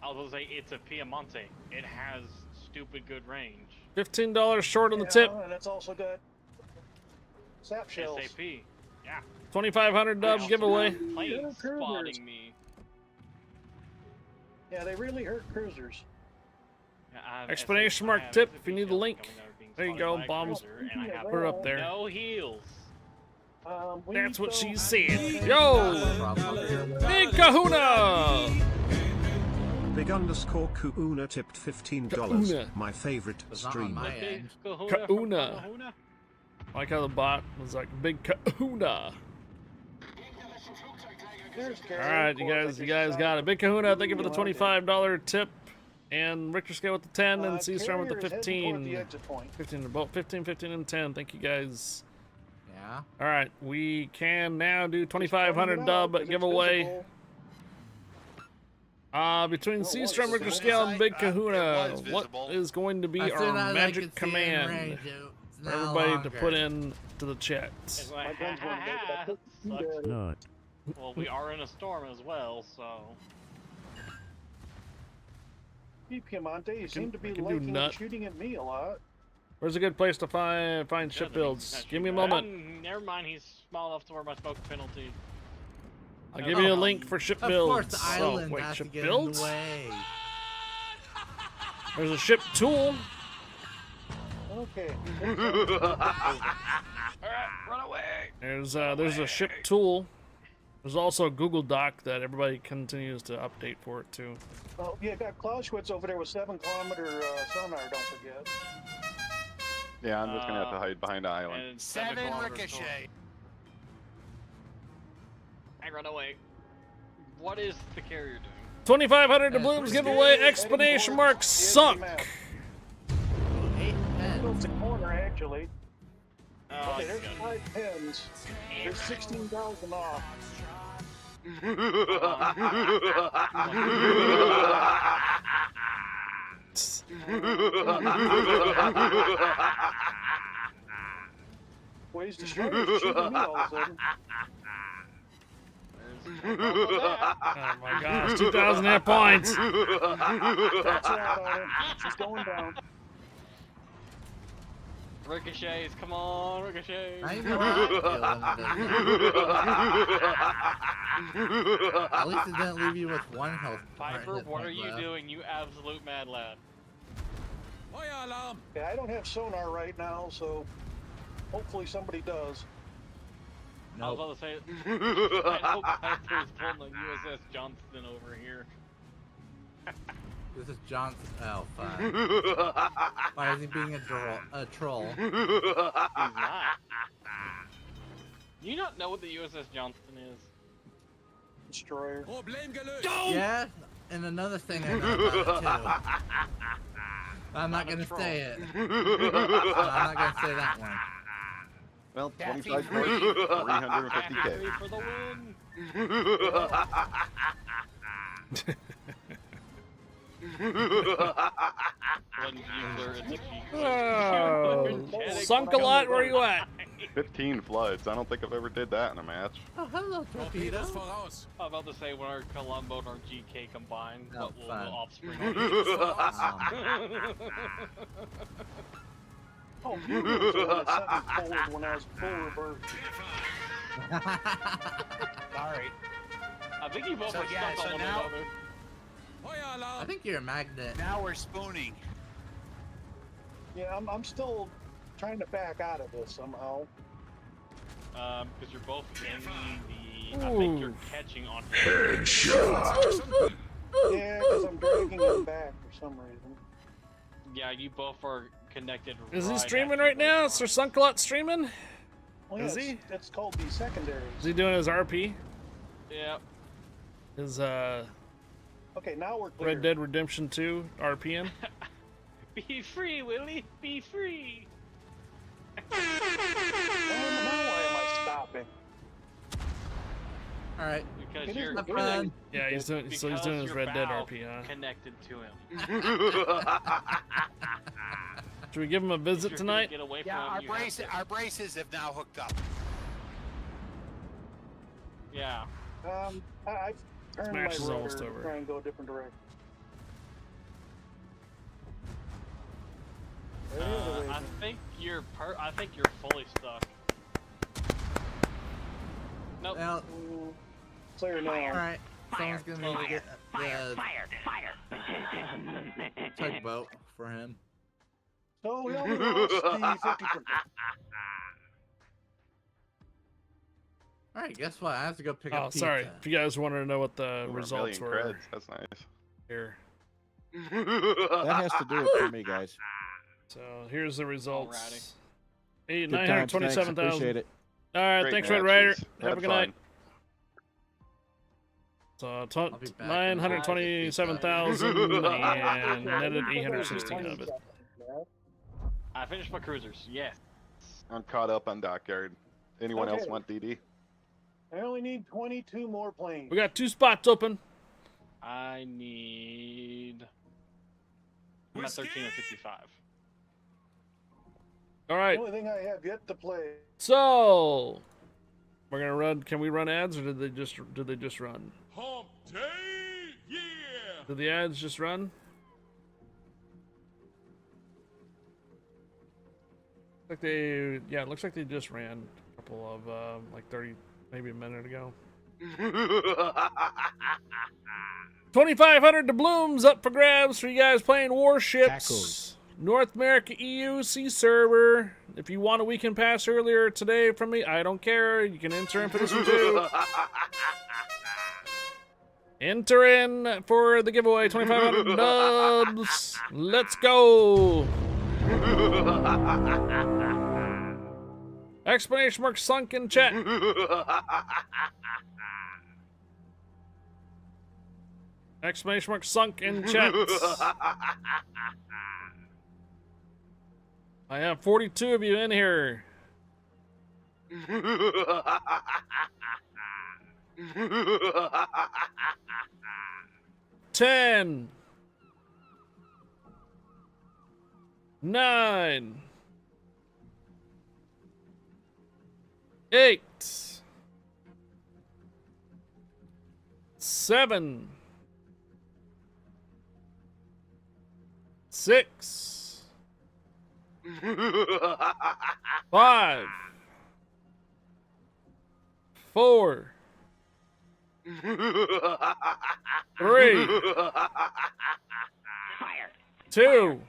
I was gonna say it's a Piemonte. It has stupid good range. $15 short on the Yeah, tip. and it's also got sap shells. SAP. Yeah. 2,500 dub giveaway. Plane cruisers. spotting me. Yeah, they really hurt cruisers. Yeah, I have Explanation mark I have tip SAP if you need the shells link. coming that are being There you spotted go, by a bomb. cruiser, and I have Put her up there. no heals. That's what she said. said. Yo! Big Kahuna! Big_Kahuna tipped $15. Kahuna. My favorite It's not on stream. my Big end. Kahuna. Kahuna. from Kahuna. I like how the bot was like Big Kahuna. Alright, you guys got it. Big Kahuna, thank you for the $25 tip. And Richter Scale with the 10 and C-Storm with the 15. 15 to both 15, 15, and 10. Thank you guys. Yeah. Alright, we can now do 2,500 dub giveaway. Between C-Storm, Richter Scale, and Big Kahuna, what is going to be As soon our as I magic could see in command? range, it's For no everybody longer. to put in to the chat. It's like, ha, ha, ha. Sucks. Not. Well, we are in a storm as well, so. Piemonte, you seem to be I can do liking nut. shooting at me a lot. Where's a good place to find ship builds? Give me a moment. Never mind, he's small enough to where my smoke penalty. I'll give you a link for ship Of builds. course, the island wait, has to ship get builds? in the way. There's a ship tool. Okay. Alright, run away! There's a ship tool. There's also a Google Doc that everybody continues to update for it too. Oh, yeah, got Clausewitz over there with 7-kilometer sonar, don't forget. Yeah, I'm just gonna have to hide behind the island. And 7 kilometers ricochet. I run away. What is the carrier doing? 2,500 to Blooms giveaway! Explanation mark sunk. It's a corner, actually. Oh, Okay, there's God. 5 pins. There's 16,000 off. Ways to shoot shooting me all of a sudden. Oh my gosh, 2,000 hit points. That's right on it. She's going down. Ricochets, come on, ricochets. I know At least it didn't leave you with one health. Piper, hit what are point you left. doing, you absolute mad lad? Yeah, I don't have sonar right now, so hopefully somebody does. I was about to say, I hope Piper's pulling the USS Johnston over here. This is Johnson. Oh, fine. Why is he being a troll? He's not. You not know what the USS Johnston is? Destroyer. Yeah, and another thing I know about it too. I'm not gonna say it. I'm not gonna say that one. Well, Daffy 25 free. points, 350k. For the win. Oh, sunk a lot. Where you at? 15 floods. I don't think I've ever did that in a match. Oh, hello, torpedo. I was about to say when our Columbo and our GK combined, Oh, what will the fun. offspring of each of us? Oh, you were set me forward when I was full reverse. Sorry. I think you both So, are yeah, stuck so on now- one another. I think you're a magnet. Now we're spooning. Yeah, I'm still trying to back out of this somehow. Because you're both in the. I think you're catching on. Yeah, because I'm dragging him back for some reason. Yeah, you both are connected. Is he right streaming after right the now? bar. Is Sir Sunkalot streaming? Well, yeah, Is he? It's called the secondaries. Is he doing his RP? Yep. His Okay, now we're clear. Red Dead Redemption 2 RPing? Be free, Willie. Be free. Now why am I stopping? All right. Because It you're. isn't fun. Yeah, he's doing. So he's because doing his your Red Dead valve RP, huh? Connected to him. Should we give him a visit You're gonna tonight? Get away Yeah, from him, you have to. our braces have now hooked up. Yeah. I turned my Smash is rudder almost to over. try and go a different direction. I think you're fully stuck. Nope. Well, clear now. Alright, someone's gonna need to get tugboat for him. So we only lost the 50%. Alright, guess what? I have to go pick Oh, up pizza. sorry. If you guys wanted to know what the Over a results million were. creds. That's nice. Here. That has to do it for me, guys. So here's the results. Good times, thanks, 927,000. appreciate it. All right, Great thanks, Red matches. Rider. Have a Had good fun. night. So I'll be back in 927,000 and netted 816 of it. I finished my cruisers. Yes. I'm caught up on Dockyard. Anyone else Okay. want DD? I only need 22 more planes. We got 2 spots open. I need. I'm at 13 and 55. All right. The only thing I have yet to play. So we're gonna run. Can we run ads, or did they just run? Hump day, yeah. Did the ads just run? It looks like they just ran a couple of like 30, maybe a minute ago. 2,500 doubloons up for grabs for you guys playing Warships. North America EUC server. If you want a weekend pass earlier today from me, I don't care. You can enter in for this one too. Enter in for the giveaway, 2,500 dubs. Let's go. Exclamation mark sunk in chat. Exclamation mark sunk in chat. I have 42 of you in here. Ten. 9. 8. 7. 6. 5. 4. 3. 2.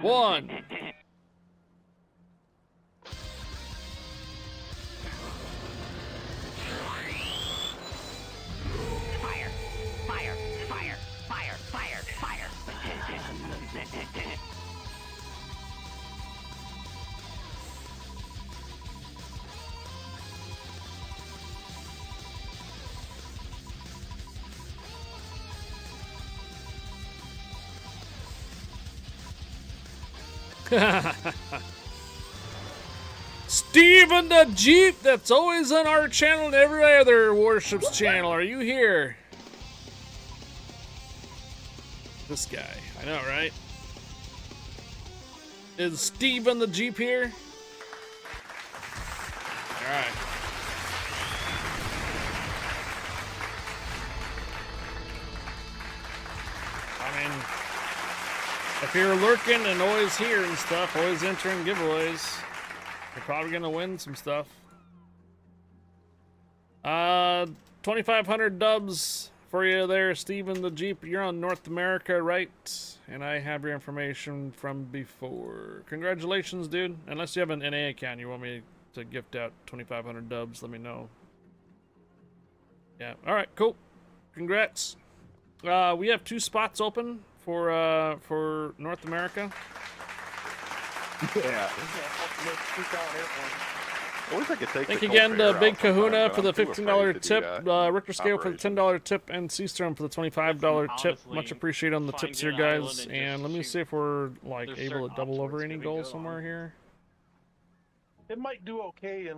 1. Steven the Jeep, that's always on our channel and every other Warships channel. Are you here? This guy, I know, right? Is Steven the Jeep here? Alright. I mean, if you're lurking and always here and stuff, always entering giveaways, you're probably gonna win some stuff. 2,500 dubs for you there, Steven the Jeep. You're on North America, right? And I have your information from before. Congratulations, dude. Unless you have an NA account, you want me to gift out 2,500 dubs, let me know. Yeah, alright, cool. Congrats. We have 2 spots open for North America. Yeah. I wish I could take Thank the you again to Colfair Big out sometime, Kahuna but for the I'm too $15 afraid to do tip, that. Richter Scale for the $10 tip, and Seastrom for the $25 tip. honestly, Much appreciated on the find tips here, an guys. island and And just let me shoot. see if we're like There's able to certain double ops where over it's any gonna goals go somewhere on. here. It might do okay in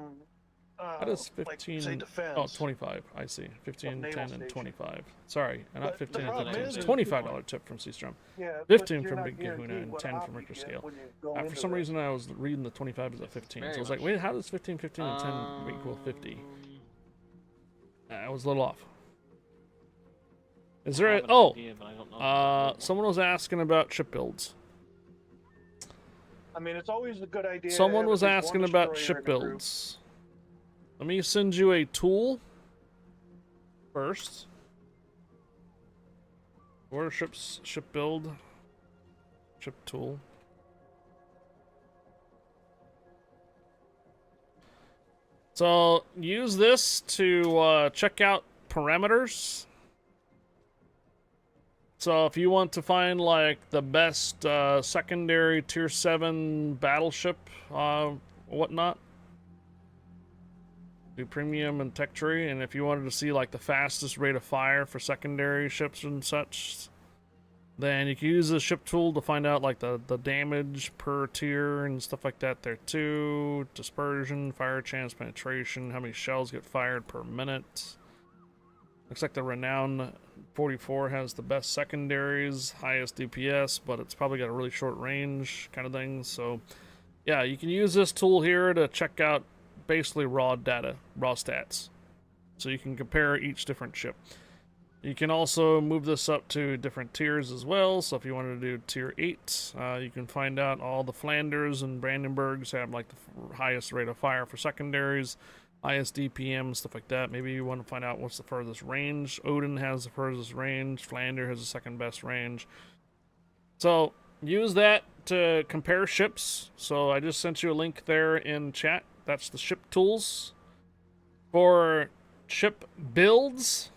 How does 15... say defense. Oh, 25. I see. 15, naval 10, and station. 25. Sorry, not But 15 the and problem 15. is $25 tip from Seastrom. Yeah, but 15 you're from not Big Kahuna guaranteed and what 10 op from you Richter get Scale. when you go For into some it. reason, I was reading the 25 as a 15. So I was like, wait, how does 15, 15, and 10 equal 50? I was a little off. Is there a... Oh! Someone was asking about ship builds. I mean, it's always a good idea. to Someone have was at least asking one about destroyer ship in a group. builds. Let me send you a tool first. Warships ship build. Ship tool. So use this to check out parameters. So if you want to find like the best secondary tier 7 battleship, whatnot, do premium and tech tree, and if you wanted to see like the fastest rate of fire for secondary ships and such, then you can use the ship tool to find out like the damage per tier and stuff like that there too. Dispersion, fire chance, penetration, how many shells get fired per minute. Looks like the Renown 44 has the best secondaries, highest DPS, but it's probably got a really short range kind of thing. So yeah, you can use this tool here to check out basically raw data, raw stats. So you can compare each different ship. You can also move this up to different tiers as well. So if you wanted to do tier 8, you can find out all the Flanders and Brandenburgs have like the highest rate of fire for secondaries, highest DPM, stuff like that. Maybe you want to find out what's the furthest range. Odin has the furthest range. Flander has the second best range. So use that to compare ships. So I just sent you a link there in chat. That's the ship tools. For ship builds,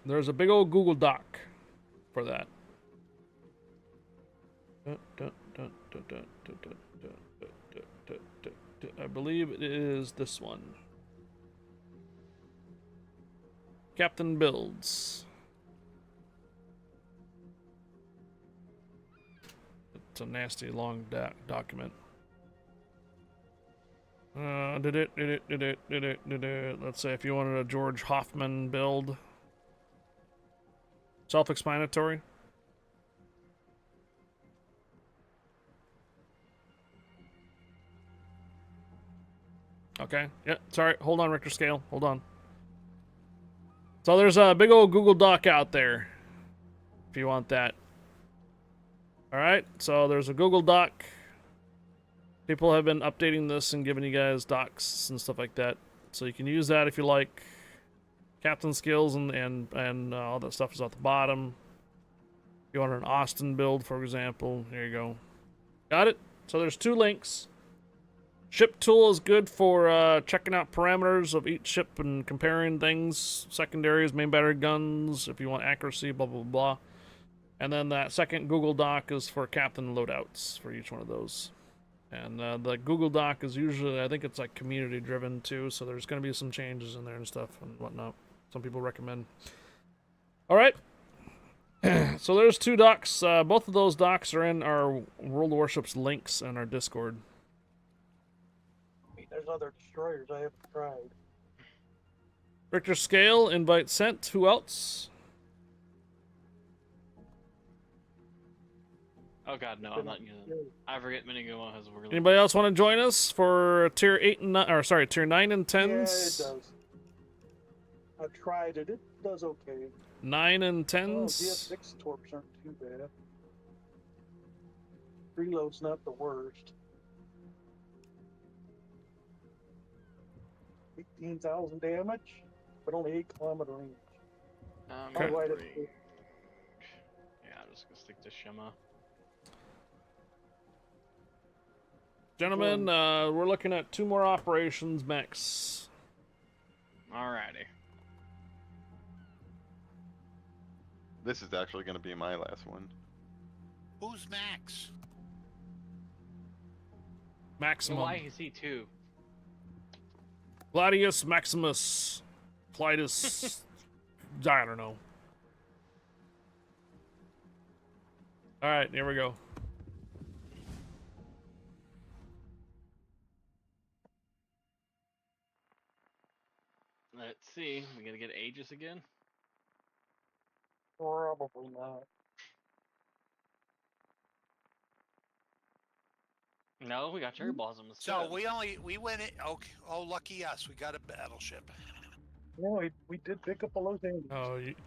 there's a big old Google Doc for that. I believe it is this one. Captain Builds. It's a nasty long document. Let's say if you wanted a George Hoffman build. Self-explanatory. Okay. Yeah, sorry. Hold on, Richter Scale. Hold on. So there's a big old Google Doc out there. If you want that. Alright, so there's a Google Doc. People have been updating this and giving you guys docs and stuff like that. So you can use that if you like. Captain skills and all that stuff is at the bottom. If you want an Austin build, for example, here you go. Got it? So there's 2 links. Ship tool is good for checking out parameters of each ship and comparing things. Secondaries, main battery guns, if you want accuracy, blah, blah, blah. And then that second Google Doc is for captain loadouts for each one of those. And the Google Doc is usually, I think it's like community driven too, so there's going to be some changes in there and stuff and whatnot. Some people recommend. Alright. So there's 2 docs. Both of those docs are in our World of Warships links in our Discord. There's other destroyers I haven't tried. Richter Scale, invite sent. Who else? Oh god, no, I'm not using it. I forget Minigo has a really... Anybody else want to join us for tier 8 and 9, or sorry, tier 9 and 10s? Yeah, it does. I've tried it. It does okay. 9 and Oh, 10s? GS6 torps aren't too bad. Reload's not the worst. 18,000 damage, but only 8-kilometer range. Okay. Right up Yeah, I'm just gonna stick to Shima. Gentlemen, we're looking at 2 more operations max. Alrighty. This is actually going to be my last one. Who's Max? Maximum. Why is he 2? Gladius Maximus. Clytus. I don't know. Alright, here we go. Let's see. We gonna get Aegis again? Probably not. No, we got cherry blossoms. So we went it. Okay. Oh, lucky us. We got a battleship. No, we did pick up a Los Angeles.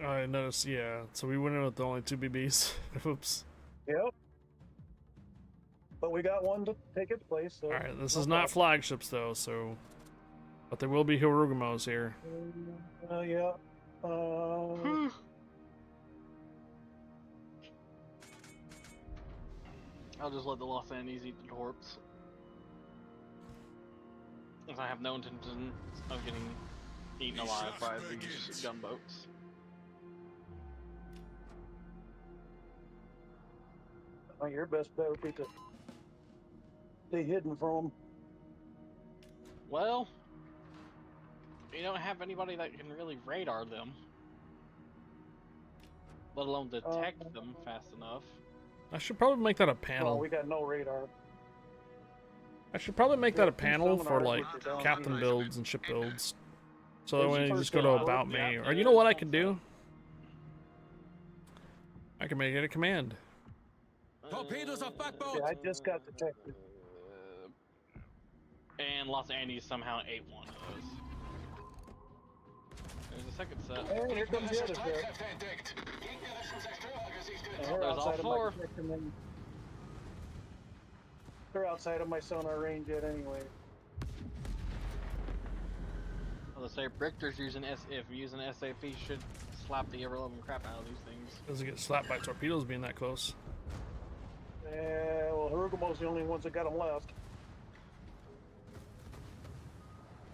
Oh, I noticed. Yeah. So we went in with only 2 BBs. Oops. Yep. But we got one to take its place. So All right. This no is not problem. flagships though. So, but there will be Hirugamos here. Yeah. I'll just let the Los Andes eat the torps. As I have no intention of getting eaten alive by these gunboats. Your best bet would be to stay hidden from them. Well, you don't have anybody that can really radar them, let alone detect them fast enough. I should probably make that a panel. Well, we got no radar. I should probably make that a panel for sonar like with the captain down builds and ship builds. So that There's when you first just go to one. about me, Yeah. or you know what I could do? I can make it a command. Torpedoes off back boat. Yeah, I just got detected. And Los Andes somehow ate one of those. There's a second set. And here comes the other set. And they're There's all outside of my four. detection range. They're outside of my sonar range yet anyway. Well, they say Richter's using if using SAP should slap the ever-loving crap out of these things. Doesn't get slapped by torpedoes being that close. Yeah, well, Hirugamo's the only ones that got them left.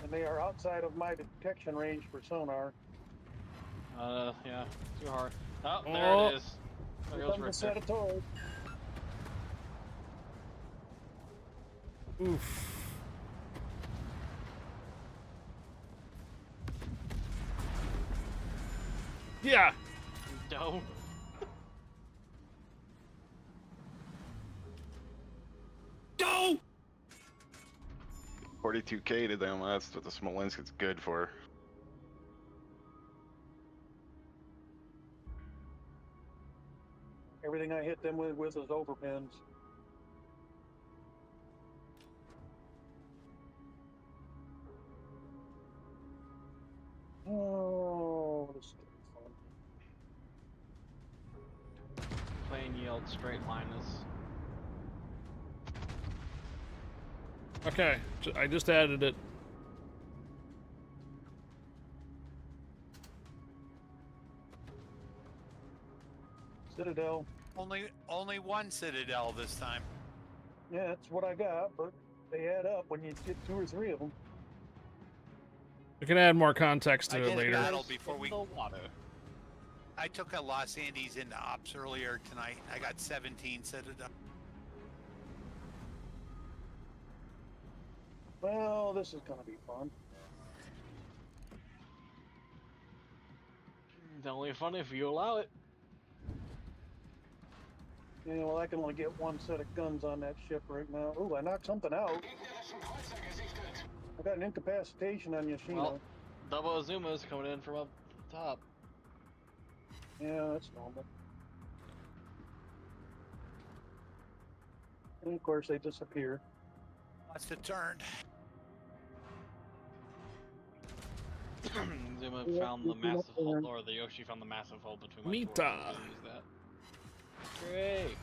And they are outside of my detection range for sonar. Yeah, too hard. Oh, there Oh. it is. There Here goes comes a set Richter. of toys. Oof. Yeah. Don't. Go! 42k to them. That's what the Smolensk is good for. Everything I hit them with is overpins. Oh, this is fun. Plain yield straight liners. Okay, I just added it. Citadel. Only one Citadel this time. Yeah, that's what I got, but they add up when you get 2 or 3 of them. We can add more context to I it did a later. battle before In we. the water. I took a Los Andes into ops earlier tonight. I got 17 Citadel. Well, this is gonna be fun. It's only fun if you allow it. Yeah, well, I can only get 1 set of guns on that ship right now. Ooh, I knocked something out. I got an incapacitation on Yoshino. Well, double Azuma's coming in from up top. Yeah, that's normal. And of course, they disappear. Must have turned. Zuma Yeah, found the you can massive look hole, there. or the Yoshi found the massive hole between my Mita. doors. I'm gonna use that. Great.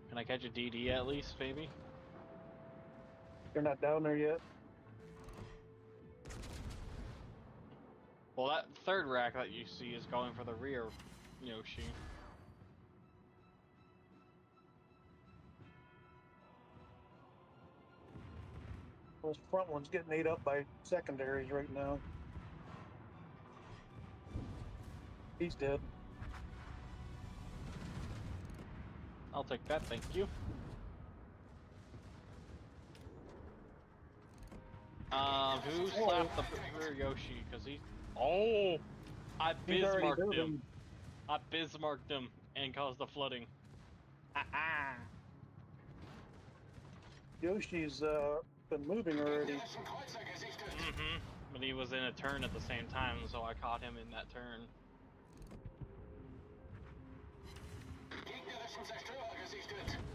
Can I catch a DD at least, maybe? They're not down there yet. Well, that third rack that you see is going for the rear Yoshi. This front one's getting ate up by secondaries right now. He's dead. I'll take that, thank you. Who slapped the rear Yoshi? Cause he. Oh! I He's already Bismarcked moving. him. I Bismarcked him and caused the flooding. Ah ah. Yoshi's been moving already. Mm-hmm. But he was in a turn at the same time, so I caught him in that turn.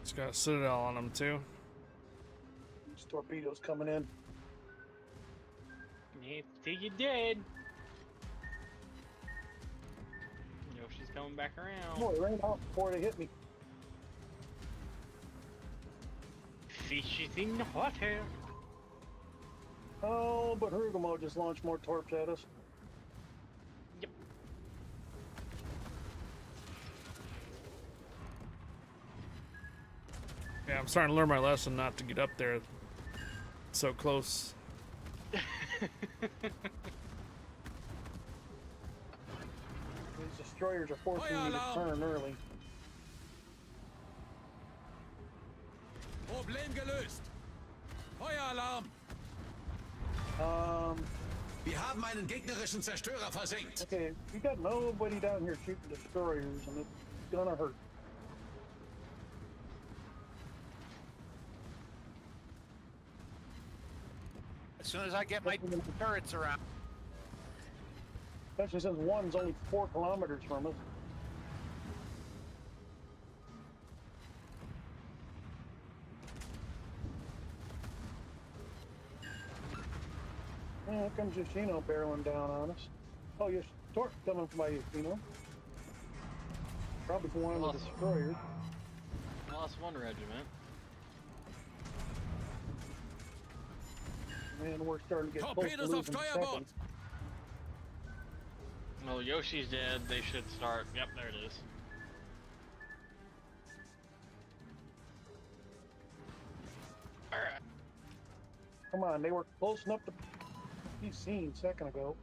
It's got a citadel on him too. These torpedoes coming in. Till you dead. Yoshi's coming back around. Oh, it ran out before they hit me. Fish is in the water. Oh, but Hurugamo just launched more torps at us. Yep. Yeah, I'm starting to learn my lesson not to get up there so close. These destroyers are forcing me to turn early. Problem gelöst. Feueralarm. Wir haben einen gegnerischen Zerstörer versenkt. Okay, we got nobody down here shooting destroyers, and it's gonna hurt. As soon as I get my turrets around. Especially since one's only 4 kilometers from us. Here comes Yoshino barreling down on us. Oh, yes, torque coming from my Yoshino. Probably from one of the destroyers. Lost one regiment. Man, we're starting to get close to losing seconds. Well, Yoshi's dead. They should start. Yep, there it is. Alright. Come on, they were close enough to be seen a second ago.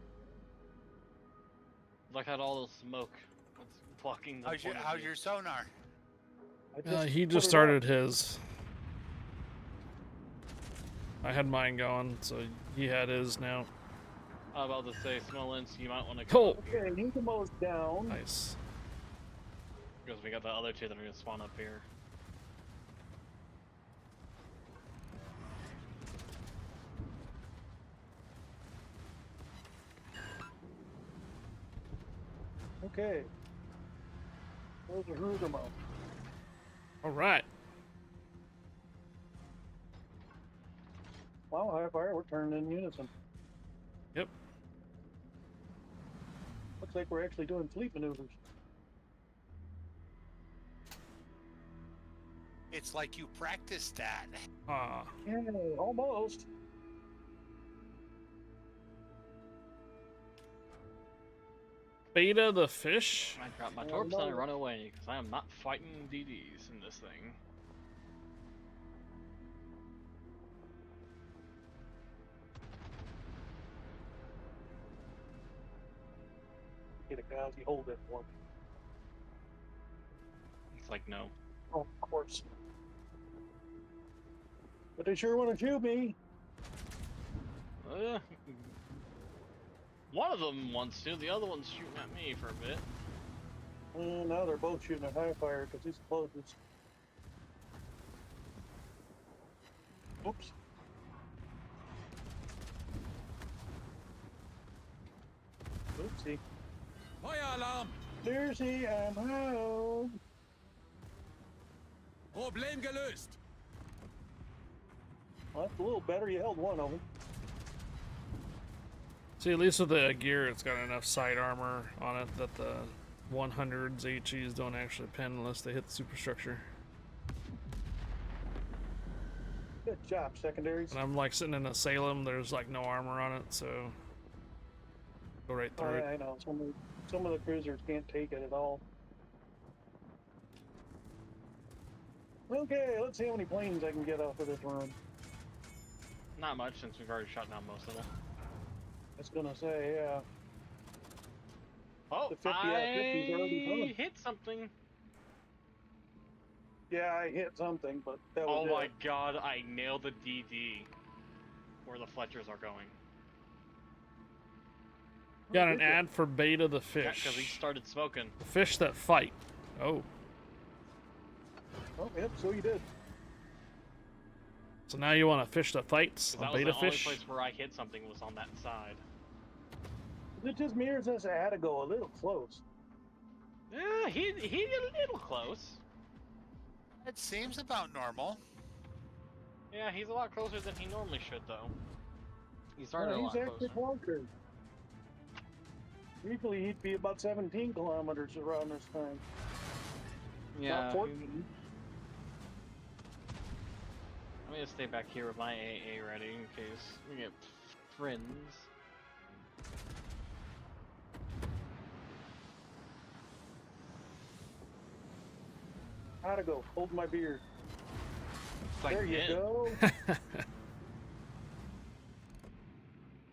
Look at all the smoke. It's blocking the How's your sonar? He just started his. I had mine going, so he had his now. I was about to say, Smolensk, you might want to go. Okay, Ninkamo's down. Nice. Because we got the other two that are going to spawn up here. Okay. There's a Hurugamo. All right. Wow, high fire, we're turning in unison. Yep. Looks like we're actually doing fleet maneuvers. It's like you practiced that. Ah. Yeah, almost. Beta the fish? I dropped my torps and I run away because I am not fighting DDs in this thing. Get a Gazi, hold it for me. It's like, no. Oh, of course. But they sure want to shoot me. One of them wants to, the other one's shooting at me for a bit. Now they're both shooting at high fire because he's closest. Oops. Oopsie. Feueralarm. There's he, I'm home. Problem gelöst. Well, that's a little better. You held one of them. See, at least with the gear, it's got enough side armor on it that the 100s HEs don't actually pin unless they hit the superstructure. Good job, secondaries. And I'm like sitting in a Salem, there's like no armor on it, so go right through it. I know. Some of the cruisers can't take it at all. Okay, let's see how many planes I can get off of this run. Not much since we've already shot down most of them. I was gonna say, yeah. Oh, The 50 50's already I done. hit something. Yeah, I hit something, but that was Oh my it. god, I nailed the DD where the Fletchers are going. Got an ad for Beta the Yeah, fish. because he started smoking. The fish that fight. Oh. Oh, yep, so you did. So now you want to fish the fights 'Cause on that was beta the only fish? place where I hit something was on that side. It just mirrors us. I had to go a little close. Yeah, he did a little close. It seems about normal. Yeah, he's a lot closer than he normally should, though. He started a He's lot actually closer. closer. Usually he'd be about 17 kilometers around this time. Yeah. Not 14. I'm gonna stay back here with my AA ready in case we get friends. How'd it go? Hold my beer. Like There you him. go.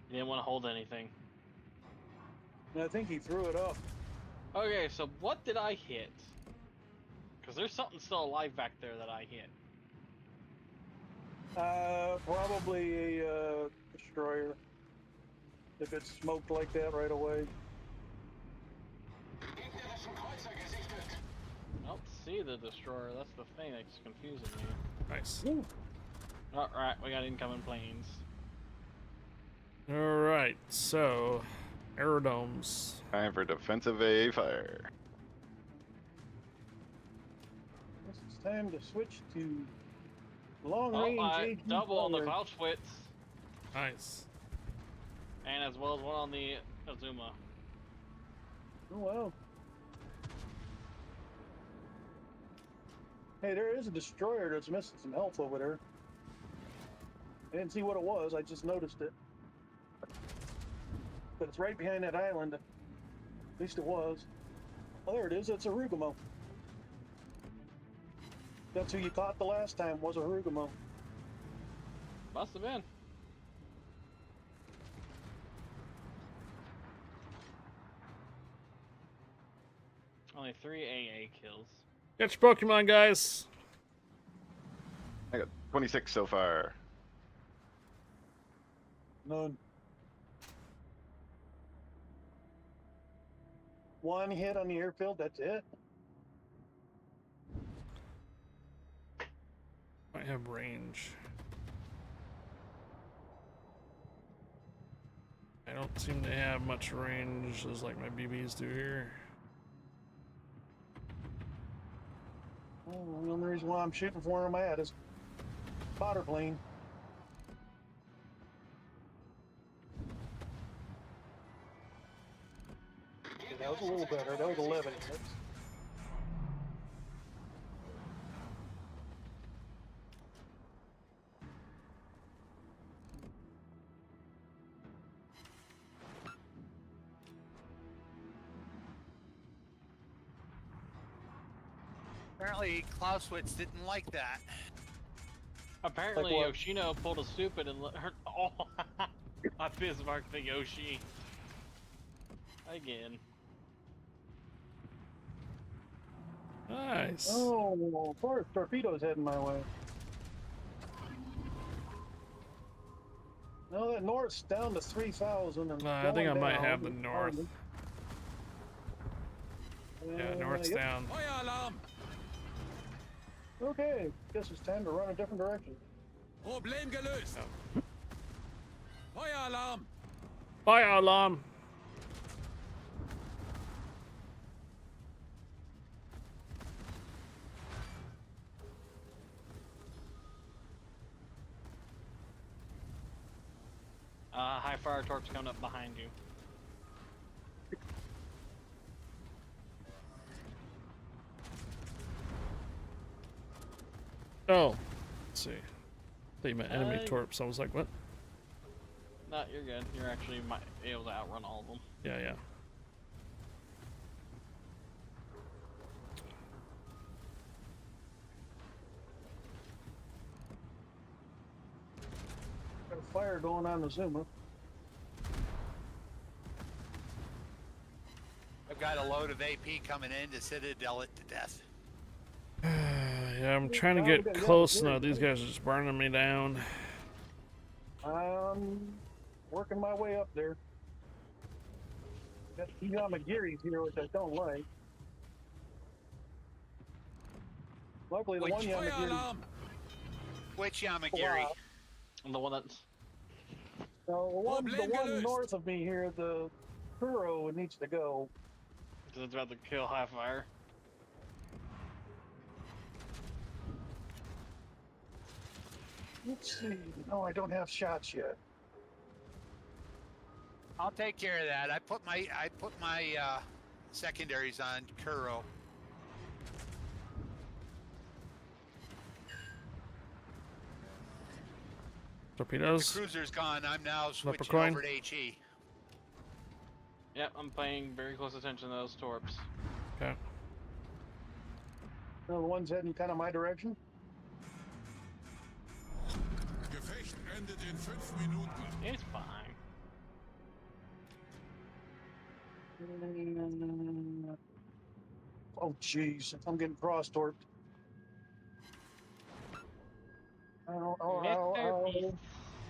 He didn't want to hold anything. I think he threw it up. Okay, so what did I hit? Because there's something still alive back there that I hit. Probably a destroyer. If it's smoked like that right away. I don't see the destroyer. That's the thing that's confusing me. Nice. Alright, we got incoming planes. Alright, so aerodomes. Time for defensive AA fire. It's time to switch to long Oh, range I AG double on the fire. Clausewitz. Nice. And as well as one on the Azuma. Oh wow. Hey, there is a destroyer that's missing some health over there. I didn't see what it was, I just noticed it. But it's right behind that island. At least it was. Oh, there it is, it's a Rugamo. That's who you caught the last time, was a Rugamo. Must have been. Only 3 AA kills. Get your Pokemon, guys. I got 26 so far. None. One hit on the airfield, that's it. Might have range. I don't seem to have much range as like my BBs do here. Well, the only reason why I'm shooting for him at is spotter plane. Okay, that was a little better. That was 11 hits. Apparently, Clausewitz didn't like that. Apparently, Like what? Yoshino pulled a stupid and let her. Oh, I Bismarcked the Yoshi. Again. Nice. Oh, of course, torpedoes heading my way. No, that north's down to 3,000. And I think I going might down. have the north. Yeah, north's yep. down. Fire alarm! Okay, guess it's time to run a different direction. Problem gelöst! Fire alarm! Fire alarm. High fire torps coming up behind you. Oh, let's see. I thought you meant enemy Uh, torps. I was like, what? No, you're good. You're actually might be able to outrun all of them. Yeah, yeah. Got a fire going on the Zuma. I've got a load of AP coming in to Citadel it to death. Yeah, I'm trying to get close now. These guys are just burning me down. Working my way up there. Got the Yamagiris here, which I don't like. Luckily, the Which one fire Yamagiri. alarm? Which Yamagiri? The one that's. So the one north of me here, the Kuro needs to go. Because it's about to kill high fire. Let's see. No, I don't have shots yet. I'll take care of that. I put my secondaries on Kuro. Torpedoes. The cruiser's gone. I'm now switching coin. over to HE. Yep, I'm paying very close attention to those torps. Okay. The one's heading kind of my direction. Gefecht endet in 5 Minuten. It's fine. Oh, jeez. I'm getting cross-torped.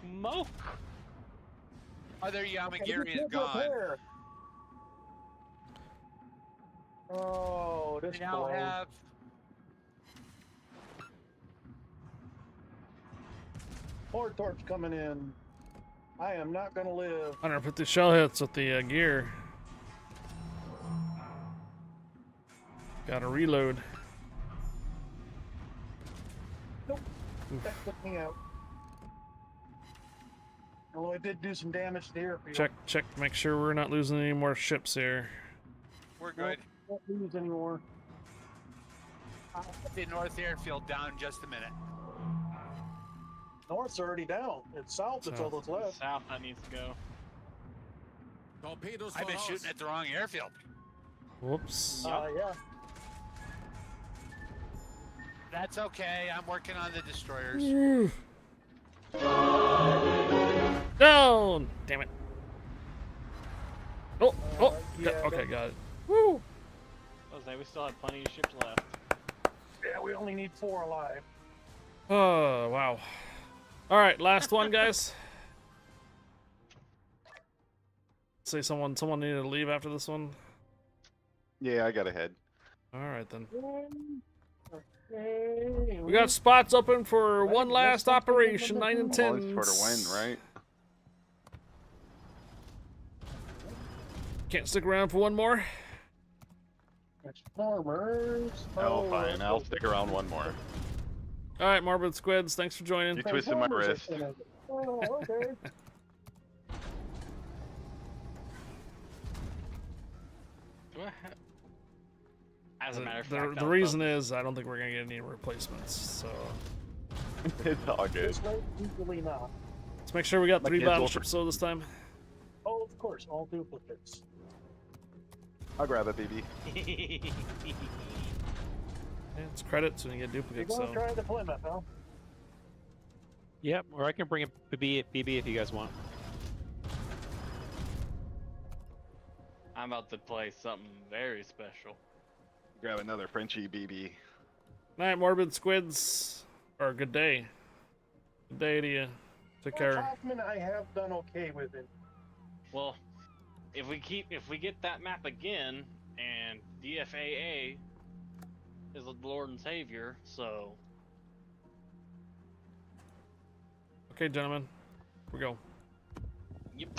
Smoke. Other Yamagiri is gone. Oh, this We now blows. have More torps coming in. I am not going to live. 150 shell hits with the gear. Gotta reload. Nope. That took me out. Although I did do some damage to the airfield. Check, make sure we're not losing any more ships here. We're good. Won't lose anymore. I'll put the north airfield down in just a minute. North's already down. It's south that's all that's left. South that needs to go. Torpedoes I've been shooting at the wrong airfield. Whoops. Yeah. That's okay. I'm working on the destroyers. Down! Damn it. Oh, yeah, okay, got it. Woo! I was saying we still have plenty of ships left. Yeah, we only need 4 alive. Oh, wow. All right, last one, guys. Say someone needed to leave after this one. Yeah, I got ahead. All right then. Okay. We got spots open for one last operation, 9 and 10. Always for the win, right? Can't stick around for one more. Transformers. Oh, fine. I'll stick around one more. All right, Morbid Squids, thanks for joining. You twisted my wrist. Oh, okay. As a matter of fact, The reason is I don't think we're gonna get any replacements. So It's all good. This way, usually not. let's make sure we got My 3 kids will battleships so this time. Oh, of course, all duplicates. I'll grab a BB. Yeah, it's credits when you get You're duplicates. gonna So try the Plymouth, huh? Yep, or I can bring a BB if you guys want. I'm about to play something very special. Grab another Frenchie BB. night, Morbid Squids, or good day. Good day to you. Take care. Hoffman, I have done okay with it. Well, if we get that map again, and DFAA is the Lord and Savior, so Okay, gentlemen, we go. yep.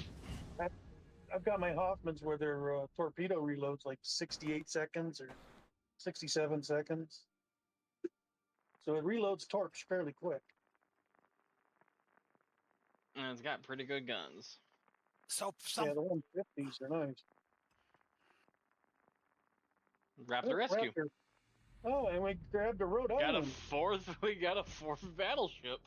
I've got my Hoffmans where their torpedo reloads like 68 seconds or 67 seconds. So it reloads torps fairly quick. And it's got pretty good guns. So Yeah, the 150s are nice. Raptor Rescue. Raptor. Oh, and we grabbed a Rhode Got a Island. fourth. We got a fourth battleship.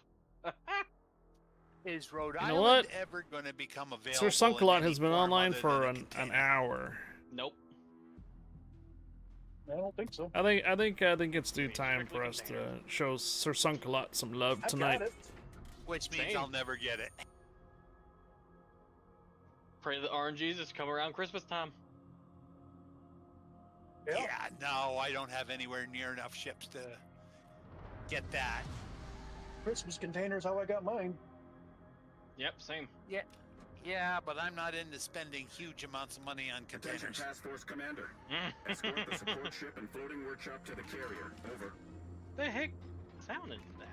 Is Rhode You know Island what? ever going to become available? Sir in Sunkalot any has been form online other for than a an container? hour. Nope. I don't think so. I think it's due time for us to show Sir Sunkalot some love I've tonight. got it. Which means Same. I'll never get it. Pray the RNGs just come around Christmas time. Yeah. Yeah, no, I don't have anywhere near enough ships to get that. Christmas containers, how I got mine. Yep, same. Yeah, but I'm not into spending huge amounts of money on Attention containers. Task Force Commander. Escort the support ship and floating workshop to the carrier. Over. The heck sound is that?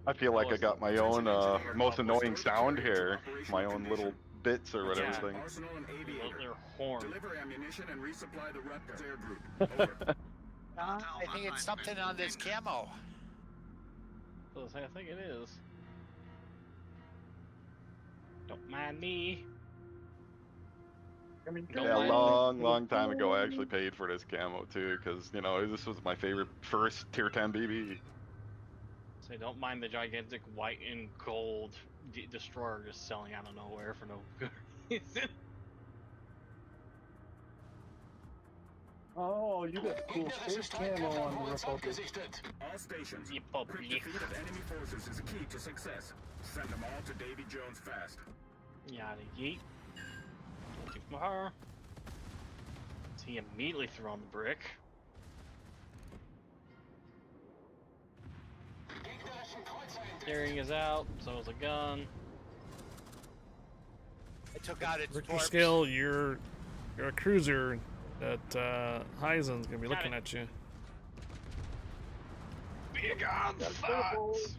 I feel like I got my own most annoying sound here, my own little bits or whatever thing. Arsenal and Their horn. Deliver ammunition and resupply the Rutgers air group. Over. I think it's something on this camo. I think it is. Don't mind me. I mean, Yeah, long time ago I actually paid for this camo too, because you know this was my favorite first tier 10 BB. So don't mind the gigantic white and gold destroyer just selling out of nowhere for no good reason. Oh, you got cool space camo on the Republic. All stations. Quick defeat of enemy forces is key to success. Send them all to Davy Jones fast. Yada yeet. Too far. So he immediately threw on the brick. Steering is out, so is a gun. I took out its Richter torps. Scale, you're a cruiser that Heisen's gonna be looking at you. Big on thoughts.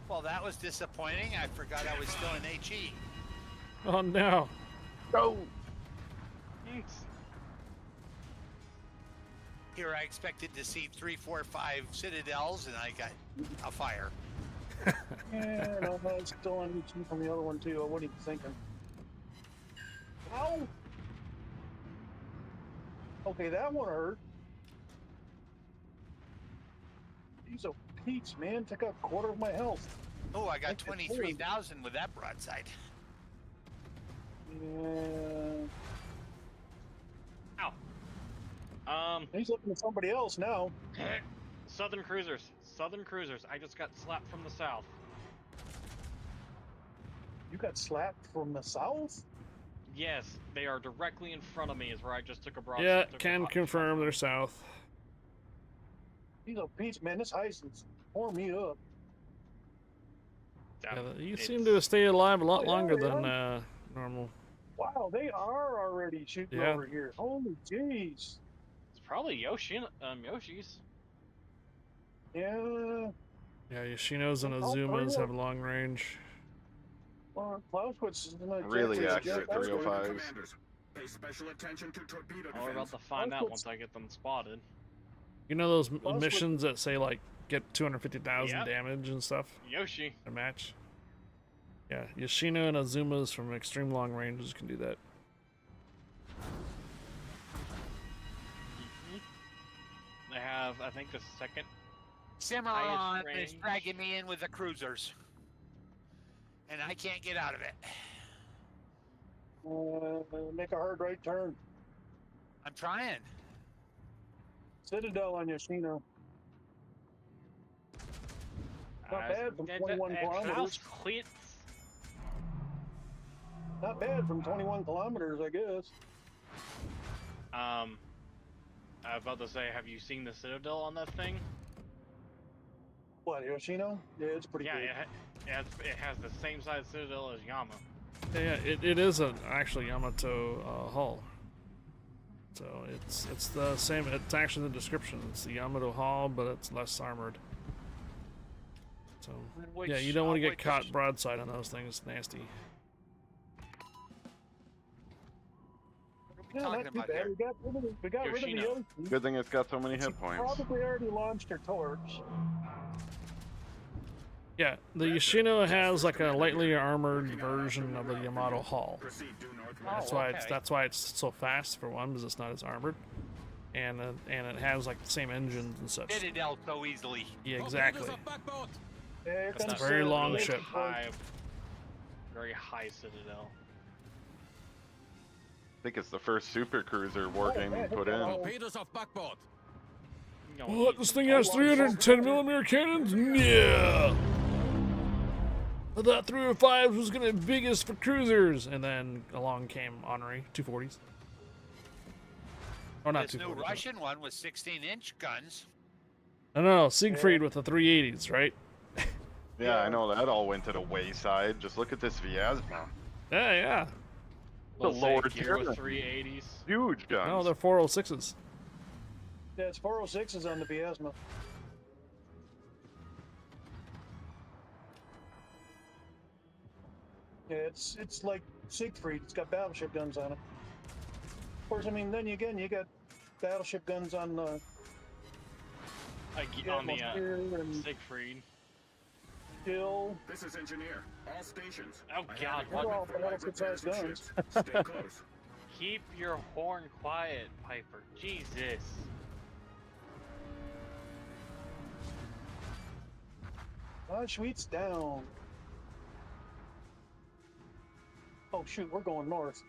Well, that was disappointing. I forgot I was still in HE. Oh no. Go. Thanks. Here I expected to see 3, 4, 5 citadels, and I got a fire. Yeah, no, it's still on HE from the other one too. What are you thinking? Ow! Okay, that one hurt. These are peats, man. Took out a quarter of my health. Oh, I got 23,000 with that broadside. Yeah. Ow. He's looking at somebody else now. Southern cruisers. Southern cruisers. I just got slapped from the south. You got slapped from the south? Yes, they are directly in front of me. Is where I just took a broadside. Yeah, can confirm they're south. These are peats, man. This ice is pouring me up. Yeah, you seem to stay alive a lot longer than normal. Wow, they are already shooting Yeah. over here. Holy jeez. It's probably Yoshi's. Yeah. Yeah, Yoshinos and Azumas have long range. Well, Clausewitz is like Really Jack's accurate jet. 305s. Pay special attention to torpedo Oh, we're about to find out once I get them spotted. You know those missions that say like get 250,000 Yep. damage and stuff? Yoshi. A match. Yeah, Yoshino and Azumas from extreme long ranges can do that. They have, I think, the second. Cimarron highest is dragging me in with the cruisers. And I can't get out of it. Make a hard right turn. I'm trying. Citadel on Yoshino. Not bad from 21 kilometers. Not bad from 21 kilometers, I guess. I was about to say, have you seen the Citadel on that thing? What, Yoshino? Yeah, it's pretty Yeah, good. it has the same size Citadel as Yama. Yeah, it is an actually Yamato hull. So it's the same. It's actually the description. It's the Yamato hull, but it's less armored. So yeah, you don't want to get caught broadside on those things. It's nasty. Yeah, not too bad. We got rid of the Yoshi. Good thing it's got so many hit points. Probably already launched her torch. Yeah, the Yoshino has like a lightly armored version of the Yamato hull. That's why it's so fast for one, because it's not as armored, and it has like the same engines and such. Citadel so easily. Yeah, exactly. Yeah, It's a very long ship. Very high Citadel. I think it's the first super cruiser wargame we put in. Torpedoes off backboard. What? This thing has 310mm cannons? Yeah! I thought 305 was gonna be biggest for cruisers, and then along came Honorary 240s. Or not This new 240s. Russian one with 16-inch guns. No, Siegfried with the 380s, right? Yeah, I know that all went to the wayside. Just look at this Vyazma. Yeah. The Let's lower say Gear tier. with 380s. Huge guns. No, they're 406s. Yeah, it's 406s on the Biasma. Yeah, it's like Siegfried. It's got battleship guns on it. Of course, I mean, then again, you got battleship guns on the On the Siegfried. Still. This is Engineer. All stations. Oh God! They're all battleship-sized guns. Stay close. Keep your horn quiet, Piper. Jesus. Sweet's down. Oh shoot, we're going north.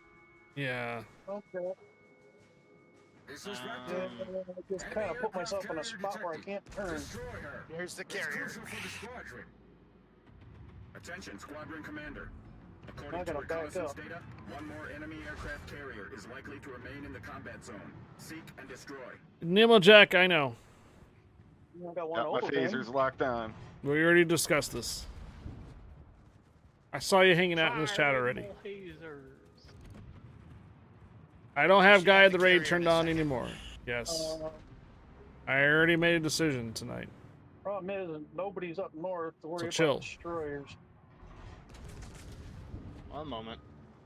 Yeah. Okay. This is Yeah, I just kind of put myself in a spot where I can't turn. Here's the It's carrier. crucial for the squadron. Attention, squadron commander. I According to gotta back reconnaissance up. data, one more enemy aircraft carrier is likely to remain in the combat zone. Seek and destroy. Nimmeljack, I know. I got one Got my over phasers locked on. We already discussed this. I saw you hanging out in this chat already. I don't have Guy of the Raid turned on anymore. Yes. I already made a decision tonight. Problem is, nobody's up north to worry chill. about destroyers. One moment.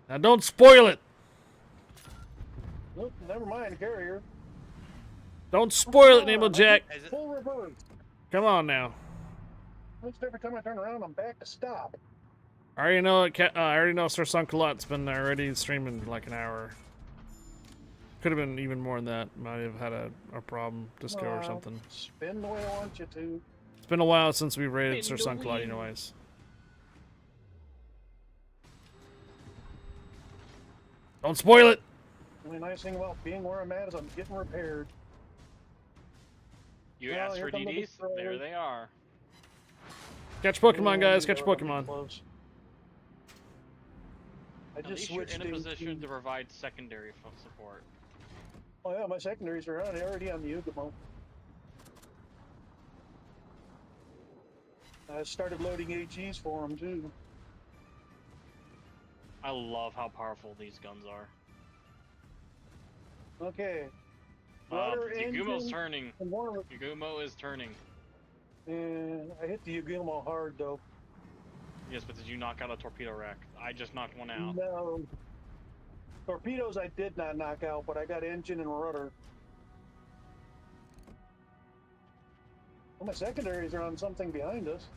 Now don't spoil it! Nope, never mind, carrier. Don't spoil it, Nimmeljack! Full reverse. Come on now. Almost every time I turn around, I'm back to stop. I already know it. I already know Sir Sunkalot's been already streaming like an hour. Could have been even more than that. Might have had a problem, disco or something. Spin the way I want you to. It's been a while since we raided Sir Sunkalot, anyways. Don't spoil it! The only nice thing about being where I'm at is I'm getting repaired. You Well, asked here for come the DDs? There destroyers. they are. Catch Pokemon, guys. Catch Pokemon. I At just least you're switched in a position to provide secondary support. Oh yeah, my secondaries are already on the Ugamo. I started loading AGs for them too. I love how powerful these guns are. Okay. Rudder, Yagumo's engine, turning. and one of the- Yagumo is turning. And I hit the Ugamo hard though. Yes, but did you knock out a torpedo rack? I just knocked one out. No. Torpedoes I did not knock out, but I got engine and rudder. Well, my secondaries are on something behind us.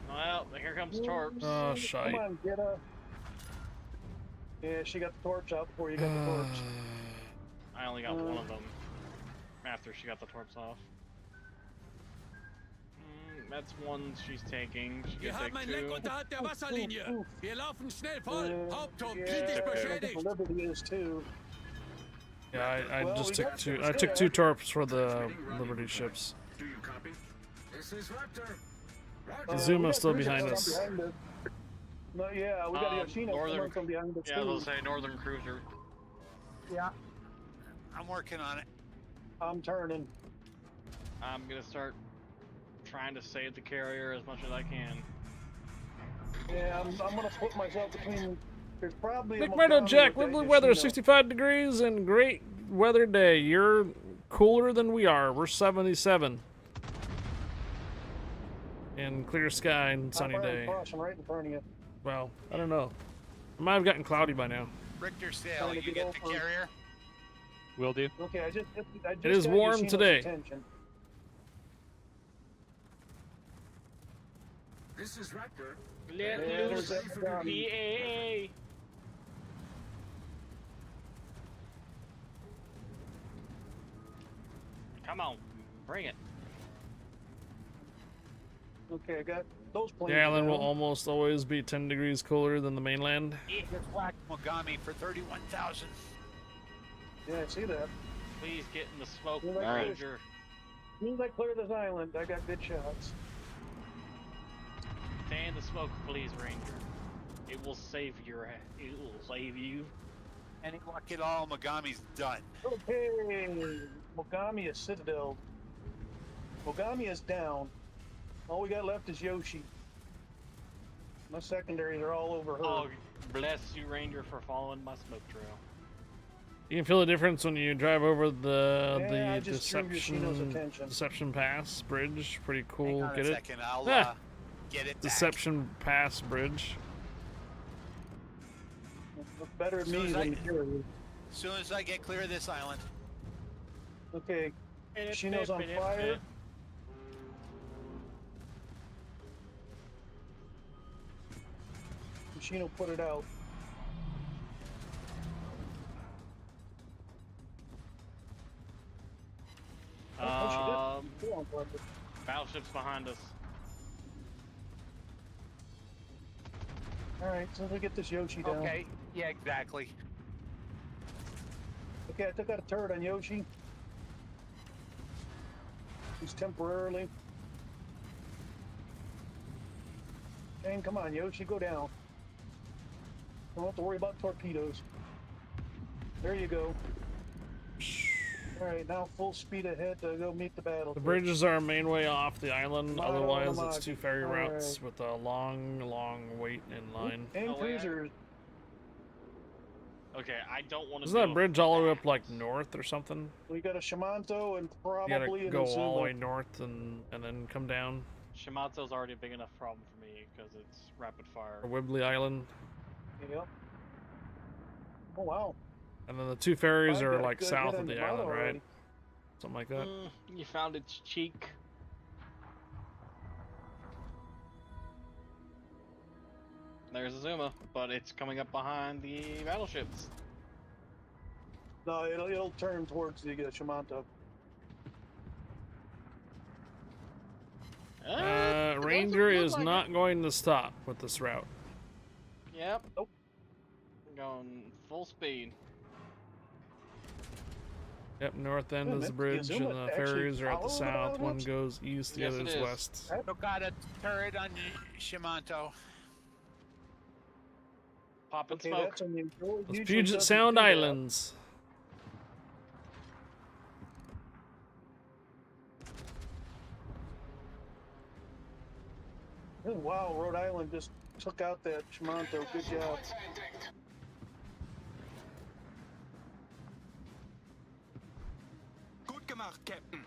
Well, here comes Torps. Oh, Come shite. on, get up. Yeah, she got the torch out before you got the torch. I only got one of them after she got the Torps off. That's one she's taking. She Wir can haben take ein Leck two. unterhalb der Wasserlinie. Wir laufen schnell voll. Hauptturm Yeah, kritisch beschädigt. Liberty is too. Yeah, I Well, just we took got two. ships I took there. two torps for the Liberty ships. Do you copy? This is Raptor. Zuma's still we got behind cruisers us. behind us. No, yeah, we got Yoshino coming from behind us Yeah, they'll too. say Northern Cruiser. Yeah. I'm working on it. I'm turning. I'm gonna start trying to save the carrier as much as I can. Yeah, I'm gonna put myself between. There's probably a McMurdo Mogami Jack, with that lovely weather, Yoshino. 65 degrees and great weather day. You're cooler than we are. We're 77. And clear sky and sunny I'm day. crossing right in front of you. Well, I don't know. It might have gotten cloudy by now. Richter Sale, Trying to you get get the over. carrier? Will do. Okay, I just It is got warm Yoshino's today. attention. This is Raptor. Let Yeah, loose there's that guy. BAA. Come on, bring it. Okay, I got those planes. The island will down. almost always be 10 degrees cooler than the mainland. Just whacked Mogami for 31,000. Yeah, I see that. Please get in the smoke, Nice. Ranger. As soon as I clear this island, I got good shots. Stay in the smoke, please, Ranger. It will save your. It will save you. Any luck at all, Mogami's done. Okay, Mogami is Citadel. Mogami is down. All we got left is Yoshi. My secondaries are all over her. Oh, bless you, Ranger, for following my smoke trail. You can feel the difference when you drive over Yeah, I the just drew Yoshino's attention. Deception Pass bridge. Pretty cool. Hang on Get a it? second, I'll get it back. Deception Pass bridge. Look better at Soon me as than you. As soon as I get clear of this island. Okay, Yoshino's on fire. Yoshino put it out. Battleships behind us. Alright, so we get this Yoshi down. Okay, yeah, exactly. Okay, I took out a turret on Yoshi. He's temporarily. Shane, come on, Yoshi, go down. Don't have to worry about torpedoes. There you go. Alright, now full speed ahead to go meet the battle. The bridges are our main way off the island. Mile Otherwise, on the it's two ferry All routes right. with a long wait in line. And cruisers. Okay, I don't want to. Isn't that bridge all the way up like north or something? We got a Shimanto and You gotta probably an go all the way Azuma. north and then come down. Shimatsu's already a big enough problem for me because it's rapid fire. Or Wibbly Island. Yep. Oh wow. And then the two ferries I've are got a like good south hit of on the Yamato island, right? already. Something like that. You found its cheek. There's Azuma, but it's coming up behind the battleships. No, it'll turn towards the Shimanto. Ranger is not going to stop with this route. Yep. Nope. Going full speed. Yep, north end Yeah, is the man, bridge, and Azuma the actually ferries are at the follow the south. One battleships? goes east, the Yes, other it is is. west. Look got a turret on Shimanto. Popping Okay, smoke. that's on the Those usually Puget doesn't Sound do that. Islands. Oh, wow, Rhode Island just took out that Shimanto. Good job. Gut gemacht, Captain.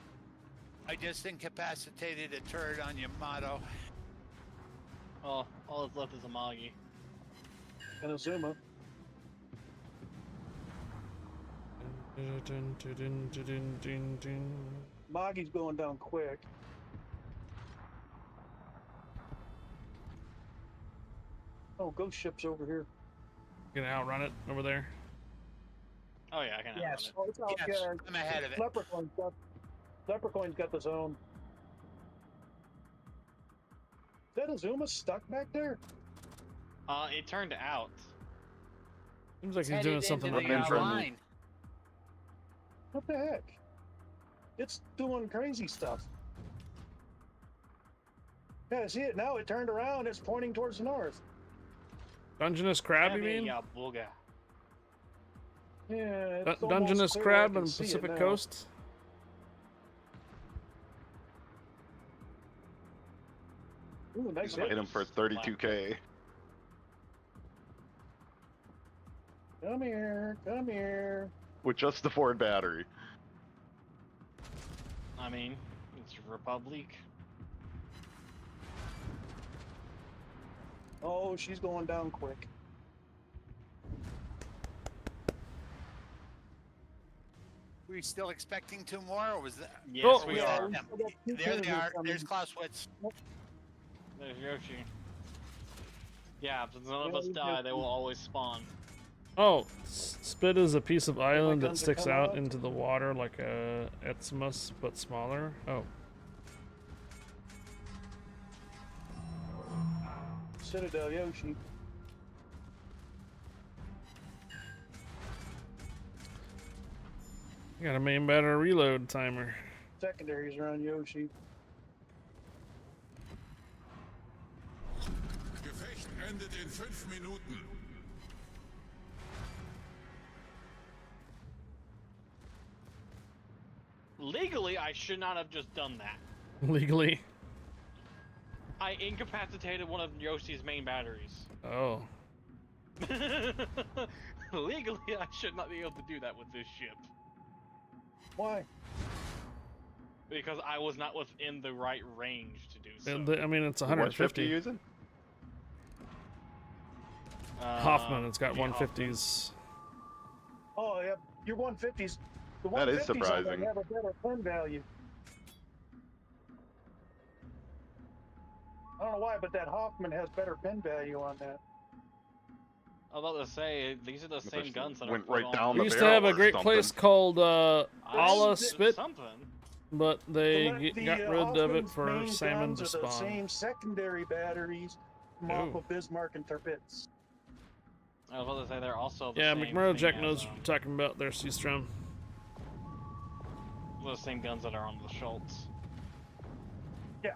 I just incapacitated a turret on Yamato. Oh, all that's left is a Magi. And Azuma. Magi's going down quick. Oh, ghost ship's over here. Gonna outrun it over there. Oh yeah, I can. Yes. outrun Oh, it's out Yes, there. I'm ahead of it. Leprechaun's got the zone. Is that Azuma stuck back there? it. It turned out. Seems like he's Headed doing something into the unusual. line. What the heck? It's doing crazy stuff. Yeah, see it now. It turned around. It's pointing towards the north. Dungeness crab, you mean? Yeah, booga. Yeah. It's almost Dungeness clear I crab can on the see it Pacific now. Coast. Ooh, nice Hit hit. him for 32k. Come here. Come here. With just the Ford battery. I mean, it's Republic. Oh, she's going down quick. We still expecting two more, or was that? Yes, Oh, we yeah, are. we still got two There they cruisers are. coming. There's Clausewitz. There's Yoshi. Yeah, if none of Yeah, us we die, just- they will always spawn. Oh, Spit is a piece of island that guns are sticks coming out up. into the water like a Etzimus, but smaller. Oh. Citadel Yoshi. Got a main battery reload timer. Secondaries are on Yoshi. Gefecht endet in 5 Minuten. Legally, I should not have just done that. Legally. I incapacitated one of Yoshi's main batteries. Oh. Legally, I should not be able to do that with this ship. Why? Because I was not within the right range to do so. I mean, it's What ship are 150. you using? Hoffman, it's got yeah, 150s. Oh, yeah, your 150s. The 150s That is surprising. have a better pin value. I don't know why, but that Hoffman has better pin value on that. I was about to say, these are the same guns that went are put right down We the used to have a barrel or great place something. called Allah Spit, something. but they The got rid of it Hoffman's for main salmon guns to are the spawn. same secondary batteries from off Ooh. of Bismarck and Tirpitz. I was about to say they're also the Yeah, same McMurdo thing Jack as, knows what you're talking about there, Seastrom. the same guns that are on the Schultz. Yeah.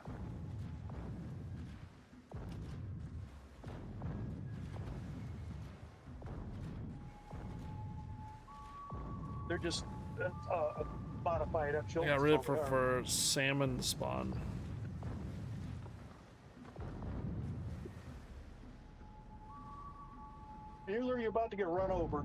They're just modified up. They got rid of it for salmon to spawn. Usually you're about to get run over.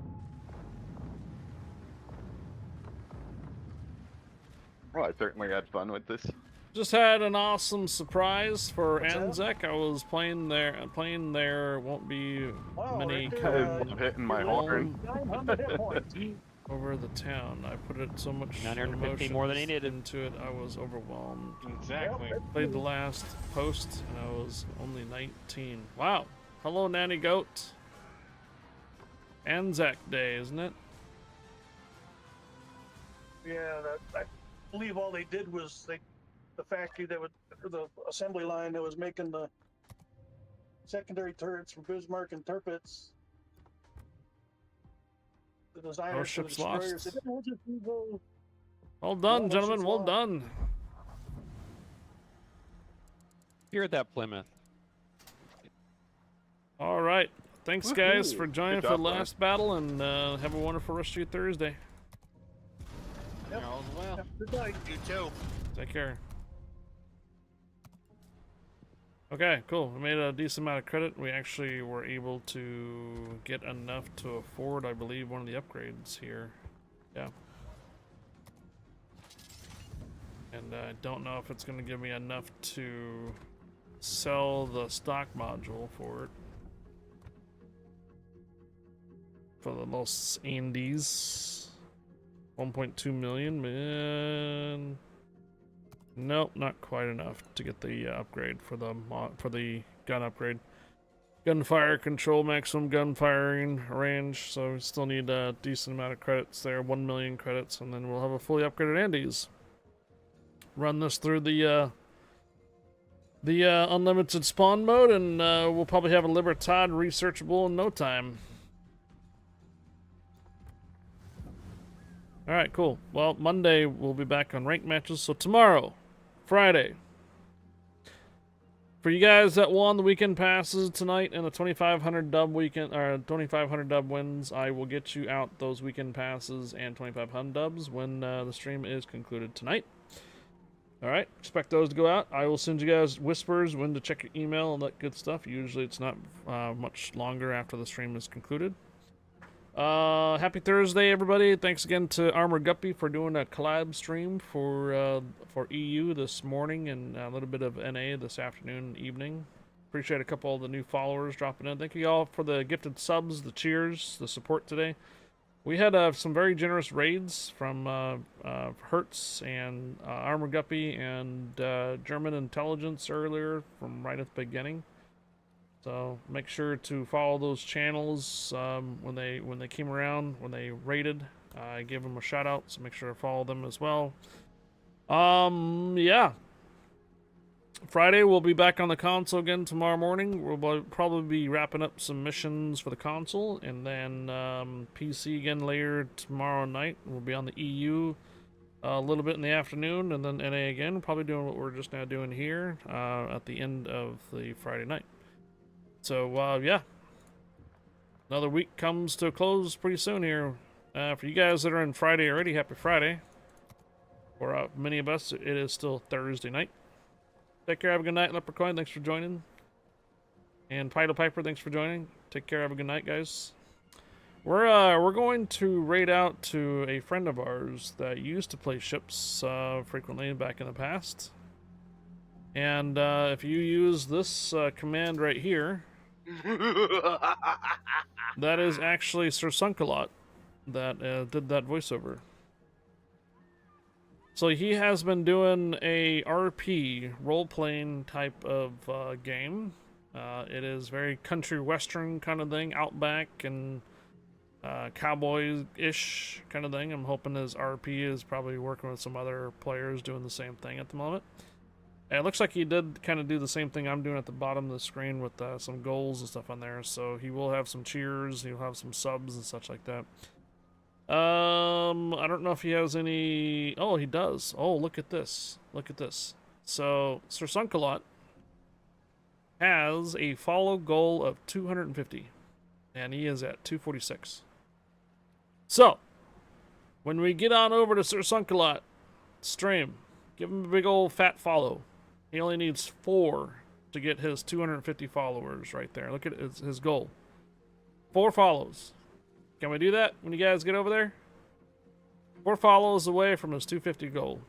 Well, I certainly had fun with this. Just had an awesome surprise for What's that? Anzac. I was playing there won't be many right coming there, Hitting my horn. 900 hit points. over the town. I put it so much 950 more than he needed. into it. I was overwhelmed. Exactly. Played the last post and I was only 19. Wow. Hello, Nanny Goat. Anzac Day, isn't it? Yeah, I believe all they did was the factory that would, or the assembly line that was making the secondary turrets for Bismarck and Tirpitz. The designers for the Warships destroyers. lost. They didn't just do those- Well done, Yeah, gentlemen. Warships Well lost. done. Here at that Plymouth. All right. Thanks, guys, Woohoo. for joining Good for the job, Brian. last battle, and have a wonderful rest of your Thursday. Yep. All as well. Good night. You too. Take care. Okay, cool. We made a decent amount of credit. We actually were able to get enough to afford, I believe, one of the upgrades here. Yeah. And I don't know if it's going to give me enough to sell the stock module for it. For the Los Andes. 1.2 million, man. Nope, not quite enough to get the upgrade for the gun upgrade. Gunfire control, maximum gun firing range. So we still need a decent amount of credits there, 1 million credits, and then we'll have a fully upgraded Andes. Run this through the unlimited spawn mode, and we'll probably have a Libertad researchable in no time. Alright, cool. Well, Monday we'll be back on ranked matches, so tomorrow, Friday. For you guys that won the weekend passes tonight and the 2,500 dub weekend, or 2,500 dub wins, I will get you out those weekend passes and 2,500 dubs when the stream is concluded tonight. Alright, expect those to go out. I will send you guys whispers when to check your email and that good stuff. Usually it's not much longer after the stream is concluded. Happy Thursday, everybody. Thanks again to Armor Guppy for doing a collab stream for EU this morning and a little bit of NA this afternoon and evening. Appreciate a couple of the new followers dropping in. Thank you all for the gifted subs, the cheers, the support today. We had some very generous raids from Hertz and Armor Guppy and German Intelligence earlier from right at the beginning. So make sure to follow those channels when they came around, when they raided. I gave them a shout out, so make sure to follow them as well. Yeah. Friday we'll be back on the console again tomorrow morning. We'll probably be wrapping up some missions for the console, and then PC again later tomorrow night. We'll be on the EU a little bit in the afternoon, and then NA again. Probably doing what we're just now doing here at the end of the Friday night. So, yeah. Another week comes to a close pretty soon here. For you guys that are in Friday already, happy Friday. For many of us, it is still Thursday night. Take care. Have a good night. Leprechaun, thanks for joining. And Pido Piper, thanks for joining. Take care. Have a good night, guys. We're going to raid out to a friend of ours that used to play ships frequently back in the past. And if you use this command right here, that is actually Sir Sunkalot that did that voiceover. So he has been doing a RP role-playing type of game. It is very country western kind of thing, outback and cowboy-ish kind of thing. I'm hoping his RP is probably working with some other players doing the same thing at the moment. It looks like he did kind of do the same thing I'm doing at the bottom of the screen with some goals and stuff on there. So he will have some cheers, he'll have some subs and such like that. I don't know if he has any... Oh, he does. Oh, look at this. Look at this. So, Sir Sunkalot has a follow goal of 250. And he is at 246. So, when we get on over to Sir Sunkalot stream, give him a big old fat follow. He only needs 4 to get his 250 followers right there. Look at his goal. 4 follows. Can we do that when you guys get over there? 4 follows away from his 250 goal.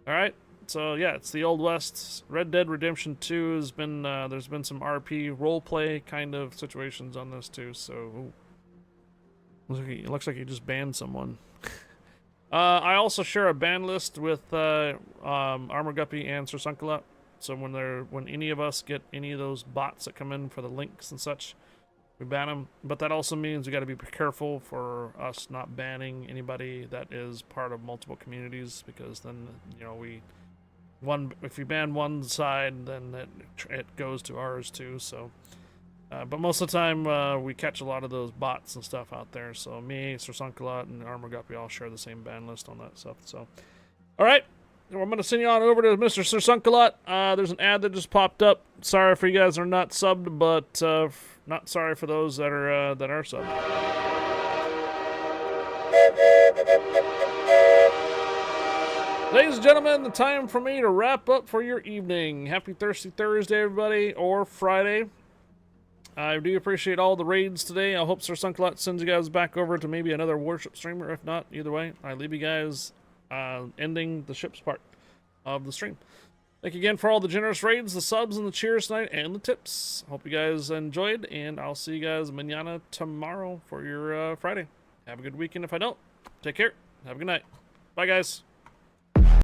Alright, so yeah, it's the Old West. Red Dead Redemption 2 has been, there's been some RP roleplay kind of situations on this too, so... Ooh. It looks like he just banned someone. I also share a ban list with Armor Guppy and Sir Sunkalot. So when any of us get any of those bots that come in for the links and such, we ban them. But that also means we got to be careful for us not banning anybody that is part of multiple communities, because then if you ban one side, then it goes to ours too. So. But most of the time, we catch a lot of those bots and stuff out there. So me, Sir Sunkalot, and Armor Guppy all share the same ban list on that stuff. So, all right, well, I'm going to send you on over to Mr. Sir Sunkalot. There's an ad that just popped up. Sorry for you guys that are not subbed, but not sorry for those that are subbed. Ladies and gentlemen, the time for me to wrap up for your evening. Happy Thirsty Thursday, everybody, or Friday. I do appreciate all the raids today. I hope Sir Sunkalot sends you guys back over to maybe another Warship streamer. If not, either way, I leave you guys ending the ships part of the stream. Thank you again for all the generous raids, the subs, and the cheers tonight, and the tips. Hope you guys enjoyed, and I'll see you guys mañana tomorrow for your Friday. Have a good weekend if I don't. Take care. Have a good night. Bye, guys.